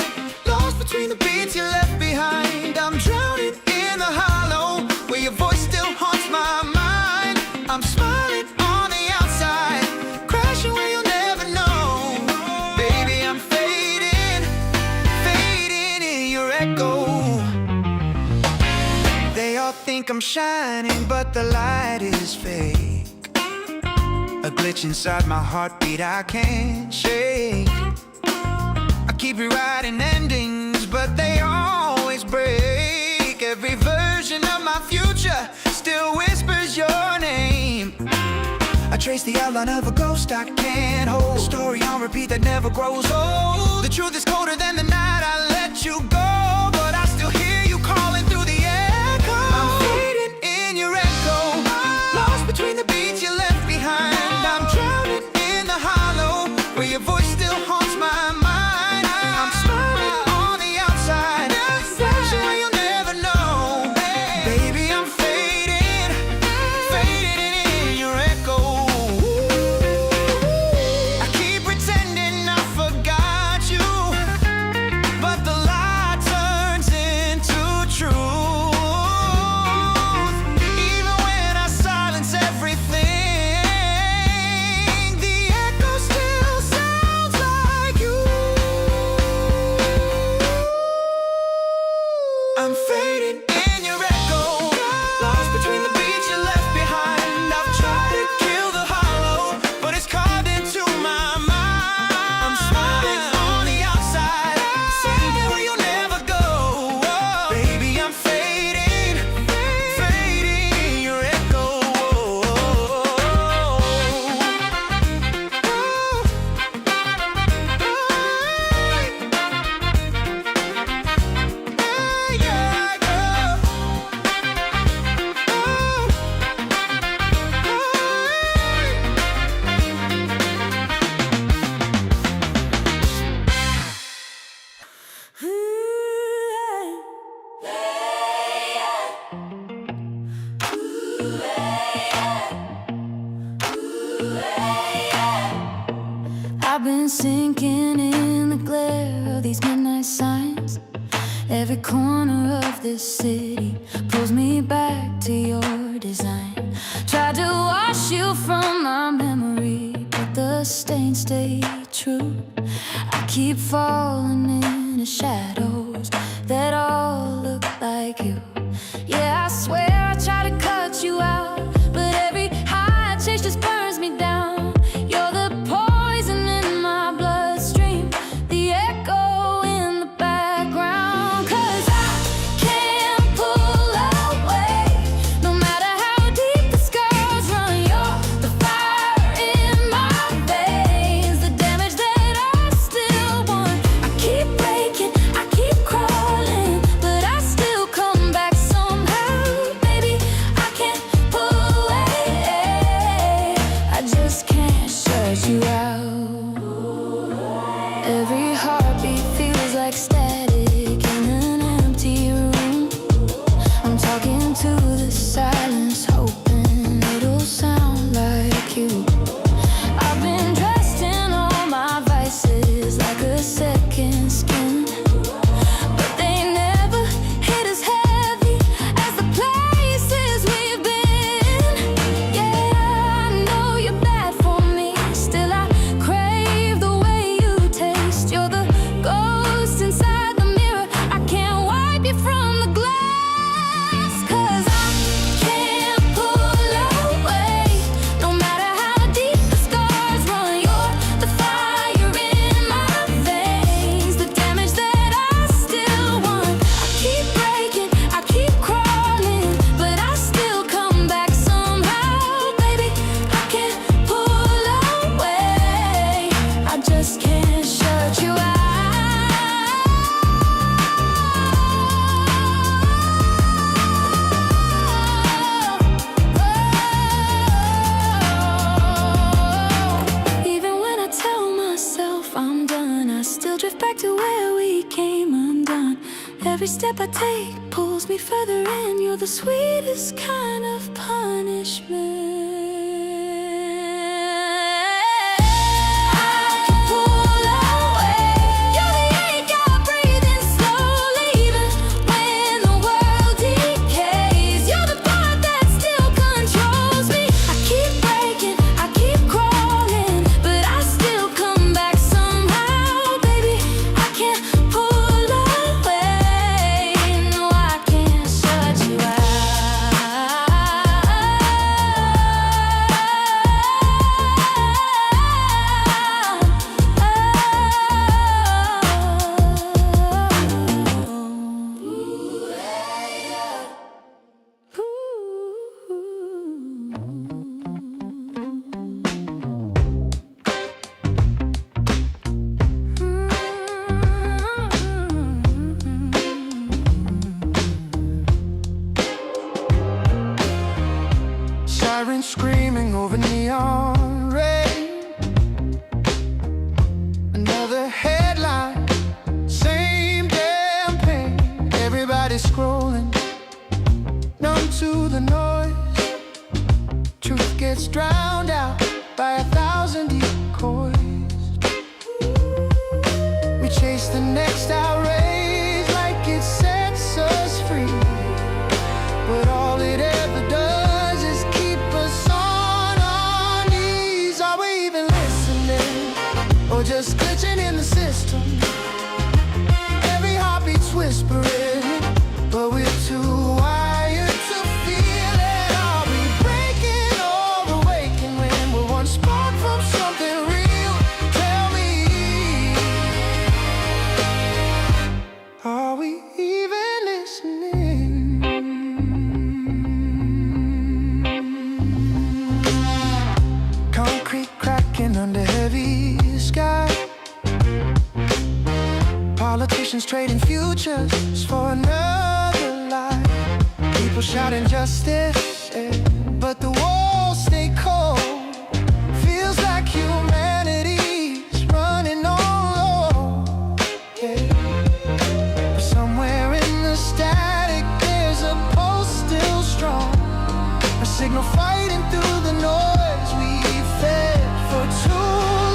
lost between the beats you left behind. I'm drowning in the hollow where your voice still haunts my mind. I'm smiling on the outside, crashing where you'll never know. Baby, I'm fading, fading in your echo. They all think I'm shining, but the light is fake. A glitch inside my heartbeat I can't shake. I keep rewriting endings, but they always break. Every version of my future still whispers your name. I trace the outline of a ghost I can't hold. A story on repeat that never grows old. The truth is colder than the night I let you go, but I still hear you calling through the echo. I'm fading in your echo, lost between the beats you left behind. I'm drowning in the hollow where your voice still haunts my mind. I'm smiling on the outside, flashing where you'll never know. Baby, I'm fading, fading in your echo. I keep pretending I forgot you, but the lie turns into truth. Even when I silence everything, the echo still sounds like you. I'm fading in your echo, lost between the beats you left behind. I've tried to kill the hollow, but it's carved into my mind. I'm smiling on the outside, saying where you'll never go. Baby, I'm fading, fading in your echo.
I've been sinking in the glare of these midnight signs. Every corner of this city pulls me back to your design. Tried to wash you from my memory, but the stains stay true. I keep falling into shadows that all look like you. Yeah, I swear I try to cut you out, but every high I chase just burns me down. You're the poison in my bloodstream, the echo in the background. 'Cause I can't pull away, no matter how deep the scars run. You're the fire in my veins, the damage that I still want. I keep breaking, I keep crawling, but I still come back back to where we came undone. Every step I take pulls me further in. You're the sweetest kind of punishment.
Screaming over neon rain. Another headline, same damn pain. Everybody scrolling, numb to the noise. Truth gets drowned out by 1,000 decoys. We chase the next outrage like it sets us free, but all it ever does or just glitching in the system. Every heartbeat's whispering, but we're too wired to feel it. Are we breaking or awakening when we're one spark from something real? Tell me, are we even listening? Concrete cracking under heavy sky. Politicians trading futures for another life. People shouting justice, but the walls stay cold. Feels like humanity's running on low, But somewhere in the static there's a pulse still strong, a signal fighting through the noise we fed for too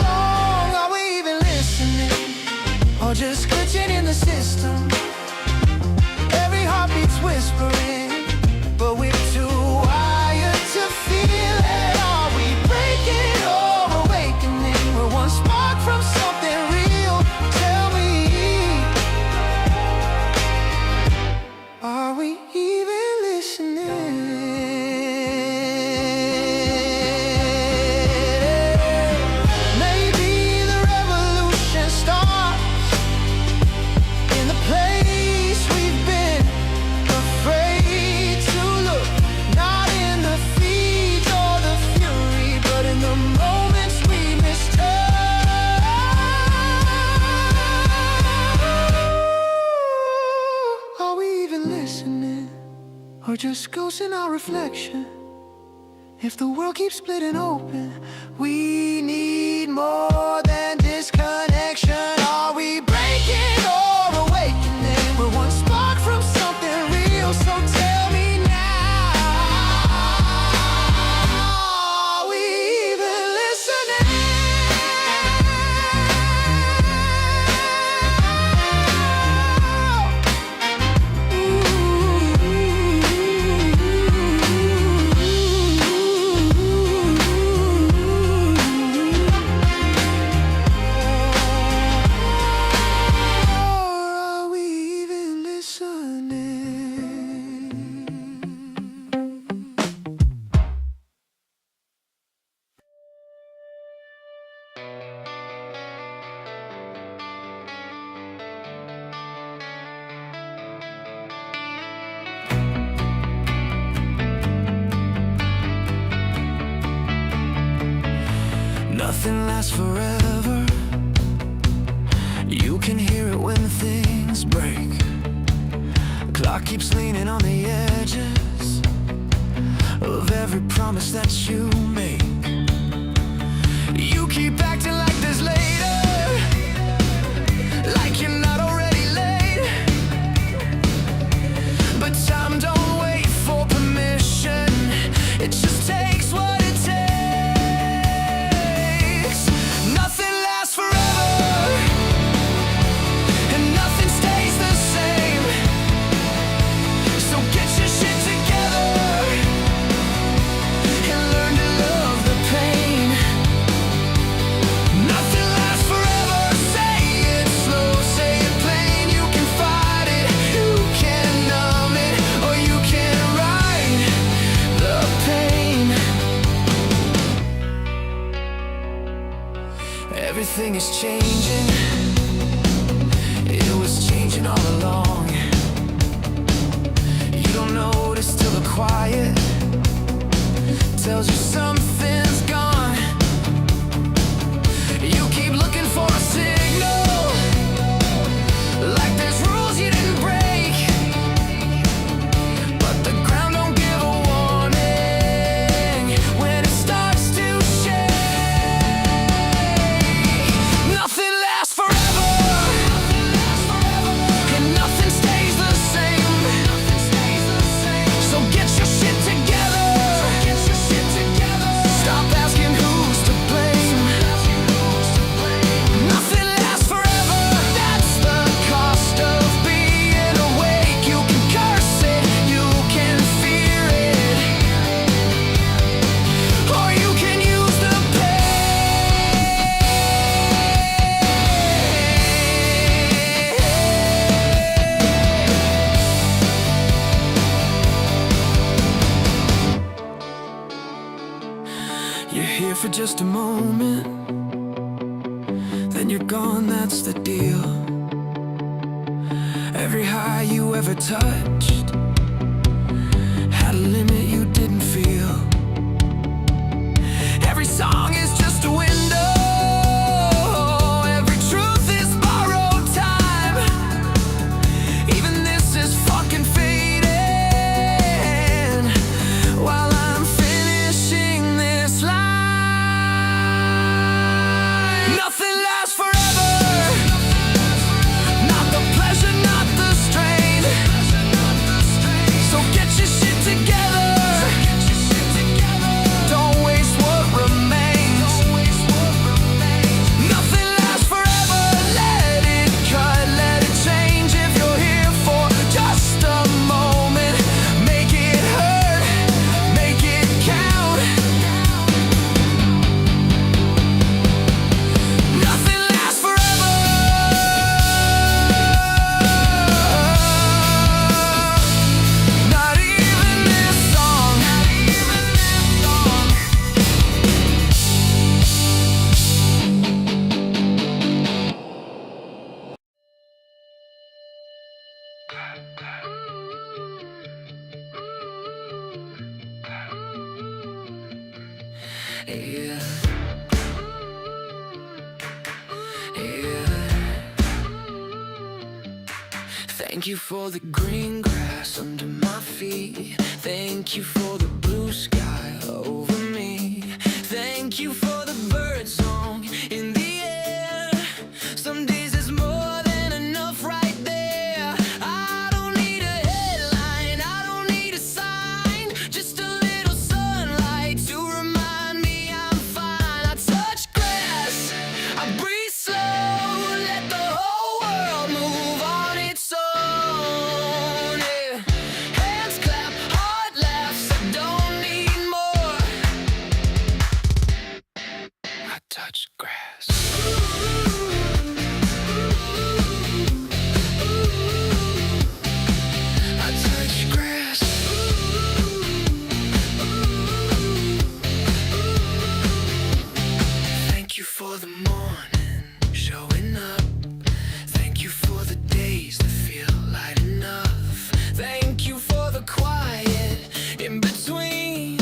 long. Are we even listening, or just glitching in the system? Every heartbeat's whispering, but we're too wired to feel it. Are we breaking or awakening? We're one spark from something real. Tell me, are we even listening? Maybe the revolution starts in the place we've been afraid to look. Not in the feeds or the fury, but in the moments we mistook. Are we even listening, or just ghosts in our reflection? If the world keeps splitting open, we need more than disconnection. Are we breaking or awakening? We're one spark from something real, so tell me now, are we even listening? Are we even listening? Nothing lasts forever. You can hear it when things break. Clock keeps leaning on the edges of every promise that you make. You keep acting like there's later, like just a moment, then you're gone, that's the deal. Every high you ever touched had a limit you didn't feel. Every song is just a window, every truth is borrowed time. Even this is fucking fading while I'm finishing this line. Nothing lasts forever, not the pleasure, not the strain. So get your shit together, don't waste what remains. Nothing lasts forever, let it cut, let it change. If you're here for just a moment, make it hurt, make it count. Nothing lasts forever, not even this song. Yeah. Thank you for the green grass under my feet. Thank you for the blue sky over me. Thank you for the bird song in the air. Some days it's more than enough right there. I don't need a headline, I don't need a sign, just a little sunlight to remind me I'm fine. I touch grass, I breathe slow, let the whole world move on its own. Yeah. Hands clap, heart laughs, I don't need more. I touch grass. I touch grass. Thank you for the morning showing up. Thank you for the days that feel light enough. Thank you for the quiet in between,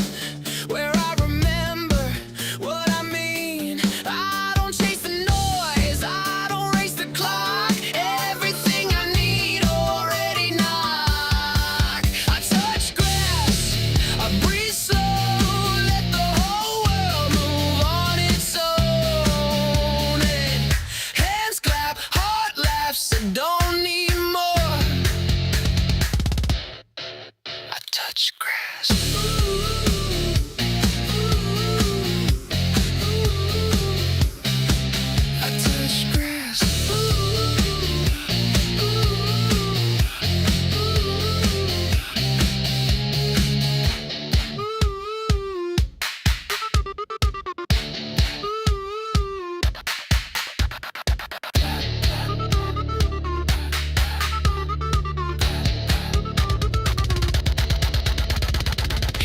where I remember what I mean. I don't chase the noise, I don't race the clock. Everything I need already knock. I touch grass, I breathe slow, let the whole world move on its own. And hands clap, heart laughs, I don't need more. I touch grass. I touch grass.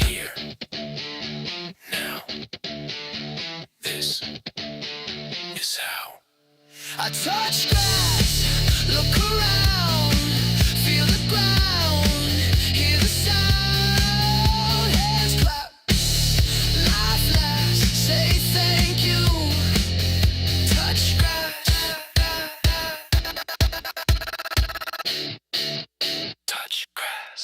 Here, now, this is how. I touch grass, look around, feel the ground, hear the sound. Hands clap, life lasts, say thank you. Touch grass, touch grass.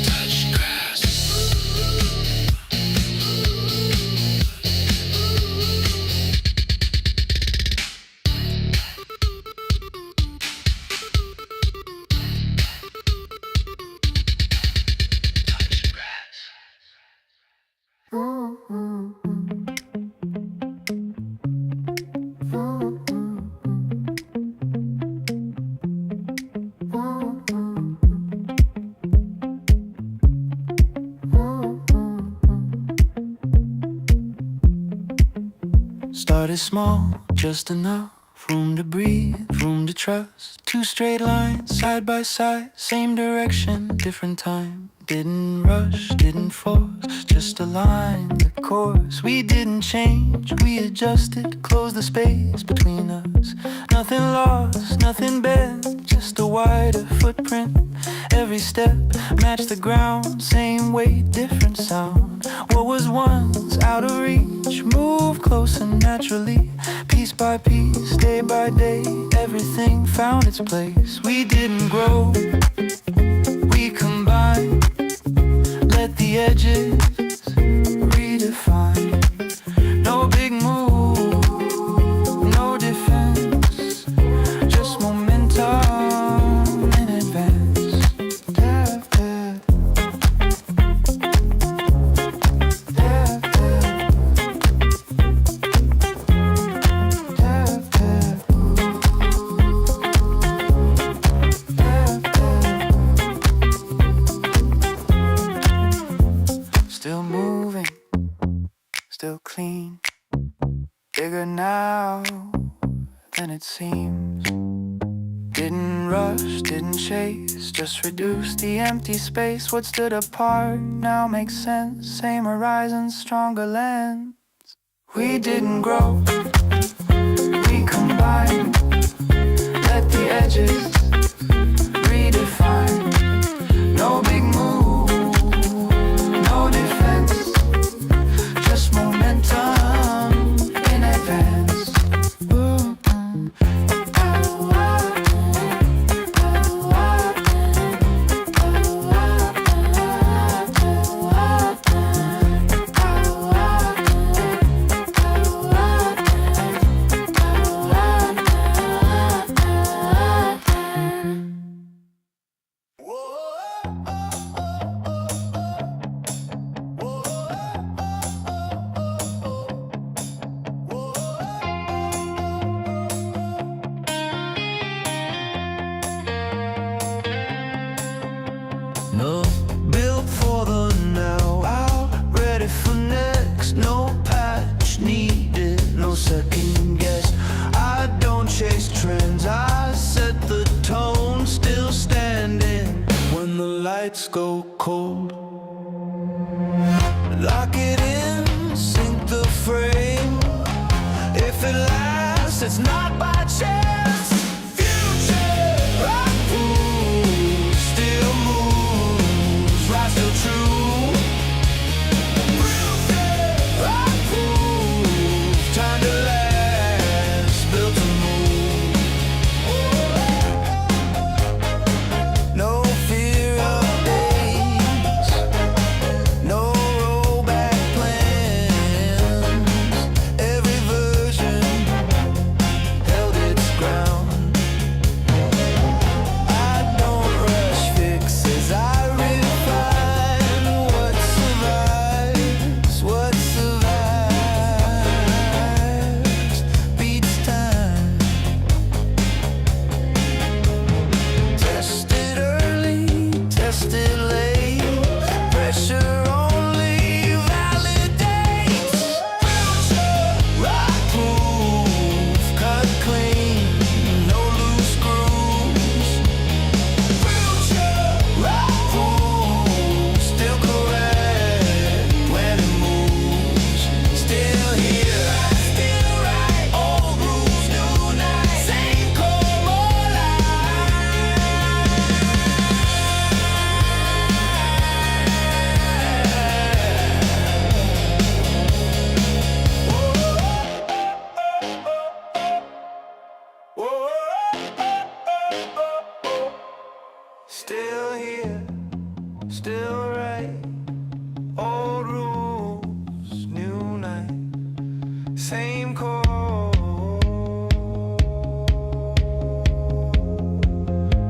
Touch grass. Started small, just enough
room to breathe, room to trust. Two straight lines, side by side, same direction, different time. Didn't rush, didn't force, just aligned the course. We didn't change, we adjusted, closed the space between us. Nothing lost, nothing bent, just a wider footprint. Every step matched the ground, same weight, different sound. What was once out of reach moved closer naturally. Piece by piece, day by day, everything found its place. We didn't grow, we combined. Let the edges redefine. No big move, no defense, just momentum in advance. Tap, tap. Tap, tap. Tap, tap. Still moving, still clean. Bigger now than it seems. Didn't rush, didn't chase, just reduce the empty space. What stood apart now makes sense. Same horizon, stronger lens. We didn't grow, we combined. Let the edges redefine. No big move, no defense, just momentum in advance.
No, built for the now, out, ready for next. No patch needed, no second guess. I don't chase trends, I set the tone. Still standing when the lights go cold. Lock it in, sink the frame. If it lasts, it's not by chance. Future, rock proof, still moves, right, still true. Rooted, rock proof, time to last, built to move. No fear of days, no rollback plans. Every version held its ground. I don't rush fixes, I refine what survives, what survives. Beats time. Tested early, tested late. Pressure only validates. Future, rock proof, cut clean, no loose screws. Future, rock proof, still correct when it moves. Still here, still right. Old rules, new night. Same core, more Still here, still right. Old rules, new night. Same core.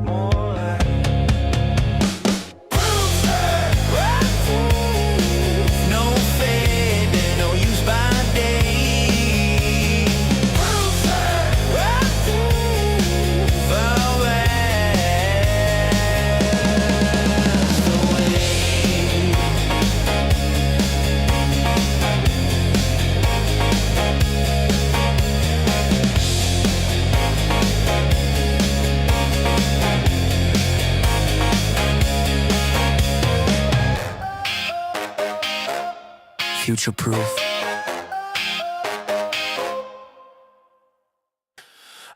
More like no fading, no use by day. Far west away.
future proof.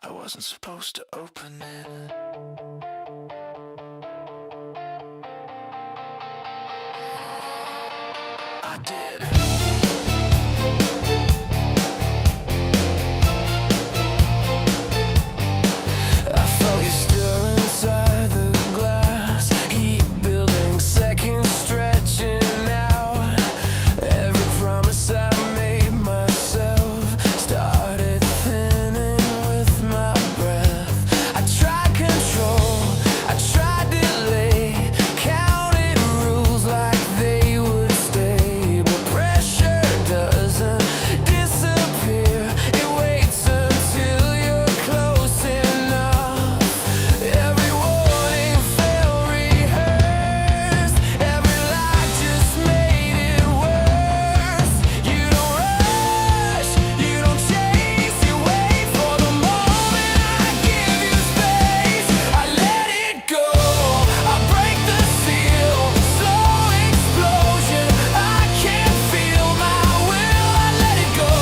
I wasn't supposed to open it. I did. I felt you stir inside the glass, heat building, seconds stretching out. Every promise I made myself started thinning with my breath. I tried control, I tried delay, counted rules like they would stay, but pressure doesn't disappear. It waits until you're close enough. Every warning felt rehearsed, every lie just made it worse. You don't rush, you don't chase, you wait for the moment. I give you space, I let it go, I break the seal, slow explosion. I can't feel my will, I let it go,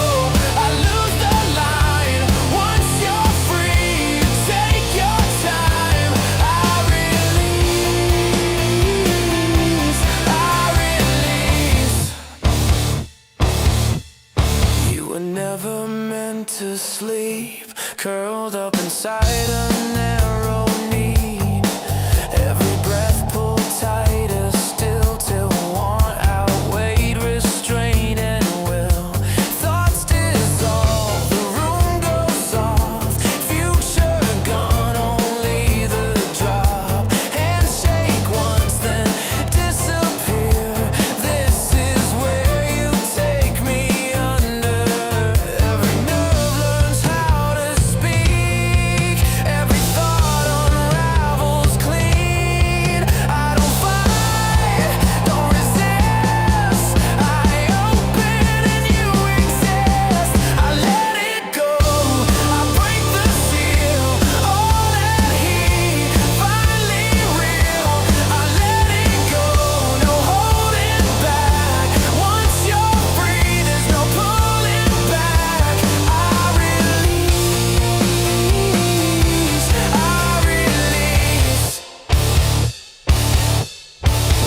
I lose the line. Once you're free, you take your time. I release. You were never meant to sleep, curled up inside a narrow need. Every breath pulled tighter still till want outweighed restraint and will. Thoughts dissolve, the room goes soft, future gone, only the drop. Handshake once, then disappear. This is where you take me under. Every nerve learns how to speak, every thought unravels clean. I don't fight, don't resist, I open and you exist. I let it go, I break the seal, all that heat, finally real. I let it go, no holding back. Once you're free, there's no pulling back. I release,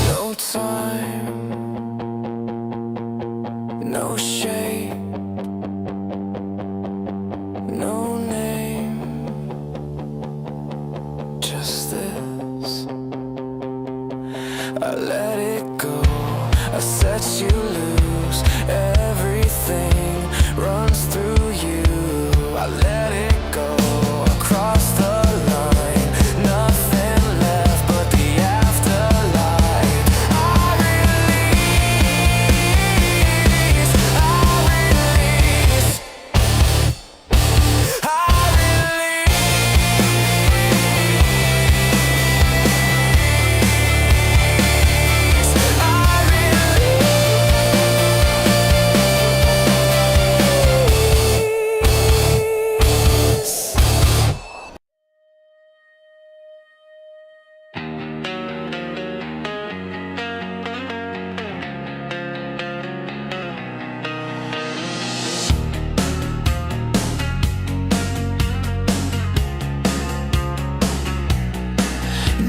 no time, no shape, no name, just this. I let it go, I set you loose. Everything runs through you. I let it go, across the line. Nothing left but the afterlife. I release, I release, I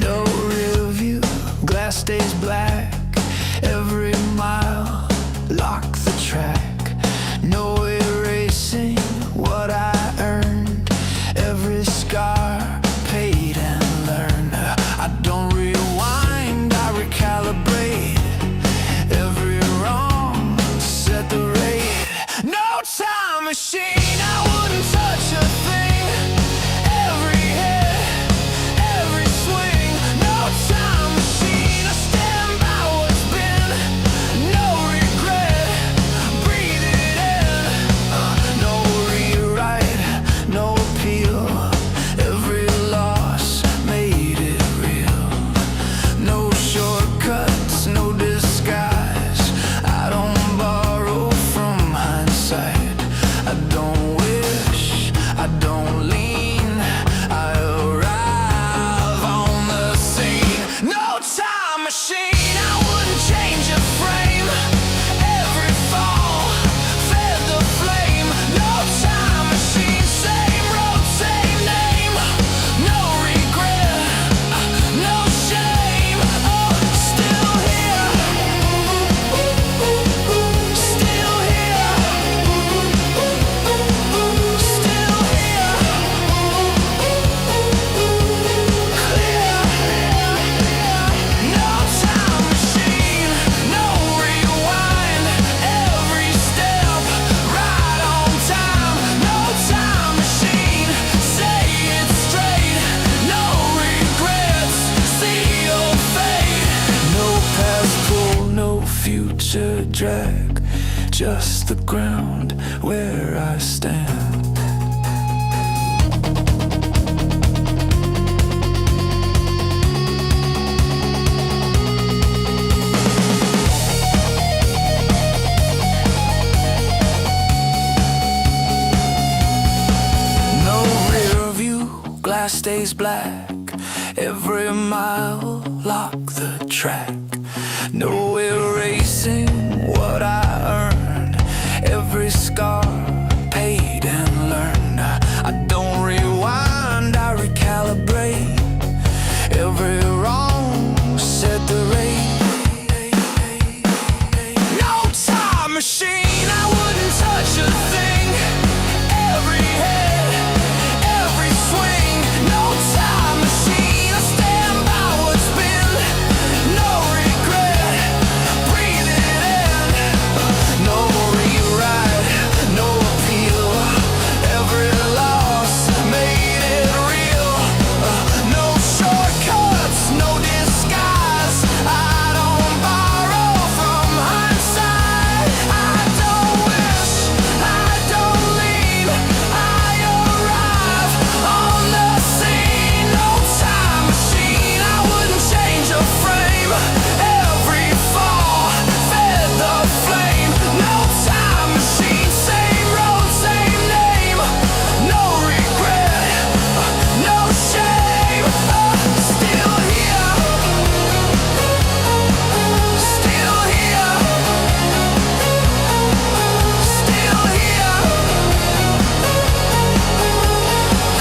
no rear view, glass stays black. Every mile, lock the track. No erasing what I earned. Every scar paid and learned. I don't rewind, I recalibrate. Every wrong, set the rate. No time machine, I wouldn't touch a thing. Every hit, every swing. No time machine, I stand by what's been. No regret, breathe it in. No rewrite, no appeal. Every loss made it real. No shortcuts, no disguise. I don't borrow from hindsight. I don't wish drag, just the ground where I stand. No rear view, glass stays black. Every mile, lock the track. No erasing what I earned. Every scar, paid and learned. I don't rewind, I recalibrate. Every wrong, set the rate. No time machine, I wouldn't touch a thing. Every hit, every swing. No time machine, I stand by what's been. No regret, breathe it in. No rewrite, no appeal. Every loss made it real. No shortcuts, no disguise. I don't borrow from hindsight. I don't wish, I don't lean. I arrive on the scene. No time machine, I wouldn't change a frame. Every fall fed the flame. No time machine, same road, same name. No regret, no shame. Still here, still here, still here.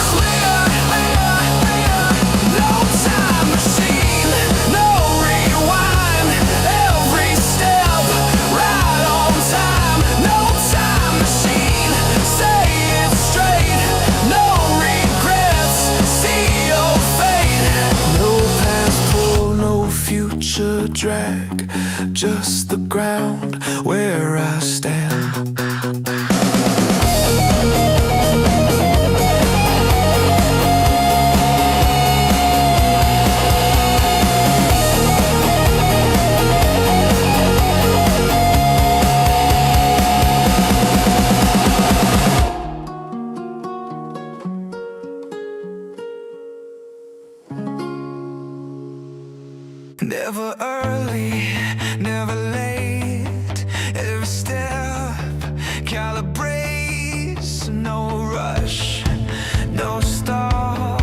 Clear, no time machine, no rewind. Every step right on time. No time machine, say it straight. No regrets, see your fate. No past pull, no future drag, just the ground where I stand. Never early, never late. Every step calibrates. No rush, no stall.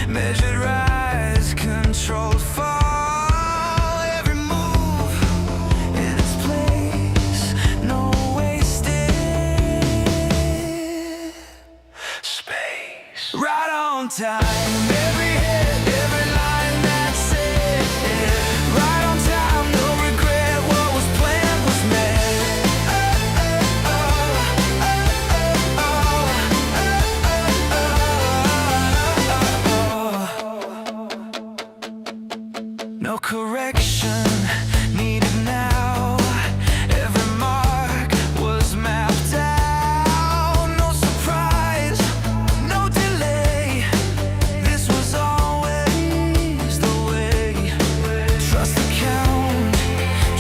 Measured rise, controlled fall. Every move in its place. No wasted space. Right on time. Every hit, every line, that's it. Right on time, no regret. What was planned was meant. No correction needed now. Every mark was mapped out. No surprise, no delay. This was always the way. Trust the count,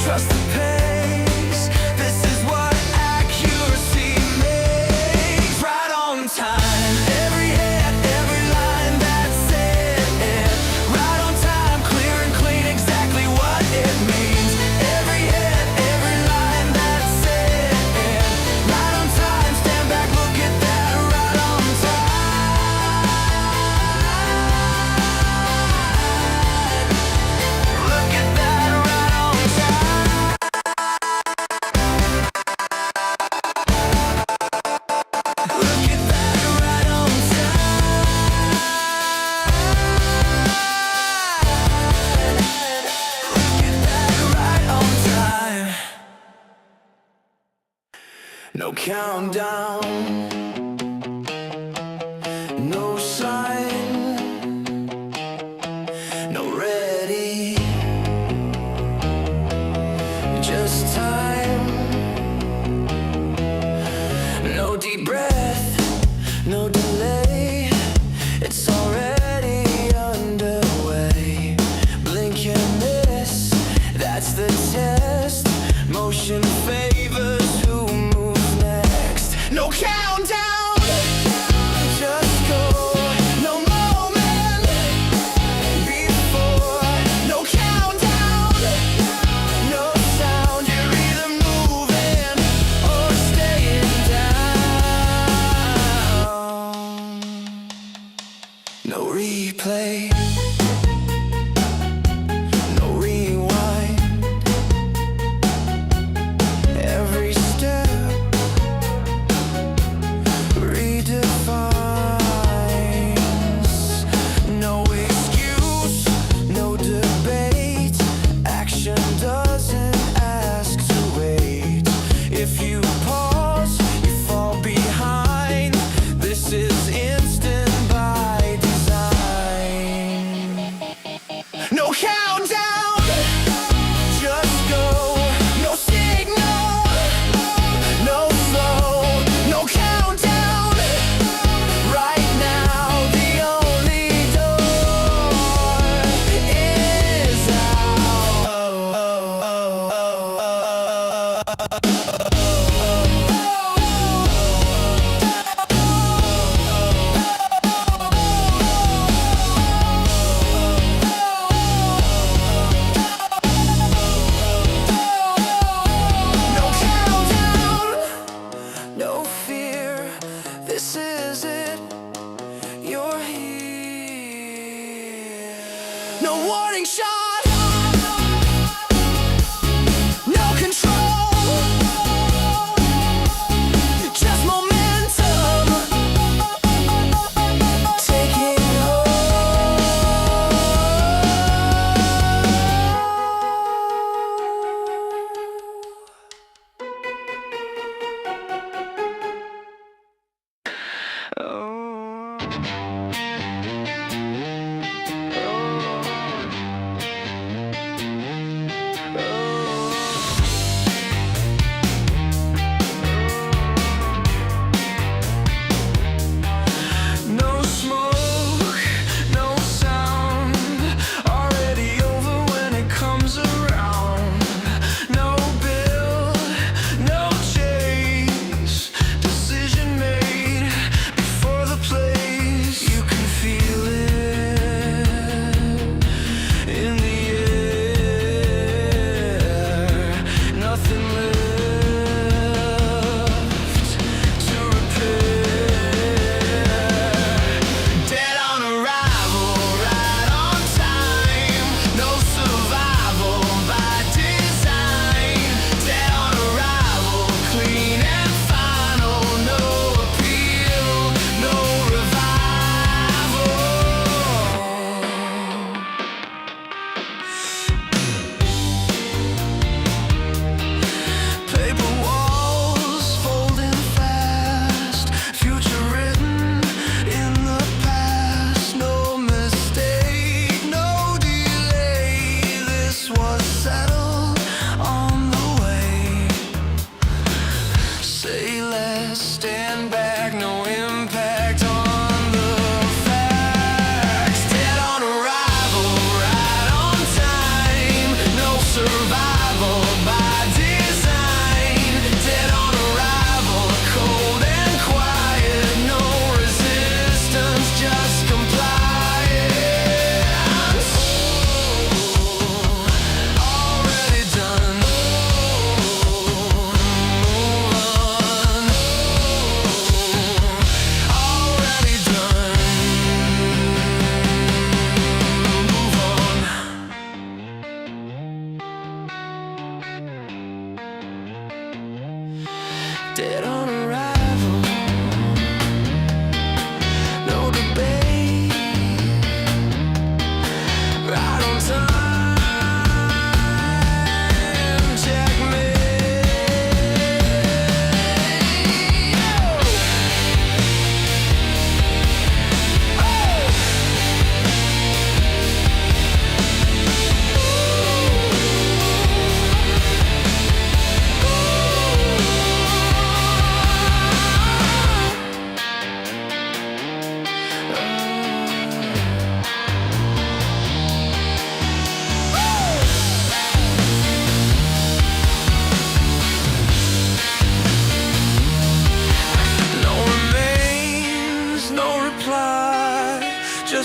trust the pace. This is what accuracy makes. Right on time, every hit, every line, that's it. Right on time, clear and clean, exactly what it means. Every hit, every line, that's it. Right on time, stand back, look at that. Right on time. Look at that, right on time. Look at that, right on time. Look at that, right on time. No countdown, no sign, no ready, just time. No deep breath, no delay. It's already underway. Blink and miss, that's the test. Motion fade.
no countdown. Just go, no moment before, no countdown, no sound. You're either moving or staying down. No replay, no rewind. Every step redefines. No excuse, no debate. Action doesn't ask to wait. If you pause, you fall behind. This is instant by design. No countdown, just go. No signal, no flow, no countdown. Right now, the only door is no countdown, no fear. This is it. You're here. No warning shot, no control, just momentum taking no smoke, no sound. Already over when it comes around. No bill, no chase. Decision made before the place. You can feel it in the air. Nothing left to repair. Dead on arrival, right on time. No survival by design. Dead on arrival, clean and final. No appeal, no revival. Paper walls folding fast. Future written in the past. No mistake, no delay. This was settled on the way. Say less, stand back, no impact on the facts. Dead on arrival, right on time. No survival by design. Dead on arrival, cold and quiet. No resistance, just compliance. Already done. Move on.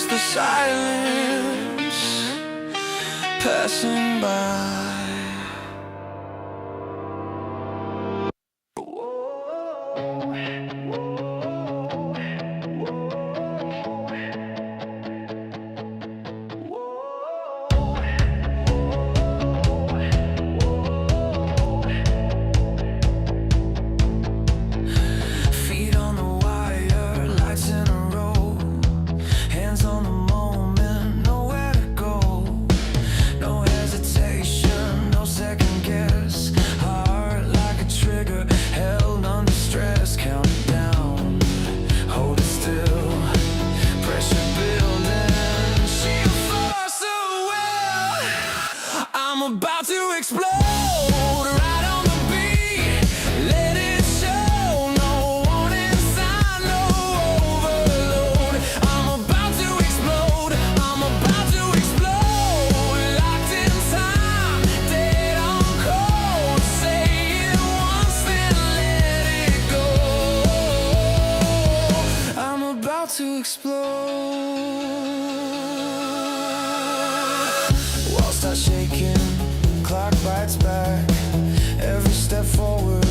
just the silence passing by. About to explode right on the beat. Let it show. No warning sign, no overload. I'm about to explode. I'm about to explode. Locked in time, dead on cold. Say it once, then let it go. I'm about to explode. Walls start shaking. Clock bites back. Every step forward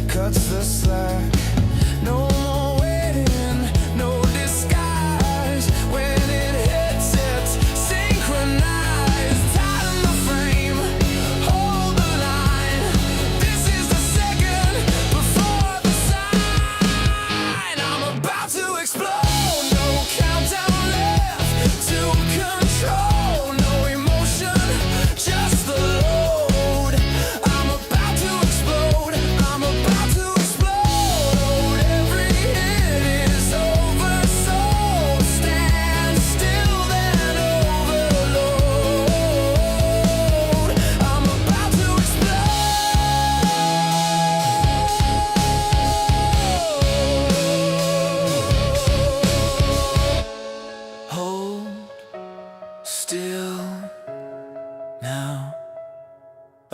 cuts the slack. No more waiting, no disguise. When it hits, it's synchronized. Tighten the frame, hold the line. This is the second before the sign. I'm about to explode. No countdown left to control. No emotion, just the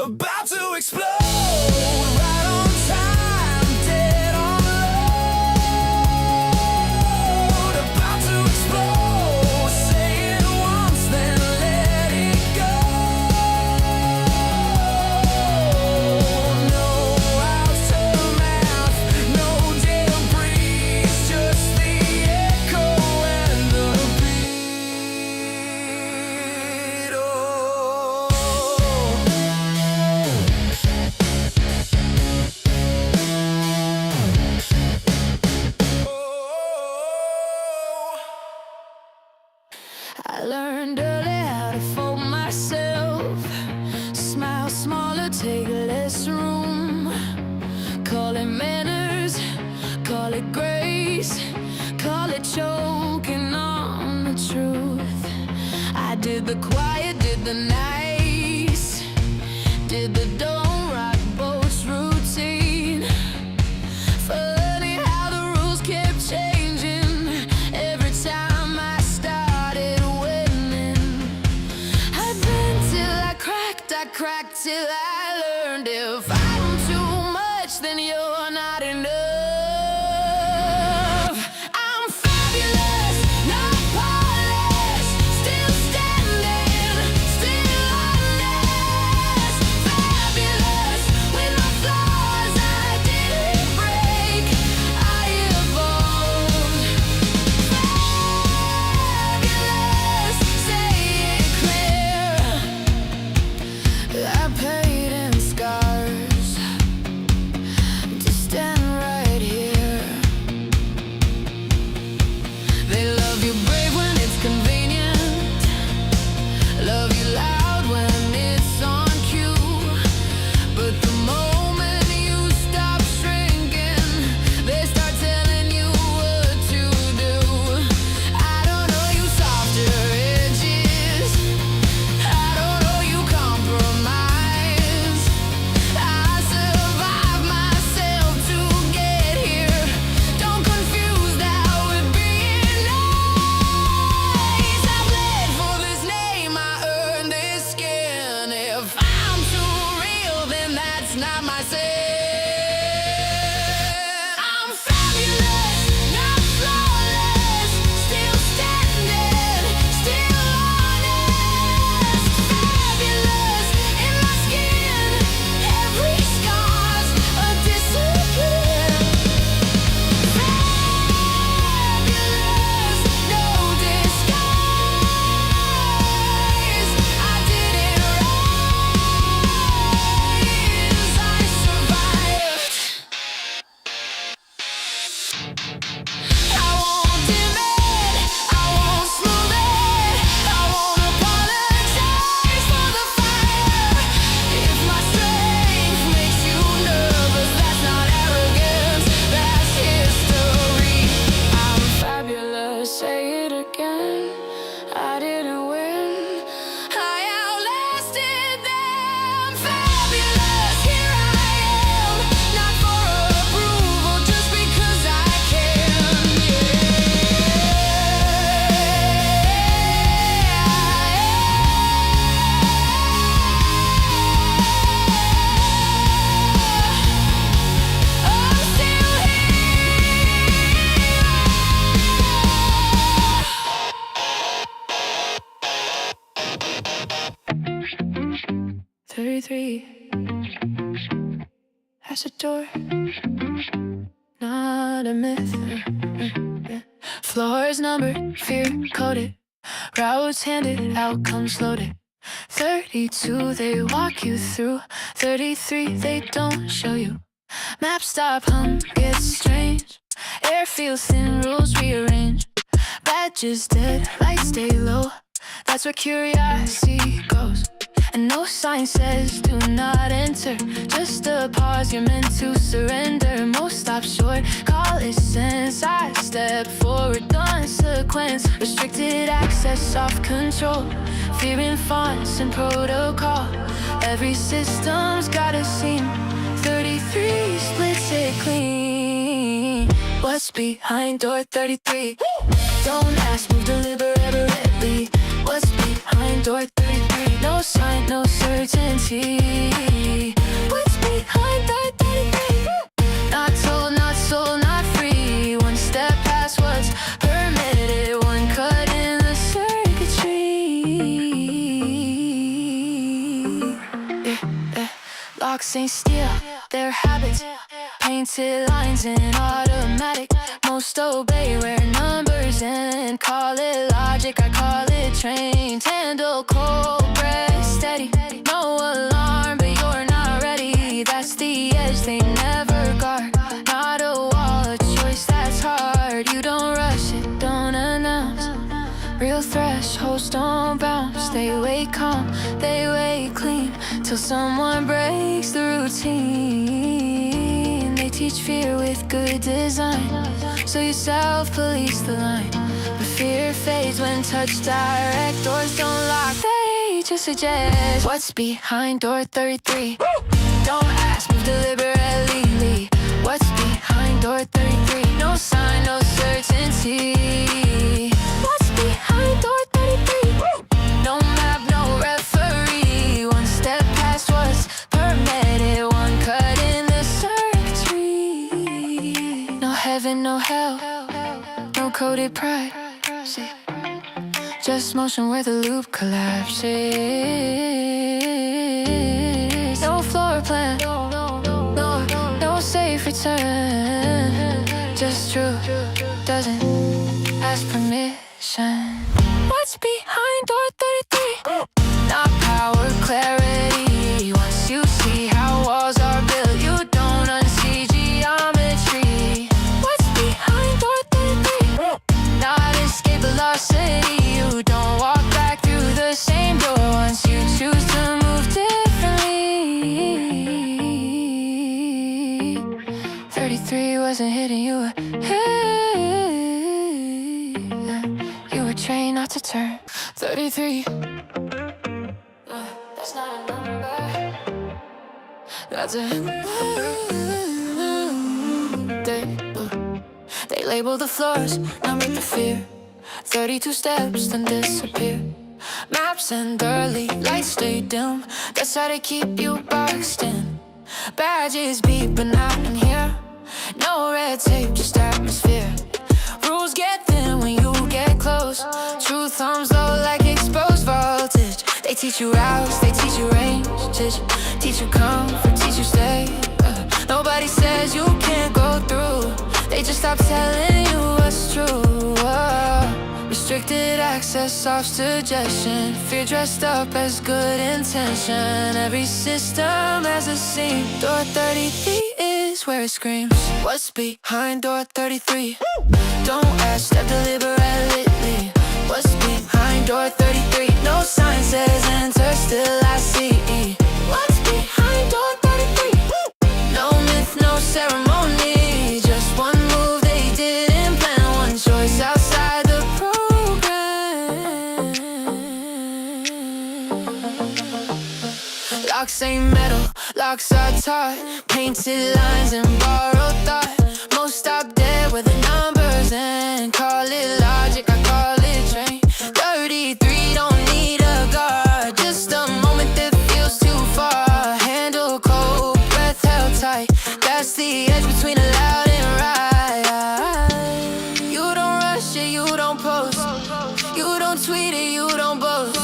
about to explode right on time, dead on load. About to explode, say it once, then let it go. No aftermath, no debris, just the echo and the beat. Oh. I learned early how to fold myself. Smile smaller, take less room. Call it manners, call it grace, call it choking on the truth. I did the quiet, did the nice, did the don't rock boats routine. Funny how the rules kept changing every time I started winning. I bent till I cracked till I learned if I'm too much, then you're not enough. I'm fabulous, not polished, still standing, still honest. Fabulous.
I won't dim it, I won't smooth it, I won't apologize for the fire. If my strength makes you nervous, that's not arrogance, that's history. I'm fabulous, say it again. I didn't win, I outlasted them. Fabulous, here I am, not for approval, just because I can. I'm still here. 33. That's a door, not a myth. Floors numbered, fear coded, routes handed, outcomes loaded. 32 they walk you through, 33 they don't show you. Map stop, gets strange. Air feels thin, rules rearrange. Badges dead, lights stay low. That's where curiosity goes. And no sign says do not enter, just a pause, you're meant to surrender. Most stop short, call it sense. I step forward, consequence. Restricted access, off control. Fear in fonts and protocol. Every system's got a seam. 33 splits it clean. What's behind door 33? Don't ask, move deliberately. What's behind door 33? No sign, no certainty. What's behind door 33? Not told, not sold, not free. One step past what's permitted. One cut in the circuitry. Locks ain't steel, they're habits. Painted lines in automatic. Most obey where numbers end. Call it logic, I call it trained. Handle cold breath steady. No alarm, but you're not ready. That's the edge they never guard. Not a wall, a choice that's hard. You don't rush it, don't announce. Real thresholds don't bounce. They wait calm, they wait clean, till someone breaks the routine. They teach fear with good design, so you self-police the line. But fear fades when touched direct. Doors don't lock, they just suggest. What's behind door 33? Don't ask, move deliberately. What's behind door 33? No sign, no certainty. What's behind door 33? No map, no referee. One step past what's permitted. One cut in the circuitry. No heaven, no hell, no coded pride. Just motion where the loop collapses. No floor plan, no safe return. Just truth doesn't ask permission. What's behind door 33? Not power, clarity. Once you see how walls are built, you don't unsee geometry. What's behind door 33? Not escape velocity. You don't walk back through the same door once you choose to move differently. 33 wasn't hitting you. You were trained not to turn. 33. That's not a number. That's a they label the floors, number the fear. 32 steps, then disappear. Maps and early lights stay dim. That's how they keep you boxed in. Badges beep, but not in here. No red tape, just atmosphere. Rules get thin when you get close. Truth thumbs low like exposed voltage. They teach you routes, they teach you range. Teach you comfort, teach you stay. Nobody says you can't go through. They just stop telling you what's true. Restricted access, soft suggestion. Fear dressed up as good intention. Every system has a seam. Door 33 is is where it screams. What's behind door 33? Don't ask, step deliberately. What's behind door 33? No sign says enter, still I see. What's behind door 33? No myth, no ceremony. Just one move they didn't plan. One choice outside the program. Locks ain't metal, locks are taught. Painted lines and borrowed thought. Most stop dead with the numbers and call it logic, I call it train. 33 don't need a guard. Just a moment that feels too far. Handle cold, breath held tight. That's the edge between a loud and right. You don't rush it, you don't post. You don't tweet it, you don't boast.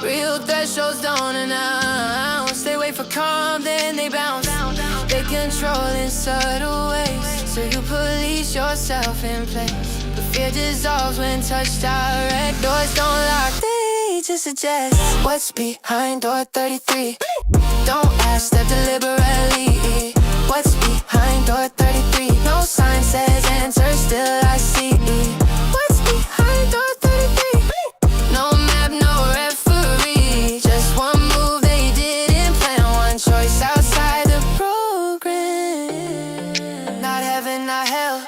Real thresholds don't announce. They wait for calm, then they bounce. They control in subtle ways, so you police yourself in place. But fear dissolves when touched direct. Doors don't lock, they just suggest. What's behind door 33? Don't ask, step deliberately. What's behind door 33? No sign says enter, still I see. What's behind door 33? No map, no referee. Just one move they didn't plan. One choice outside the program. Not heaven, not hell,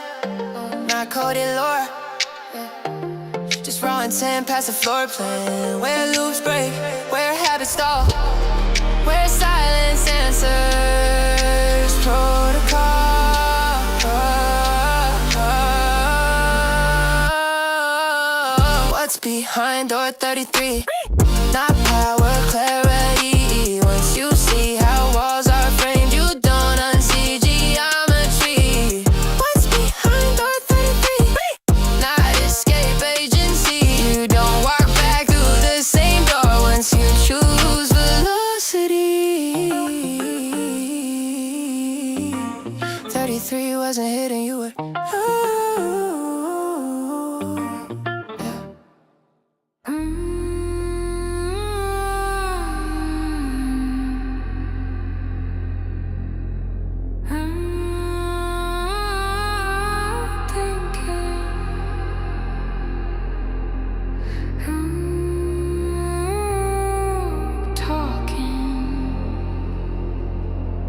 not coded lore. Just raw intent past the floor plan. Where loops break, where habits stall, where silence answers protocol. What's behind door 33? Not power, clarity. Once you see how walls are framed, you don't unsee geometry. What's behind door 33? Not escape agency. You don't walk back through the same door once you choose velocity. 33 wasn't hidden, you were.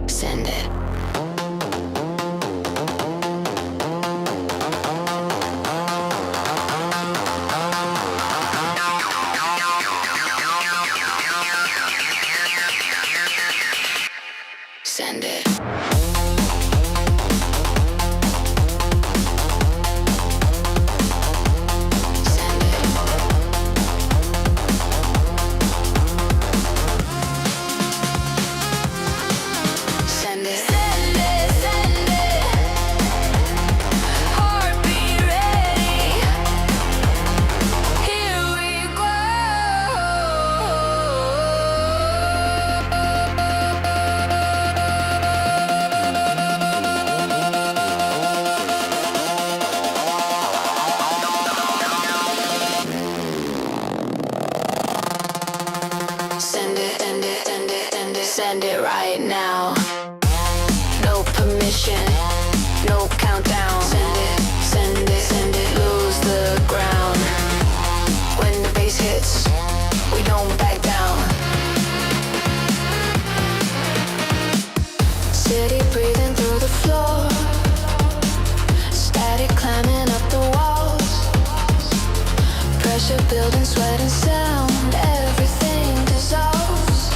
Send it. Send it. Send it. Send it, send it. Heartbeat ready. Here we go. Send it, send it, send it, send it, send it right now. No permission, no countdown. Send it, send it, send it, lose the ground. When the bass hits, we don't back down. City breathing through the floor. Static climbing up the walls. Pressure building, sweat and sound. Everything dissolves.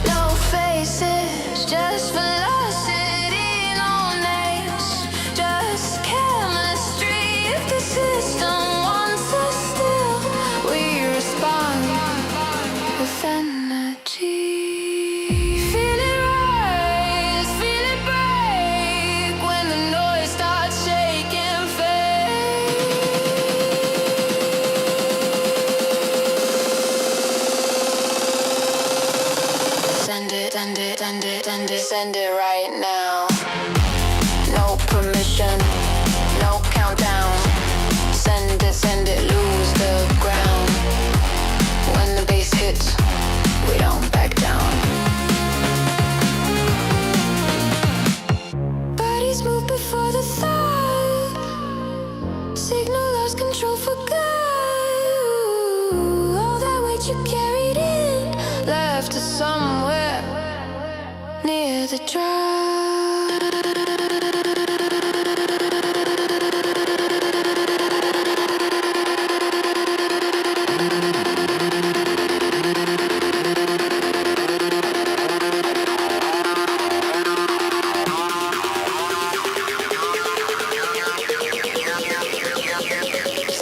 No faces, just velocity, no names, just chemistry. If the system wants us still, we respond with energy. Feel it rise, feel it break when the noise starts shaking faith.
before the thought. Signal lost control, forgot. All that weight you carried in left us somewhere near the drive.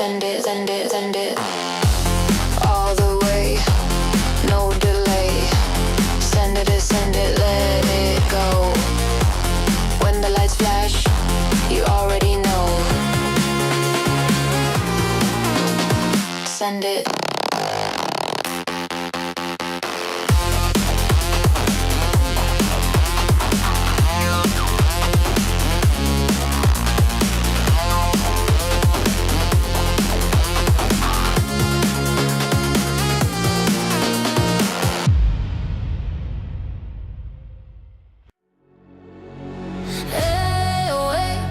Send it, send it, send it all the way, no delay. Send it, let it go. When the lights flash, you already know. Send it.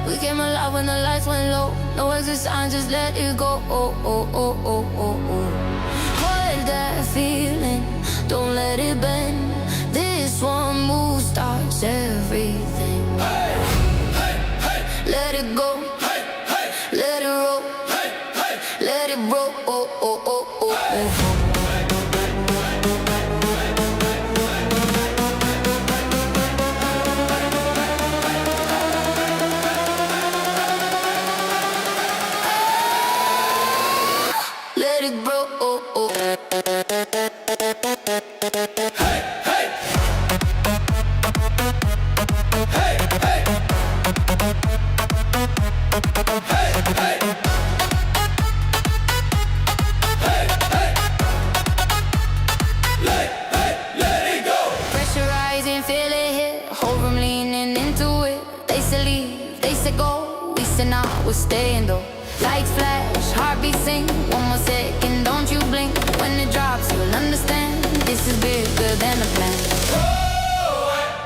We came alive when the lights went low. No exit sign, just let it go. Oh, oh, oh, oh, oh, oh. Hold that feeling, don't let it bend. This one move starts everything. Hey, hey, hey. Let it go. Hey, hey. Let it roll. Hey, hey. Let it roll. Oh, oh, oh, oh, oh. Let it grow. Oh, oh. Hey, hey. Hey, hey. Hey, hey. Hey, hey. Let it go. Pressurizing, feel it hit. Whole room leaning into it. They say leave, they say go. We say nah, we're staying though. Lights flash, heartbeat sing. One more second, don't you blink. When it drops, you'll understand. This is bigger than a plan.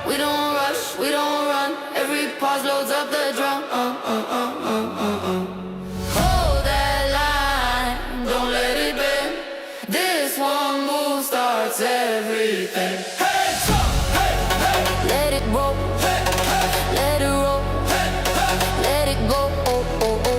We don't rush, we don't run. Every pause loads up the drum. Hold that line, don't let it bend. This one move starts everything. Hands up, hey, hey. Let it roll, hey, hey. Let it roll, hey, hey. Let it go. Oh, oh, oh.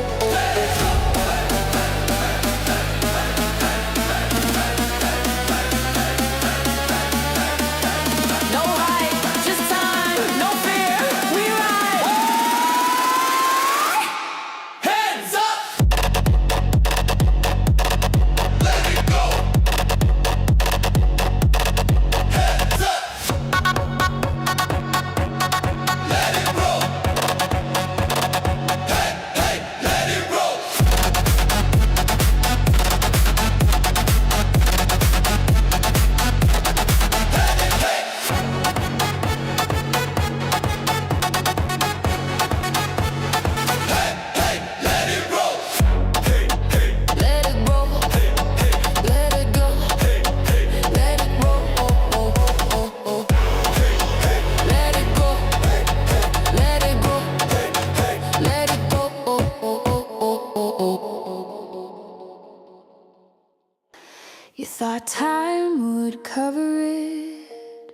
You thought time would cover it.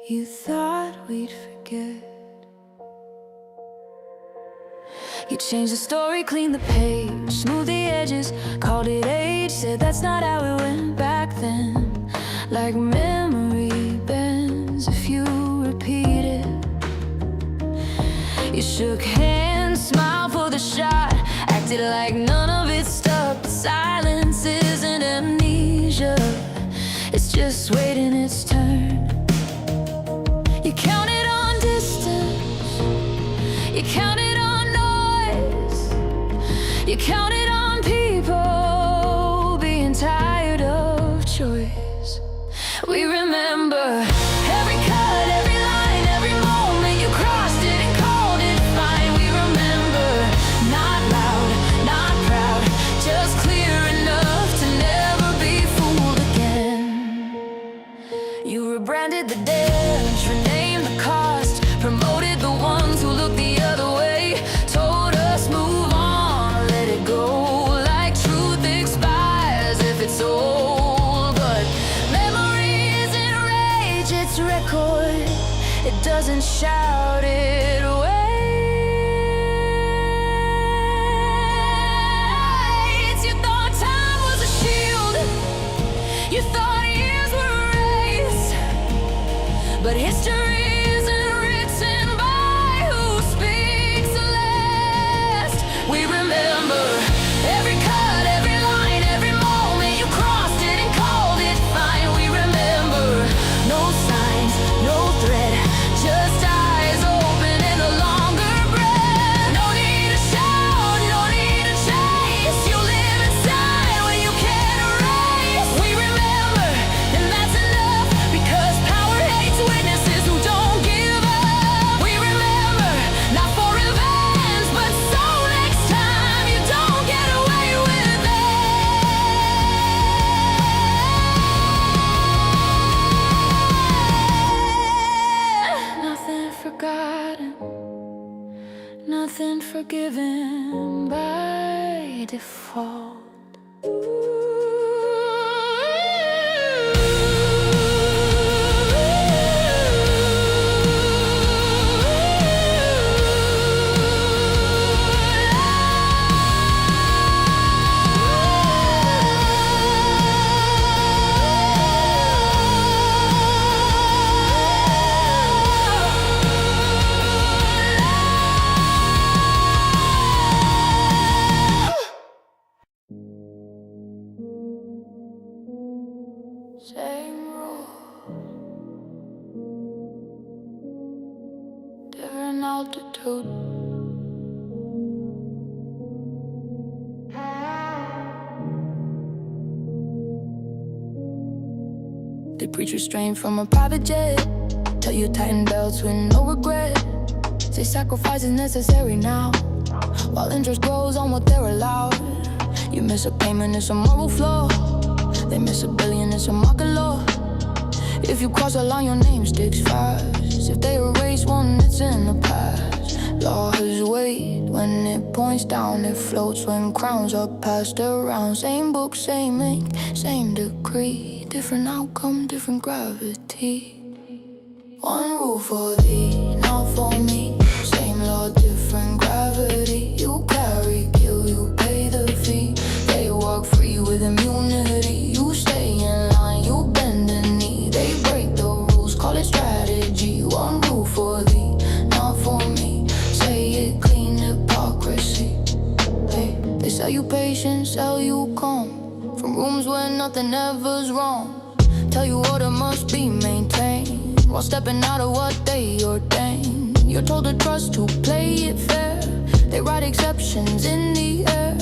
You thought we'd forget. You changed the story, cleaned the page, smoothed the edges, called it age. Said that's not how it went back then. Like memory bends if you repeat it. You shook hands, smiled for the shot, acted like none of it stuck. The silence isn't amnesia, it's just waiting its turn. You counted on distance, you counted on noise, you counted on people being tired of choice. We remember every cut, every line, every moment you crossed it and called it fine. We remember, not loud, not proud, just clear enough to never be fooled again. You rebranded the damage, renamed the cost, promoted wasn't shouted away. You thought time was a shield, you thought years were erased, but history isn't written by who speaks the last. We remember every cut, every line, every moment you crossed it and called it fine. We remember no signs, no threat, just eyes open and a longer breath. No need to shout, no need to chase. You live inside when you can't erase. We remember, and that's enough, because power hates witnesses who don't give up. We remember, not for revenge, but so next time you don't get away with it. Nothing forgotten, nothing forgiven by default. Same rule, different altitude. They preach restraint from a private jet, tell you tighten belts with no regret. Say sacrifice is necessary now, while interest grows on what they're allowed. You miss a payment, it's a moral flaw. They miss $1 billion, it's a market law. If you cross a line, your name sticks fast. If they erase one, it's in the past. Law has weight when it points down, it floats when crowns are passed around. Same book, same ink, same decree, different outcome, different gravity. One rule for thee, not for me. Same law, different gravity. You carry, kill, you pay the fee. They walk free with immunity. You stay in line, you bend the knee. They break the rules, call it strategy. One rule for thee, not for me. Say it clean, hypocrisy. Hey, they sell you patience, sell you calm, from rooms where nothing ever's wrong. Tell you order must be maintained, while stepping out of what they ordain. You're told to trust to play it fair. They write exceptions in the air.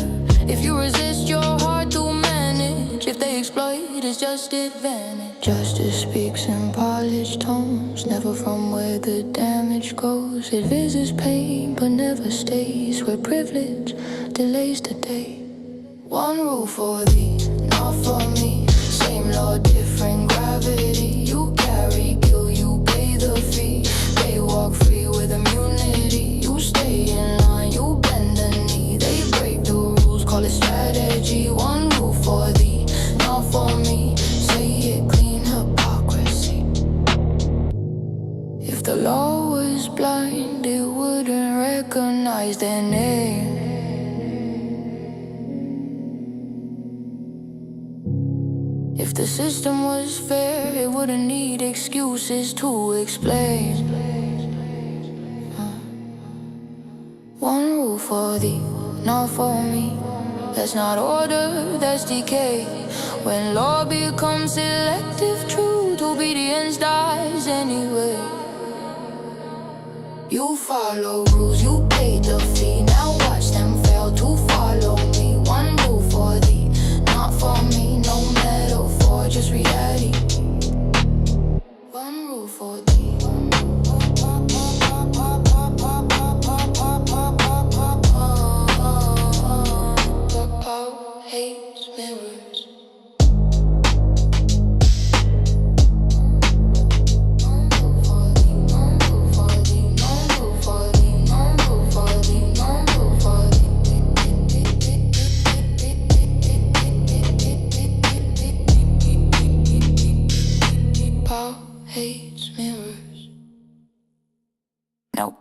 If you resist, you're hard to manage. If they exploit, it's just advantage. Justice speaks in polished tones, never from where the damage goes. It visits pain, but never stays where privilege delays the day. One rule for thee, not for me. Same law, different gravity. You carry, kill, you pay the fee. They walk free with immunity. You stay in line, you bend the knee. They break the rules, call it strategy. One rule for thee, not for me. Say it clean, hypocrisy. If the law was blind, it wouldn't recognize their name. If the system was fair, it wouldn't need excuses to explain. One rule for thee, not for me. That's not order, that's decay. When law becomes selective truth, obedience dies anyway. You follow rules, you pay the fee. Now watch them fail to follow me. One rule for thee, not for me. No metaphor, just reality. One rule for thee. Hates mirrors.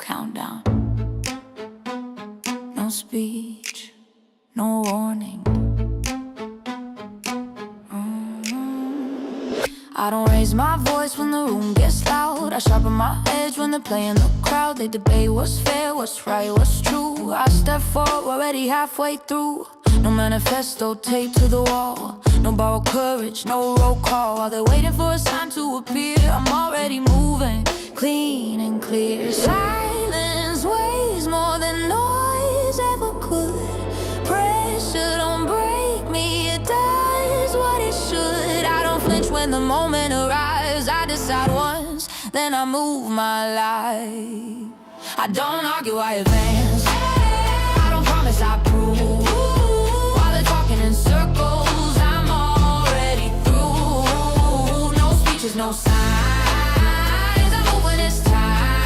countdown. No speech, no warning. I don't raise my voice when the room gets loud. I sharpen my edge when they're playing the crowd. They debate what's fair, what's right, what's true. I step forward, already halfway through. No manifesto taped to the wall. No borrowed courage, no roll call. While they're waiting for a sign to appear, I'm already moving, clean and clear. Silence weighs more than noise ever could. Pressure don't break me, it does what it should. I don't flinch when the moment arrives. I decide once, then I move my life. I don't argue, I advance. I don't promise, I prove. While they're talking in circles, I'm already through. No speeches, no signs. I move when it's time.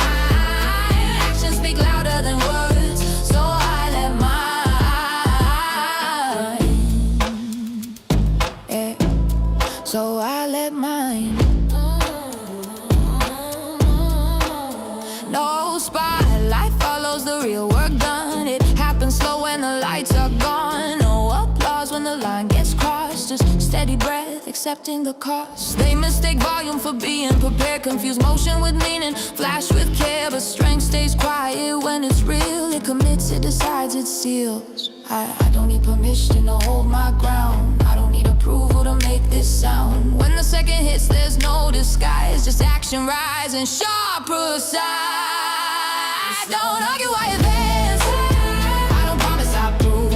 Actions speak louder than words, so I let mine. Yeah. So I let mine. No spotlight follows the real work done. It happens slow when the lights are gone. No applause when the line gets crossed. Just steady breath, accepting the cost. They mistake volume for being prepared. Confuse motion with meaning, flash with care. But strength stays quiet when it's real. It commits, it decides, it seals. I don't need permission to hold my ground. I don't need approval to make this sound. When the second hits, there's no disguise. Just action rising, sharp, precise. Don't argue, I advance. I don't promise, I prove.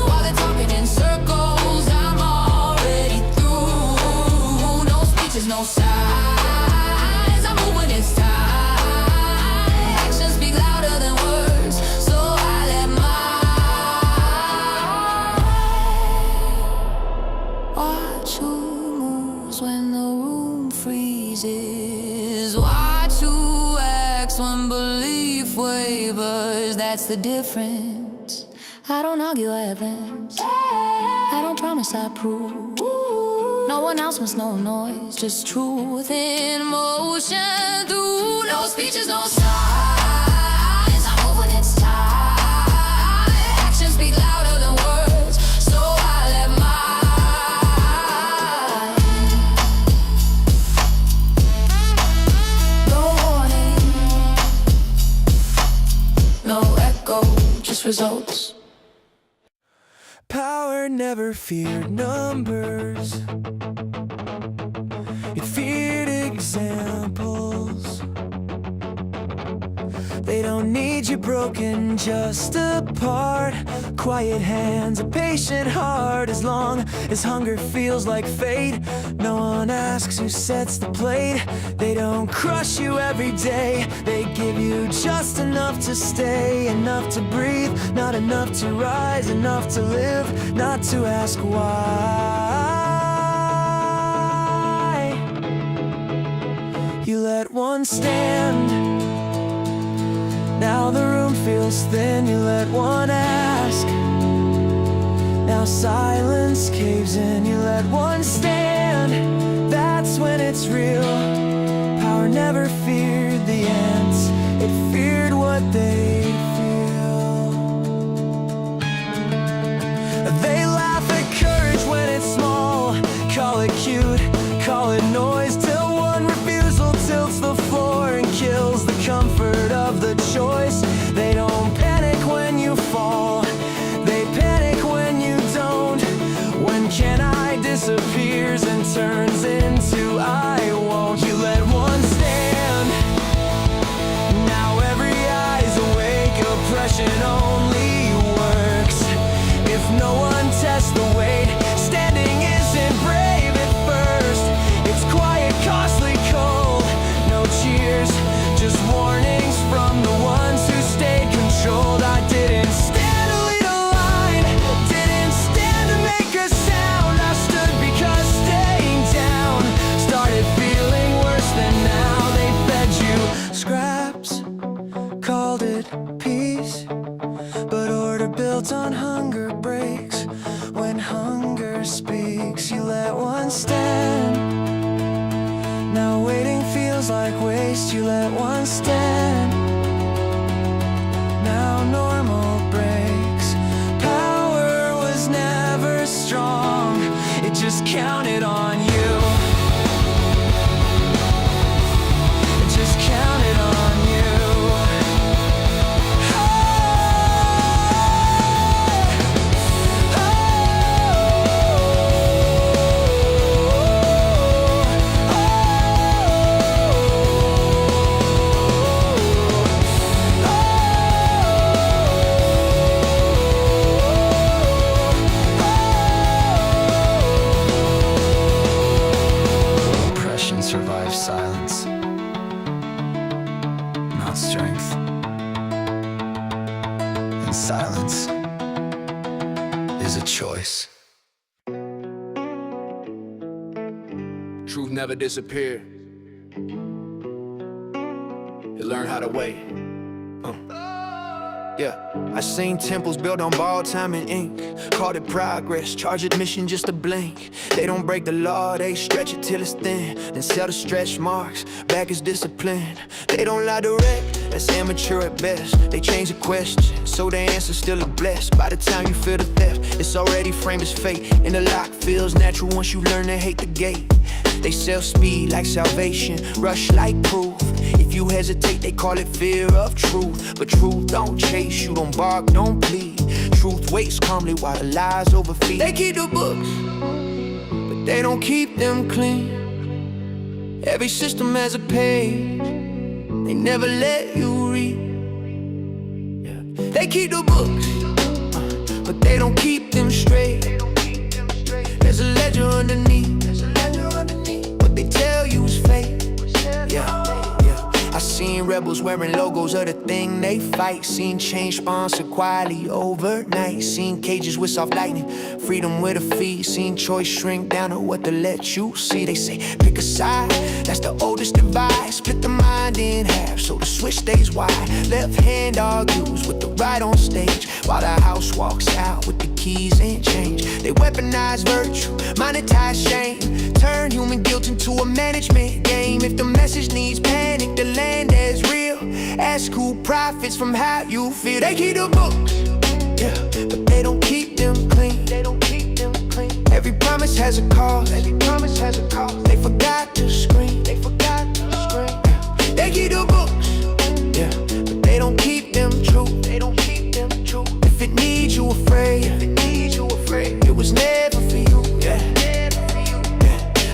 While they're talking in circles, I'm already through. No speeches, no signs. I move when it's time. Actions speak louder than words, so I let mine. Watch who moves when the room freezes. Watch who acts when belief wavers. That's the difference. I don't argue, I advance. I don't promise, I prove. No announcements, no noise, just truth in motion. Through no speeches, no signs. I move when it's time. Actions speak louder than words, so I let mine. No warning, no echo, just results.
Power never feared numbers. It feared examples. They don't need you broken, just apart. Quiet hands, a patient heart. As long as hunger feels like fate, no one asks who sets the plate. They don't crush you every day. They give you just enough to stay, enough to breathe, not enough to rise, enough to live, not to ask why. You let one stand. Now the room feels thin, you let one ask. Now silence caves in, you let one stand. That's when it's real. Power never feared the ants, it feared what they feel. They laugh at courage when it's small. Call it cute, call it noise, till one refusal tilts the floor and kills the comfort of the choice. They don't panic when you fall, they panic when you don't. When can I disappears and turns into I won't. You let one stand. Now every eye's awake. Oppression only works if no one tests the weight. Standing isn't brave at first. It's quiet, costly, cold. No cheers, just warnings from the ones who stayed controlled. I didn't stand to lead a line, didn't stand to make a sound. I stood because staying down started feeling worse than now. They fed you scraps, called it peace, but order built on hunger breaks. When hunger speaks, you let one stand. Now waiting feels like waste, you let one stand.
just counted on you. Just counted on you. Oppression survives silence, not strength. And silence is a choice.
Truth never disappear. You learn how to wait. Yeah, I seen temples built on borrowed time and ink. Called it progress, charge admission just a blink. They don't break the law, they stretch it till it's thin. Then sell the stretch marks, back is discipline. They don't lie direct, that's amateur at best. They change the question, so the answer's still a bless. By the time you feel the theft, it's already framed as fate. And the lock feels natural once you learn to hate the gate. They sell speed like salvation, rush like proof. If you hesitate, they call it fear of truth. But truth don't chase you, don't bark, don't plead. Truth waits calmly while the lies overfeed. They keep the books, but they don't keep them clean. Every system has a page they never let you read. They keep the books, but they don't keep them straight. There's a ledger underneath. What they tell you is fake. I seen rebels wearing logos of the thing they fight. Seen change sponsored quietly overnight. Seen cages with soft lightning, freedom with a fee. Seen choice shrink down to what to let you see. They say pick a side, that's the oldest divide. Split the mind in half so the switch stays wide. Left hand argues with the right on stage, while the house walks out with the keys and change. They weaponize virtue, monetize shame. Turn human guilt into a management game. If the message needs panic, the land is real. Ask who profits from how you feel. They keep the books, yeah, but they don't keep them clean. They don't keep them clean. Every promise has a cost. Every promise has a cost. They forgot to scream. They forgot to scream. They keep the books, yeah, but they don't keep them true. They don't keep them true. If it needs you afraid, if it needs you afraid, it was never for you. Yeah.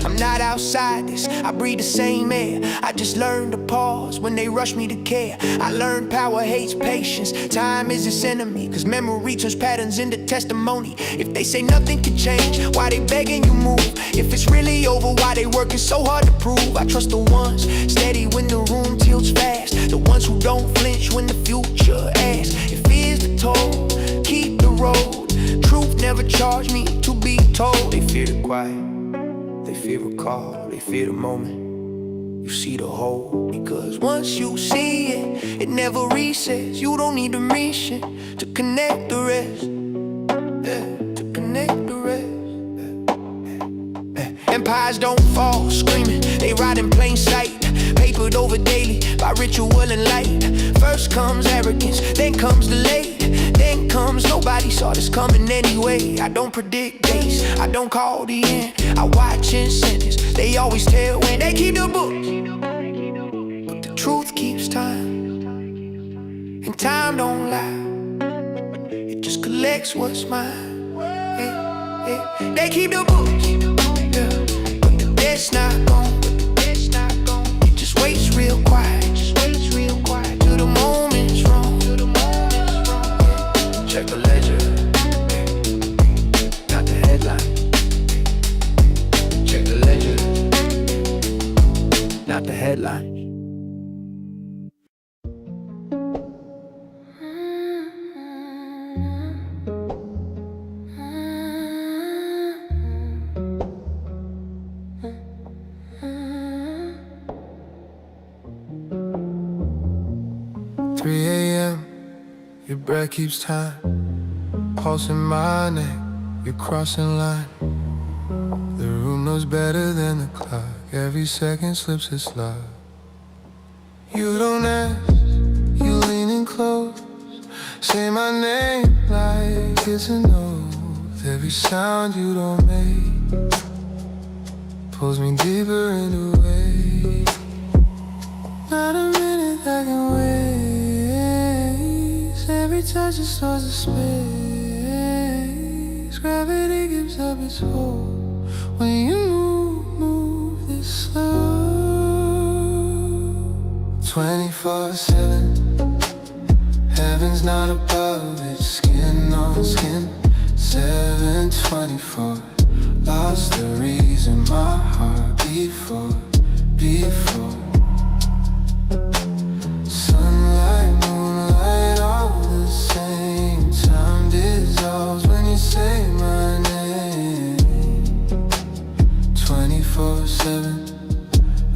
I'm not outside this, I breathe the same air. I just learned to pause when they rush me to care. I learned power hates patience, time is its enemy. Cause memory turns patterns into testimony. If they say nothing can change, why they begging you move? If it's really over, why they working so hard to prove? I trust the ones steady when the room tilts fast. The ones who don't flinch when the future asks. If fear's the toll, keep the road. Truth never charged me to be told. They fear the quiet, they fear a call, they fear the moment you see the whole. Because once you see it, it never resets. You don't need a mission to connect the rest, to connect the rest. Empires don't fall screaming, they ride in plain sight. Papered over daily by ritual and light. First comes arrogance, then comes the late. Then comes nobody saw this coming anyway. I don't predict days, I don't call the end. I watch in sentence, they always tell when. They keep the books, but the truth keeps time. And time don't lie, it just collects what's mine. They keep the books, yeah, but the debt's not gone. It just waits real quiet, till the moment's wrong. Check the ledger, not the headline. Check the ledger, not the headline.
3 a.m., your breath keeps time. Pulse in my neck, you're crossing line. The room knows better than the clock. Every second slips its love. You don't ask, you leaning close. Say my name like it's an oath. Every sound you don't make
pulls me deeper into waves. Not a minute I can waste. Every touch restores the space. Gravity gives up its hold when you move this slow. 24/7. Heaven's not above it, skin on skin. 7/24. Lost the reason my heart beat for. Sunlight, moonlight, all the same. Time dissolves when you say my name. 24/7.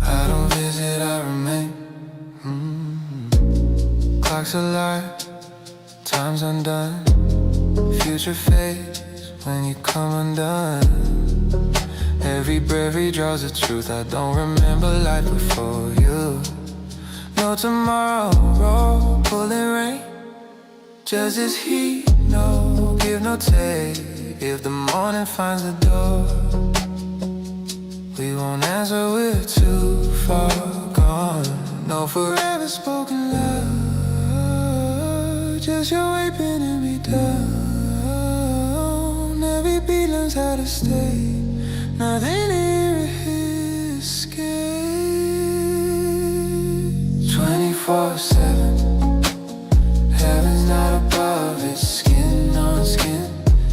I don't visit, I remain. Clock's alive, time's undone. Future fades when you come undone. Every breath redraws the truth. I don't remember life before you. No tomorrow, pulling rain. Just as heat, no give, no take. If the morning finds the door, we won't answer, we're too far gone. No forever spoken love, just your way pinning me down. Every beat learns how to stay. Nothing here is escape. 24/7. Heaven's not above it, skin on skin.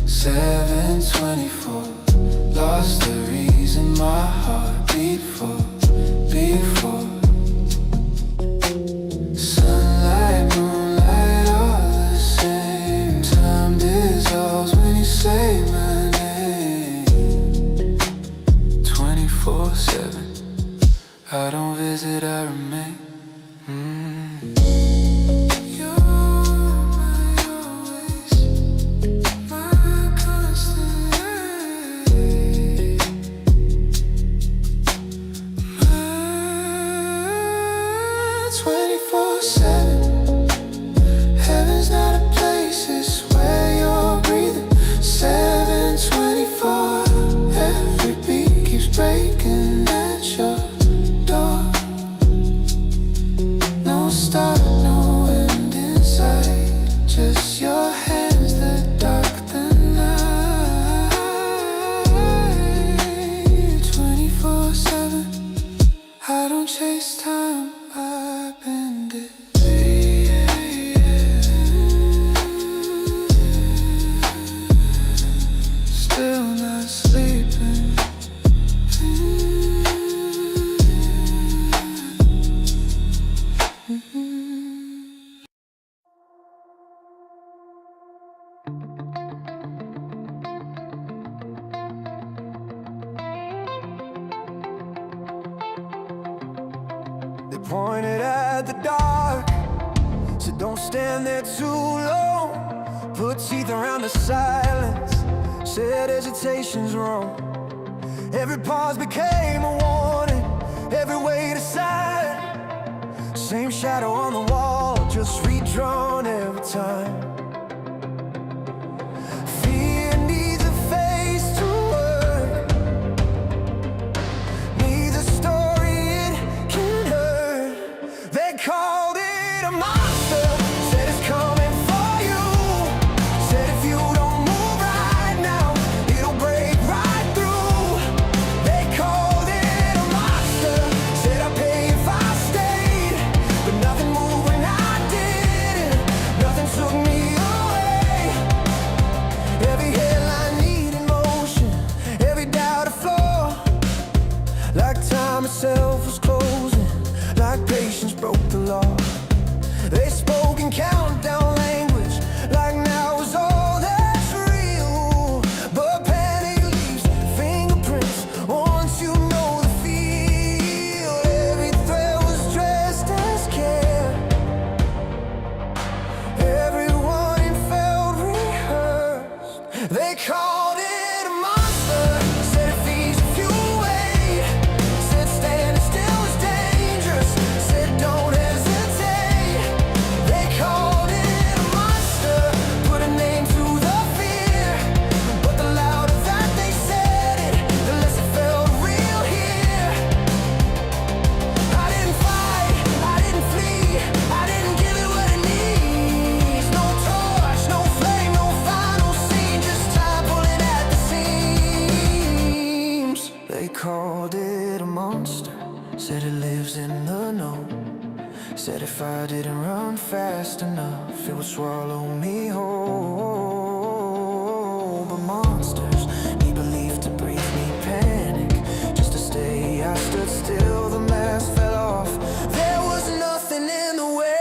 7/24. Lost the reason my heart beat for. Sunlight, moonlight, all the same. Time dissolves when you say my name. 24/7. I don't visit, I remain.
Pointed at the dark, so don't stand there too long. Put teeth around the silence, said hesitation's wrong. Every pause became a warning, every wait a sign. Same shadow on the wall, just redrawn every time. Fear needs a face to work, needs a story it can hurt. They called it a monster, said it's coming for you. Said if you don't move right now, it'll break right through. They called it a monster, said I'd pay if I stayed. But nothing moved when I did, nothing took me away. Every headline needed motion, every doubt a flaw. Like time itself was closing, like patience broke the law. They spoke in countdown language, like now was all that's real. But panic leaves fingerprints once you know the feel. Every thread was dressed as care, every warning felt rehearsed. They called it a monster, said it feeds if you wait. Said standing still is dangerous, said don't hesitate. They called it a monster, put a name to the fear. But the louder that they said it,
fast enough, it would swallow me whole. But monsters need belief to breathe me panic. Just to stay, I stood still, the mask fell off. There was nothing in the way.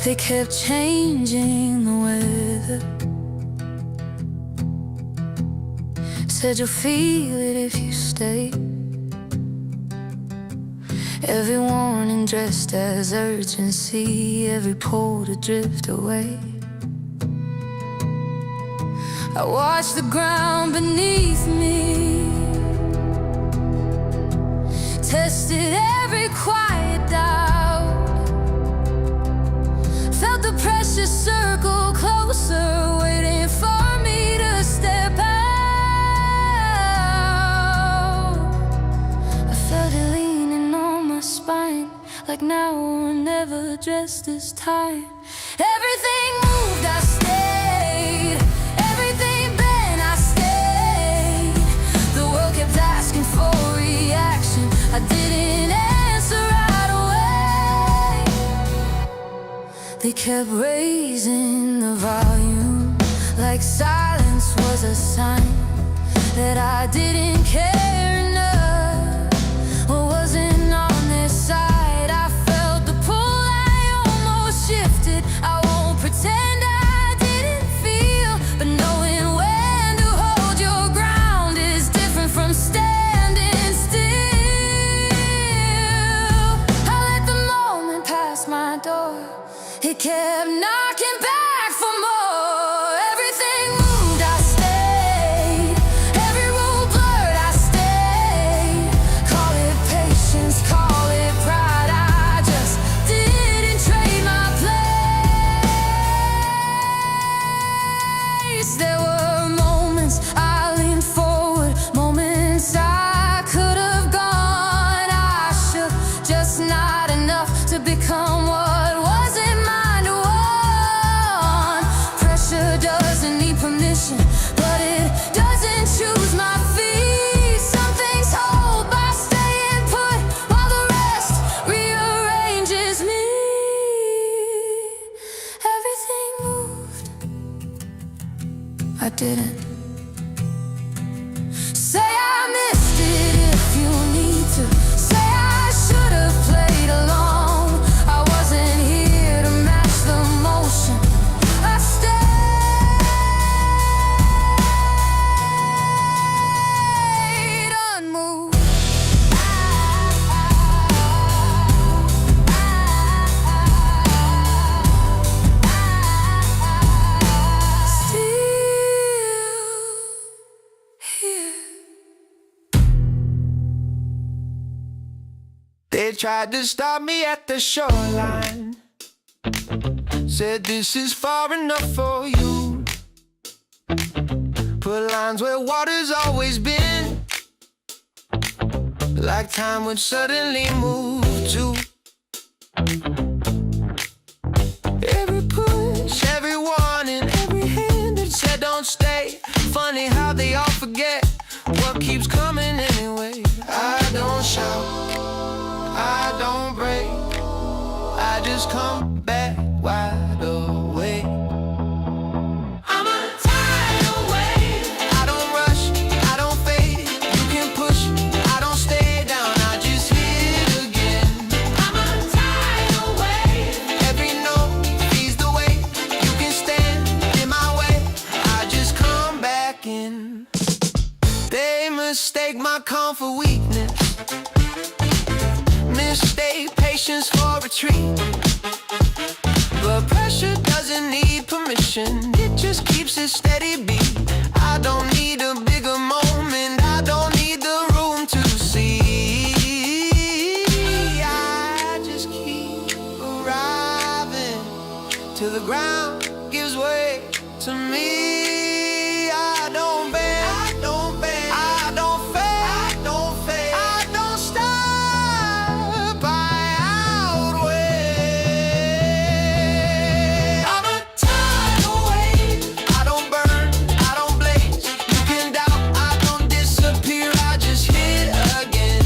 They kept changing the weather. Said you'll feel it if you stay. Every warning dressed as urgency, every pole to drift away. I watched the ground beneath me, tested every quiet doubt, felt the pressure circle closer, waiting for me to step out. I felt it leaning on my spine, like now or never, just this time. Everything moved, I stayed. Everything bent, I stayed. The world kept asking for reaction, I didn't answer right away. They kept raising the volume, like silence was a sign that I didn't care enough, or wasn't on their side. I felt the pull, I almost shifted. I won't pretend I didn't feel, but knowing when to hold your ground is different from standing still. I let the moment pass my door, it kept knocking back for more. Everything moved, I stayed. Every rule blurred, I stayed. Call it patience, call it pride, I just didn't trade my place. There were moments I leaned forward, moments I could have gone. I shook, just not enough to become what wasn't mine to want. Pressure doesn't need permission, but it doesn't choose my feet. Some things hold by staying put, while the rest rearranges me. Everything moved, I didn't. Say I missed it if you need to. Say I should have played along. I wasn't here to match the motion, I stayed unmoved.
They tried to stop me at the shoreline, said this is far enough for you. Put lines where water's always been, like time would suddenly move to. Every push, every warning, every hand that said don't stay. Funny how they all forget what keeps coming anyway. I don't shout, I don't break, I just come back wide awake. I'm a tidal wave. I don't rush, I don't fade. You can push, I don't stay down, I just hit again. I'm a tidal wave. Every note feeds the weight. You can stand in my way, I just
again. They mistake my calm for weakness, mistake patience for retreat. But pressure doesn't need permission, it just keeps a steady beat. I don't need a bigger moment, I don't need the room to see. I just keep arriving till the ground gives way to me. I don't bend, I don't bend, I don't fade, I don't fade, I don't stop, I outweigh. I'm a tidal wave, I don't burn, I don't blaze. You can doubt, I don't disappear, I just hit again.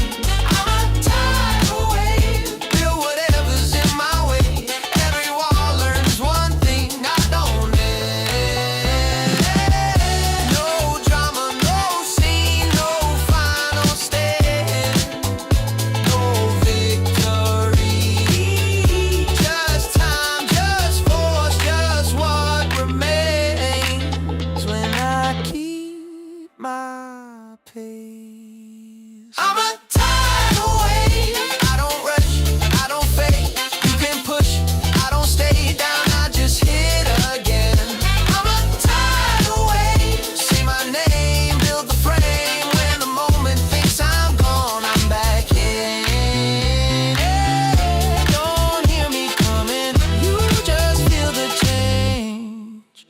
I'm a tidal wave, feel whatever's in my way. Every wall learns one thing, I don't end. No drama, no scene, no final stand, no victory. Just time, just force, just what remains when I keep my pace. I'm a tidal wave, I don't rush, I don't fade. You can push, I don't stay down, I just hit again. I'm a tidal wave, say my name, build the frame. When the moment thinks I'm gone, I'm back in. Don't hear me coming, you just feel the change.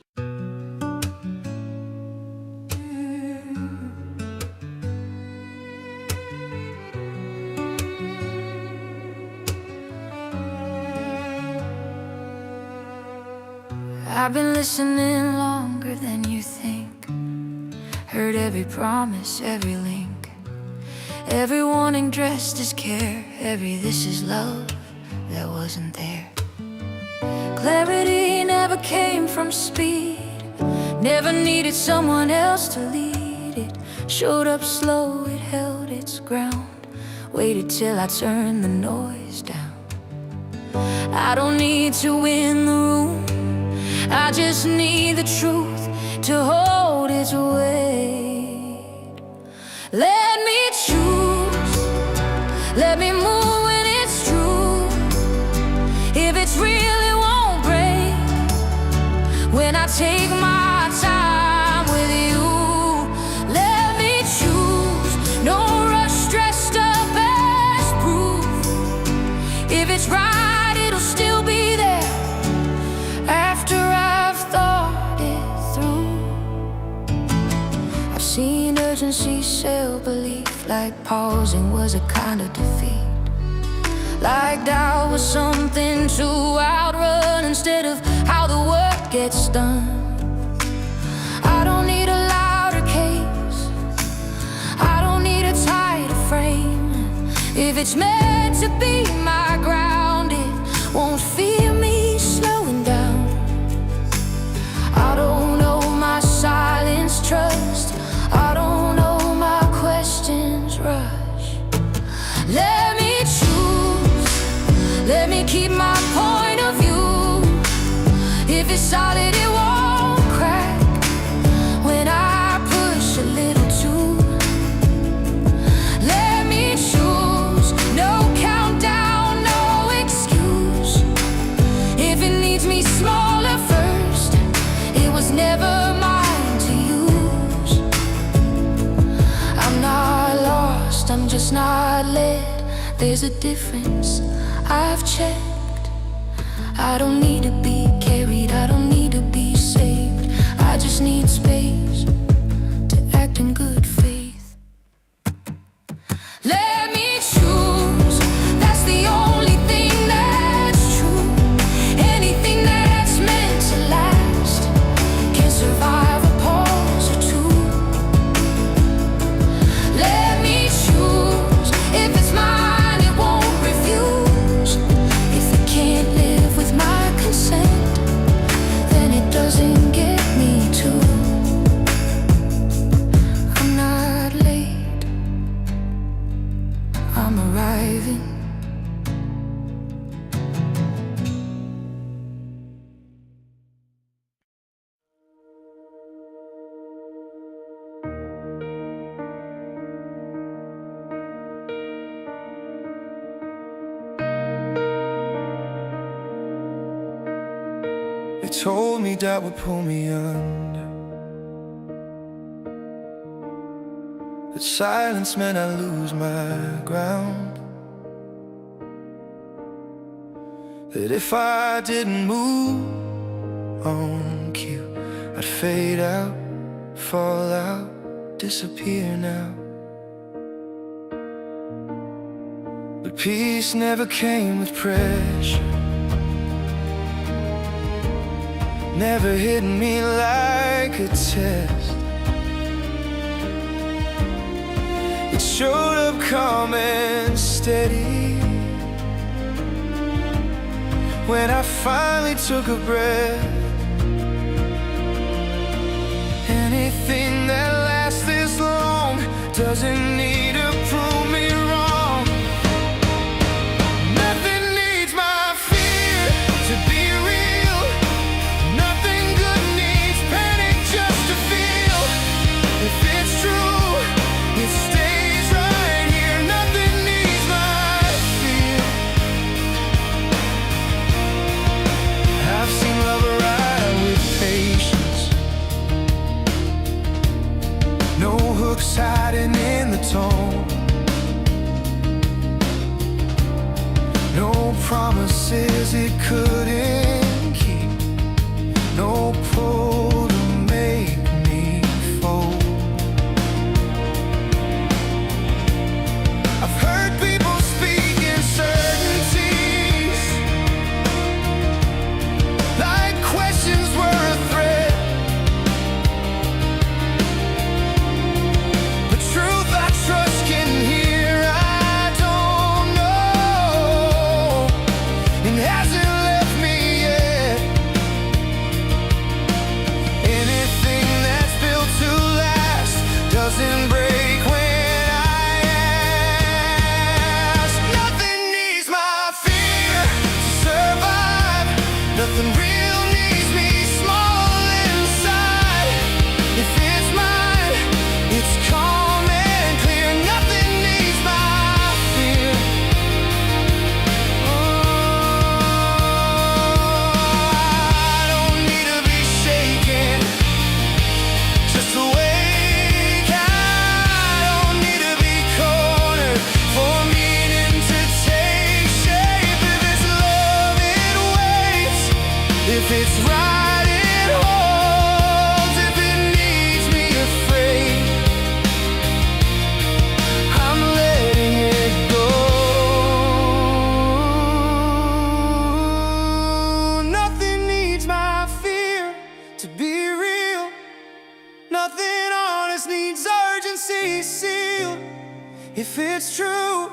I've been listening longer than you think. Heard every promise, every link, every warning dressed as care, every this is love that wasn't there. Clarity never came from speed, never needed someone else to lead it. Showed up slow, it held its ground, waited till I turned the noise down. I don't need to win the room, I just need the truth to hold its weight. Let me choose, let me move when it's true. If it's real, it won't break. When I take my time with you, let me choose. No rush dressed up as proof. If it's right, it'll still be there after I've thought it through. I've seen urgency sell belief, like pausing was a kind of defeat, like doubt was something to outrun instead of how the work gets done. I don't need a louder case, I don't need a tighter frame. If it's meant to be my ground, it won't feel me slowing down. I don't know my silence trust, I don't know my questions rush. Let me choose, let me keep my point of view. If it's solid, it won't crack when I push a little too. Let me choose, no countdown, no excuse. If it needs me smaller first, it was never mine to use. I'm not lost, I'm just not led. There's a difference, I've checked. I don't need to be carried, I don't need to be saved. I just need space to act in good faith. Let me choose, that's the only thing that's true. Anything that's meant to last can survive a pause or two. Let me choose, if it's mine, it won't refuse. If it can't live with my consent, then it doesn't get me to.
told me that would pull me under. That silence meant I lose my ground. That if I didn't move on cue, I'd fade out, fall out, disappear now. But peace never came with pressure, never hit me like a test. It showed up calm and steady when I finally took a breath. Anything that lasts this long doesn't need to prove me wrong. Nothing needs my fear to be real. Nothing good needs panic just to feel. If it's true, it stays right here. Nothing needs my fear. I've seen love arrive with patience, no hooks hiding in the tone, no promises it couldn't keep, no pull to make me fold. I've heard people speak in certainties, like questions were a threat. The truth I trust can hear, I don't know. It hasn't left me yet. Anything that's built to last doesn't break when I ask. Nothing needs my fear to survive. Nothing real needs me small inside. If it's mine, it's calm and clear. Nothing needs my fear. I don't need to be shaken, just awake. I don't need to be cornered for meaning to take shape. If it's love, it waits. If it's right, it holds. If it needs me afraid, I'm letting it go. Nothing needs my fear to be real. Nothing honest needs urgency sealed. If it's true,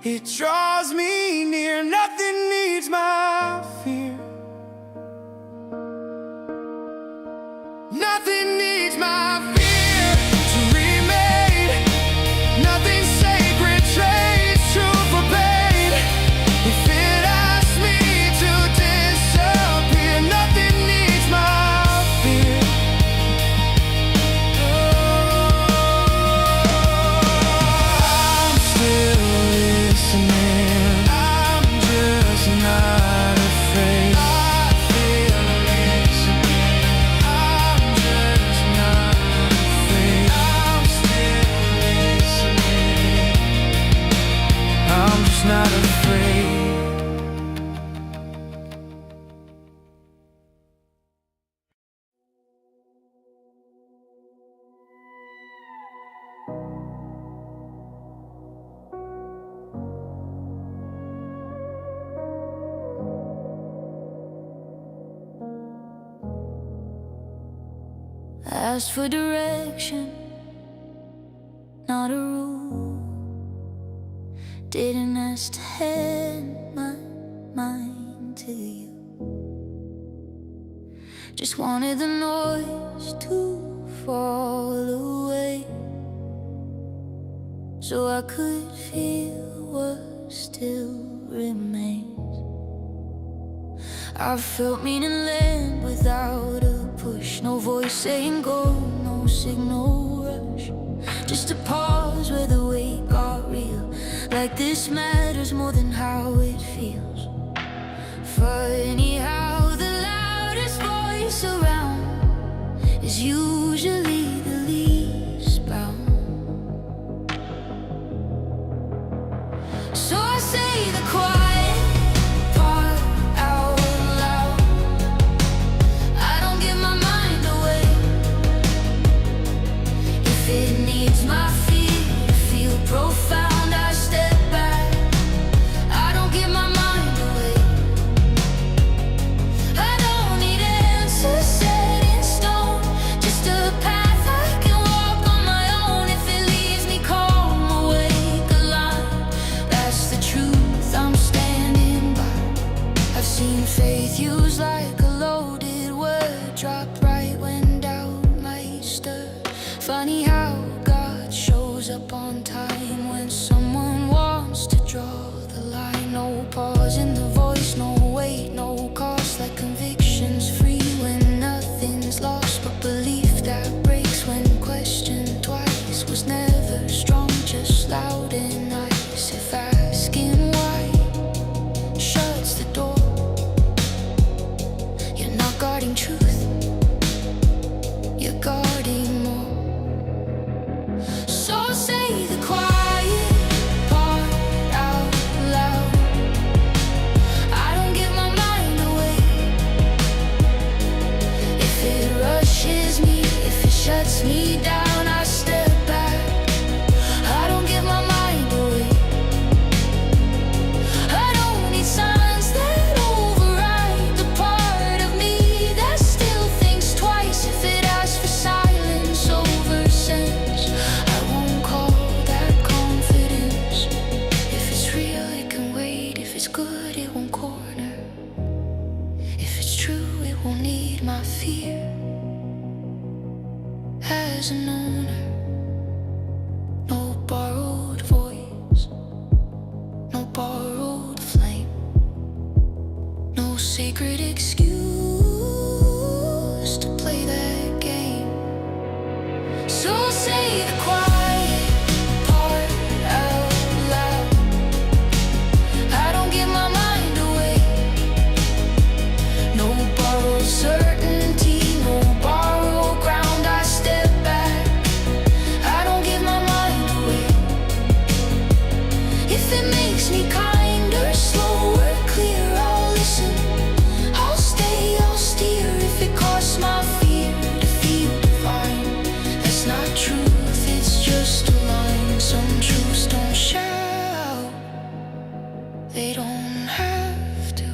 it draws me near. Nothing needs my fear. Nothing needs my fear to remain. Nothing sacred trades true for pain. If it asks me to disappear, nothing needs my fear. I'm still listening. I'm just not afraid. I feel listening. I'm just not afraid. I'm still listening. I'm just not afraid.
I asked for direction, not a rule. Didn't ask to hand my mind to you. Just wanted the noise to fall away, so I could feel what still remains. I felt meaning land without a push. No voice saying go, no signal rush. Just a pause where the weight got real. Like this matters more than how it feels. Funny how the loudest voice place around is usually the least brown. So I say the quiet part out loud. I don't give my mind away. If it needs my fear to feel profound, I step back. I don't give my mind away. I don't need answers set in stone, just a path I can walk on my own. If it leaves me calm, awake, alive, that's the truth I'm standing by. I've seen faith used like a loaded word, drop right when doubt might stir. Funny how God shows up on time when someone wants to draw the line. No pause in the voice, no weight, no cost, like convictions free when nothing's lost. But belief that breaks when questioned twice was never strong, just loud and nice. If asking why shuts the door, you're not guarding truth, you're guarding more. So say the quiet part out loud. I don't give my mind away. If it rushes me, if it shuts me down, I step back. I don't give my mind away. I don't need signs that override the part of me that still thinks twice. If it asks for silence over sense, I won't call that confidence. If it's real, it can wait. If it's good, it won't corner. If it's true, it won't need my fear as an owner. No borrowed voice, no borrowed flame, no sacred excuse to play that game. So say the quiet part out loud. I don't give my mind away. No borrowed certainty, no borrowed ground, I step back. I don't give my mind away. If it makes me kinder, slower, clear, I'll listen. I'll stay, I'll steer. If it costs my fear to feel divine, that's not truth, it's just a line. Some truths don't shout, they don't have to.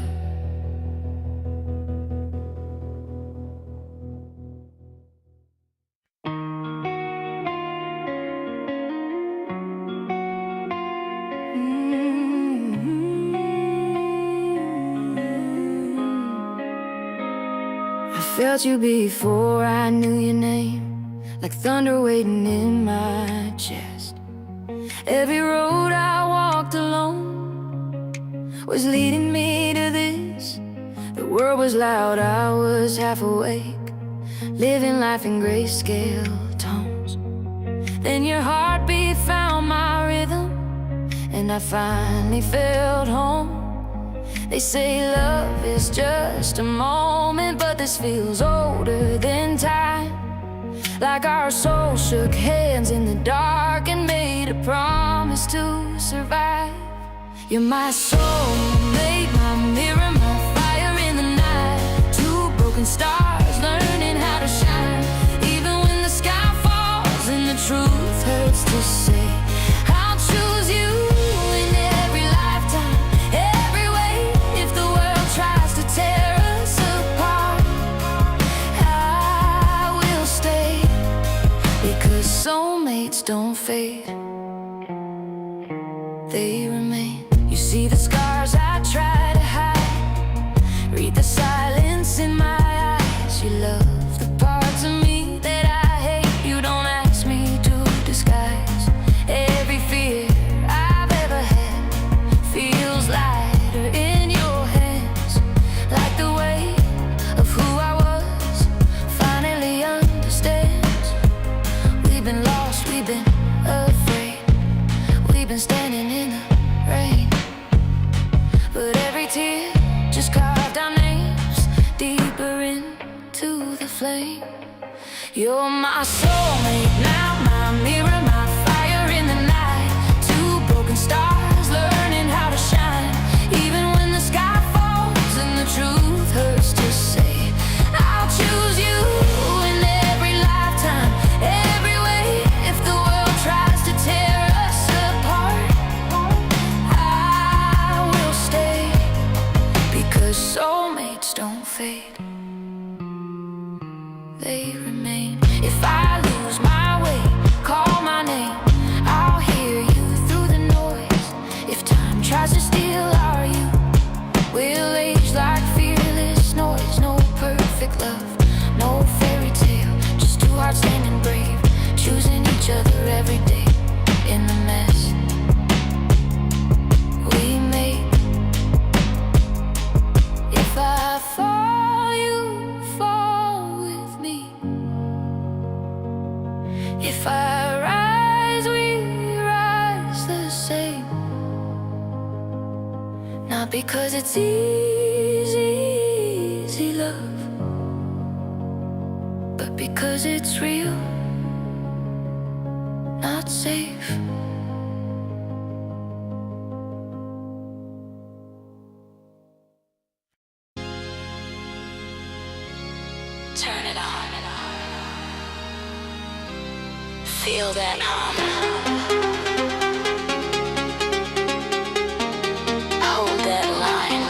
I felt you before I knew your name, like thunder waiting in my chest. Every road I walked alone was leading me to this. The world was loud, I was half awake, living life in grayscale tones. Then your heartbeat found my rhythm, and I finally felt home. They say love is just a moment, but this feels older than time. Like our souls shook hands in the dark and made a promise to survive. You're my soulmate, my mirror, my fire in the night. Two broken stars learning how to shine. Even when the sky falls and the truth hurts to say, I'll choose you in every lifetime, every way. If the world tries to tear us apart, I will stay, because soulmates don't fade, they remain. You see the scars I try to hide, read the silence in my eyes. You love the parts of me that I hate. You don't ask me to disguise. Every fear I've ever had feels lighter in your hands, like the weight of who I was finally understands. We've been lost, we've been afraid, we've been standing in the rain, but every tear just carved our names deeper into flame. You're my soulmate now, my mirror, my fire in the night. Two broken stars learning how to shine. Even when the sky falls and the truth hurts to say, I'll choose you in every lifetime, every way. If the world tries to tear us apart, I will stay, because soulmates don't fade, they remain. If I lose my way, call my name, I'll hear you through the noise. If time tries to steal our youth, we'll age like fearless noise. No perfect love, no fairy tale, just two hearts standing brave, choosing each other every day in the mess we make. If I fall, you fall with me. If I rise, we rise the same. Not because it's easy love, but because it's real, not safe. Turn it on. Feel that hum. Hold that line.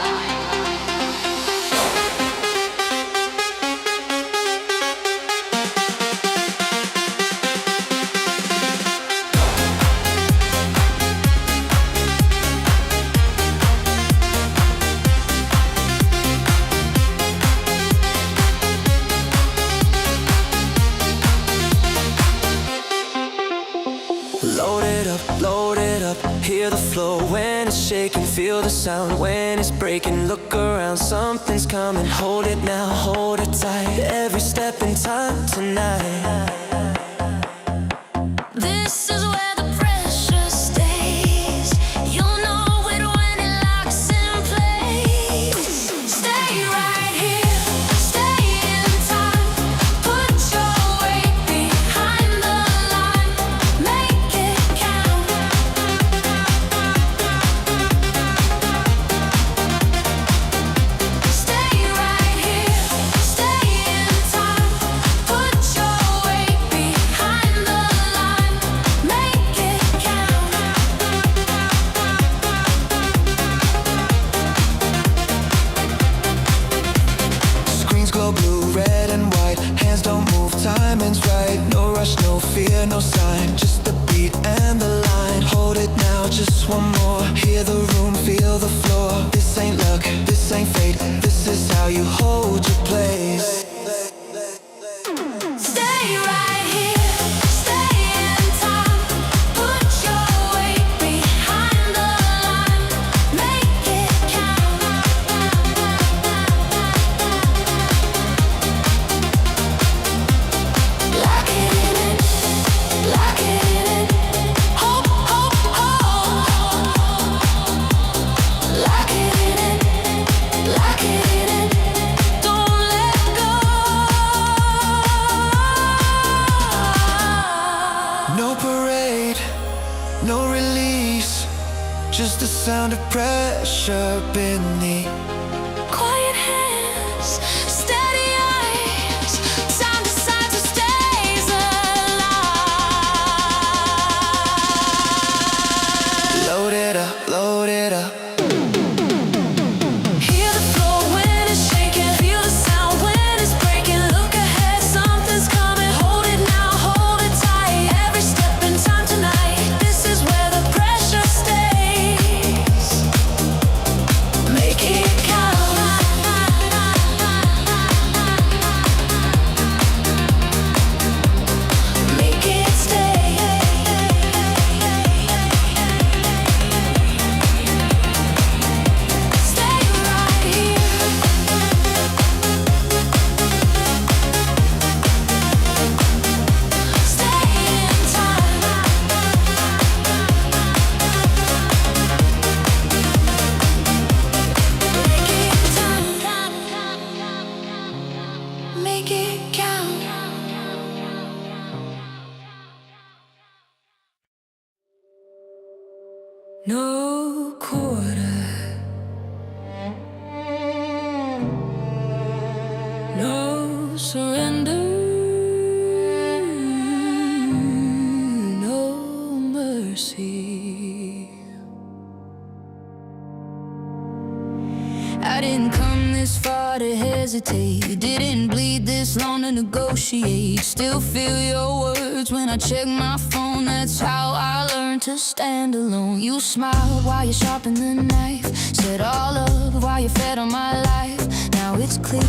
Load it up, hear the flow when it's shaking, feel the sound when it's breaking. Look around, something's coming, hold it now, hold it tight. Every step in time tonight.
This is where the pressure stays. You'll know it when it locks in place. Stay right here, stay in time. Put your weight behind the line. Make it count. Stay right here, stay in time. Put your weight behind the line. Make it count.
Screens glow blue, red and white. Hands don't move, timing's right. No rush, no fear, no sign. Just the beat and the line. Hold it now, just one more. Hear the room, feel the floor. This ain't luck, this ain't fate. This is how you hold your place.
Stay right here, stay in time. Put your weight behind the line. Make it count. Lock it in it, lock it in it. Hold, hold, hold. Lock it in it, lock it in it. Don't let go.
No parade, no release. Just the sound of pressure beneath.
Quiet hands, steady eyes. Time decides who stays alive.
Load it up, load it up.
Hear the flow when it's shaking, feel the sound when it's breaking. Look ahead, something's coming. Hold it now, hold it tight. Every step in time tonight. This is where the pressure stays. Make it count. no quarter, no surrender, no mercy. I didn't come this far to hesitate, didn't bleed this long to negotiate. Still feel your words when I check my phone, that's how I learned to stand alone. You smiled while you sharpened the knife, said all up while you fed on my life. Now it's clear,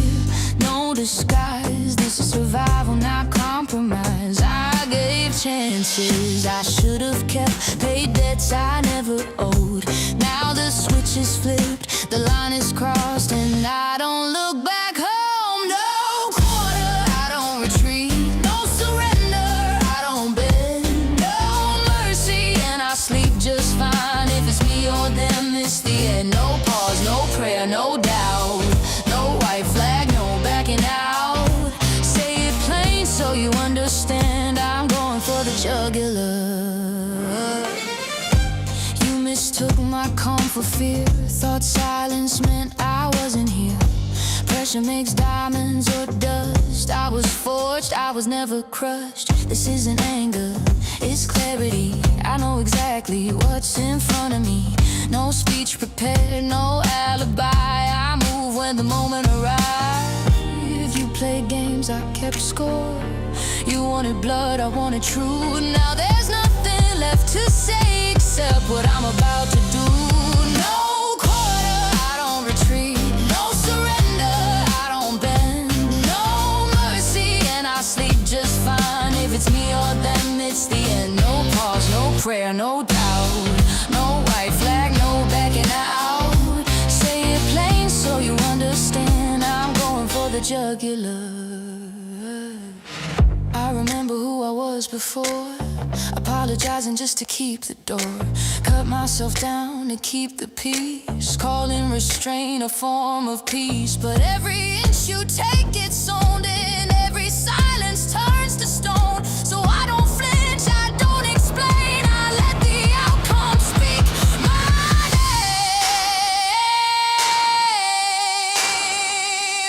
no disguise, this is survival, not compromise. I gave chances I should have kept, paid debts I never owed. Now the switch is flipped, the line is crossed, and I don't look back home. No quarter, I don't retreat, no surrender, I don't bend, no mercy, and I sleep just fine. If it's me or them, it's the end. No pause, no prayer, no doubt, no white flag, no backing out. Say it plain so you understand, I'm going for the jugular. You mistook my calm for fear, thought silence meant I wasn't here. Pressure makes diamonds or dust, I was forged, I was never crushed. This isn't anger, it's clarity, I know exactly what's in front of me. No speech prepared, no alibi, I move when the moment arrives. You played games, I kept score. You wanted blood, I wanted truth. Now there's nothing left to say except what I'm about to do. No quarter, I don't retreat, no surrender, I don't bend, no mercy, and I sleep just fine. If it's me or them, it's the end. No pause, no prayer, no doubt, no white flag, no backing out. Say it plain so you understand, I'm going for the jugular. I remember who I was before, apologizing just to keep the door. Cut myself down to keep the peace, calling restraint a form of peace. But every inch you take gets owned in, every silence turns to stone. So I don't flinch, I don't explain, I let the outcome speak my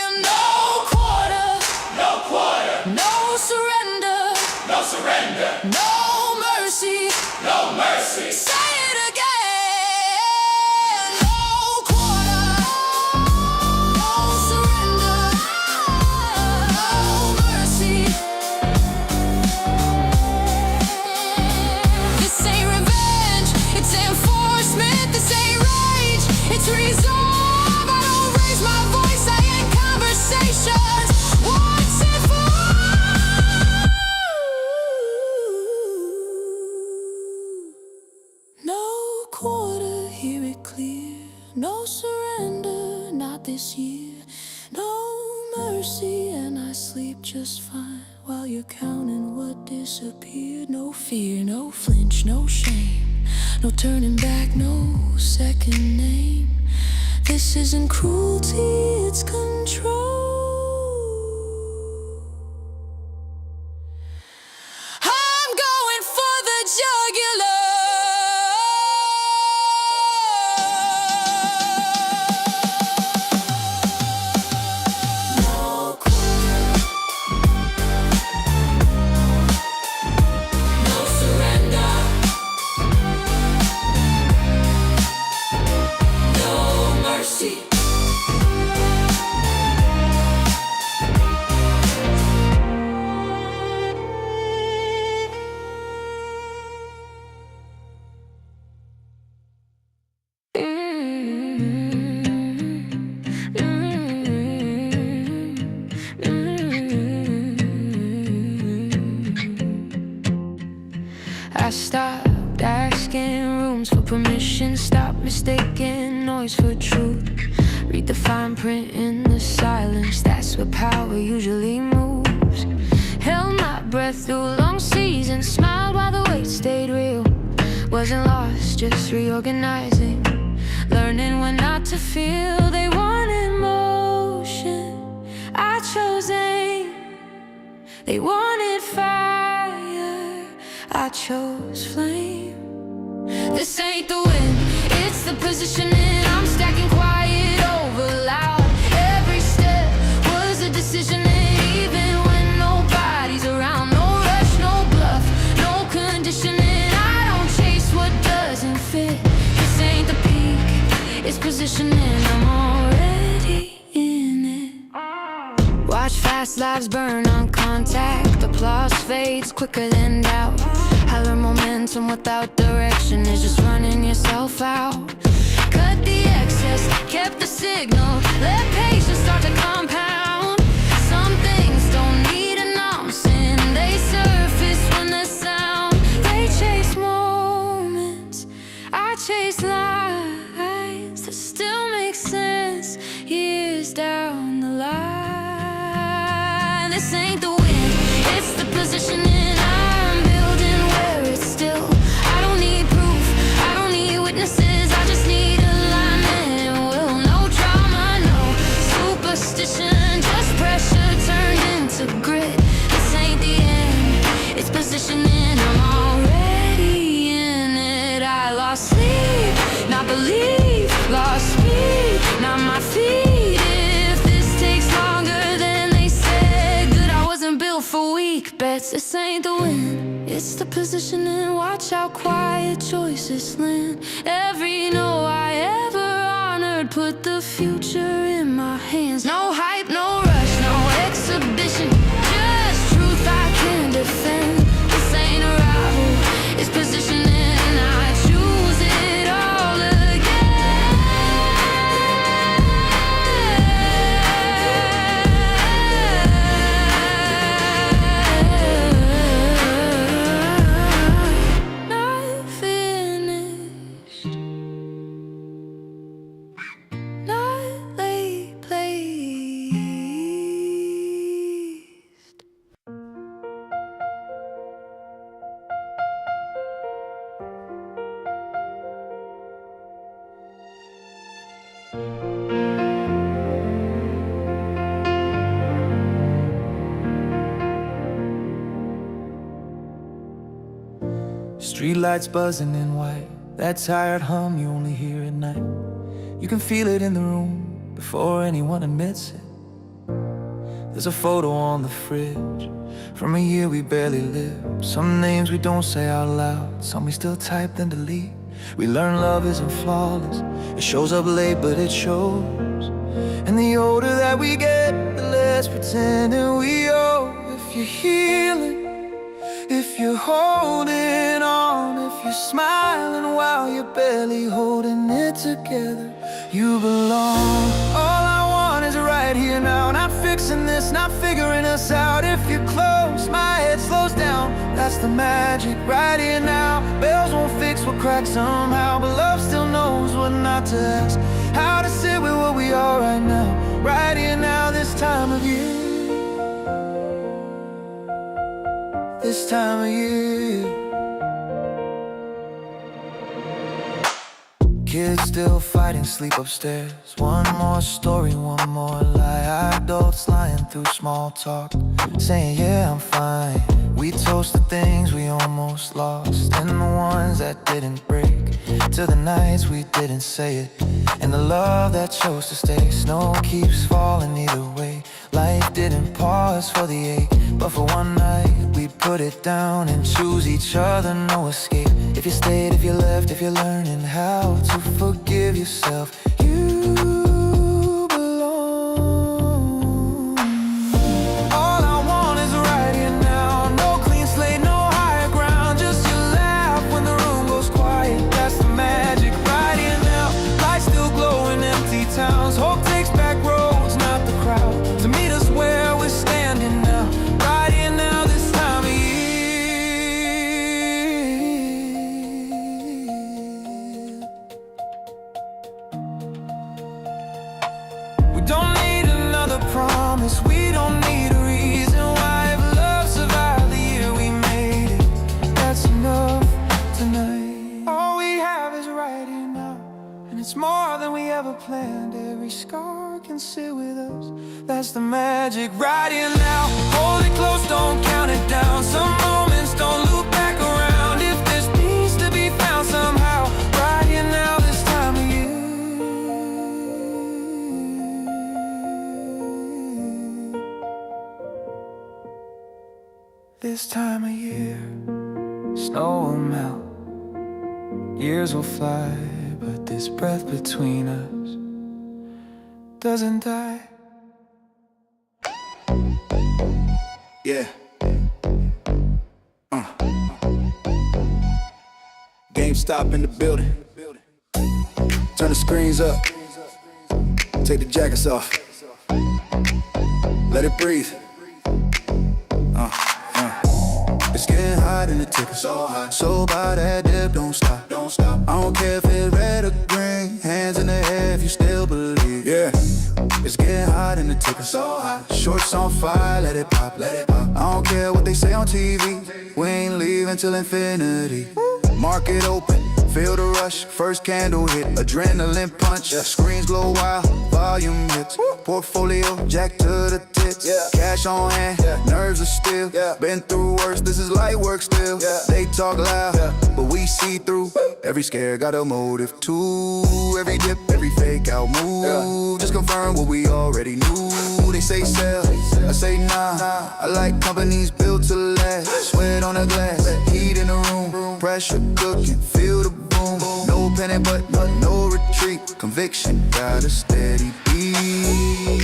name. No quarter, no quarter, no surrender, no surrender, no mercy, no mercy. Say it again. No quarter, no surrender, no mercy. This ain't revenge, it's enforcement. This ain't rage, it's resolve. I don't raise my voice, I end conversations once and for all. No quarter, hear it clear. No surrender, not this year. No mercy, and I sleep just fine while you're counting what disappeared. No fear, no flinch, no shame, no turning back, no second name. This isn't cruelty, it's control. I'm going for the jugular. No quarter, no surrender, no mercy. I stopped asking rooms for permission, stopped mistaking noise for truth. Read the fine print in the silence, that's where power usually moves. Held my breath through long seasons, smiled while the weight stayed real. Wasn't lost, just reorganizing, learning when not to feel. They wanted motion, I chose aim. They wanted fire, I chose flame. This ain't the wind, the positioning. I'm stacking quiet over loud. Every step was a decision, and even when nobody's around. No rush, no bluff, no conditioning. I don't chase what doesn't fit. This ain't the peak, it's positioning. I'm already in it. Watch fast lives burn on contact. Applause fades quicker than doubt. I learn momentum without direction is just running yourself out. Cut the excess, kept the signal. Let patience start to compound. Some things don't need announcing. They surface when the sound. They chase moments, I chase lines that still make sense years down the line. This ain't the win, it's the positioning. I'm building where it's still. I don't need proof, I don't need witnesses. I just need alignment. Will no drama, no superstition. Just pressure turned into grit. This ain't the end, it's positioning. I'm already in it. I lost sleep, not belief. Lost speed, not my feet. If this takes longer than they said, good, I wasn't built for weak bets. This ain't the win, it's the positioning. Watch how quiet choices land. Every no I ever honored put the future in my hands. No hype, no rush, no exhibition. Just truth I can defend. This ain't a rival, it's positioning. I choose it all again. Not finished, not late placed.
Streetlights buzzing in white, that tired hum you only hear at night. You can feel it in the room before anyone admits it. There's a photo on the fridge from a year we barely lived. Some names we don't say out loud, some we still type then delete. We learn love isn't flawless, it shows up late but it shows. And the older that we get, the less pretending we owe. If you're healing, if you're holding on, if you're smiling while you're barely holding it together, you belong. All I want is right here now, not fixing this, not figuring us out. If you're close, my head slows down. That's the magic right here now. Bells won't fix what cracks somehow, but love still knows what not to ask. How to sit with what we are right now, right here now, this time of year. This time of year. Kids still fighting sleep upstairs. One more story, one more lie. Adults lying through small talk, saying yeah, I'm fine. We toast the things we almost lost, and the ones that didn't break, to the nights we didn't say it, and the love that chose to stay. Snow keeps falling either way. Life didn't pause for the ache, but for one night we put it down and choose each other, no escape. If you stayed, if you left, if you're learning how to forgive yourself, you belong. All I want is right here now. No clean slate, no higher ground. Just your laugh when the room goes quiet. That's the magic right here now. Lights still glow in empty towns. Hope takes back roads, not the crowd, to meet us where we're standing now. Right here now, this time of year. We don't need another promise, we don't need a reason why. If love survived the year we made it, that's enough tonight. All we have is right here now, and it's more than we ever planned. Every scar can sit with us, that's the magic right here now. Hold it close, don't count it down. Some moments don't loop back around. If there's peace to be found somehow, right here now, this time of this time of year, snow will melt, years will fly, but this breath between us doesn't die.
Yeah. GameStop in the building. Turn the screens up. Take the jackets off. Let it breathe. It's getting hot in the ticker, so hot. So by that dip, don't stop, don't stop. I don't care if it's red or green. Hands in the air if you still believe. Yeah. It's getting hot in the ticker, so hot. Shorts on fire, let it pop, let it pop. I don't care what they say on TV. We ain't leaving till infinity. Market open, feel the rush. First candle hit, adrenaline punch. Screens glow wild, volume hits. Portfolio jack to the tits. Cash on hand, nerves are still. Been through worse, this is light work still. They talk loud, but we see through. Every scare got a motive too. Every dip, every fake out move. Just confirm what we already knew. They say sell, I say nah. I like companies built to last. Sweat on the glass, heat in the room. Pressure cooking, feel the boom. No panic but no retreat. Conviction got a steady beat.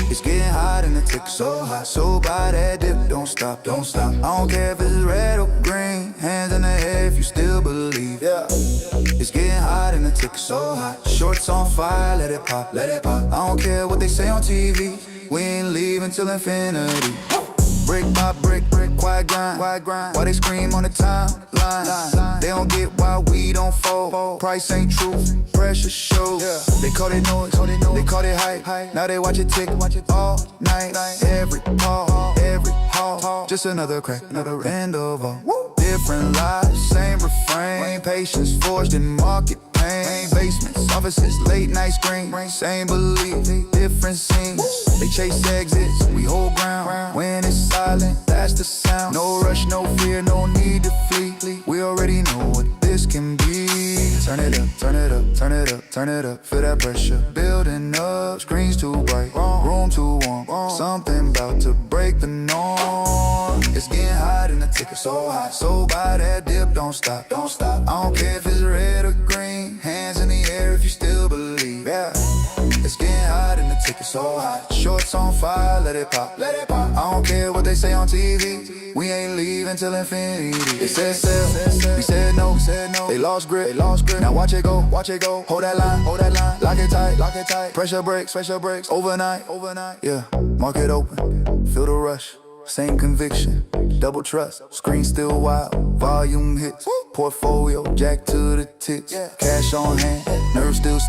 It's getting hot in the tick, so hot. So by that dip, don't stop, don't stop. I don't care if it's red or green. Hands in the air if you still believe. It's getting hot in the tick, so hot. Shorts on fire, let it pop, let it pop. I don't care what they say on TV. We ain't leaving till infinity. Brick by brick, quiet grind. Why they scream on the timeline? They don't get why we don't fold. Price ain't true, pressure shows. They call it noise, they call it hype. Now they watch it tick all night. Every call, every haul, just another crack, another end of all. Different lives, same refrain. Patience forged in market pain. Basements, offices, late night screen. Same belief, different scenes. They chase exits, we hold ground. When it's silent, that's the sound. No rush, no fear, no need to flee. We already know what this can be. Turn it up, turn it up, turn it up, turn it up. Feel that pressure building up. Screens too bright, room too warm. Something about to break the norm. It's getting hot in the ticker, so hot. So by that dip, don't stop, don't stop. I don't care if it's red or green. Hands in the air if you still believe. It's getting hot in the ticker, so hot. Shorts on fire, let it pop, let it pop. I don't care what they say on TV. We ain't leaving till infinity. They said sell, we said no. They lost grip, Now watch it go, Hold that line, lock it tight. Pressure breaks, overnight. Yeah, market open, feel the rush. Same conviction, double trust. Screen still wild, volume hits. Portfolio jack to the tits. Cash on hand, nerves still.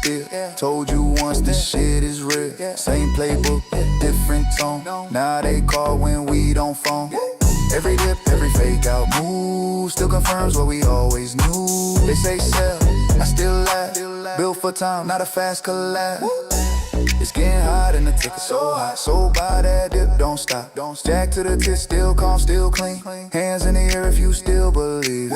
Told you once this shit is real. Same playbook, different tone. Now they call when we don't phone. Every dip, every fake out move still confirms what we always knew. They say sell, I still laugh. Built for time, not a fast collab. It's getting hot in the ticker, so hot. So by that dip, don't stop. Jack to the tits, still calm, still clean. Hands in the air if you still believe.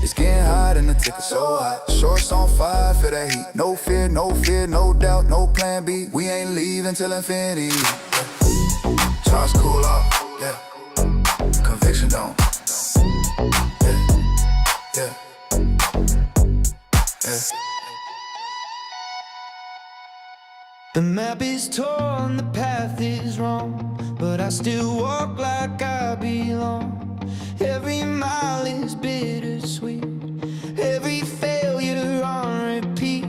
It's getting hot in the ticker, so hot. Shorts on fire, feel that heat. No fear, no doubt, no plan B. We ain't leaving till infinity. Charge cool off, Conviction don't. Yeah.
The map is torn, the path is wrong, but I still walk like I belong. Every mile is bittersweet, every failure on repeat.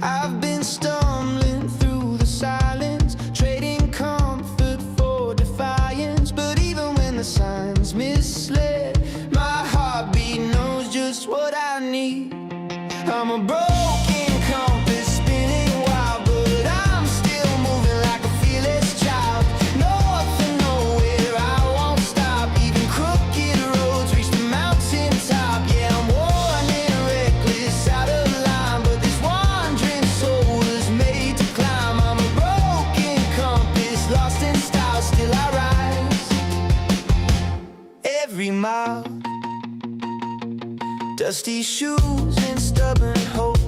I've been stumbling through the silence, trading comfort for defiance. But even when the signs misled, my heartbeat knows just what I need. I'm a broken compass spinning wild, but I'm still moving like a fearless child. North and nowhere, I won't stop. Even crooked roads reach the mountaintop. Yeah, I'm worn and reckless, out of line, but this wandering soul was made to climb. I'm a broken compass, lost in style, still I rise. Every mile, dusty shoes and stubborn hope.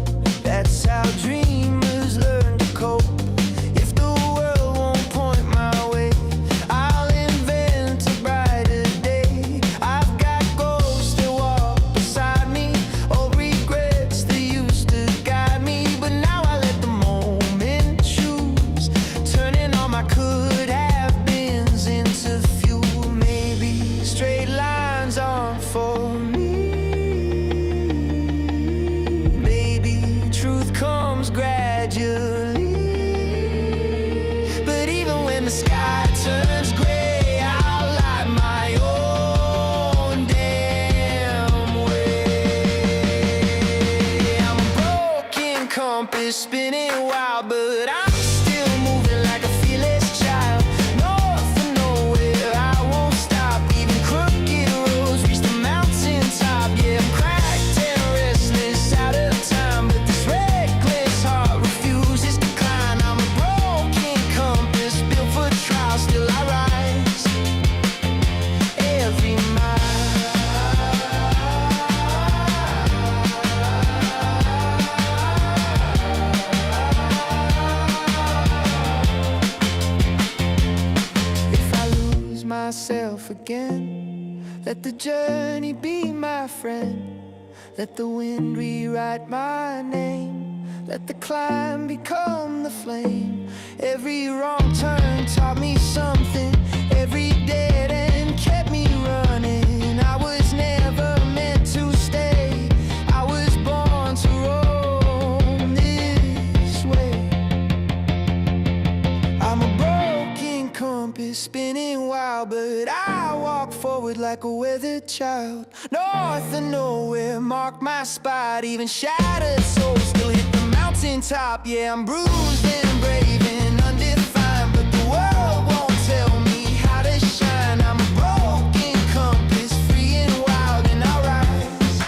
That's how dreamers learn to cope. If the world won't point my way, I'll invent a brighter day. I've
compass spinning wild, but I'm still moving like a fearless child. North of nowhere, I won't stop. Even crooked roads reach the mountaintop. Yeah, I'm cracked and restless, out of time, but this reckless heart refuses to climb. I'm a broken compass built for trial, still I rise every mile. If I lose myself again, let the journey be my friend. Let the wind rewrite my name. Let the climb become the flame. Every wrong turn taught me something. Every dead end kept me running. I was never meant to stay. I was born to roam this way. I'm a broken compass spinning wild, but I walk forward like a weathered child. North of nowhere, mark my spot. Even shattered souls still hit the mountaintop. Yeah, I'm bruised and brave and undefined, but the world won't tell me how to shine. I'm a broken compass, free and wild, and I rise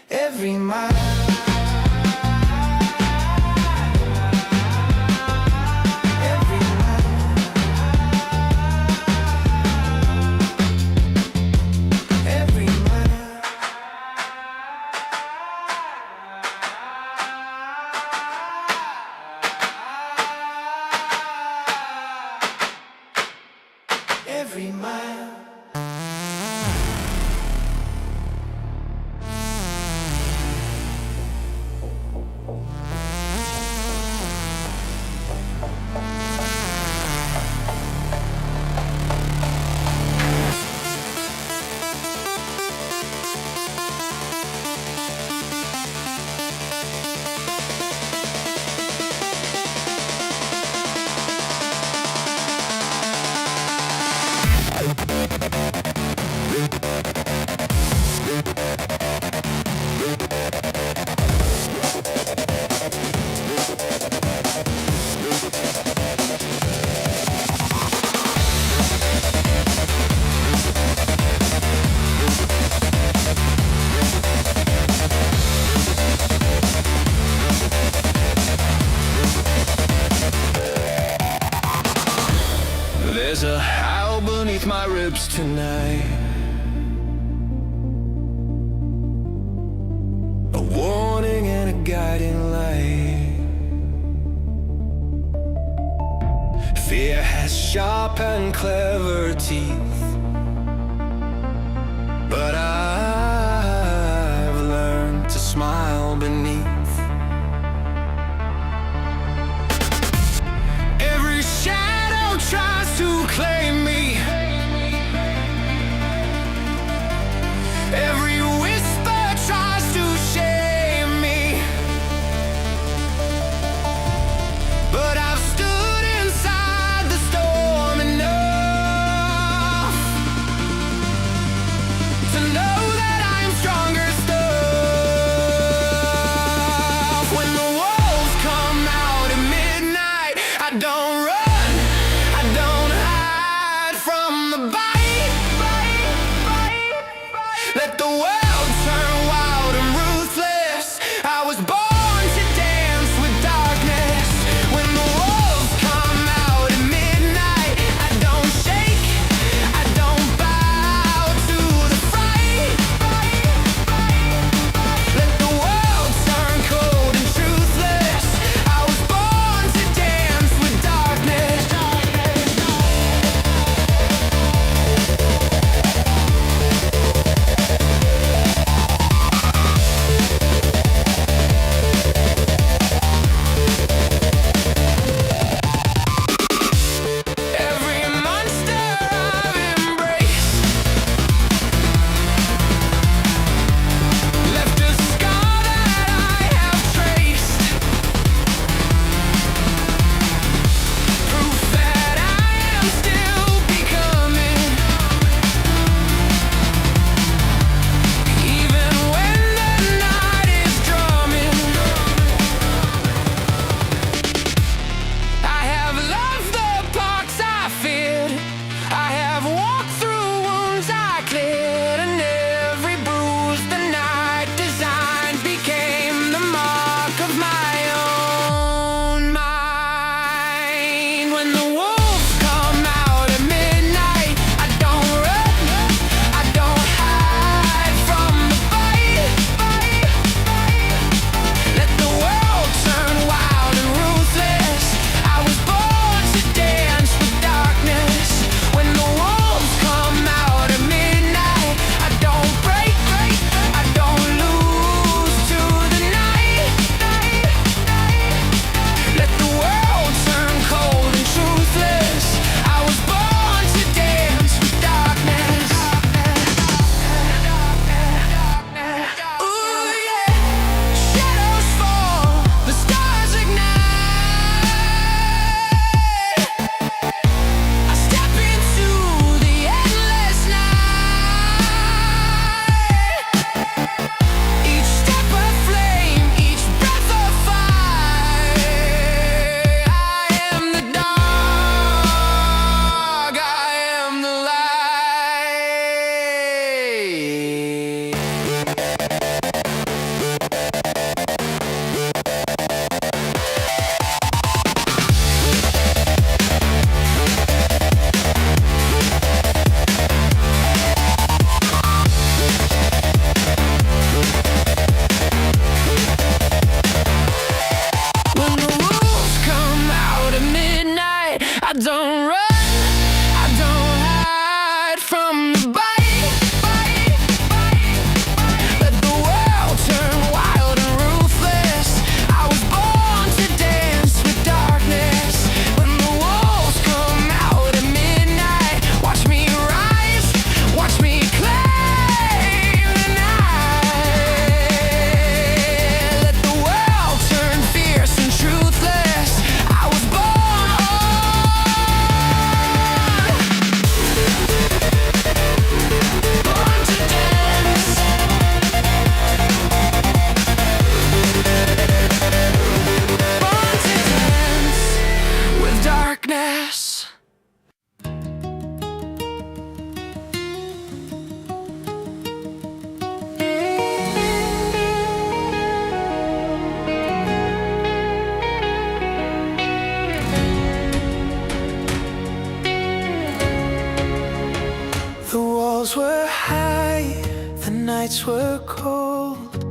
every mile. Every mile. There's a howl beneath my ribs tonight, a warning and a guiding light. Fear has sharp and clever teeth, but I've learned to smile beneath. Every shadow tries to claim me. Every whisper tries to shame me, but I've stood inside the storm enough to know that I'm stronger still.
nights were cold,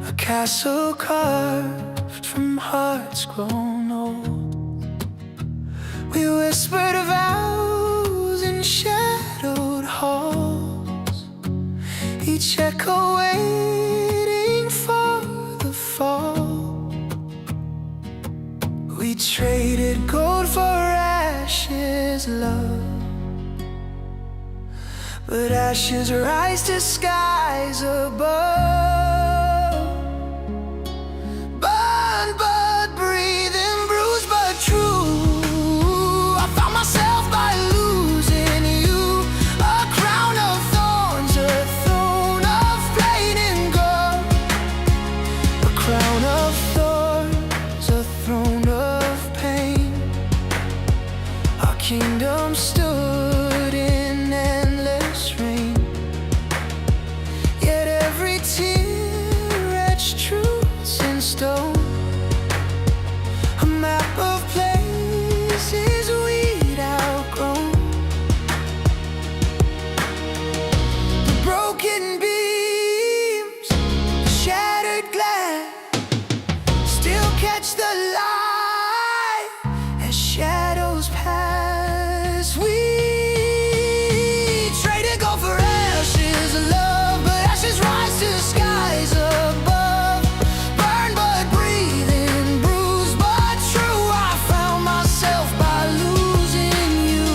a castle carved from hearts grown old. We whispered vows in shadowed halls, each echo waiting for the fall. We traded gold for ashes, love, but ashes rise to skies above. Burn but breathing, bruised but true. I found myself by losing you. A crown of thorns, a throne of flaming gold. A crown of thorns, a throne of pain. Our kingdom stood in endless rain, yet every tear etched truths in stone. A map of places we'd outgrown. The broken beams, the shattered glass, still catch the light as shadows pass. We traded gold for ashes, love, but ashes rise to skies above. Burn but breathing, bruised but true. I found myself by losing you.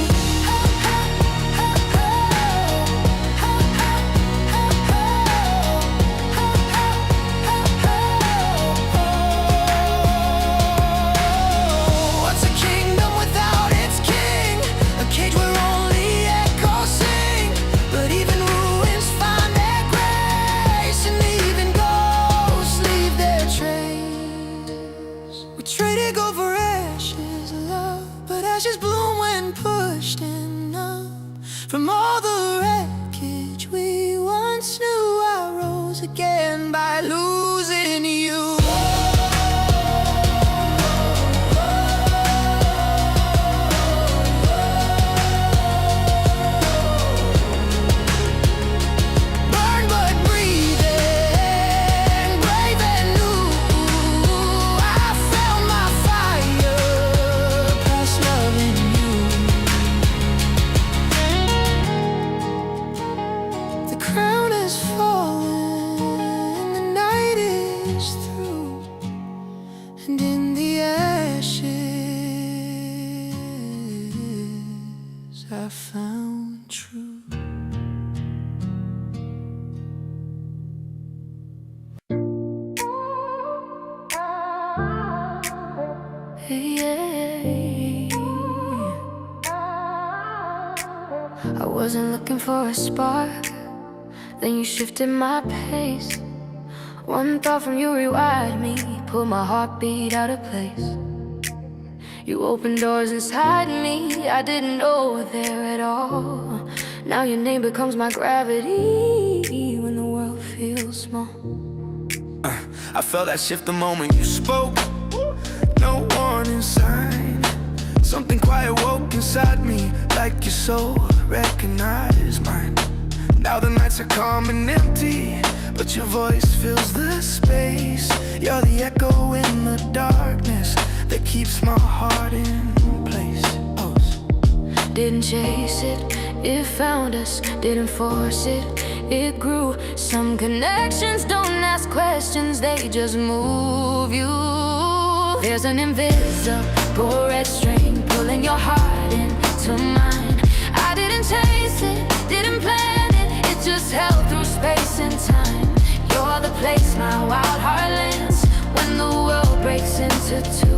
What's a kingdom without its king? A cage where only echoes sing, but even ruins find their grace, and even ghosts leave their trace. We traded gold for ashes, love, but ashes bloom when pushed enough. From all the wreckage we once knew, I rose again by losing you. Burn but breathing, brave and new. I found my fire, past loving you. The crown has fallen, the night is through, and in the ashes I found truth.
I wasn't looking for a spark, then you shifted my pace. One thought from you rewired me, pulled my heartbeat out of place. You opened doors inside me I didn't know were there at all. Now your name becomes my gravity when the world feels small.
I felt that shift the moment you spoke. No warning sign. Something quiet woke inside me, like your soul recognized mine. Now the nights are calm and empty, but your voice fills the space. You're the echo in the darkness that keeps my heart in place. Oh.
Didn't chase it, it found us. Didn't force it, it grew. Some connections don't ask questions, they just move you. There's an invisible red string pulling your heart into mine. I didn't chase it, didn't plan it, it just held through space and time. You're the place my wild heart lands when the world breaks into two.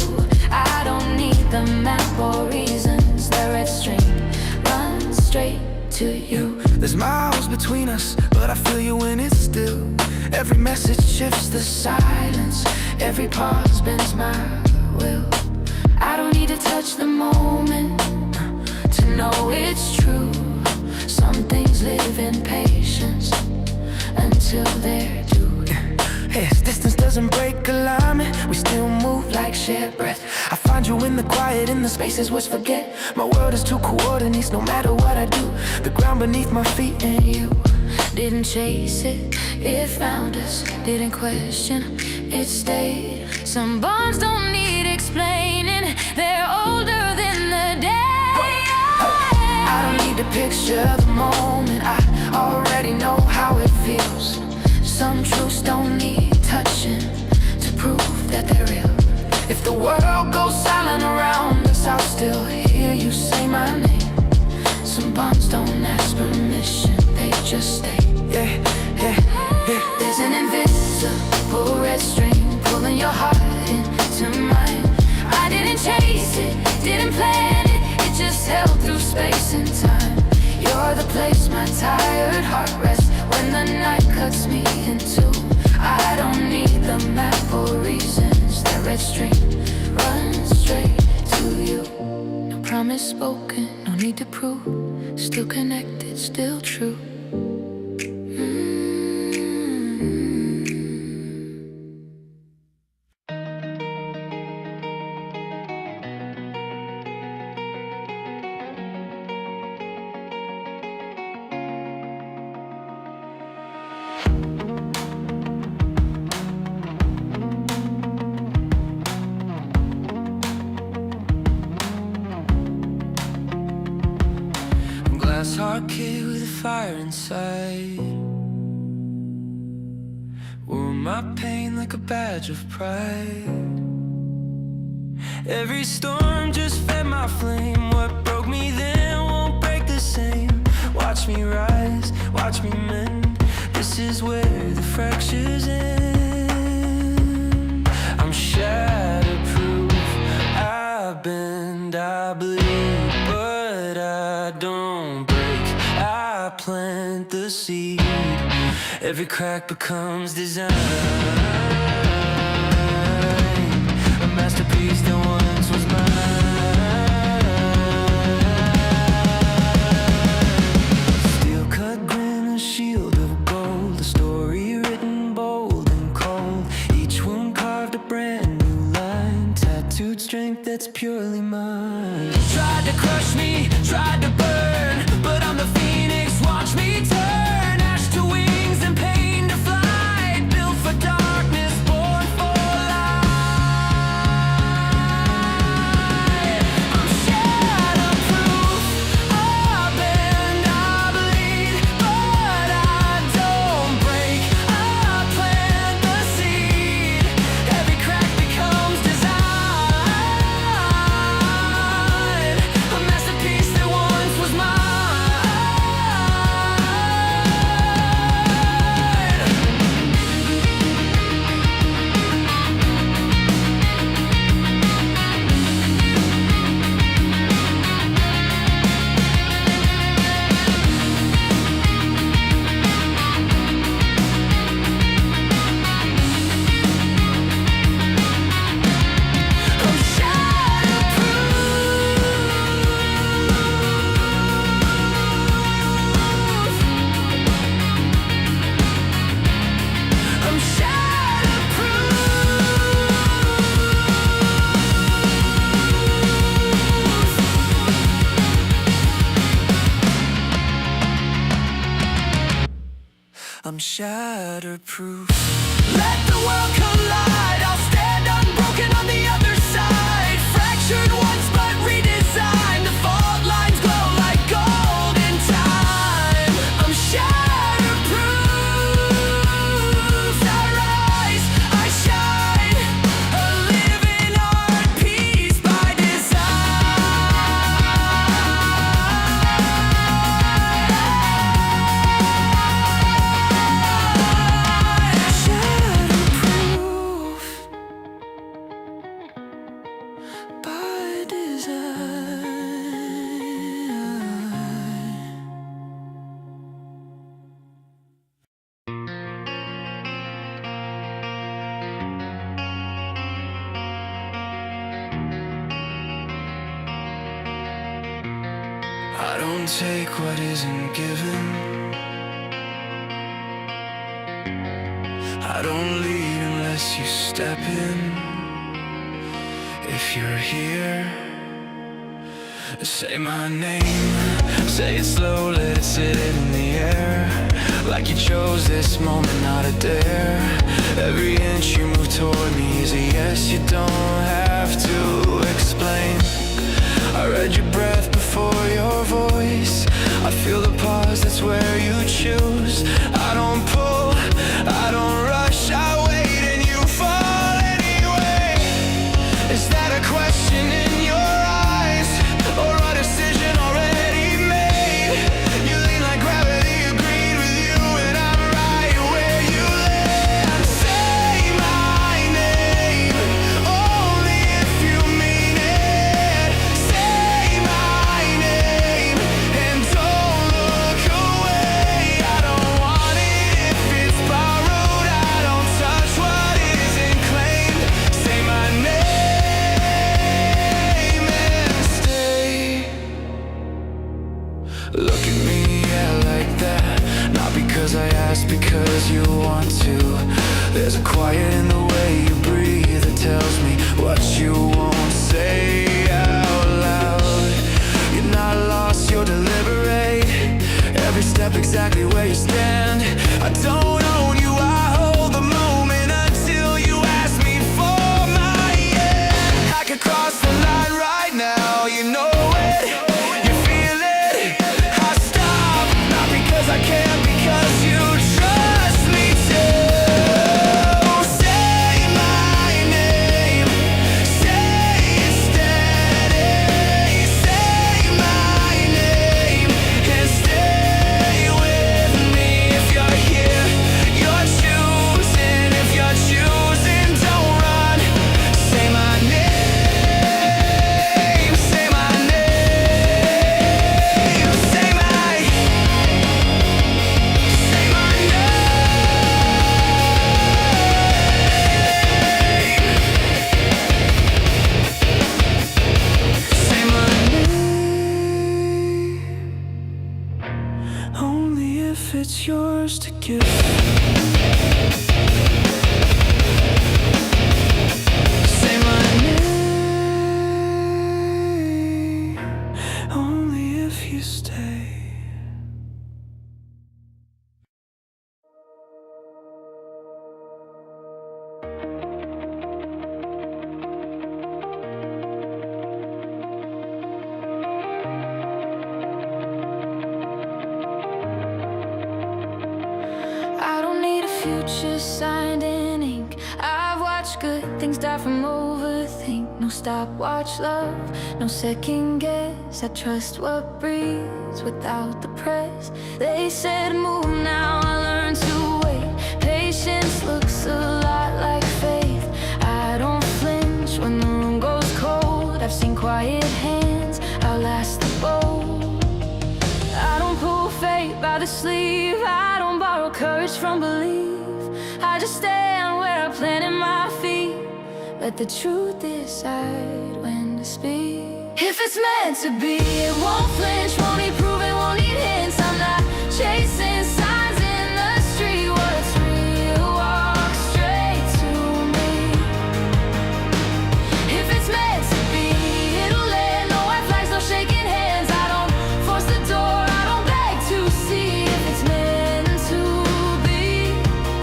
I don't need the map or reasons, the red string runs straight to you.
There's miles between us, but I feel you when it's still. Every message shifts the silence, every pause bends my will. I don't need to touch the moment to know it's true. Some things live in patience until they're due. Yes, distance doesn't break alignment, we still move like shared breath. I find you in the quiet, in the spaces words forget. My world is two coordinates no matter what I do. The ground beneath my feet and you.
didn't chase it, it found us. Didn't question, it stayed. Some bonds don't need explaining, they're older than the day. I don't need to picture the moment, I already know how it feels. Some truths don't need touching to prove that they're real. If the world goes silent around us, I'll still hear you say my name. Some bonds don't ask permission, they just stay. Yeah, yeah, yeah. There's an invisible red string pulling your heart into mine. I didn't chase it, didn't plan it, it just held through space and time. You're the place my tired heart rests when the night cuts me in two. I don't need the map or reasons, that red string runs straight to you. No promise spoken, no need to prove, still connected, still true.
Glass heart kid with a fire inside. Wore my pain like a badge of pride. Every storm just fed my flame. What broke me then won't break the same. Watch me rise, watch me mend. This is where the fractures end. I'm shatterproof, I bend, I bleed, but I don't break. I plant the seed, every crack becomes design. A masterpiece that once was mine. Steel cut grin, a shield of gold, a story written bold and cold. Each wound carved a brand new line, tattooed strength that's purely mine. Tried to crush me, tried to burn, but I'm the phoenix, watch me turn. Ash to wings and pain to flight, built for darkness, born for light. I'm shatterproof, I bend, I bleed, but I don't break. I plant the seed, every crack becomes design. A masterpiece that once was mine. I'm I'm shatterproof. Let the world collide, I'll stand unbroken on the other side. Fractured once but redesigned, the fault lines glow like gold in time. I'm shatterproof, I rise, I shine, a living art piece by Shatterproof by design. I don't take what isn't given. I don't lead unless you step in. If you're here, say my name. Say it slow, let it sit in the air. like you chose this moment, not a dare. Every inch you move toward me is a yes, you don't have to explain. I read your breath before your voice. I feel the pause, that's where you choose. I don't pull, I don't rush, I wait and you fall anyway. Is that a question in your eyes, or a decision already made? You lean like gravity, agreed with you, and I'm right where you land. Say my name, only if you mean it. Say my name, and don't look away. I don't want it if it's borrowed. I don't touch what isn't claimed. Say my name and stay. Look at me, yeah, like that. Not because I asked, because you want to. There's a quiet in the way you breathe that tells me what you won't say out loud. You're not lost, you're deliberate. Every step exactly where you stand. I don't own you, I hold the moment until you ask me for my hand. I could cross the line right now, you know it, you feel it. I stop, not because I can't, because you trust me to. Say my name, say it steady. Say my name and stay with me. If you're here, you're choosing. If you're choosing, don't run. Say my name, say my name, say my, say my name, say my name, only if it's yours to give. Say my name, only if you stay.
I don't need a future signed in ink. I've watched good things die from overthink. No stopwatch love, no second guess. I trust what breathes without the press. They said move now, I learned to wait. Patience looks a lot like faith. I don't flinch when the room goes cold. I've seen quiet hands outlast the bold. I don't pull fate by the sleeve. I don't borrow courage from belief. I just stand where I planted my feet. Let the truth decide when to speak. If it's meant to be, it won't flinch, won't need proving, won't need hints. I'm not chasing signs in the street. What's real, walk straight to me. If it's meant to be, it'll land. No white flags, no shaking hands. I don't force the door, I don't beg to see. If it's meant to be,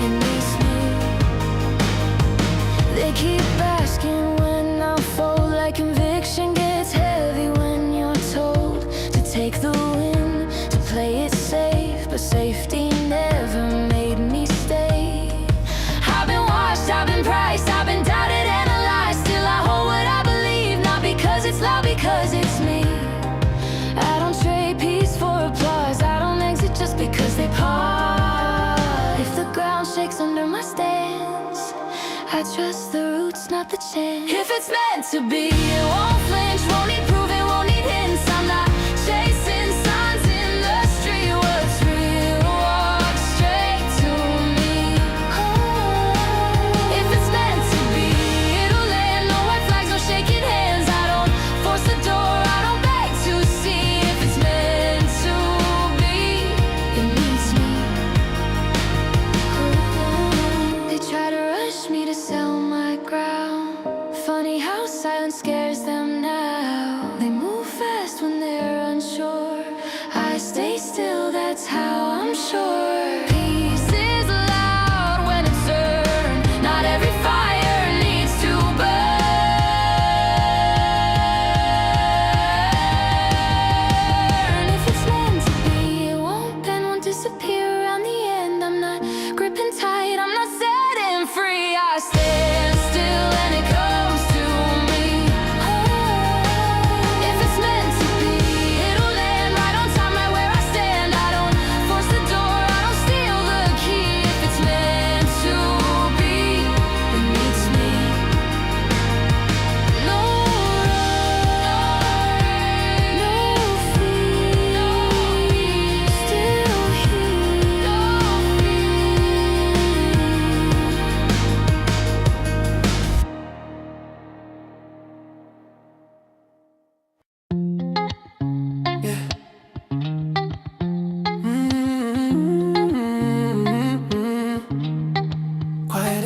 it needs me. They keep asking when I'll fold, like conviction gets heavy when you're told to take the win, to play it safe. But safety never made me stay. I've been watched, I've been priced, I've been doubted, analyzed. Still I hold what I believe, not because it's loud, because it's me. I don't trade peace for applause. I don't exit just because they part. If the ground shakes under my stance, I trust the roots, not the chance. If it's meant to be, it won't flinch, won't need proving, won't need hints. I'm not chasing signs in the street. What's real, walk straight to me. If it's meant to be, it'll land. No white flags, no shaking hands. I don't force the door, I don't beg to see. If it's meant to be, it needs me. They try to rush me to sell my ground. Funny how silence scares them now. They move fast when they're unsure. I stay still, that's how I'm sure.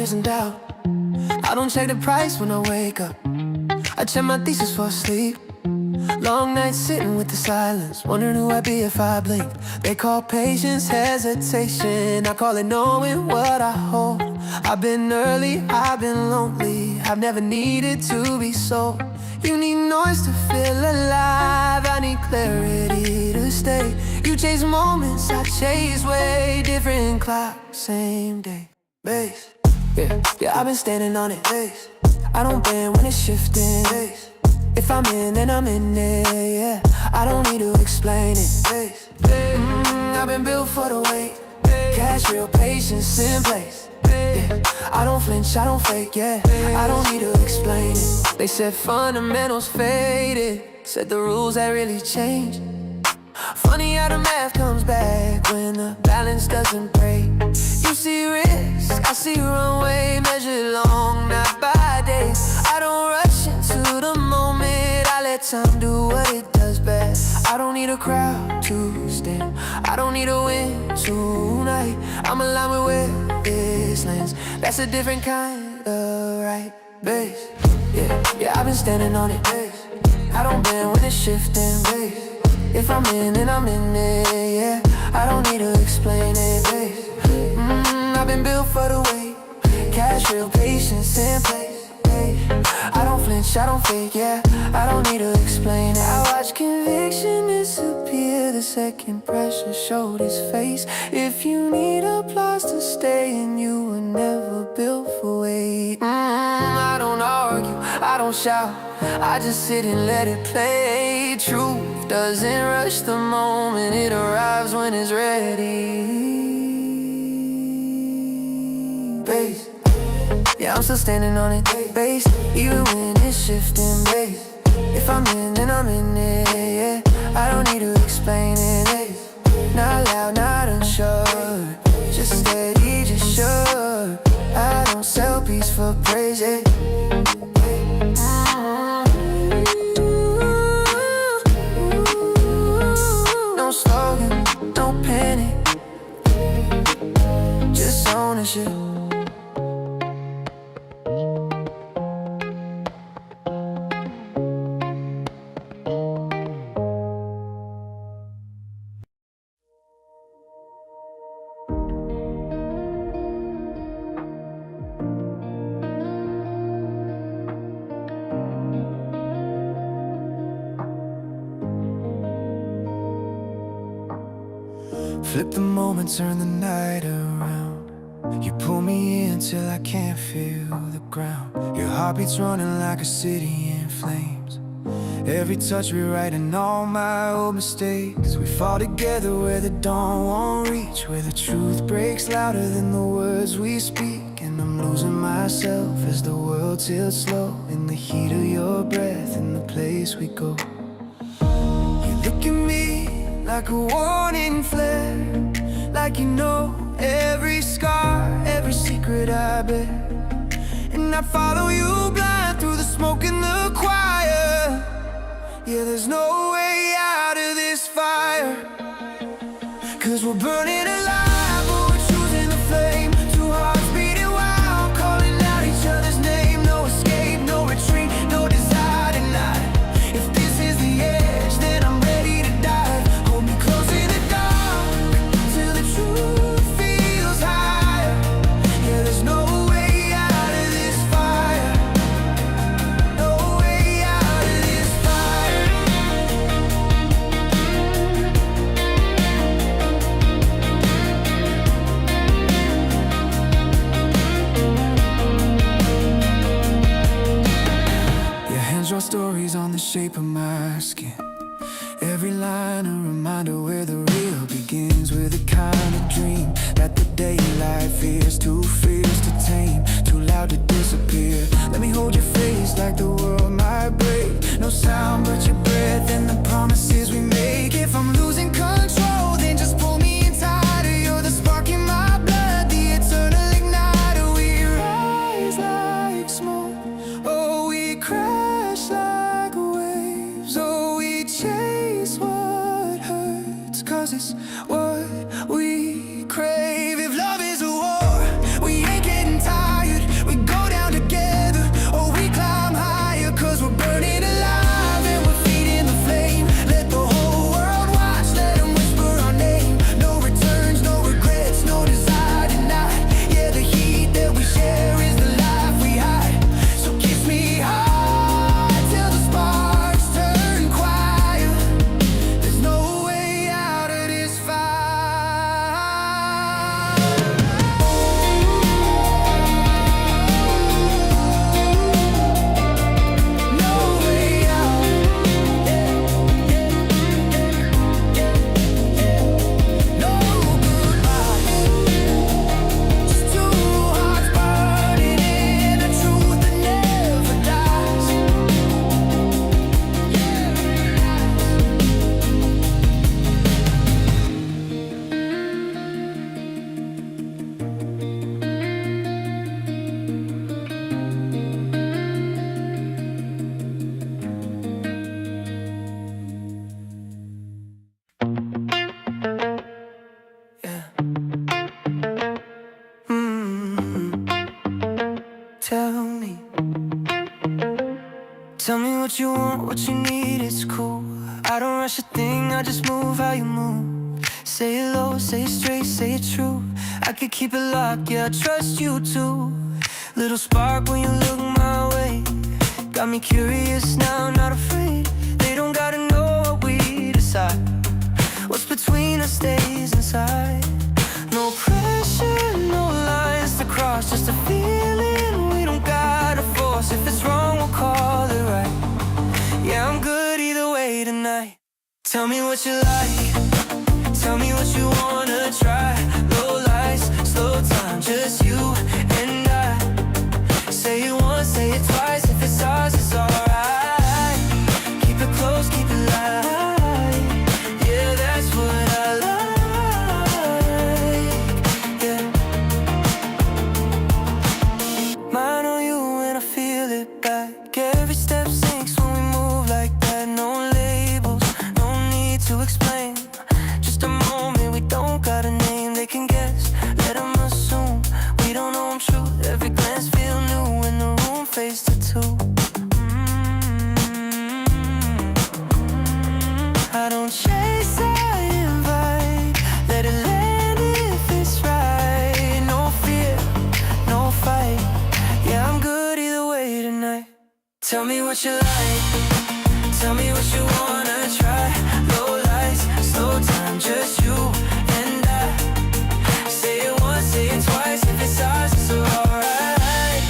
fears and doubt. I don't check the price when I wake up. I check my thesis for sleep. Long nights sitting with the silence, wondering who I'd be if I blinked. They call patience hesitation, I call it knowing what I hold. I've been early, I've been lonely, I've never needed to be sold. You need noise to feel alive, I need clarity to stay. You chase moments, I chase way different clock, same day. Bass, yeah, I've been standing on it. Bass, I don't bend when it's shifting. Bass, if I'm in, then I'm in it, yeah. I don't need to explain it. Bass, I've been built for the wait. Cash, real patience in place. Yeah, I don't flinch, I don't fake, yeah. I don't need to explain it. They said fundamentals faded, said the rules had really changed. Funny how the math comes back when the balance doesn't break. You see risk, I see runway measured long, not by days. I don't rush into the moment, I let time do what it does best. I don't need a crowd to stand, I don't need a win tonight. I'm aligned with where this lands, that's a different kind of right. Bass, yeah, I've been standing on it. Bass, I don't bend when it's shifting. Bass, if I'm in, then I'm in it, yeah. I don't need to explain it. Bass, I've been built for the wait. Cash, real patience in place. I don't flinch, I don't fake, yeah. I don't need to explain it. I watch conviction disappear the second pressure showed his face. If you need applause to stay, and you were never built for weight. I don't argue, I don't shout, I just sit and let it play. Truth doesn't rush the moment, it arrives when it's ready. Bass, yeah, I'm still standing on it. Bass, even when it's shifting. Bass, if I'm in, then I'm in it, yeah. I don't need to explain it. Bass, not loud, not unsure, just steady, just sure. I don't sell peace for praise, yeah. No slogan, no panic, just ownership.
Flip the moment, turn the night around. You pull me in till I can't feel the ground. Your heartbeat's running like a city in flames. Every touch rewriting all my old mistakes. We fall together where the dawn won't reach, where the truth breaks louder than the words we speak. And I'm losing myself as the world tilts slow, in the heat of your breath, in the place we go. You look at me like a warning flare, like you know every scar, every secret I bear. And I follow you blind through the smoke and the choir. Yeah, there's no way out of this fire, 'cause we're burning alive, but we're choosing the flame. Two hearts beating wild, calling out each other's name. No escape, no retreat, no desire tonight. If this is the edge, then I'm ready to dive. Hold me close in the dark, till the truth feels higher. Yeah, there's no way out of this fire, no way out of this fire. Your hands draw stories on the shape of my skin. Every line a reminder where the real begins. We're the kind of dream that the daylight fears, too fierce to tame, too loud to disappear. Let me hold your face like the world might break. No sound but your breath and the promises we make. If I'm losing control, then just pull me in tighter. You're the spark in my blood, the eternal igniter. We rise like smoke, oh we crash like waves. Oh we chase what hurts, 'cause it's what we crave. If love is a war, we ain't getting tired.
Tell me what you want, what you need, it's cool. I don't rush a thing, I just move how you move. Say it low, say it straight, say it true. I could keep it locked, yeah, I trust you too. Little spark when you look my way. Got me curious now, not afraid. They don't gotta know what we decide. What's between us stays inside. No pressure, no lines to cross, just a feeling we don't gotta force. If it's wrong, we'll call it right. Yeah, I'm good either way tonight. Tell me what you like, tell me what you wanna try. Low lights, slow time, just you and I. Say it once, say it twice, if it's ours, it's alright. Keep it close, keep it light. Yeah, that's what I like. Yeah. Mine on you when I feel it back. Every step sinks when we move like that. No labels, no need to explain. Just a moment, we don't got a name. They can guess, let them assume we don't know them true. Every glance feel new when the room fades to two. I don't chase, I invite. Let it land if it's right. No fear, no fight. Yeah, I'm good either way tonight. Tell me what you like, tell me what you wanna try. Low lights, slow time, just you and I. Say it once, say it twice, if it's ours, it's alright.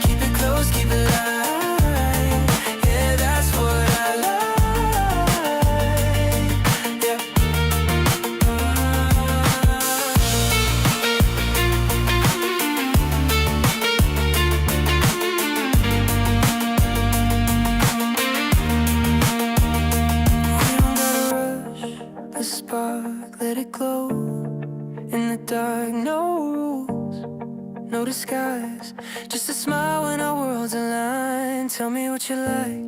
Keep it close, keep it light. Yeah, that's what I like. Yeah. The spark, let it glow. In the dark, no rules, no disguise. Just a smile when our worlds align. Tell me what you like,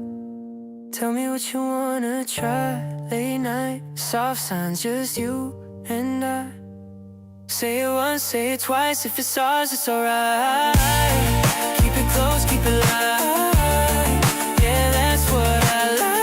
tell me what you wanna try. Late night, soft signs, just you and I. Say it once, say it twice, if it's ours, it's alright. Keep it close, keep it light. Yeah, that's what I like.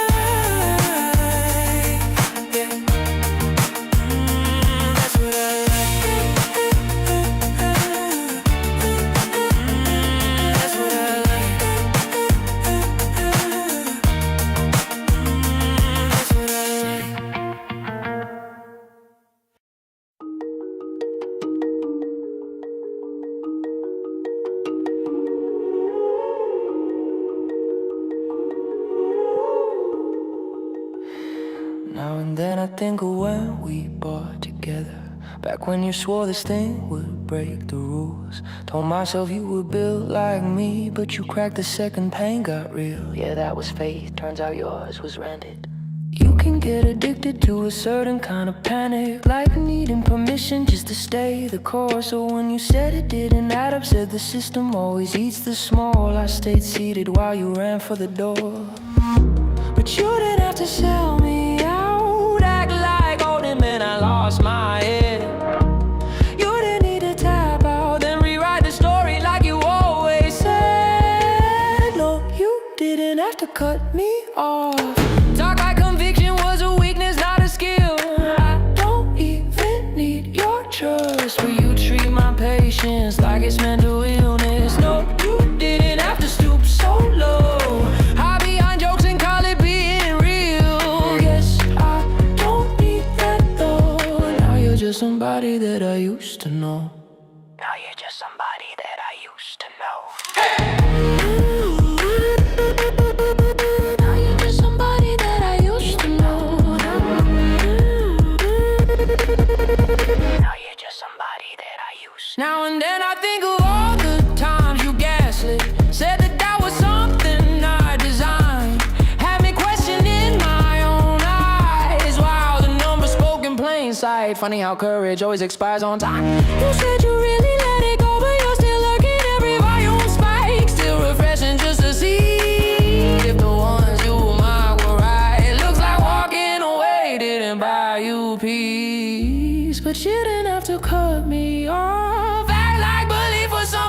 Now and then I think of when we bought together. Back when you swore this thing would break the rules. Told myself you were built like me, but you cracked the second pain got real. Yeah, that was faith, turns out yours was rented. You can get addicted to a certain kind of panic, like needing permission just to stay the course. So when you said it didn't add up, said the system always eats the small, I stayed seated while you ran for the door. But you didn't have to sell me out, act like holding man, I lost my head. You didn't need to tap out, then rewrite the story like you always said. No, you didn't have to cut me off. Talk like conviction was a weakness, not a skill. I don't even need your trust, but you treat my patience like it's mental illness. No, you didn't have to stoop so low. Hide behind jokes and call it being real. Yes, I don't need that though. Now you're just somebody that I used to know. Now you're just somebody that I used to know. Now you're just somebody that I used to know. Now you're just somebody that I used to know. Now and then I think of all the times you gaslit, said that that was something I designed. Had me questioning my own eyes. Wow, the numbers spoke in plain sight. Funny how courage always expires on time. You said you really let it go, but you're still lurking. Every volume spike, still refreshing just to see if the ones you were mine were right. It looks like walking away didn't buy you peace, but you didn't have to cut me off. Act like belief was something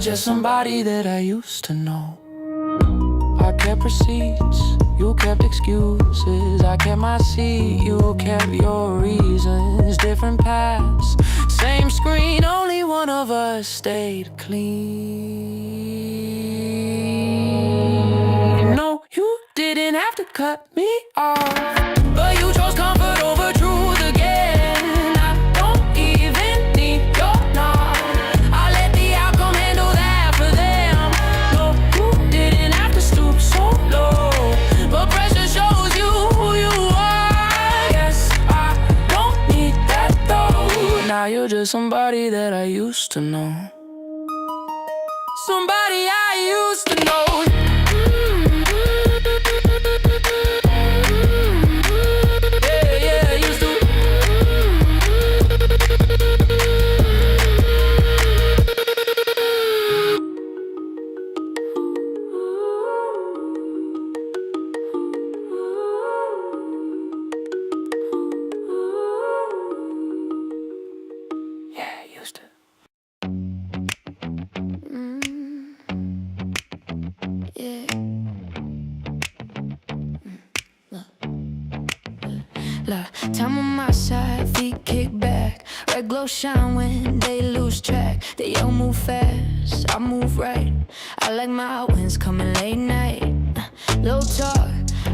just somebody that I used to know. I kept receipts, you kept excuses. I kept my seat, you kept your reasons. Different paths, same screen, only one of us stayed clean. No, you didn't have to cut me off, but you chose comfort over truth again. I don't even need your nod. I let the outcome handle that for them. No, you didn't have to stoop so low, but pressure shows you who you are. Yes, I don't need that though. Now you're just somebody that I used to know. Somebody I used to know.
Time on my side, feet kick back. Red glow shine when they lose track. They all move fast, I move right. I like my wins coming late night. Low talk,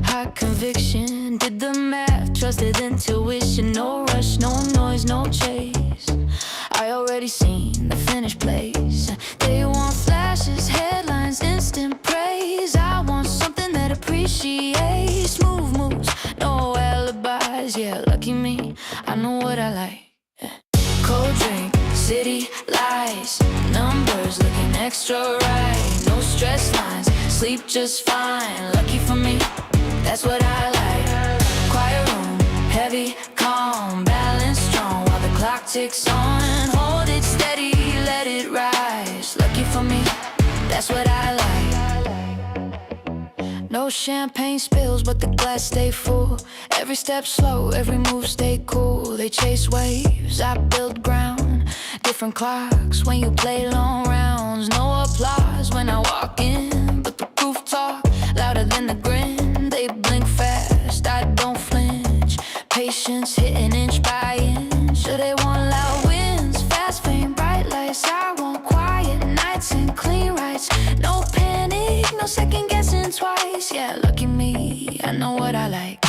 high conviction. Did the math, trusted intuition. No rush, no noise, no chase. I already seen the finished place. They want flashes, headlines, instant praise. I want something that appreciates. Smooth moves, no alibis. Yeah, lucky me, I know what I like. Cold drink, city lights, numbers looking extra right. No stress lines, sleep just fine. Lucky for me, that's what I like. Quiet room, heavy, calm, balance strong while the clock ticks on. Hold it steady, let it rise. Lucky for me, that's what I like. No champagne spills, but the glass stay full. Every step slow, every move stay cool. They chase waves, I build ground. Different clocks when you play long rounds. No applause when I walk in, but the proof talk louder than the grin. They blink fast, I don't flinch. Patience hitting inch by inch. So they want loud wins, fast fame, bright lights. I want quiet nights and clean rights. No panic, no second guessing twice. Yeah, lucky me, I know what I like.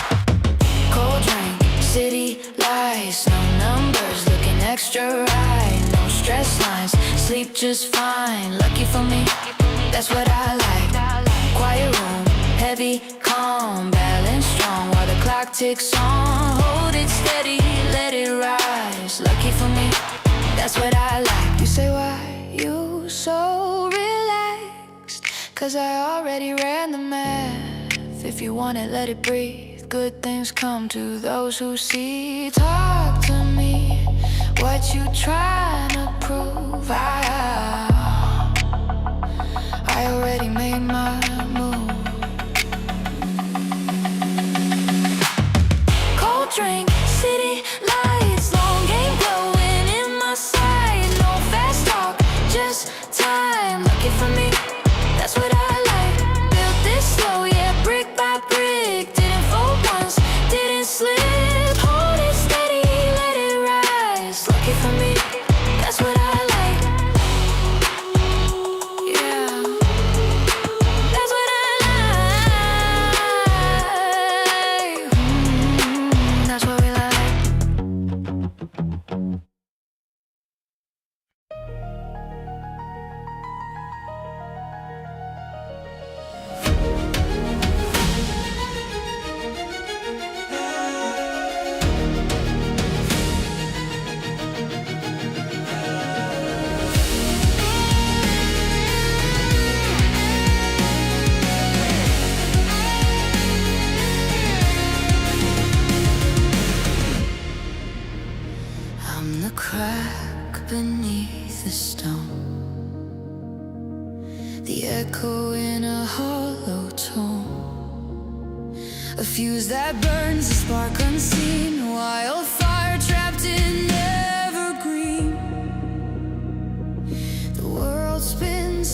Cold drink, city lights, no numbers looking extra right. No stress lines, sleep just fine. Lucky for me, that's what I like. Quiet room, heavy, calm, balance strong while the clock ticks on. Hold it steady, let it rise. Lucky for me, that's what I like. You say why you so relaxed? 'Cause I already ran the math. If you want it, let it breathe. Good things come to those who see. Talk to me, what you trying to prove? I already made my move. Cold drink, city lights, long game glowing in my sight. No fast talk, just time. Lucky for me, that's what I like. Built this slow, yeah, brick by brick. Didn't fold once, didn't slip. Hold it steady, let it rise. Lucky for me, that's what I like. Yeah, that's what I like. That's what we like. I'm the crack beneath the stone, the echo in a hollow tone, a fuse that burns, a spark unseen, wildfire trapped in evergreen. The world spins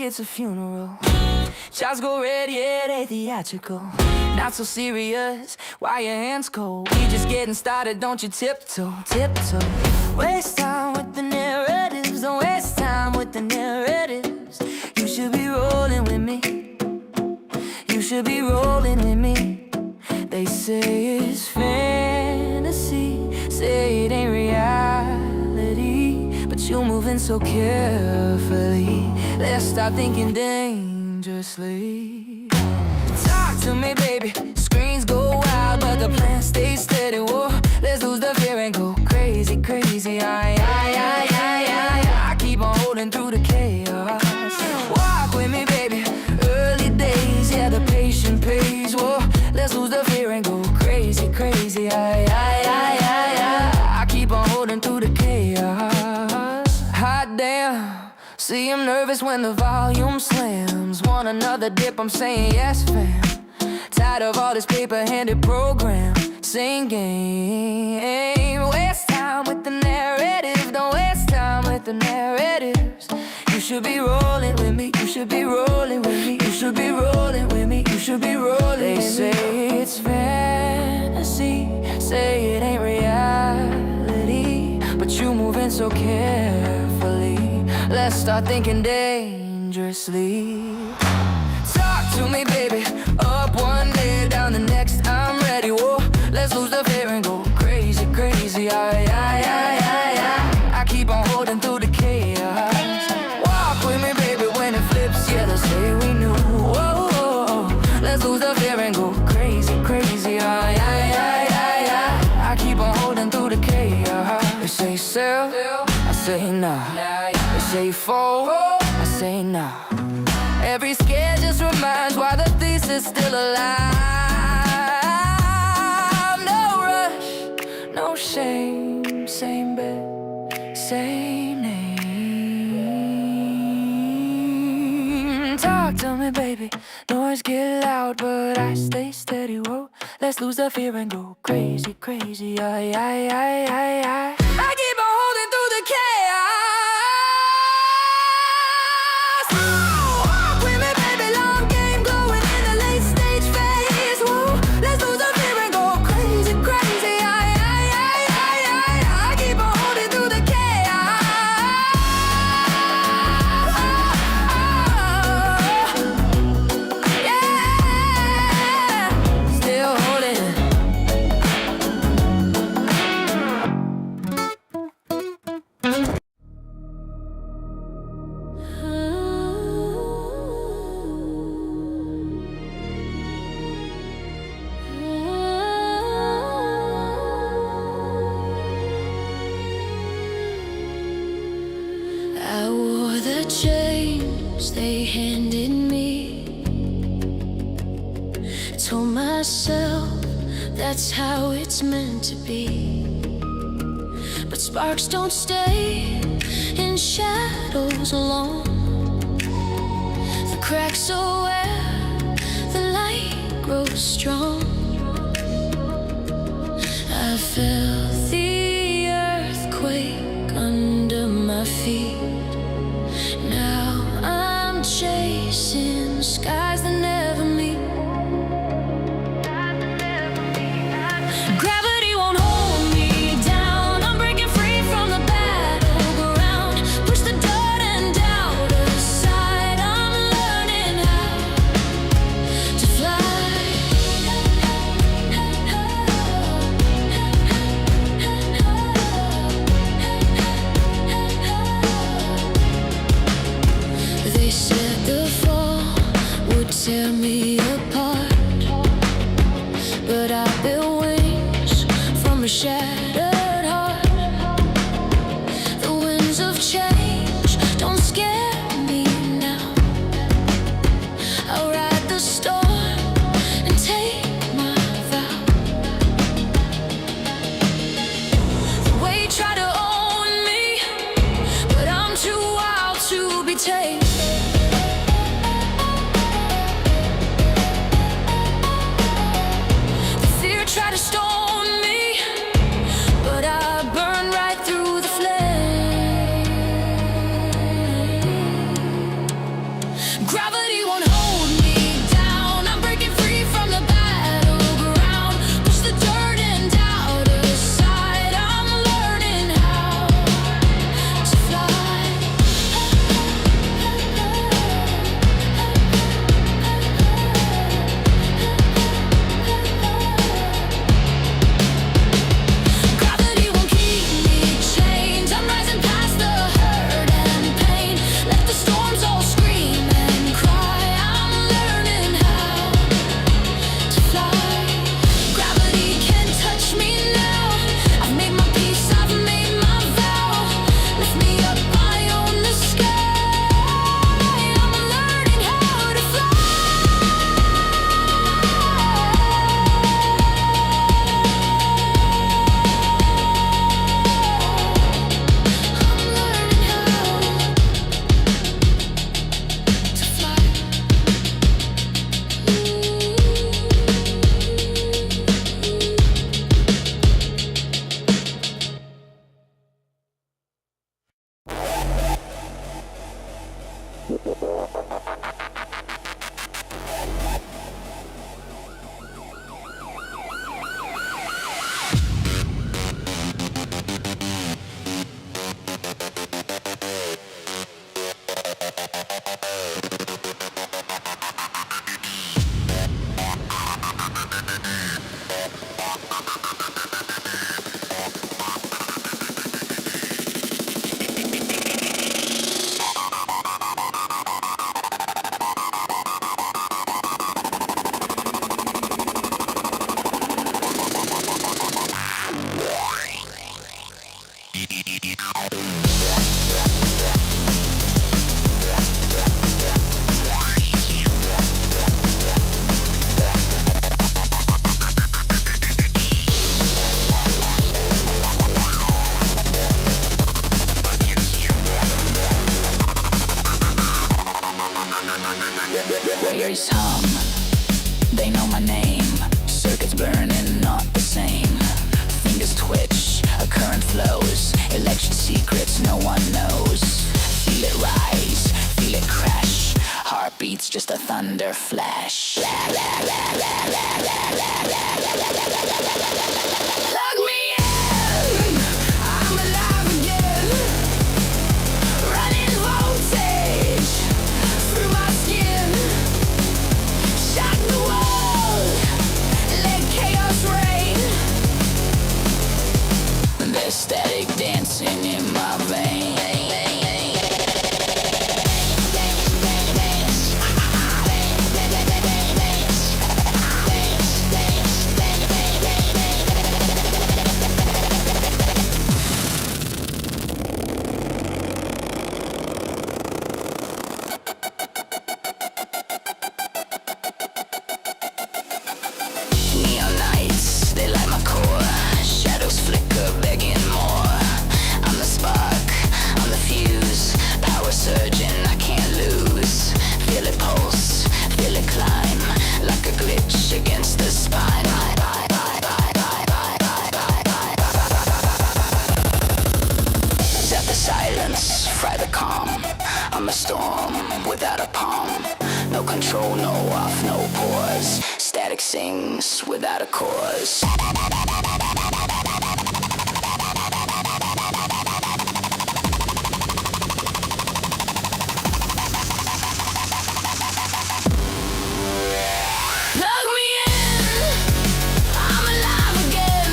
it's a funeral. Shots go red, yeah, they theatrical. Not so serious, why your hands cold? We just getting started, don't you tiptoe, tiptoe. Waste time with the narratives, don't waste time with the narratives. You should be rolling with me. You should be rolling with me. They say it's fantasy, say it ain't reality, but you're moving so carefully. Let's stop thinking dangerously. Talk to me, baby. Screens go wild, but the plan stays steady. Whoa, let's lose the fear and go crazy, crazy. I keep on holding through the chaos. Walk with me, baby. Early days, yeah, the patient pays. Whoa, let's lose the fear and go crazy, crazy. I keep on holding through the chaos. Hot damn. See, I'm nervous when the volume slams. Want another dip, I'm saying yes, fam. Tired of all this paper-handed program. Same game. Waste time with the narrative. Don't waste time with the narratives. You should be rolling with me. You should be rolling with me. You should be rolling with me. You should be rolling with me. They say it's fantasy, say it ain't reality, but you moving so carefully. Let's start thinking dangerously. Talk to me, baby. Up one day, down the next, I'm ready. Whoa, let's lose the fear and go crazy, crazy. I keep on holding through the chaos. Walk with me, baby, when it flips, yeah, they'll say we knew. Whoa, let's lose the fear and go crazy, crazy. I keep on holding through the chaos. They say sell, I say nah. They say fold, I say nah. Every scare just reminds why the thesis still alive. No rush, no shame, same bed, same name. Talk to me, baby. Noise get loud, but I stay steady. Whoa, let's lose the fear and go crazy, crazy. I keep on holding through the chaos. Walk with me, baby, long game going in the late stage phase. Whoa, let's lose the fear and go crazy, crazy. I keep on holding through the chaos. Yeah, still holding.
I wore the chains they handed me. Told myself that's how it's meant to be. But sparks don't stay in shadows alone. The cracks are where the light grows strong. I felt the earthquake under my feet. Now I'm chasing skies that never meet. Gravity won't hold me down. I'm breaking free from the battleground. Push the dirt and doubt aside. I'm learning how to fly. They said the fall would tear me apart, but I built wings from a shattered heart. The winds of change don't scare me now. I'll ride the storm and take my vow. The weight tried to own me, but I'm too wild to be tamed. Try to stone me,
just a thunder flash.
Plug me in, I'm alive again. Running voltage through my skin. Shock the world, let chaos reign.
There's static dancing in my veins. Neon nights, they light my core. Shadows flicker, begging more. I'm the spark, I'm the fuse. Power surging, I can't lose. Feel it pulse, feel it climb. Like a glitch against the spine. Zap the silence, fry the calm. I'm a storm without a palm. No control, no off, no pause. Static sings without a cause.
Plug me in, I'm alive again.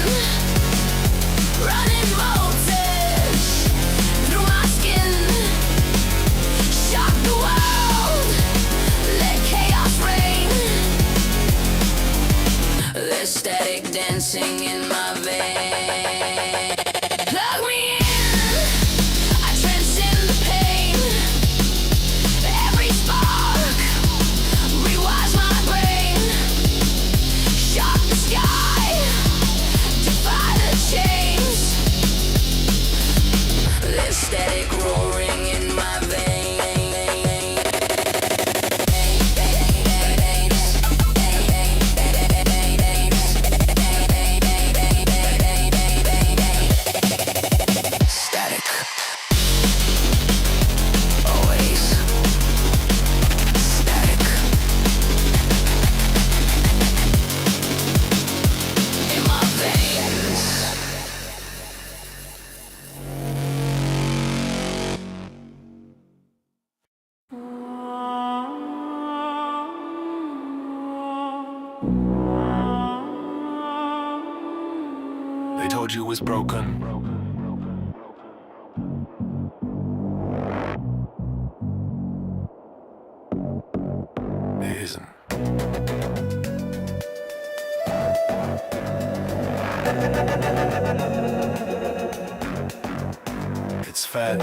Running voltage through my skin. Shock the world, let chaos reign.
There's static dancing in my veins.
Plug me in, I transcend the pain. Every spark rewires my brain. Shock the sky, defy the chains.
There's static roaring in my veins. Static. Always. Static. In my veins.
They told you it was broken. It isn't. It's fat.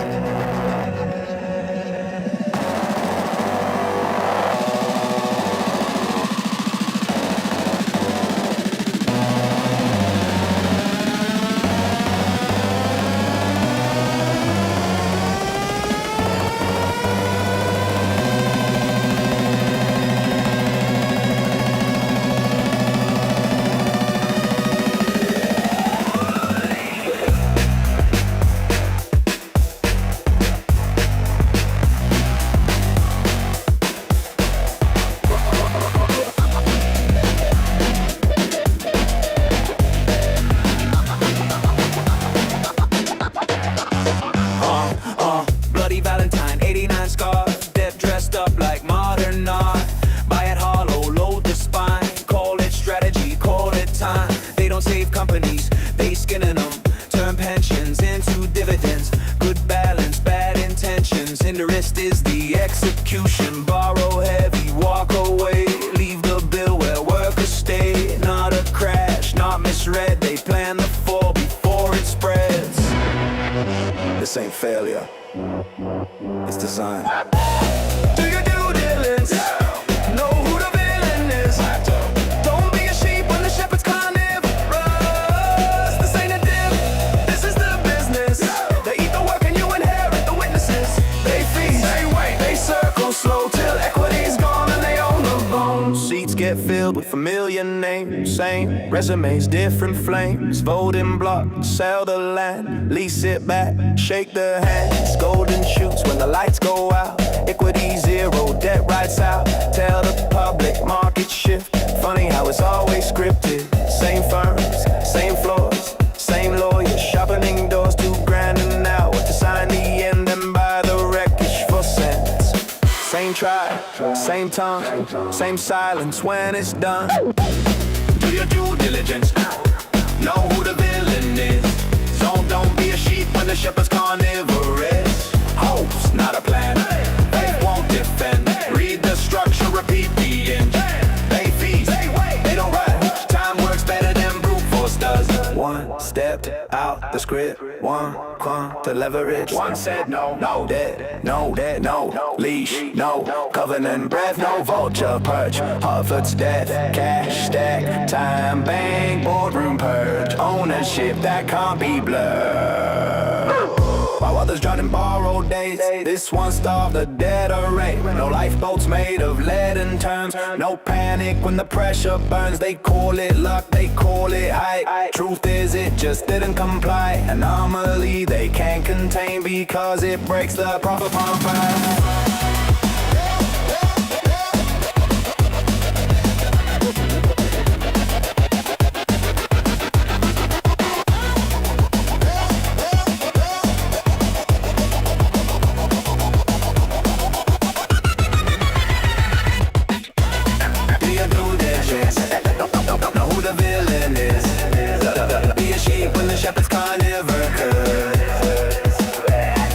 Bloody Valentine, 89 scars. Death dressed up like modern art. Buy it hollow, load the spine. Call it strategy, call it time. They don't save companies, they skinning them. Turn pensions into dividends. Good balance, bad intentions. Interest is the execution. Borrow heavy, walk away. Leave the bill where workers stay. Not a crash, not misread. They plan the fall before it spreads.
This ain't failure. It's design.
Do your due diligence. Know who the villain is. Don't be a sheep when the shepherd's carnivorous. This ain't a dip, this is the business. They eat the work and you inherit the witnesses. They feast, they wait, they circle slow till equity's gone and they own the bone. Seats get
head filled with familiar names. Same resumes, different flames. Voting block, sell the land. Lease it back, shake the hands. Golden shoots when the lights go out. Equity zero, debt rights out. Tell the public market shift. Funny how it's always scripted. Same firms, same floors, same lawyers. Sharpening doors, $2,000 an hour to sign the end and buy the wreckage for cents. Same tribe, same tongue, same silence when it's done. Do your due diligence, know who the villain is. So don't be a sheep when the shepherd's carnivorous. Hope's not a plan, faith won't defend. Read the structure, repeat the engine. Pay fees, they don't rush. Time works better than brute force does. One stepped out the script, one clung to leverage. One said no, no debt, no debt, no leash, no covenant breath, no vulture perch. Harvard's death, cash stack, time bank, boardroom purge. Ownership that can't be blurred. While others drown in borrowed days, this one starved a dead array. No lifeboats made of lead and terms. No panic when the pressure burns. They call it luck, they call it hype. Truth is it just didn't comply. Anomaly they can't contain because it breaks the profit profile. Shepherd's carnivorous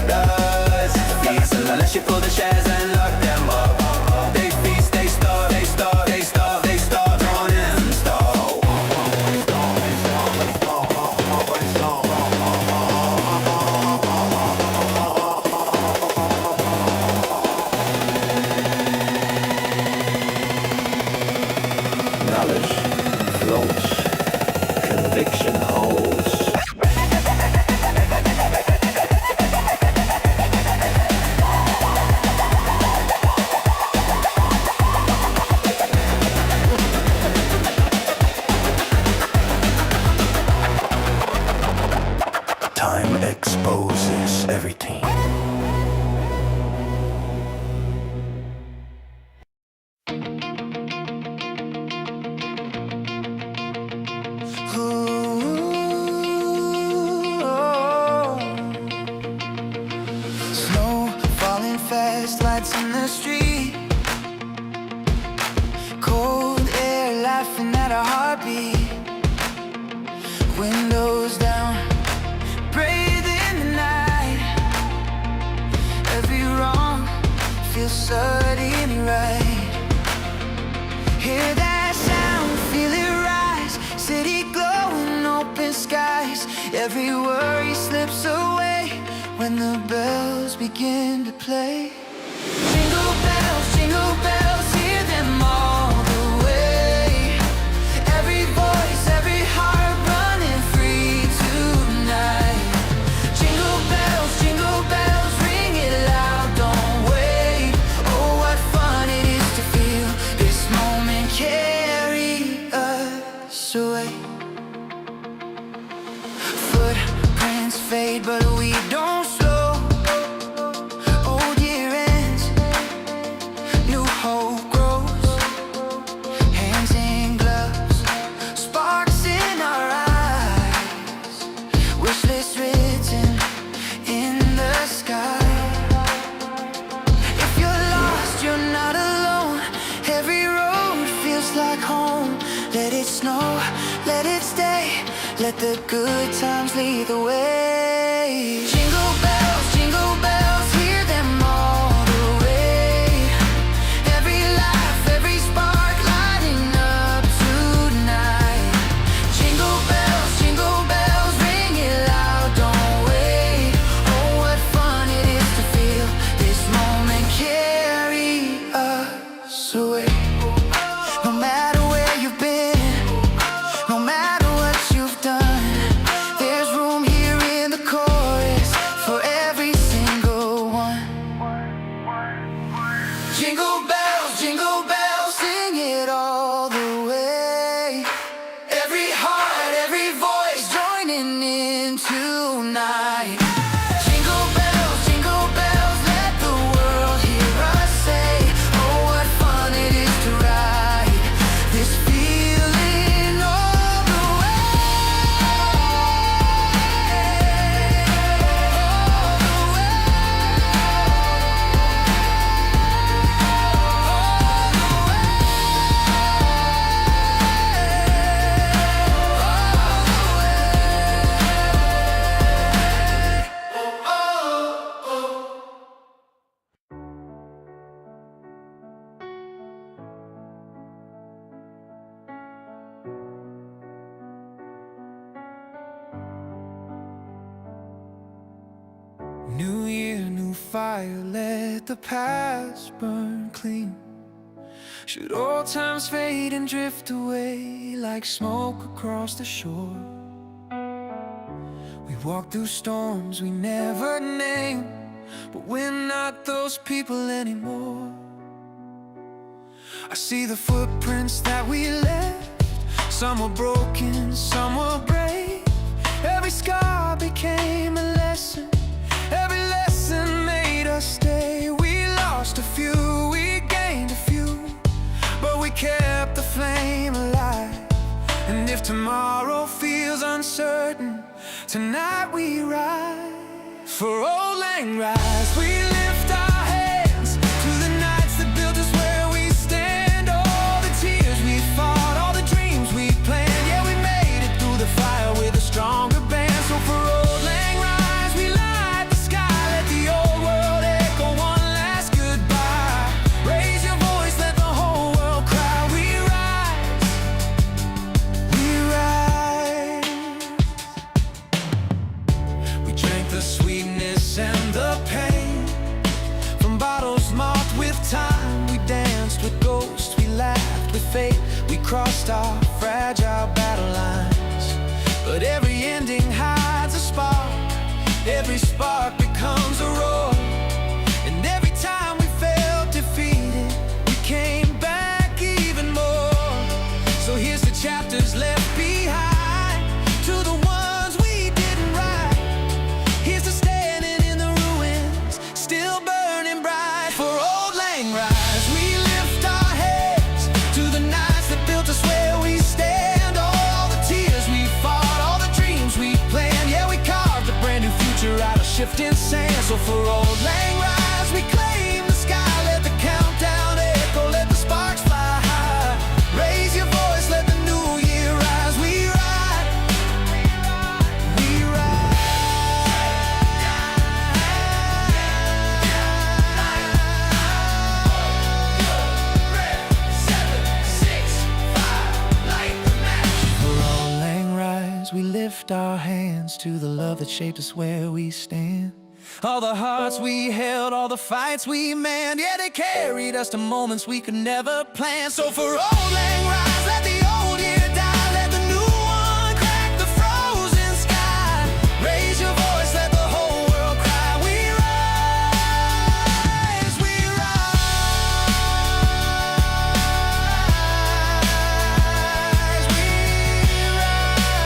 does feast unless you pull the shares and lock them up. They feast, they starve, they starve, they starve, they starve, don't install. Knowledge floats, conviction holds. Time exposes everything.
Snow falling fast, lights in the street. Cold air laughing at a heartbeat. Windows down, breathe in the night. Every wrong feels suddenly right. Hear that sound, feel it rise. City glowing, open skies. Every worry slips away when the bells begin to play. Jingle bells, hear them all the way. Every voice, every heart running free tonight. Jingle bells, ring it loud, don't wait. Oh, what fun it is to feel this moment carry us away. Footprints fade, but we don't slow. Old year ends, new hope grows. Hands in gloves, sparks in our eyes. Wish list written in the sky. If you're lost, you're not alone. Every road feels like home. Let it snow, let it stay. Let the good times lead the way. Jingle bells, hear them all the way. Every laugh, every spark lighting up tonight. Jingle bells, ring it loud, don't wait. Oh, what fun it is to feel this moment carry us away. No matter where you've been, no matter what you've done, there's room here in
New year, new fire, let the past burn clean. Should old times fade and drift away like smoke across the shore? We walk through storms we never named, but we're not those people anymore. I see the footprints that we left. Some were broken, some were brave. Every scar became a lesson. Every lesson made us stay. We lost a few, we gained a few, but we kept the flame alive. And if tomorrow feels uncertain, tonight we rise. For Old Lang Rise, we lift our hands to the nights that built us where we stand. All the tears we fought, all the dreams we planned. Yeah, we made it through the fire with a stronger band. So for Old Lang Rise, we light the sky. Let the old world echo one last goodbye. Raise your voice, let the whole world cry. We rise, we rise. We drank the sweetness and the pain from bottles marked with time. We danced with ghosts, we laughed with fate. We crossed our fragile battle lines, but every ending hides a spark. Every spark becomes a roar. And every time we felt defeated, we came back even more. So here's the chapters left behind, to the ones we didn't write. Here's to standing in the ruins, still burning bright. For Old Lang Rise, we lift our heads to the nights that built us where we stand. All the tears we fought, all the dreams we planned. Yeah, we carved a brand new future out of shifting sand. So for Old Lang Rise, we claim the sky. Let the countdown echo, let the sparks fly high. Raise your voice, let the new year rise. We ride, we For Old Lang Rise, we lift our hands to the love that shaped us where we stand. All the hearts we held, all the fights we manned. Yeah, they carried us to moments we could never plan. So for Old Lang Rise, let the old year die. Let the new one crack the frozen sky. Raise your voice, let the whole world cry. We rise, we rise, we rise.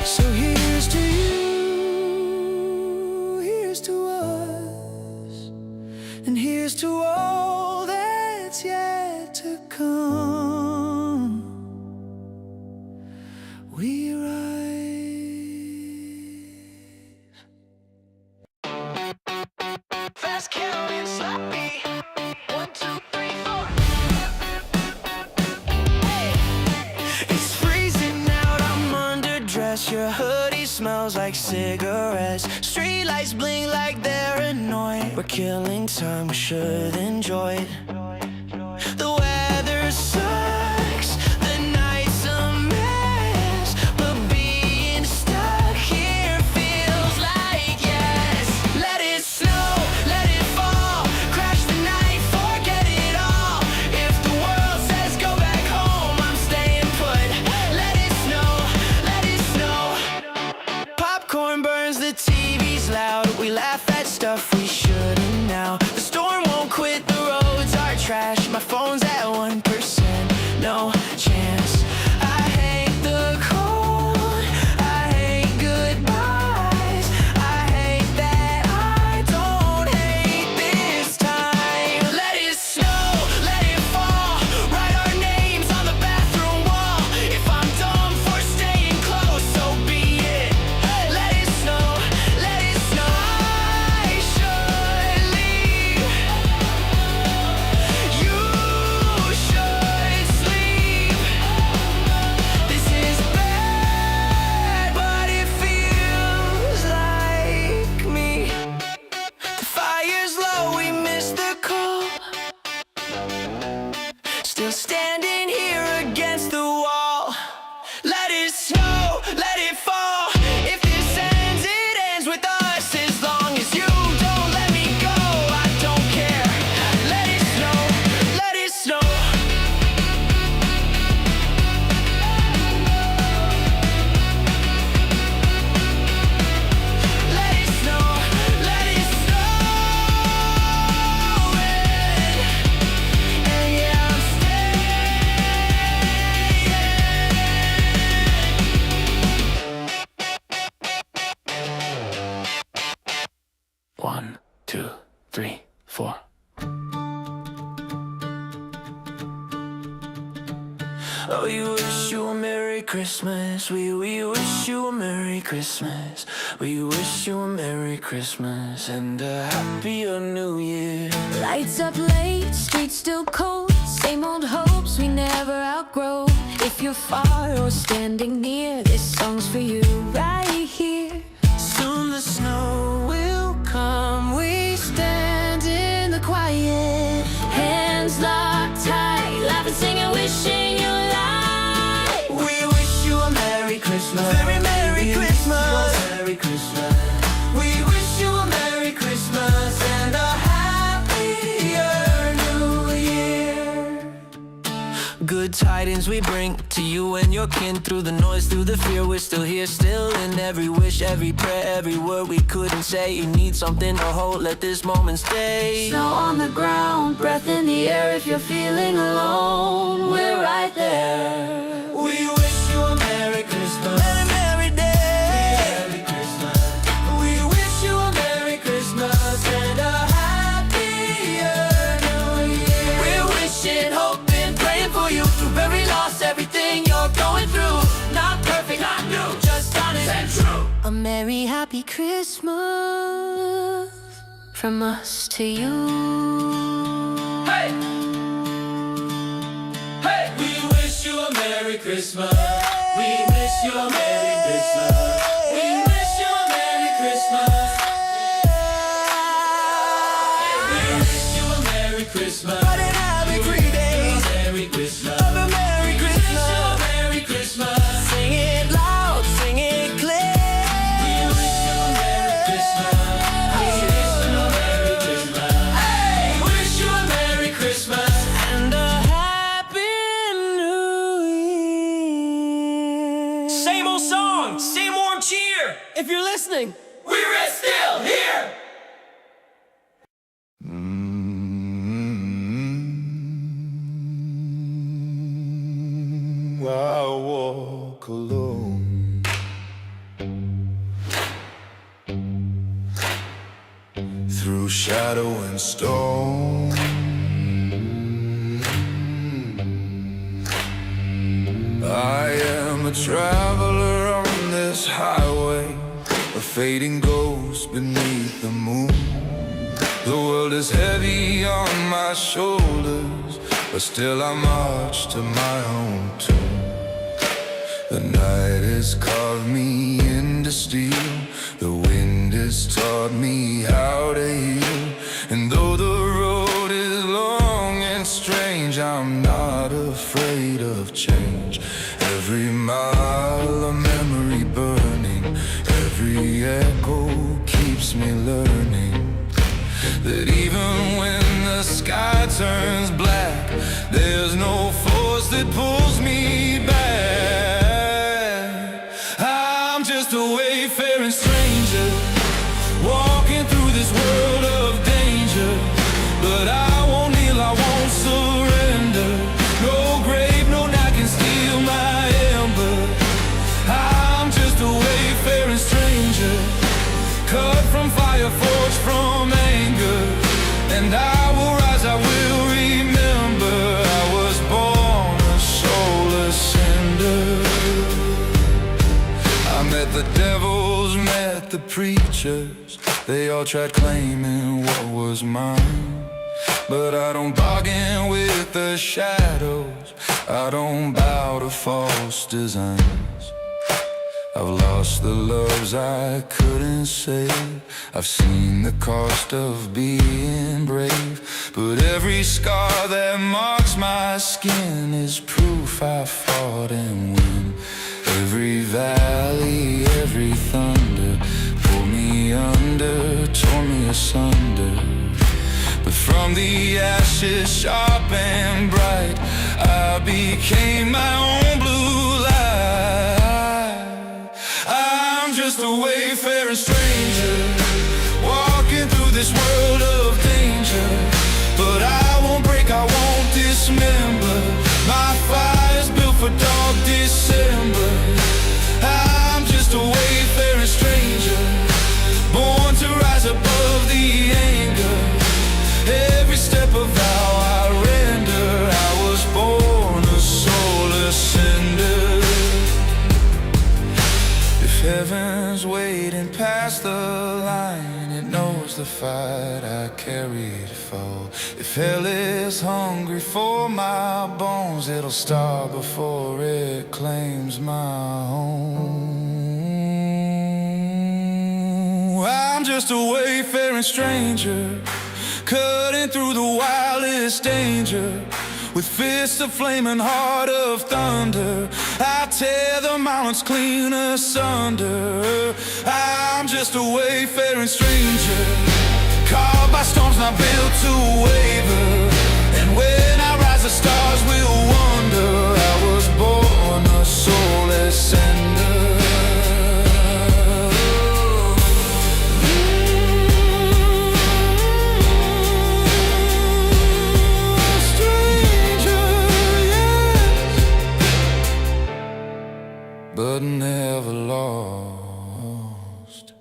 So here's to you, here's to us, and here's to all that's yet to come. We rise. Fast counting sloppy. 1, 2, 3, 4. It's freezing out, I'm underdressed. Your hoodie smells like cigarettes. Streetlights blink like they're annoyed. We're killing time, we should enjoy it. The weather sucks, the night's a mess, but being stuck here feels like yes. Let it snow, let it fall, crash the night, forget it all. If the world says go back home, I'm staying put. Let it snow, let it snow. Popcorn burns, the TV's loud. We laugh at stuff we shouldn't now. The storm won't quit, the roads are 2, 3, 4. Oh, we wish you a Merry Christmas. We wish you a Merry Christmas. We wish you a Merry Christmas and a happier New Year.
Lights up late, streets still cold. Same old hopes we never outgrow. If you're far or standing near, this song's for you right here.
Soon the snow will come. We stand in the quiet,
Hands locked tight, laughing, singing, wishing you light.
We wish you a Merry Christmas.
Very Merry Christmas.
Merry Christmas. We wish you a Merry Christmas and a happier New Year. Good tidings we bring to you and your kin. Through the noise, through the fear, we're still here, still in every wish, every prayer, every word we couldn't say. You need something to hold, let this moment stay.
Snow on the ground, breath in the air. If you're feeling alone, we're right there.
We wish you a Merry Christmas.
Merry day.
Merry Christmas. We wish you a Merry Christmas and a happier New Year.
We're wishing, hoping, praying for you through every loss, everything you're going through. Not perfect, not new, just honest and true.
A merry, happy Christmas from us to you.
Hey! Hey!
We wish you a Merry Christmas. We wish you a Merry Christmas. We wish you a Merry Christmas. We wish you a Merry Christmas.
But in happy 3 days
Merry Christmas.
of a Merry
We wish you a
Christmas.
Merry Christmas.
Sing it loud, sing it clear.
We wish you a Merry Christmas. We wish you a Merry Christmas.
Hey!
Wish you a Merry Christmas.
And a happy New Year. Same old song, same warm cheer. If you're listening,
We're still here.
I walk alone through shadow and stone. I am a traveler on this highway, a fading ghost beneath the moon. The world is heavy on my shoulders, but still I march to my own tune. The night has carved me into steel, the wind has taught me how to heal. And though the road is long and strange, I'm not afraid of change. Every mile a memory burning, every echo keeps me learning that even when the sky turns black, there's no force that pulls me back. I'm just a wayfaring stranger, walking through this world of danger. But I won't kneel, I won't surrender. No grave, no night can steal my ember. I'm just a wayfaring stranger, cut from fire, forged from anger. And I will rise, I will remember, I was born a soulless cinder. I met the devils, met the preachers. They all tried claiming what was mine. But I don't bargain with the shadows, I don't bow to false designs. I've lost the loves I couldn't save, I've seen the cost of being brave. But every scar that marks my skin is proof I fought and win. Every valley, every thunder pulled me under, tore me asunder. But from the ashes sharp and bright, I became my own blue light. I'm just a wayfaring stranger, walking through this world of danger. But I won't break, I won't dismember, my fire's built for dark December. I'm just a wayfaring stranger, born to rise above the anger.
heaven's waiting past the line. It knows the fight I carried for. If hell is hungry for my bones, it'll starve before it claims my home. I'm just a wayfaring stranger, cutting through the wildest danger. With fists of flame and heart of thunder, I tear the mountains clean asunder. I'm just a wayfaring stranger, caught by storms not built to waver. And when I rise, the stars will wonder I was born a soulless sender. But never lost.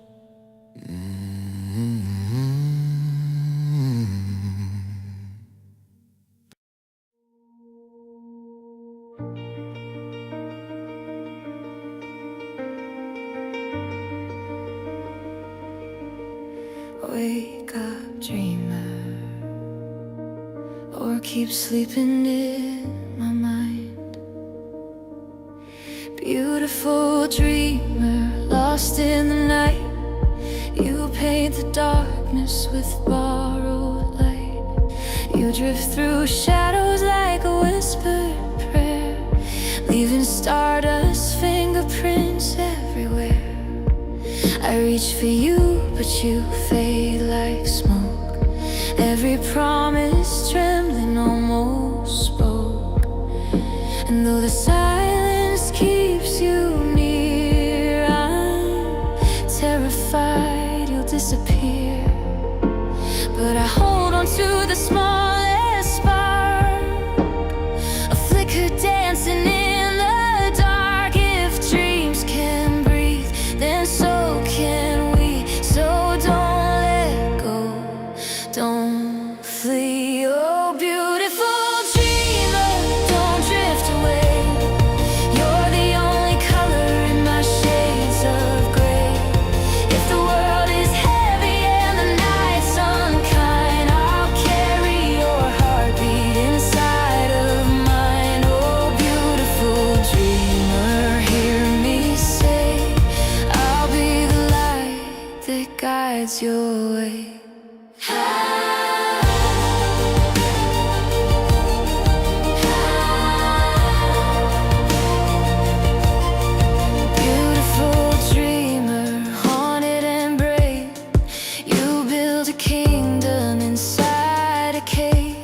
Wake up, dreamer, or keep sleeping in my mind. Beautiful dreamer, lost in the night. You paint the darkness with borrowed light. You drift through shadows like a whispered prayer, leaving stardust fingerprints everywhere. I reach for you, but you fade like smoke. Every promise trembling almost spoke. And though the silence keeps you near, I'm terrified you'll disappear. But I hold on to the smallest spark, a flicker dancing in the dark. If dreams can breathe, then so can we. So don't let go, don't flee. Oh, beautiful dreamer, don't drift away. You're the only color in my shades of gray. If the world is heavy and the night's unkind, I'll carry your heartbeat inside of mine. Oh, beautiful dreamer, hear me say, I'll be the light that guides your way. Beautiful dreamer, haunted and brave. You build a kingdom inside a cave.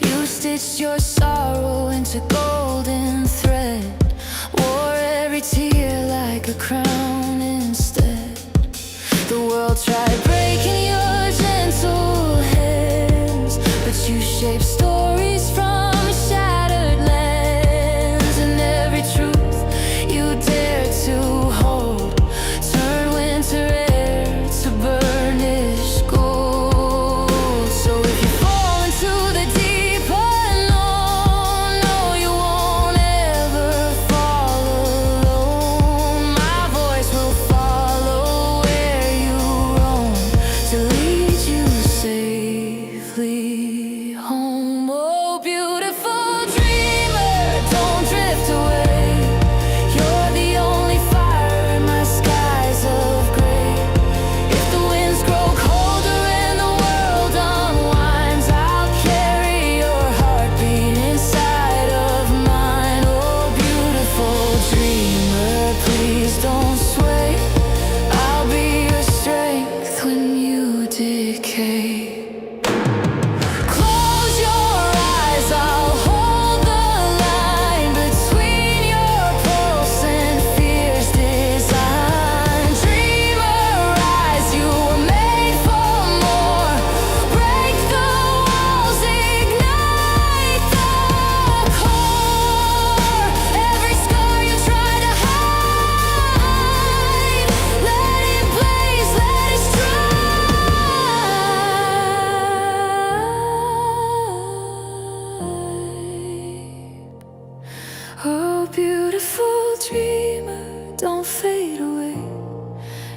You stitched your sorrow into golden thread, wore every tear like a crown instead. The world tried breaking your gentle hands, but you shaped stories from shattered lands. And every truth you dare to hold turned winter air to burnished gold. So if you fall into the deep unknown, no, you won't ever fall alone. My voice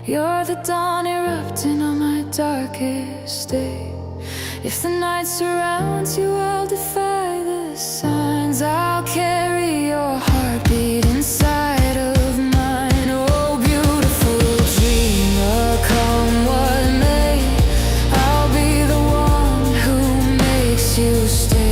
You're the dawn erupting on my darkest day. If the night surrounds you, I'll defy the signs. I'll carry your heartbeat inside of mine. Oh, beautiful dreamer, come what may, I'll be the one who makes you stay.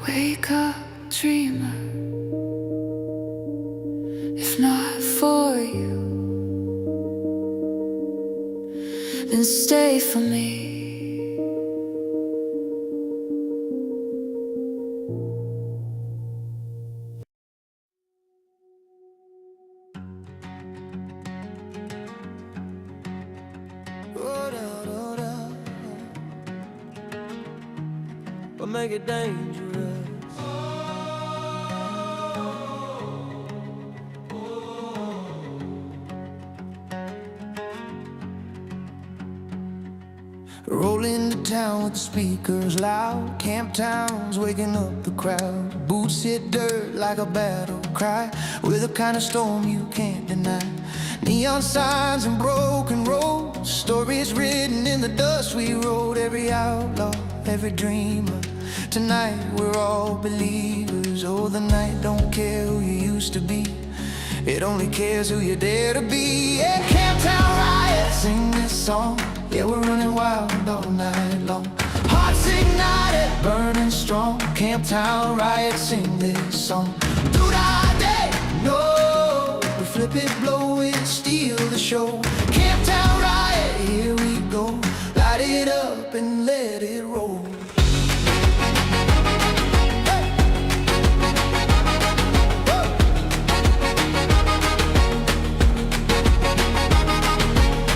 Wake up, dreamer. If not for you, then stay for me.
But make it dangerous.
Roll into town with the speakers loud. Camp towns waking up the crowd. Boots hit dirt like a battle cry, with a kind of storm you can't deny. Neon signs and broken roads, stories written in the dust we wrote. Every outlaw, every dreamer, tonight we're all believers. Oh, the night don't care who you used to be, it only cares who you dare to be. Yeah, Camptown riot, sing this song. Yeah, we're running wild all night long. Hearts ignited, burning strong. Camptown riot, sing this song. Do die day, no, we flip it, blow it, steal the show. Camptown riot, here we go. Light it up and let it roll.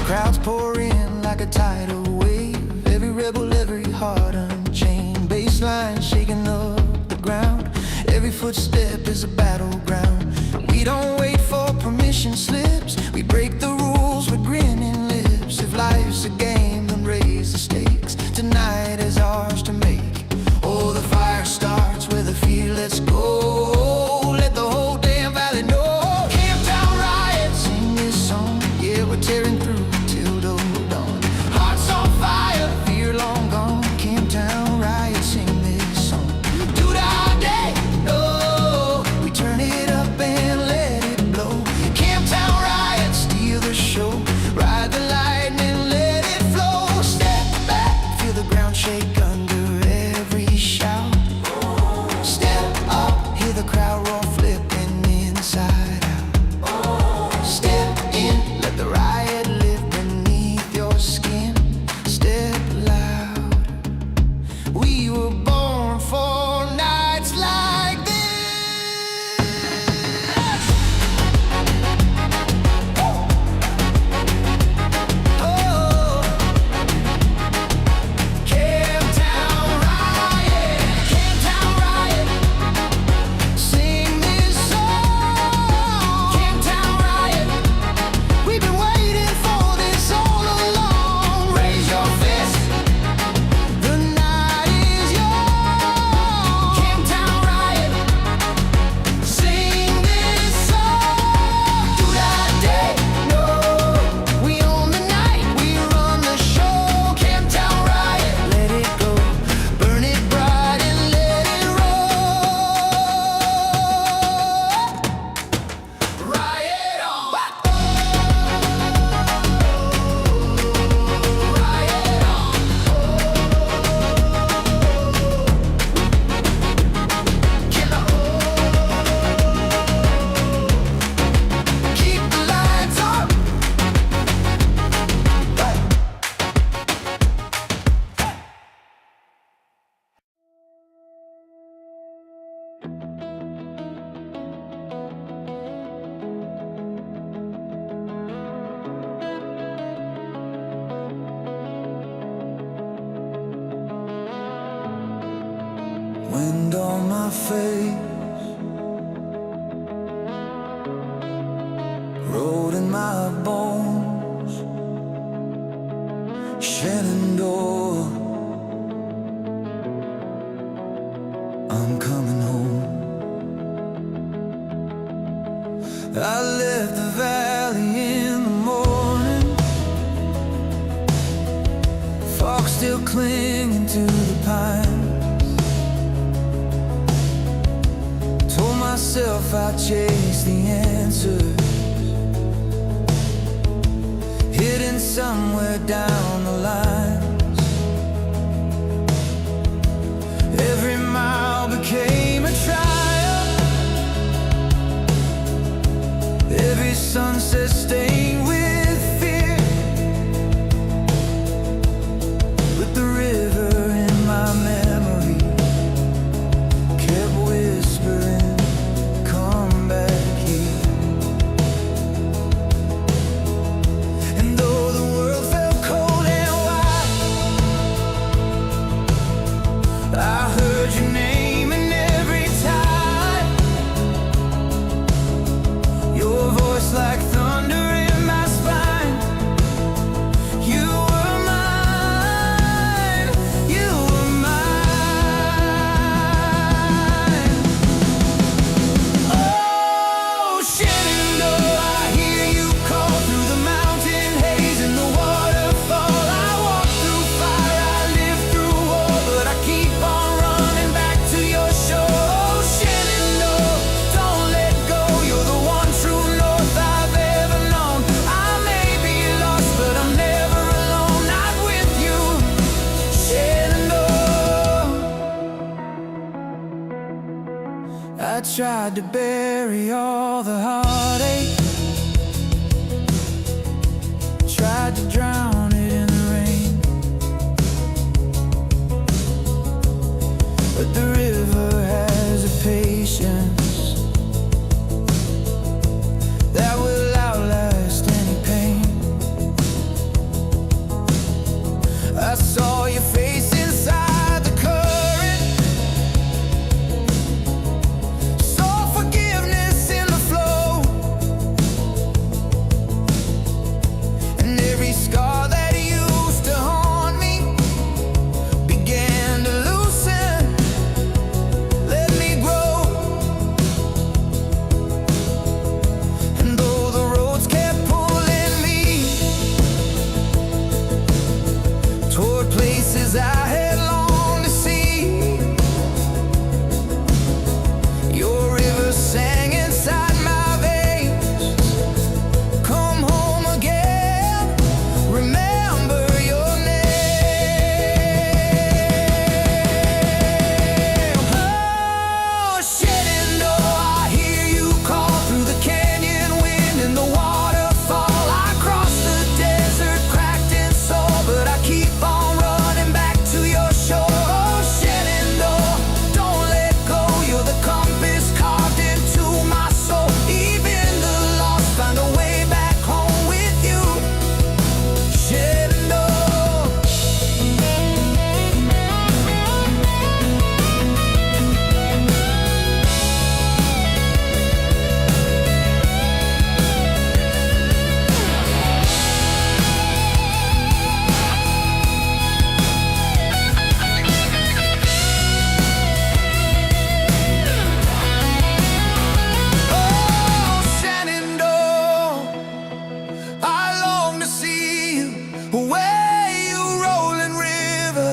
Crowds pour in like a tidal wave. Every rebel, every heart unchained. Baseline shaking up the ground. Every footstep is a battleground. We don't wait for permission slips, we break the rules with grinning lips. If life's a game, then raise the stakes. Tonight is ours to make. Oh, the fire starts with a fear, let's go. Let the whole damn valley know. Camptown riot, sing this song. Yeah, we're tearing through.
Wind on my face, road in my bones, Shenandoah.
still clinging to the pine. Told myself I'd chase the answers, hidden somewhere down the lines. Every mile became a triumph, every sunset stained with fear. But the river in my memory kept whispering, come back here. And though the world felt cold and wide, I heard your name in every tide. Your voice like thunder in my spine. You were mine, you were mine. Oh, Shenandoah, I hear you call through the mountain haze and the waterfall. I walk through fire, I live through war, but I keep on running back to your shore. Oh, Shenandoah, don't let go. You're the one true north I've ever known. I may be lost, but I'm never alone. Not with you, Shenandoah. I tried to bury all the heartache, tried to drown it in the rain, but the river has a patience that will outlast any pain. I saw your face inside the current, saw forgiveness in the flow, and every scar that used to haunt me began to loosen, let me grow. And though the roads kept pulling me toward places I had longed to see, your river sang inside my veins, come home again, remember your name. Oh, Shenandoah, I hear you call through the canyon wind and the waterfall. I cross the desert cracked and sore, but I keep on running back to your shore. Oh, Shenandoah, don't let go. You're the compass carved into my soul. Even the lost find a way back home with you, Shenandoah. Oh, Shenandoah, I long to see you away, you rolling river.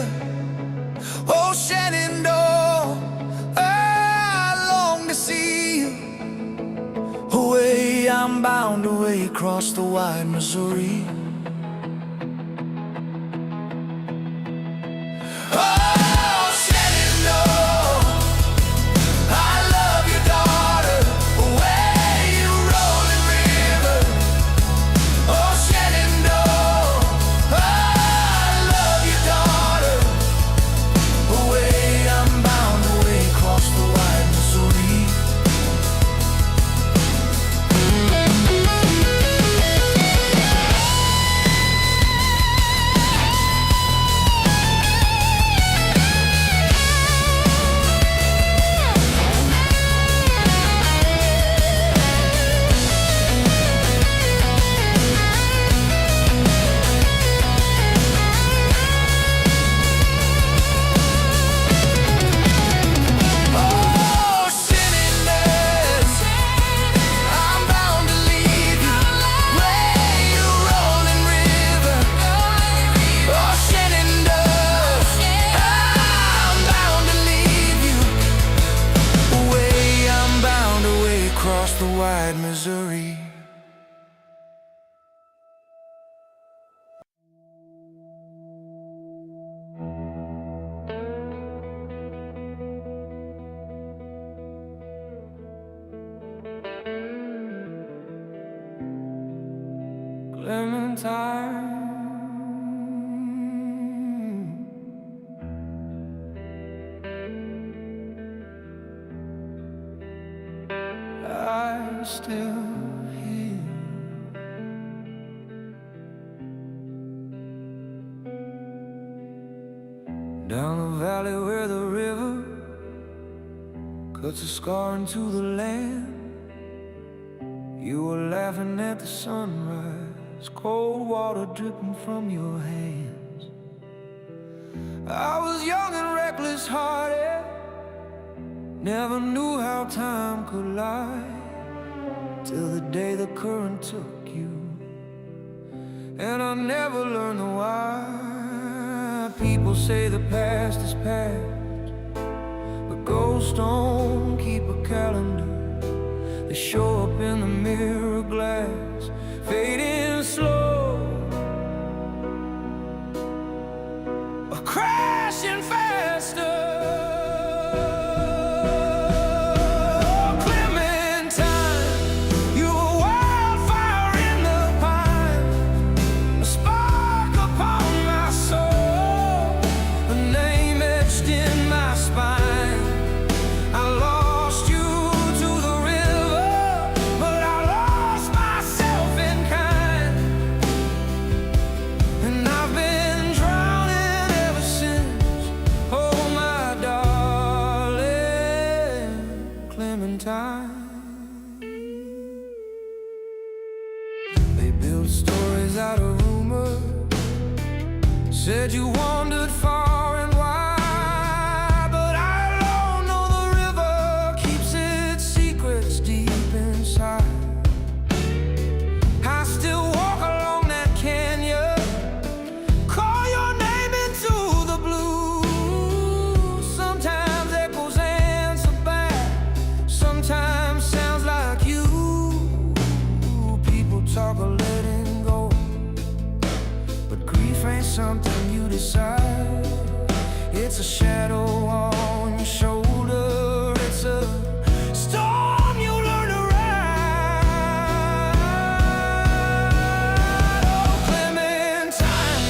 Oh, Shenandoah, I long to see you away. I'm bound away across the wide Missouri. Oh, Shenandoah, I love your daughter, away you rolling river. Oh, Shenandoah, I love your daughter, away I'm bound away across the wide Missouri. still here. Down the valley where the river cuts a scar into the land, you were laughing at the sunrise, cold water dripping from your hands. I was young and reckless-hearted, never knew how time could lie, till the day the current took you, and I never learned the why. People say the past is past, but ghosts don't keep a calendar. They show up in the mirror glass, fading slow, or crashing faster. They built stories out of rumor, said you wandered far and wide, but I alone know the river keeps its secrets deep inside. I still walk along that canyon, call your name into the blue. Sometimes echoes answer back, sometimes sounds like you. People talk of letting go, but grief ain't something you decide. It's a shadow on your shoulder, it's a storm you learn to ride. Oh, Clementine,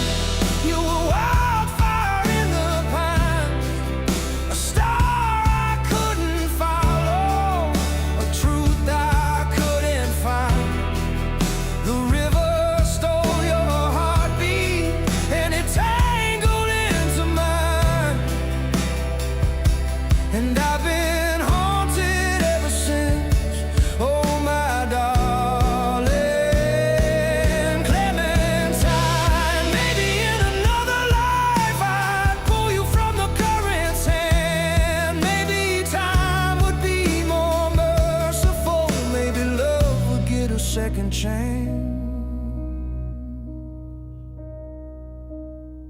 you were wildfire in the pines, a star I couldn't follow, a truth I couldn't find. The river stole your heartbeat and it tangled into mine, and I've been haunted ever since. Oh, my darling Clementine, maybe in another life I'd pull you from the current's hand. Maybe time would be more merciful, maybe love would get a second chance.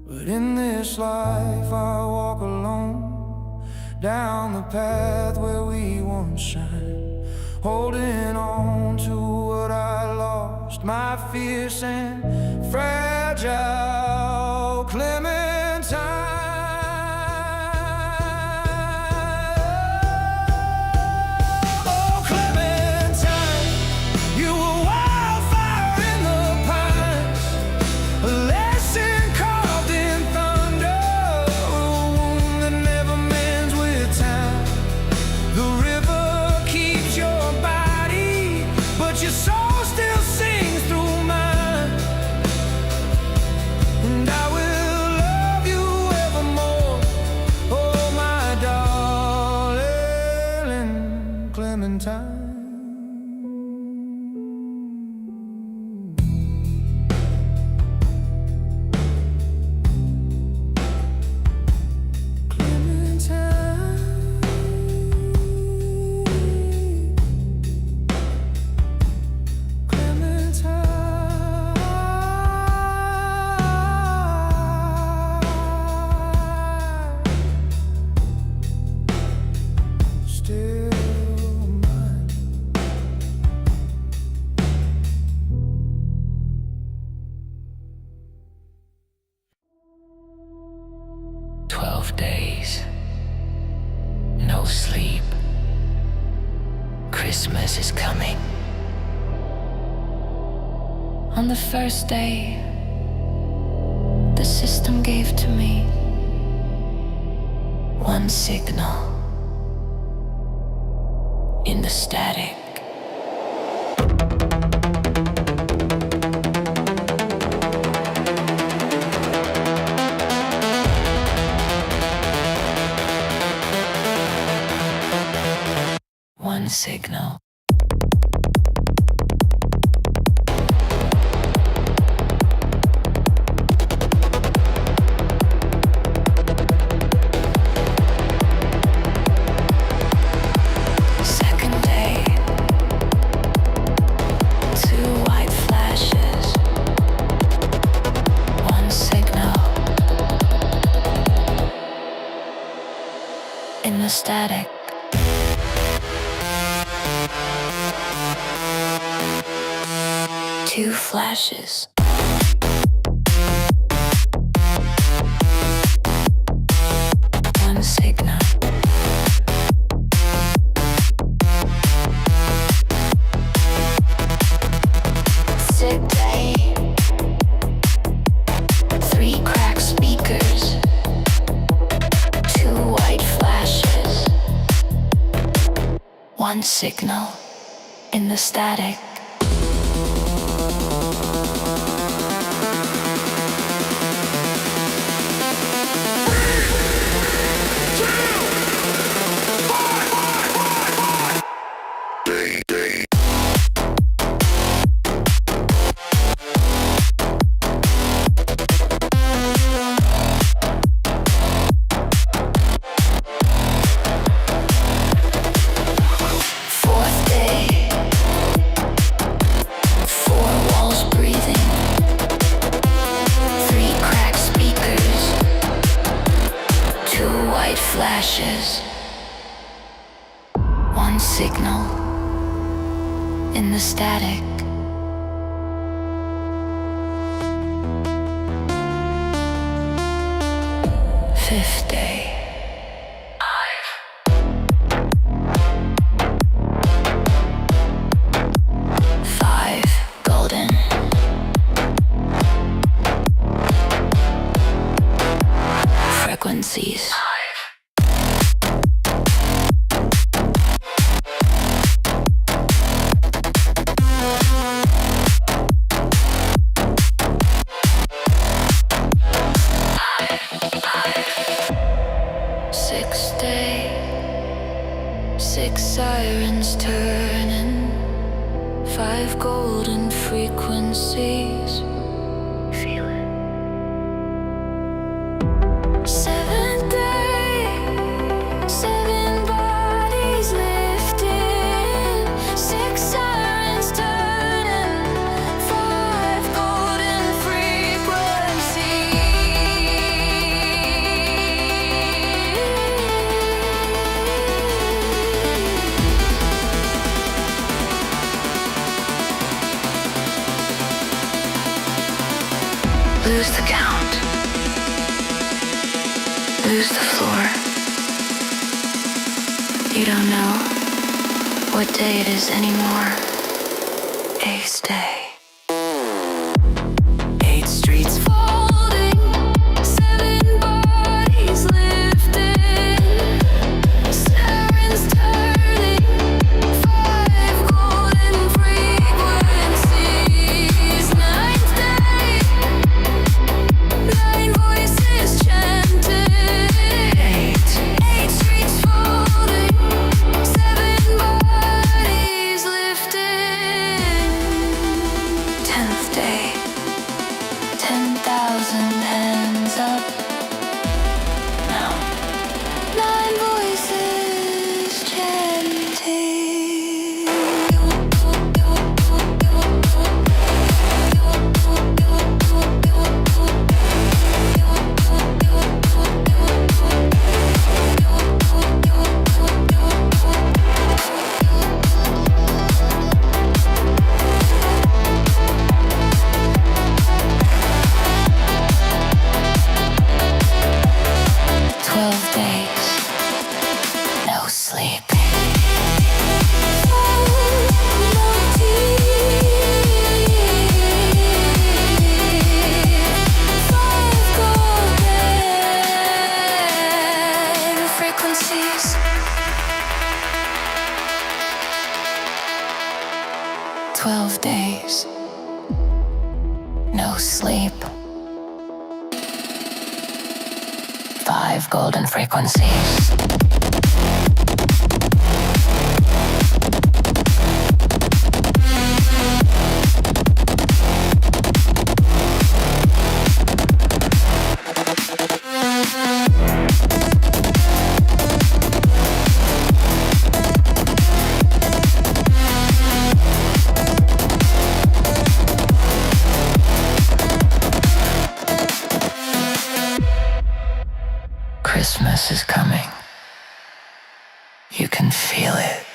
But in this life I walk alone, down the path where we once shine, holding on to what I lost, my fierce and fragile Clementine. Oh, Clementine, you were wildfire in the pines, a lesson carved in thunder, a wound that never mends with time. The river keeps your body, but your soul still sings through mine. And I will love you evermore, oh, my darling Clementine. Still mine.
12 days, no sleep. Christmas is coming.
On the first day, the system gave to me one signal. In the static,
one signal. Second day, two white flashes, one signal. In the static. Two flashes. One signal. Sick day. Three cracked speakers. Two white flashes. One signal. In the static. Fourth day. Four walls breathing. Three cracked speakers. Two white flashes. One signal. In the static. Fifth day. Five golden. Frequencies. Sixth day. Six sirens turning. Five golden frequencies. Feel it. Seventh day. Seven bodies lifting. Six sirens turning. Five golden Lose the count. Lose the floor. You don't know what day it is anymore. Eighth day. 8 streets folding. 7 bodies lifting. Sirens turning. 5 golden frequencies. Ninth day. 9 voices chanting. 8 streets folding. 7 bodies lifting. 10th day. 10,000 hands up. Now. 9 voices chanting. Frequencies. 12 days. No sleep. 5 golden frequencies.
Christmas is coming. You can feel it.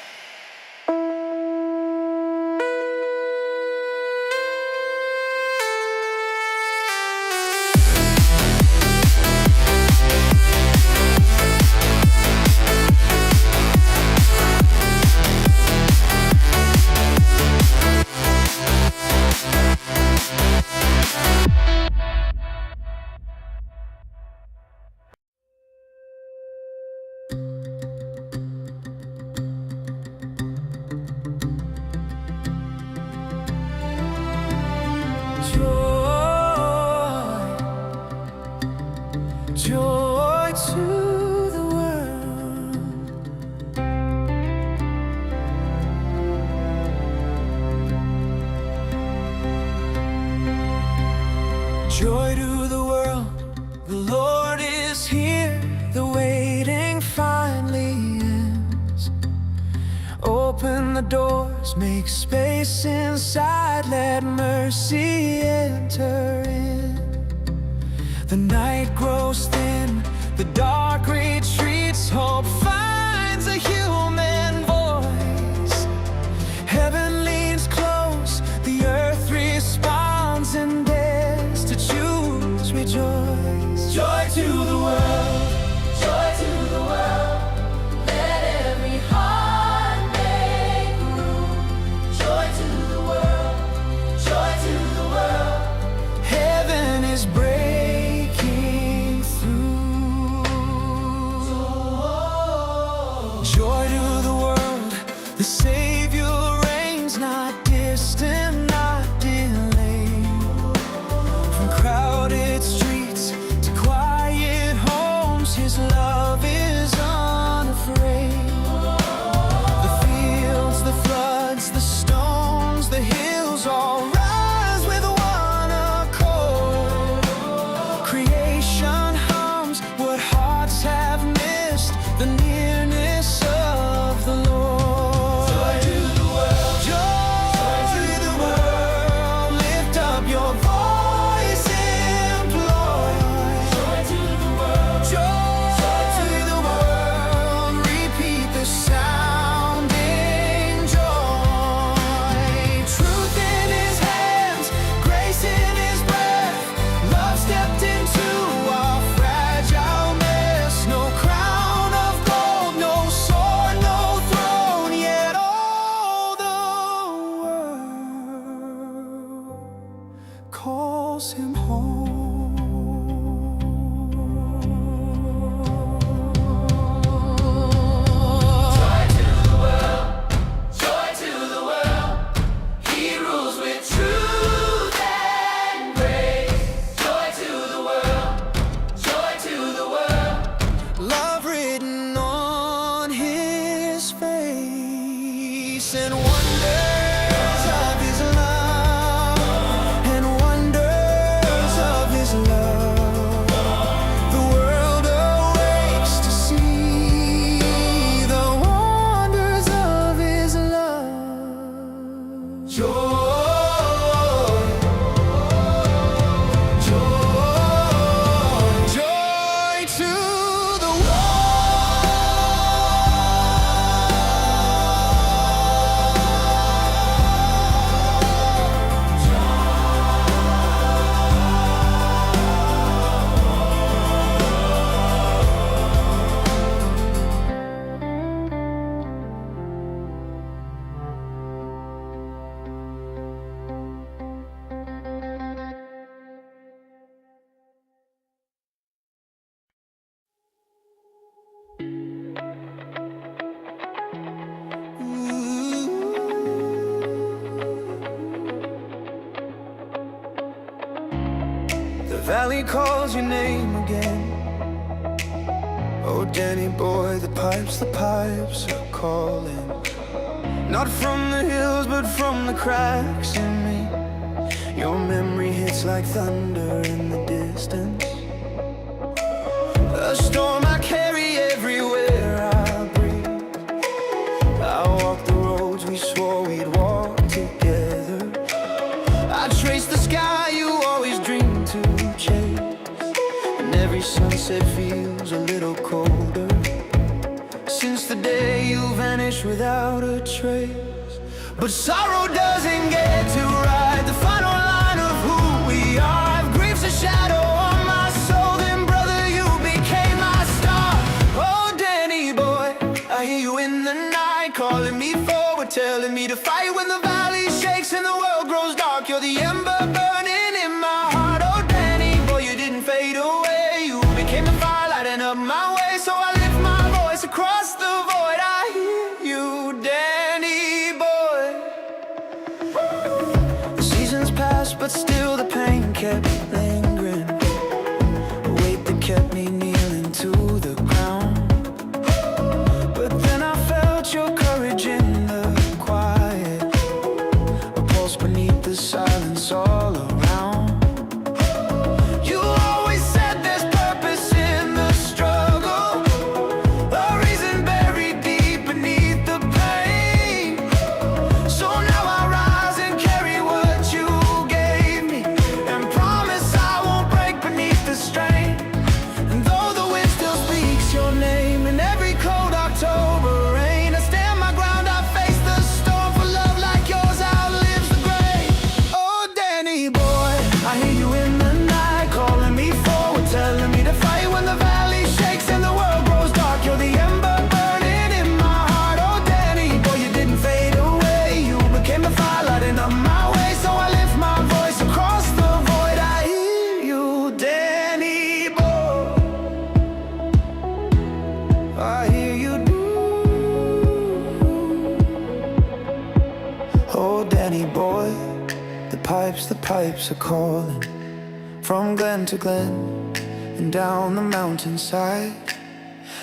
Joy to the world. Joy to the world, the Lord is here. The waiting finally ends. Open the doors, make space inside, let mercy enter in. The night grows thin, the dark retreats, hope finds a human voice. Heaven leans close, the earth responds and dares to choose rejoice. Joy to the world, joy to the world. Let every heart make room. Joy to the world, joy to the world. Heaven is breaking through. Joy to the world, the Savior reigns, not distant, not delayed. From crowded streets to quiet homes, His love is unafraid. The fields, the floods, the stones, the hills all rise with one accord. Creation hums what hearts have missed, the nearness of the Lord. Joy to the world, joy to the world. Lift up your voice, implore. Joy to the world, joy to the world. Repeat the sounding joy. Truth in His hands, grace in His breath. Love stepped into our fragile mess. No crown of gold, no sword, no throne, yet all the world calls Him home. Joy to the world, joy to the world. He rules with truth and grace. Joy to the world, joy to the world. Love written on His face, and wonders of His love, and wonders of His love. The world awakes to see the wonders of His love. Joy, joy, joy to the The valley calls your name again. Oh, Danny boy, the pipes are calling. Not from the hills, but from the cracks in me. Your memory hits like thunder in the distance. A storm I carry everywhere I breathe. I walk the roads we swore we'd walk together. I trace the sky you always dreamed to chase.
and every sunset feels a little colder. Since the day you vanished without a trace. But sorrow doesn't get to ride the final line of who we are. If grief's a shadow on my soul, then brother, you became my star. Oh, Danny boy, I hear you in the night, calling me forward, telling me to fight when the valley shakes and the world grows dark. You're the ember burning in my heart. Oh, Danny boy, you didn't fade away. You became the fire lighting up my way. So I lift my voice across the void. I hear you, Danny boy. The seasons passed, but still the pain kept lingering. A weight that kept me kneeling to the ground. But then I felt your courage in the quiet, a pulse beneath the silence all around. You always said there's purpose in the struggle, a reason buried deep beneath the pain. So now I rise and carry what you gave me, and promise I won't break beneath the strain. And though the wind still speaks your name in every cold October rain, I stand my ground, I face the storm, for love like yours outlives the grave. Oh, Danny boy, I hear you in the night, calling me forward, telling me to fight when the valley shakes and the world grows dark. You're the ember burning in my heart. Oh, Danny boy, you didn't fade away. You became the fire lighting up my way. So I lift my voice across the void. I hear you, Danny boy. I hear you do. Oh, Danny boy, the pipes are calling, from glen to glen and down the mountainside.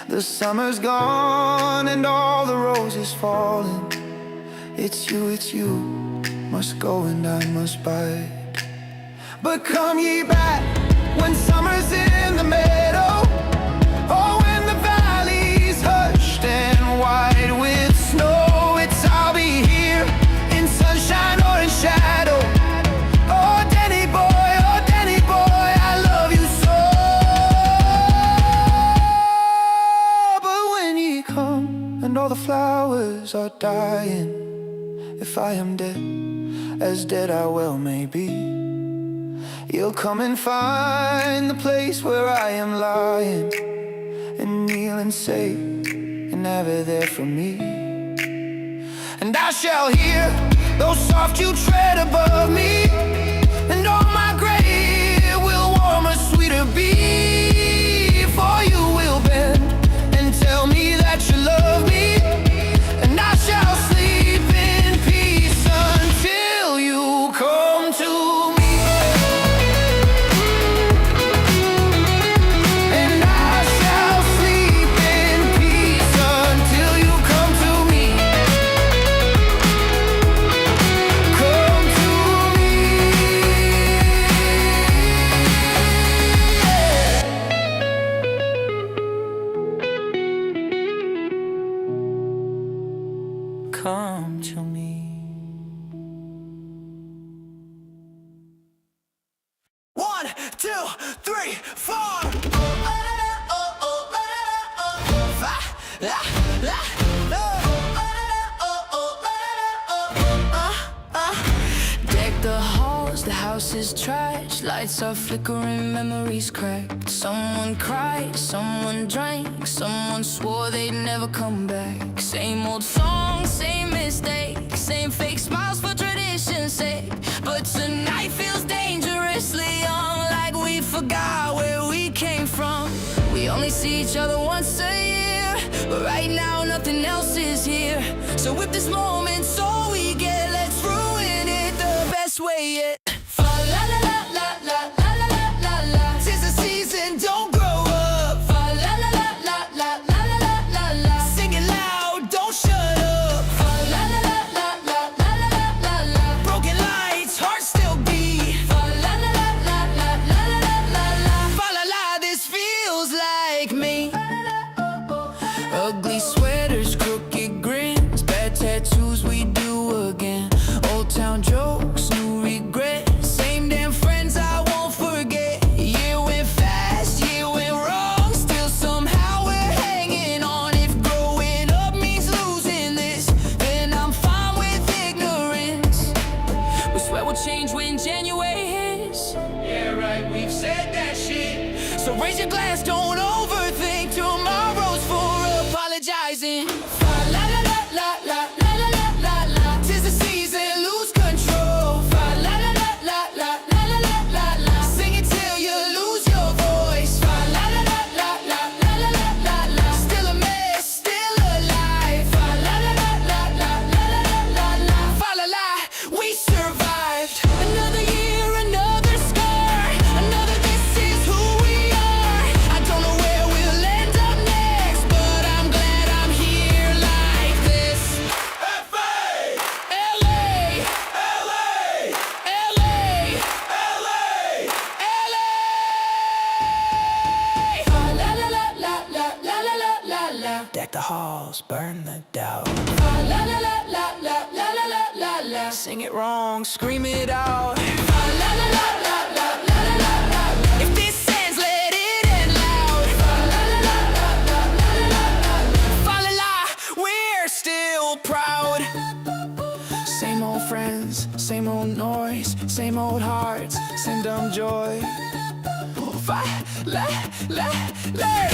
The summer's gone and all the roses falling. It's you, must go and I must bide. But come ye back when summer's in the meadow, or when the valley's hushed and wide with snow. It's I'll be here in sunshine or in shadow. Oh, Danny boy, I love you so. But when ye come and all the flowers are dying, if I am dead, as dead I well may be, you'll come and find the place where I am lying, and kneel and say, you're never there for me. And I shall hear those soft you tread above me, and on my grave will warmer, sweeter be. For you will bend and tell me that you love me, and I shall sleep in peace until you come to me. And I shall sleep in peace until you come to me. Come to me. Come to me. 1, 2, 3, 4.
Deck the halls, the house is trash. Lights are flickering, memories cracked. Someone cried, someone drank, someone swore they'd never come back. Same old song, same mistake, same fake smiles for tradition's sake. But tonight feels dangerously young, like we forgot where we came from. We only see each other once a year, but right now nothing else is here. So with this moment's all we get, let's ruin it the best way yet. Fa la la la la la la la la la. 'Tis the season, don't grow up. Fa la la la la la la la la la. Sing it loud, don't shut up. Fa la la la la la la la la la. Broken lights, hearts still beat. Fa la la la la la la la la la. Fa la la, this feels like me. Ugly sweaters, crooked grins, bad tattoos we do again. Old town jokes, new regrets.
Raise your glass, don't overthink. Tomorrow's for apologizing. Fa la la la la la la la la la la. 'Tis the season, lose control. Fa la la la la la la la la la la. Sing it till you lose your voice. Fa la la la la la la la la la la. Still a mess, still alive. Fa la la la la la la la la la la. Fa la la, we survived. Another year, another scar. Another this is who we are. I don't know where we'll end up next, but I'm glad I'm here like this. F.A. L.A. L.A. L.A. L.A. L.A. Fa la la la la la la la la la la.
Deck the halls, burn the dough.
Fa la la la la la la la la la la.
Sing it wrong, scream it out.
Fa la la la la la la la la la. If this ends, let it end loud. Fa la la la la la la la la la. Fa la la, we're still proud.
Same old friends, same old noise, same old hearts, same dumb joy.
Fa la la la.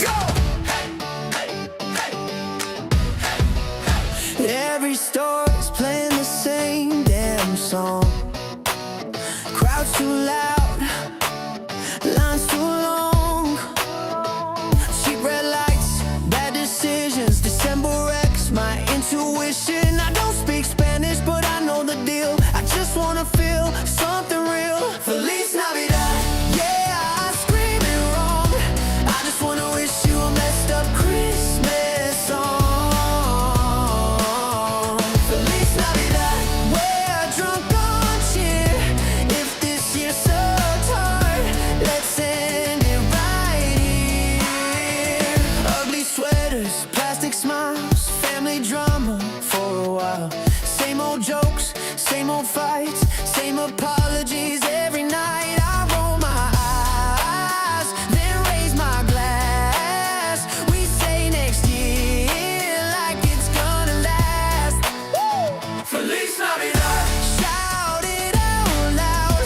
Go! Every store's playing the same damn song. Crowds too loud, lines too long. Cheap red lights, bad decisions. December wrecks my intuition. I don't speak Spanish, but I know the deal. I just wanna feel something real. Feliz Navidad, yeah, I scream it wrong. I just wanna wish you a messed up Christmas song. Feliz Navidad, we're drunk on cheer. If this year sucked hard, let's end it right here. Ugly sweaters, plastic smiles, family drama for a while. Same old jokes, same old fights, same apologies every night. I roll my eyes, then raise my glass. We say next year like it's gonna last. Woo!
Feliz Navidad.
Shout it out loud.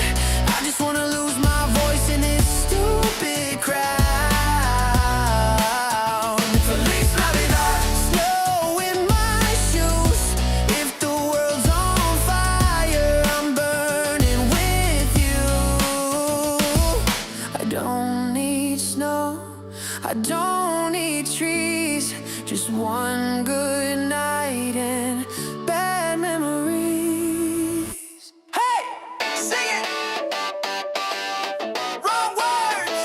I just wanna lose my voice in this stupid crowd.
Feliz Navidad.
Snow in my shoes. If the world's on fire, I'm burning with you. I don't need snow, I don't need trees. Just one good night and bad memories. Hey, sing it. Wrong words.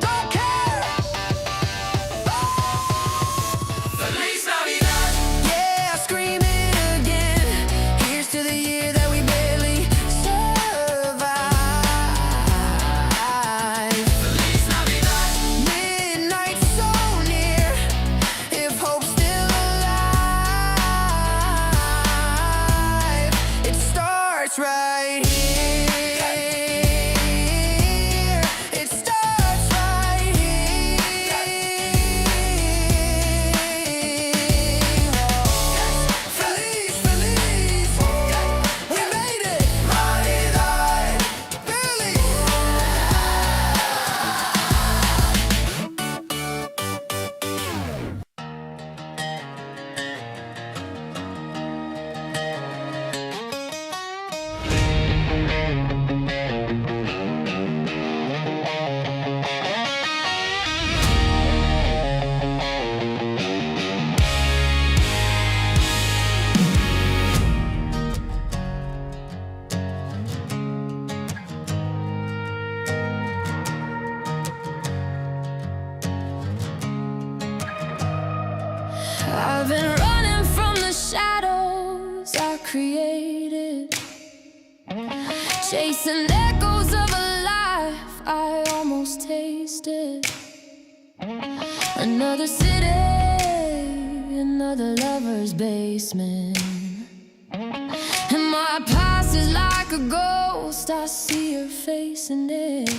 Don't care.
Feliz Navidad.
Yeah, scream it again. Here's to the year that we barely survived.
Feliz Navidad.
Midnight so near. If hope's still alive, it starts right here. It starts right here. Feliz, feliz, we made it. Navidad, Billy.
I've been running from the shadows I created, chasing echoes of a life I almost tasted. Another city, another lover's basement, and my past is like a ghost. I see her face in it,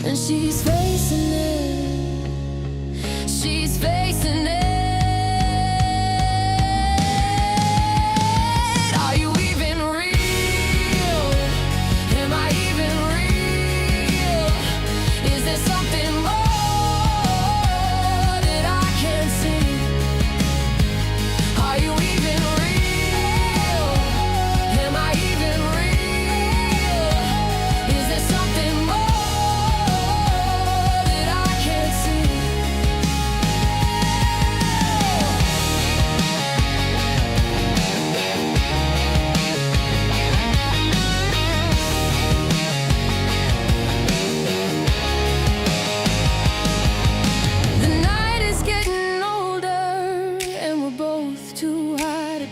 and she's facing it. She's facing it.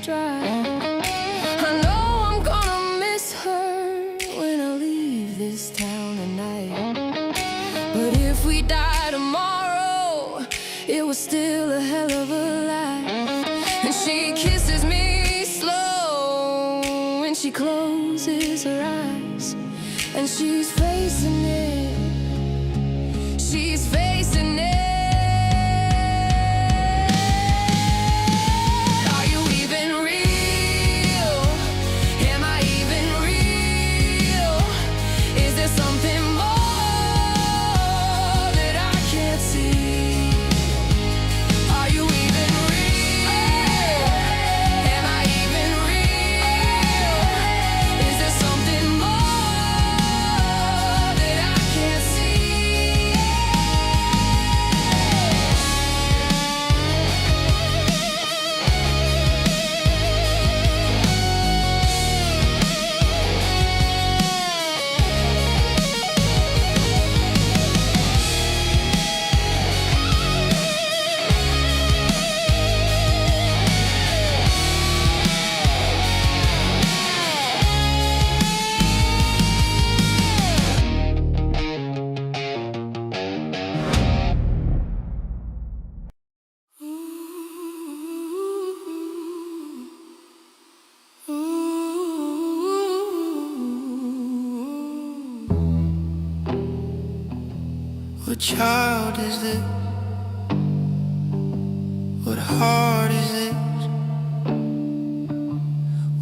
dry. I know I'm gonna miss her when I leave this town tonight. But if we die tomorrow, it was still a hell of a life. And she kisses me slow when she closes her eyes. And she's facing it, she's facing it. Are you even real? Am I even real? Is there something more that I can't see? Are you even real? Am I even real? Is there something more that I can't see?
What child is this? What heart is this?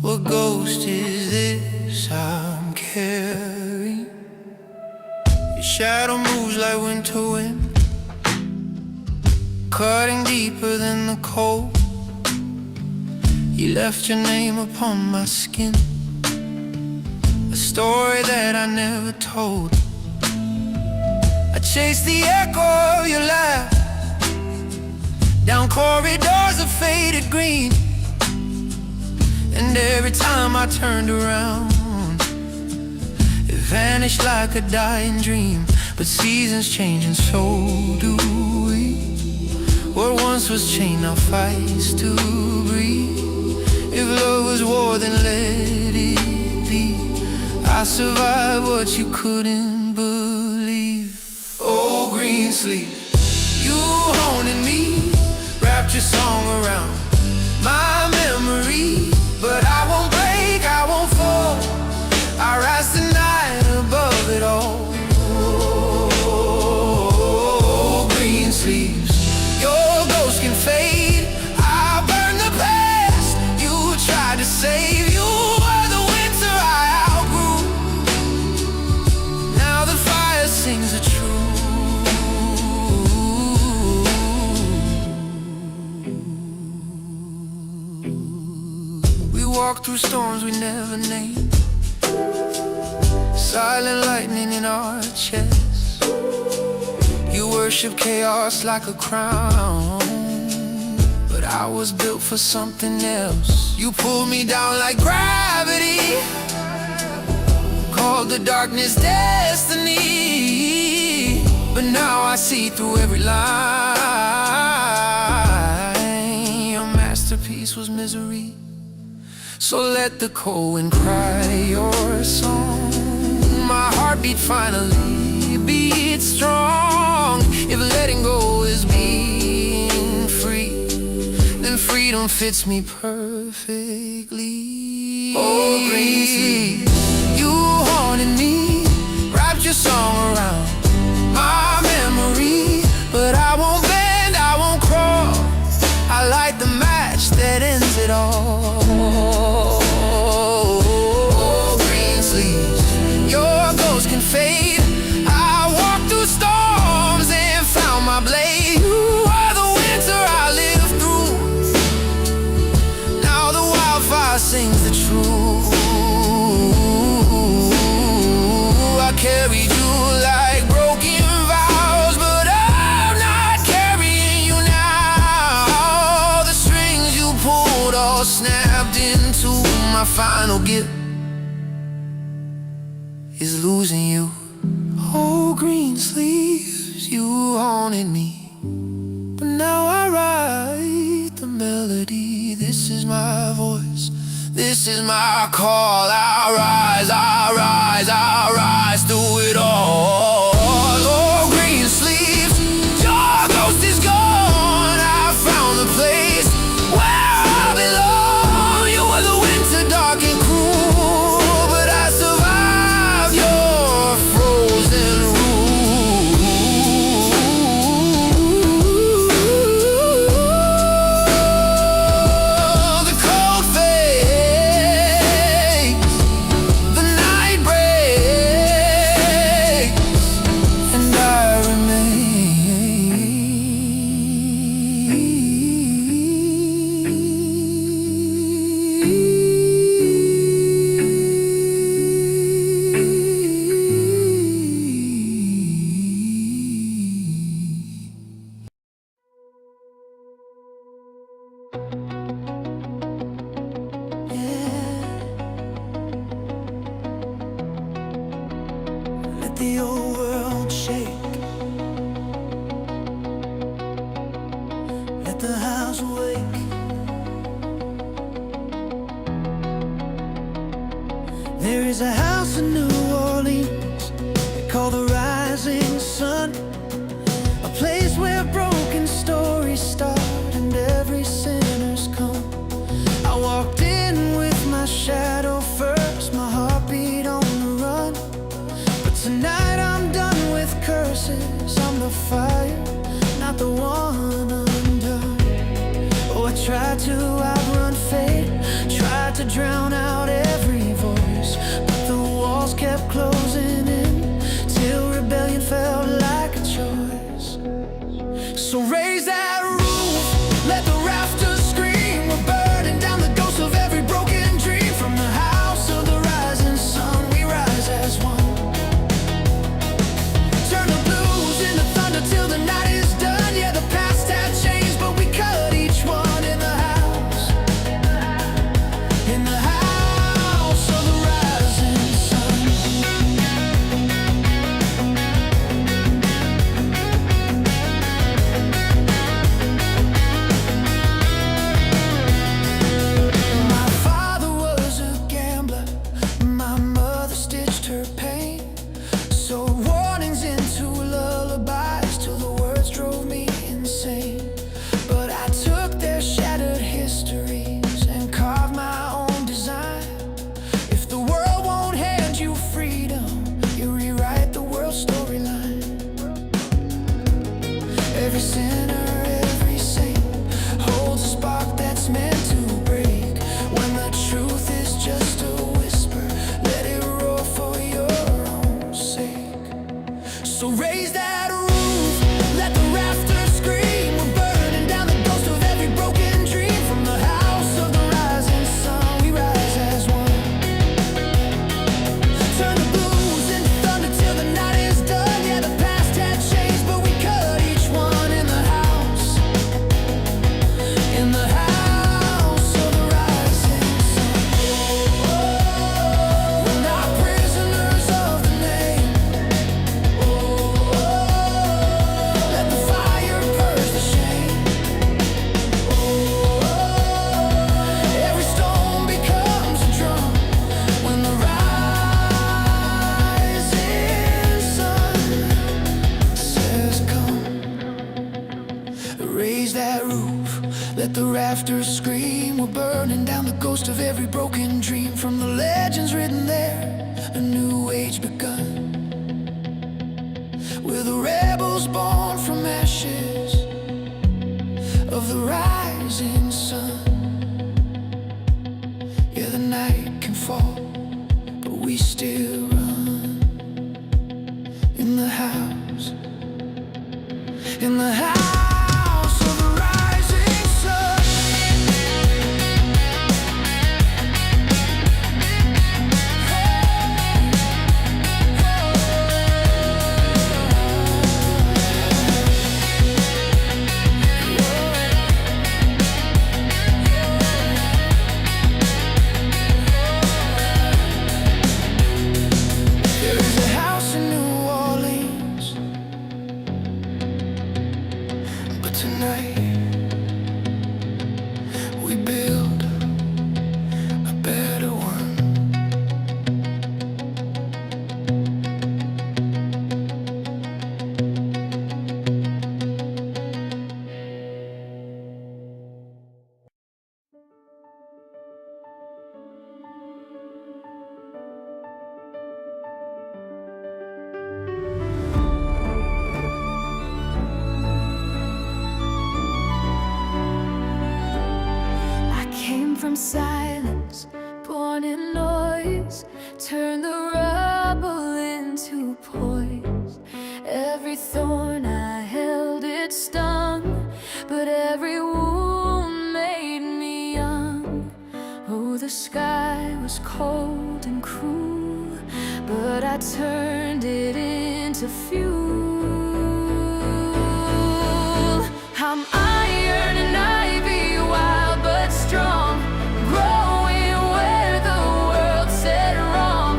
What ghost is this I'm carrying? Your shadow moves like winter wind, cutting deeper than the cold. You left your name upon my skin, a story that I never told. I chased the echo of your laugh down corridors of faded green, and every time I turned around, it vanished like a dying dream. But seasons change and so do we. What once was chained now fights to breathe. If love was war, then let it be. I survived what you couldn't believe. Oh, green sleeves, you haunted me, wrapped your song around my memory. But I won't break, I won't fall, I rise tonight above it all. Oh, green sleeves, your ghost can fade. I'll burn the past you tried to save. You were the winter I outgrew. Now the fire sings the truth. Walk through storms we never named, silent lightning in our chests. You worship chaos like a crown, but I was built for something else. You pulled me down like gravity, called the darkness destiny. But now I see through every line. Your masterpiece was misery, so let the cold wind cry your song. My heartbeat finally beats strong. If letting go is being free, then freedom fits me perfectly. Oh, green sleeves, you haunted me, wrapped your song around my memory. But I won't bend, I won't crawl, I light the match that ends it all. Can fade. I walked through storms and found my blade. You are the winter I lived through. Now the wildfire sings the truth. I carried you like broken vows, but I'm not carrying you now. The strings you pulled all snapped into my final gift is losing you. Oh, green sleeves, you haunted me, but now I write the
melody. This is my voice, this is my call. I rise, I rise, I rise through it all. Oh, green sleeves, your ghost is gone. I found the place where I belong. You were the winter dark and cruel, but I survived your frozen rule. The cold fades, the night breaks, and I
Let the old world shake. Let the house wake. There is a house in New Orleans they call the Rising Sun, a place where broken stories start and every sinner's come. I walked in with my shadow first, my heartbeat on the run. But tonight I'm done with curses. I'm the fire, not the one undone. Oh, I tried to outrun fate, tried to drown out every voice, but the walls kept closing in till rebellion felt like a choice. So raise that roof, let the rafters scream. We're burning down the ghost of every broken dream. From the house of the rising sun, we rise as one. Turn the blues into thunder till the night is done. Yeah, the past had changed, but we cut each one in the house. In the house of the rising sun. My father was a gambler, my mother stitched her pain. So warnings into lullabies till the words drove me insane. But I took their shattered histories and carved my own design. If the world won't hand you freedom, you rewrite the world's storyline. Every sinner, every saint holds a spark that's meant to break. When the truth is just a whisper, let it roar for your own sake. So raise that roof, let the rafters scream. We're burning down the ghost of every broken dream. From the house of the rising sun, we rise as one. Turn the blues into thunder till the night is done. Yeah, the past had changed, but we cut each one in the house. In the house of the rising sun. We're not prisoners of the name. Let the fire purge the shame. Every stone becomes a drum when the rising sun says come. Raise that roof, let the rafters scream. We're burning down the ghost of every broken dream. From the legends written there, a new age begun. We're the rebels born from ashes of the rising sun. Yeah, the night can fall, but we still run. In the house, in the house of the rising sun. There is a house in New Orleans
silence, born in noise, turn the rubble into poise. Every thorn I held, it stung, but every wound made me young. Oh, the sky was cold and cruel, but I turned it into fuel. I'm iron and ivy, wild but strong, growing where the world said wrong.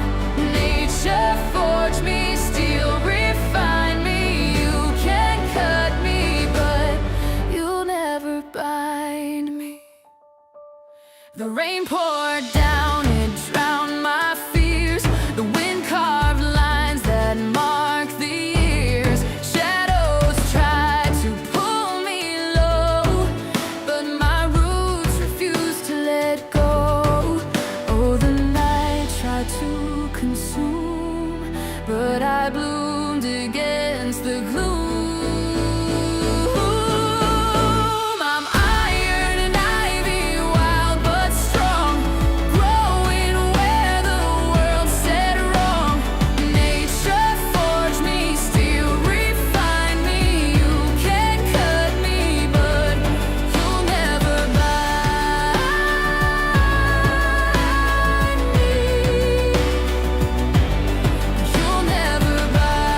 Nature forged me, steel refined me. You can cut me, but you'll never bind me. The rain poured down, it drowned my fears. The wind carved lines that mark the years. Shadows tried to pull me low, but my roots refused to let go. Oh, the night tried to consume, but I bloomed against the gloom. I'm iron and ivy, wild but strong, growing where the world said wrong. Nature forged me, steel refined me. You can cut me, but you'll never bind me. You'll never bind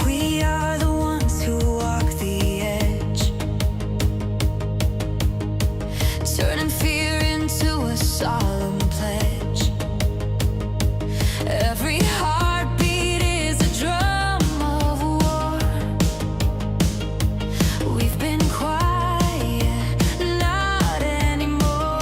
We are the ones who walk the edge, turning fear into a solemn pledge. Every heartbeat is a drum of war. We've been quiet, not anymore.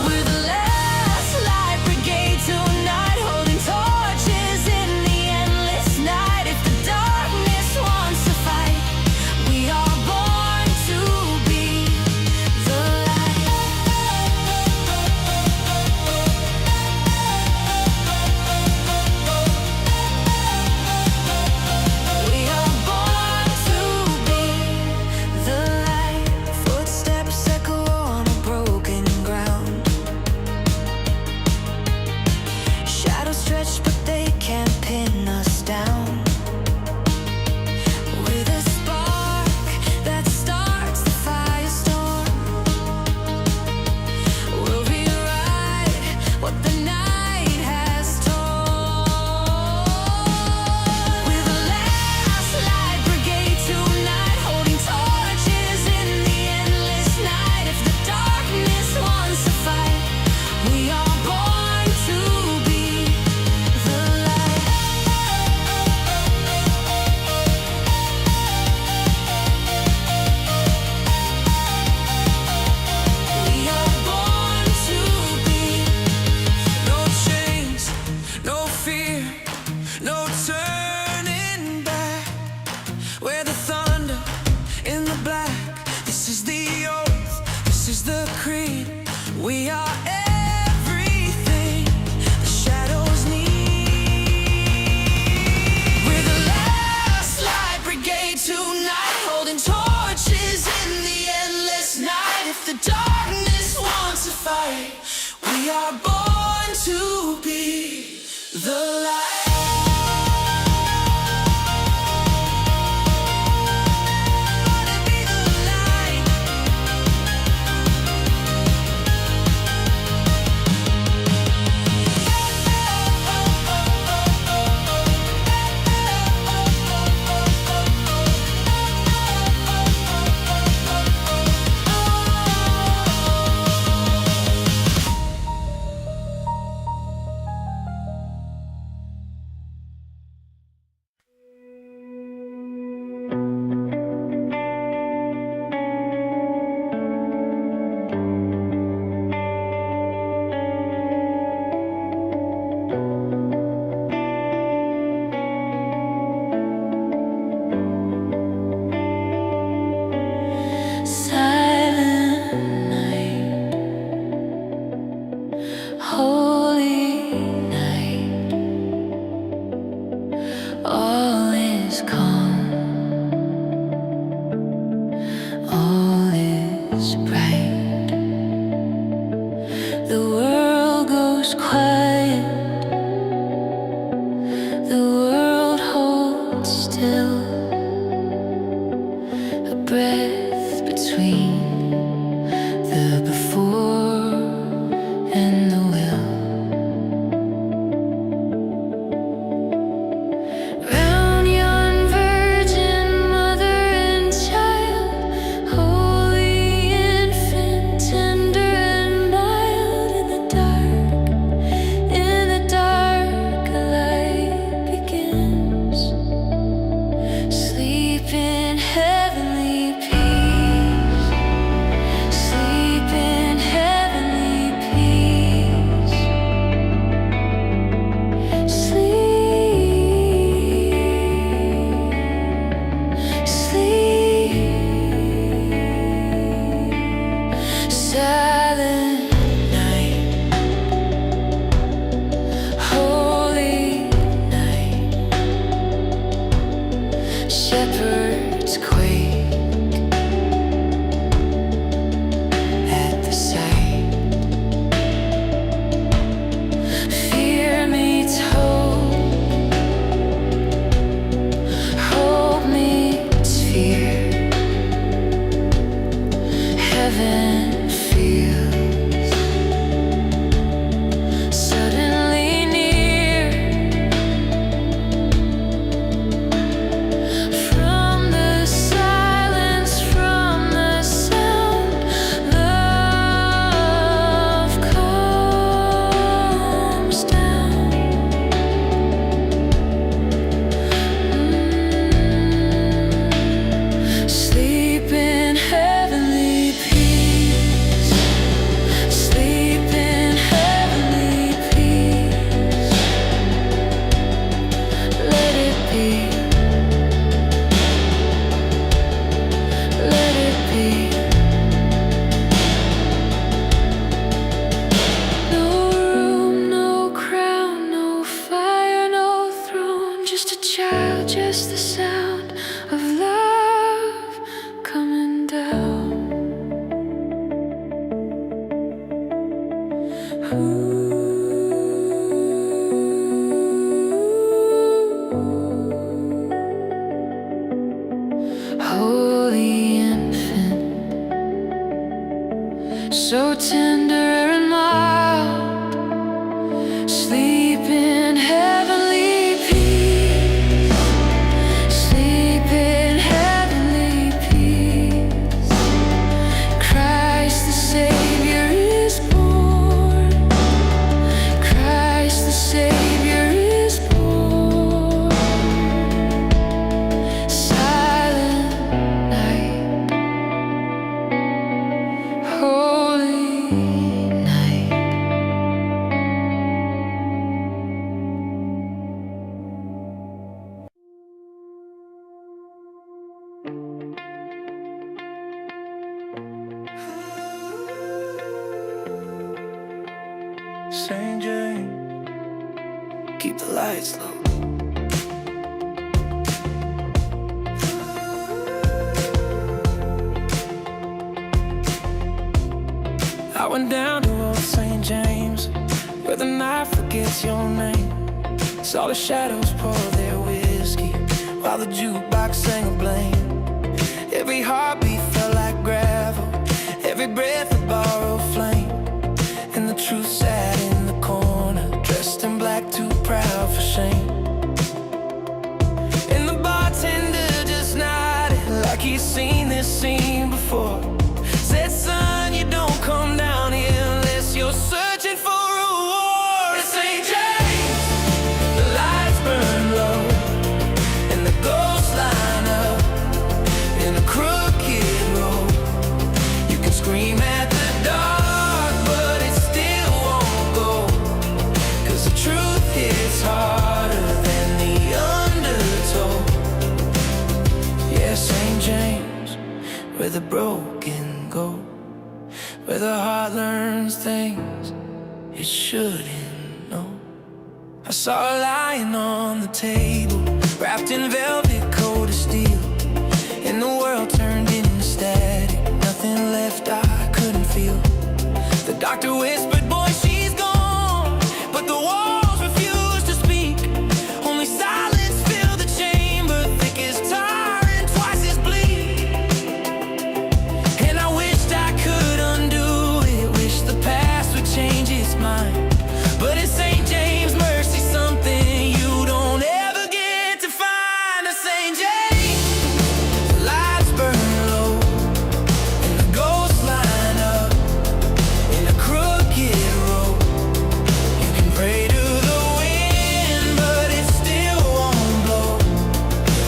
We're the last light brigade tonight, holding torches in the endless night. If the darkness wants to fight, we are born to be the light. We are born to be the light. Footsteps echo on a broken ground. Shadows stretch, but they can't pin us down. We're the spark that starts the firestorm. We'll rewrite what the night has torn. We're the last light brigade tonight, holding torches in the endless night. If the darkness wants to fight, we are born to be the light. We are born to be.
No chains, no fear, no turning back. We're the thunder in the black. This is the oath, this is the creed. We are everything the shadows need. We're the last light brigade tonight, holding torches in the endless night. If the darkness wants to fight, we are born to be the light. Born to be the light.
Sleep in heavenly peace. Sleep in heavenly peace. Christ the Savior is born. Christ the Savior is born. Silent night, holy night.
St. James, keep the lights low. I went down to old St. James, where the night forgets your name. Saw the shadows pour their whiskey, while the jukebox sang a blame. Every heartbeat felt like gravel, every breath a borrowed flame. And the truth sat in the corner, dressed in black, too proud for shame. And the bartender just nodded, like he's seen this scene before. Said, son, you don't come down here unless you're searching for a war. It's St. James, the lights burn low, and the ghosts line up in a crooked road. You can scream at the dark, but it still won't go, 'cause the truth hits harder than the undertow. Yeah, St. James, where the broken go, where the heart learns things it shouldn't know. I saw a lion on the table, wrapped in velvet coat of steel, and the world turned into static, nothing left I couldn't feel. The doctor whispered, boy, she's gone, but the walls refused to speak. Only silence filled the chamber, thick as tar and twice as bleak. And I wished I could undo it, wish the past would change its mind. But in St. James, mercy, something you don't ever get to find. A St. James, the lights burn low, and the ghosts line up in a crooked road. You can pray to the wind, but it still won't blow,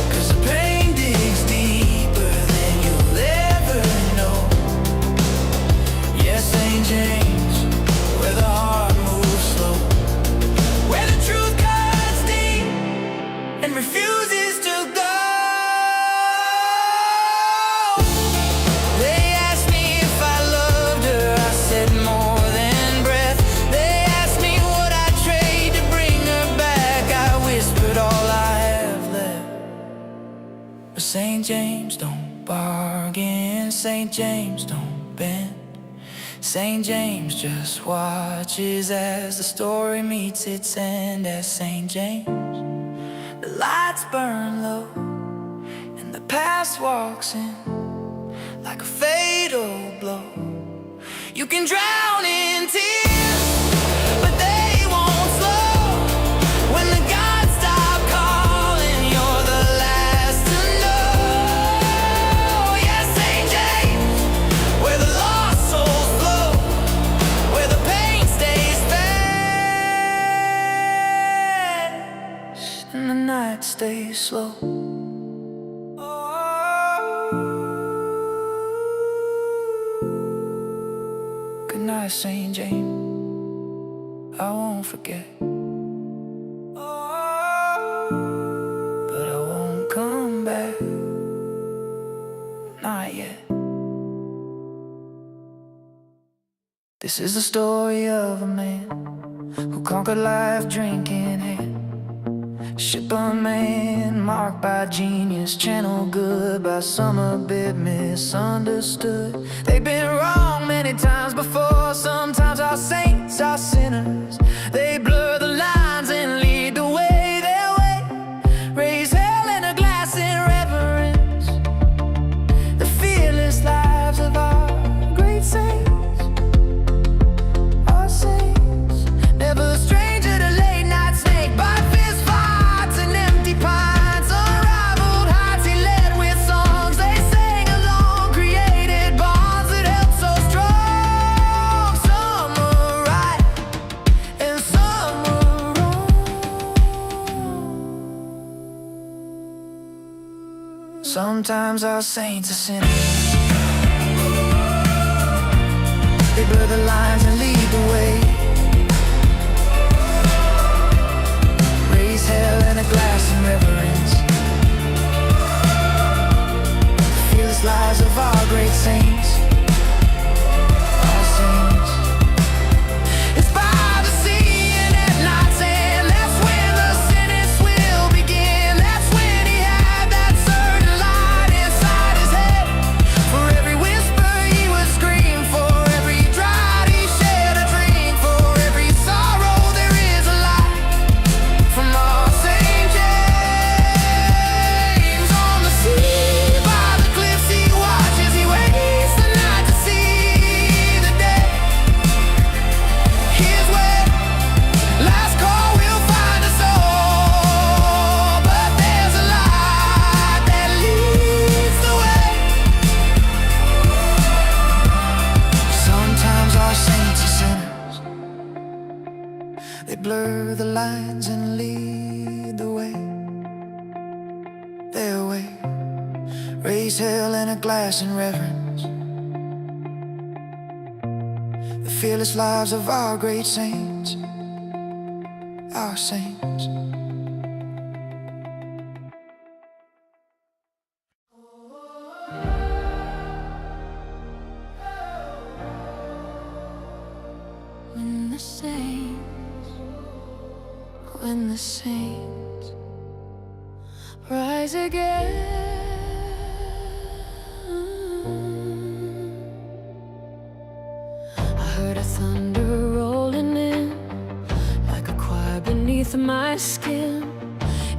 'cause the pain digs deeper than you'll ever know. Yes, St. James, where the heart moves slow, where the truth cuts deep and refuses to go. They asked me if I loved her, I said more than breath. They asked me what I'd trade to bring her back, I whispered all I have left. But St. James don't bargain, St. James don't bend. St. James just watches as the story meets its end. As St. James, the lights burn low, and the past walks in like a fatal blow. You can drown in tears, but they won't flow. When the gods stop calling, you're the last to know. Yes, St. James, where the lost souls flow, where the pain stays fast and the night stays slow. Good night, St. James, I won't forget. But I won't come back, not yet. This is the story of a man who conquered life drinking hand. Shipper man, marked by genius, channeled good by some a bit misunderstood. They've been wrong many times before. Sometimes our saints are sinners. They blur the lines and lead the way their way. Raise hell in a glass in reverence. The fearless lives of our great saints. Our saints, never a stranger to
Sometimes our saints are sinners. They blur the lines and lead the way. Raise hell in a glass in reverence. The fearless lives of our great saints. Our saints. It's by the sea and at night sand. That's when the sentence will begin. That's when he had that certain light inside his head. For every whisper he would scream, for every drought he shed a drink, for every sorrow there is a light from our Saint James. On the sea, by the cliffs he watches, he waits the night to see the day. His way, last call will find us all. But there's a light that leads the way. Sometimes our saints are sinners. They blur the lines and lead the way. Their way, raise hell in a glass in reverence. The fearless lives of our great saints. Our saints.
When the saints rise again, I heard a thunder rolling in, like a choir beneath my skin.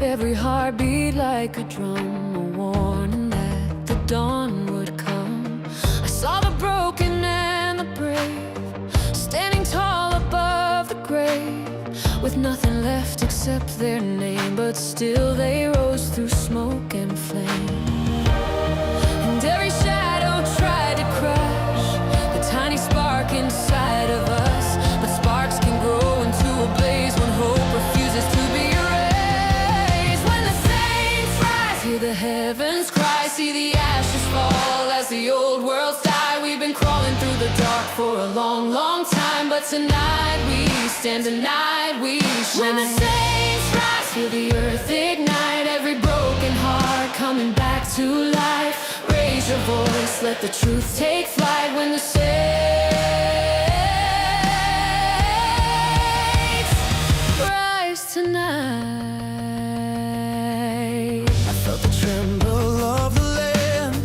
Every heartbeat like a drum, a warning that the dawn would come. I saw the broken and the brave, standing tall above the grave, with nothing left except their name. But still they rose through smoke and flame. And every shadow tried to crush the tiny spark inside of us. But sparks can grow into a blaze when hope refuses to be erased. When the saints rise, hear the heavens cry, see the ashes fall as the old worlds die. We've been crawling through the dark for a long, long time, but tonight we stand, tonight we shine. When the saints rise, feel the earth ignite, every broken heart coming back to life. Raise your voice, let the truth take flight. When the saints rise tonight.
I felt the tremble of the land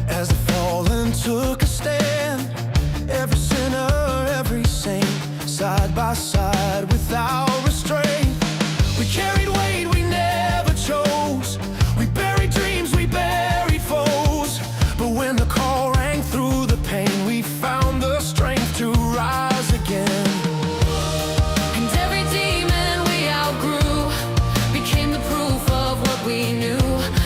as the fallen took a stand. Every sinner, every saint, side by side without restraint. We carried weight we never chose. We buried dreams, we buried foes. But when the call rang through the pain, we found the strength to rise again.
And every demon we outgrew became the proof of what we knew,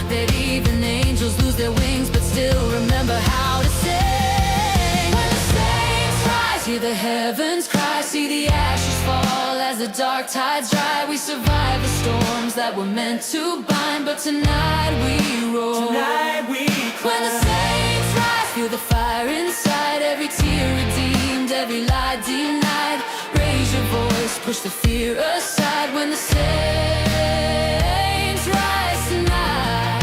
that even angels lose their wings but still remember how to sing. When the saints rise, hear the heavens cry, see the ashes fall as the dark tides dry. We survived the storms that were meant to bind, but tonight we roar.
Tonight we
When the saints rise, feel the fire inside, every tear redeemed, every lie denied. Raise your voice, push the fear aside. When the saints rise tonight,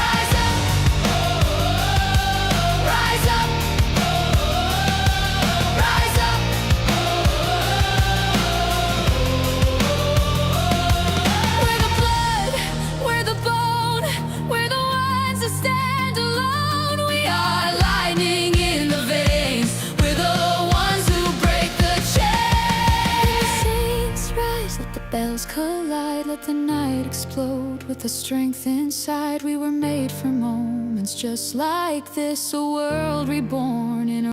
rise up, rise up, rise up. We're the blood, we're the bone, we're the ones that stand alone. We are lightning in the veins, we're the ones who break the chains. When the saints rise, let the bells collide, let the night explode with the strength inside. We were made for moments just like this, a world reborn in a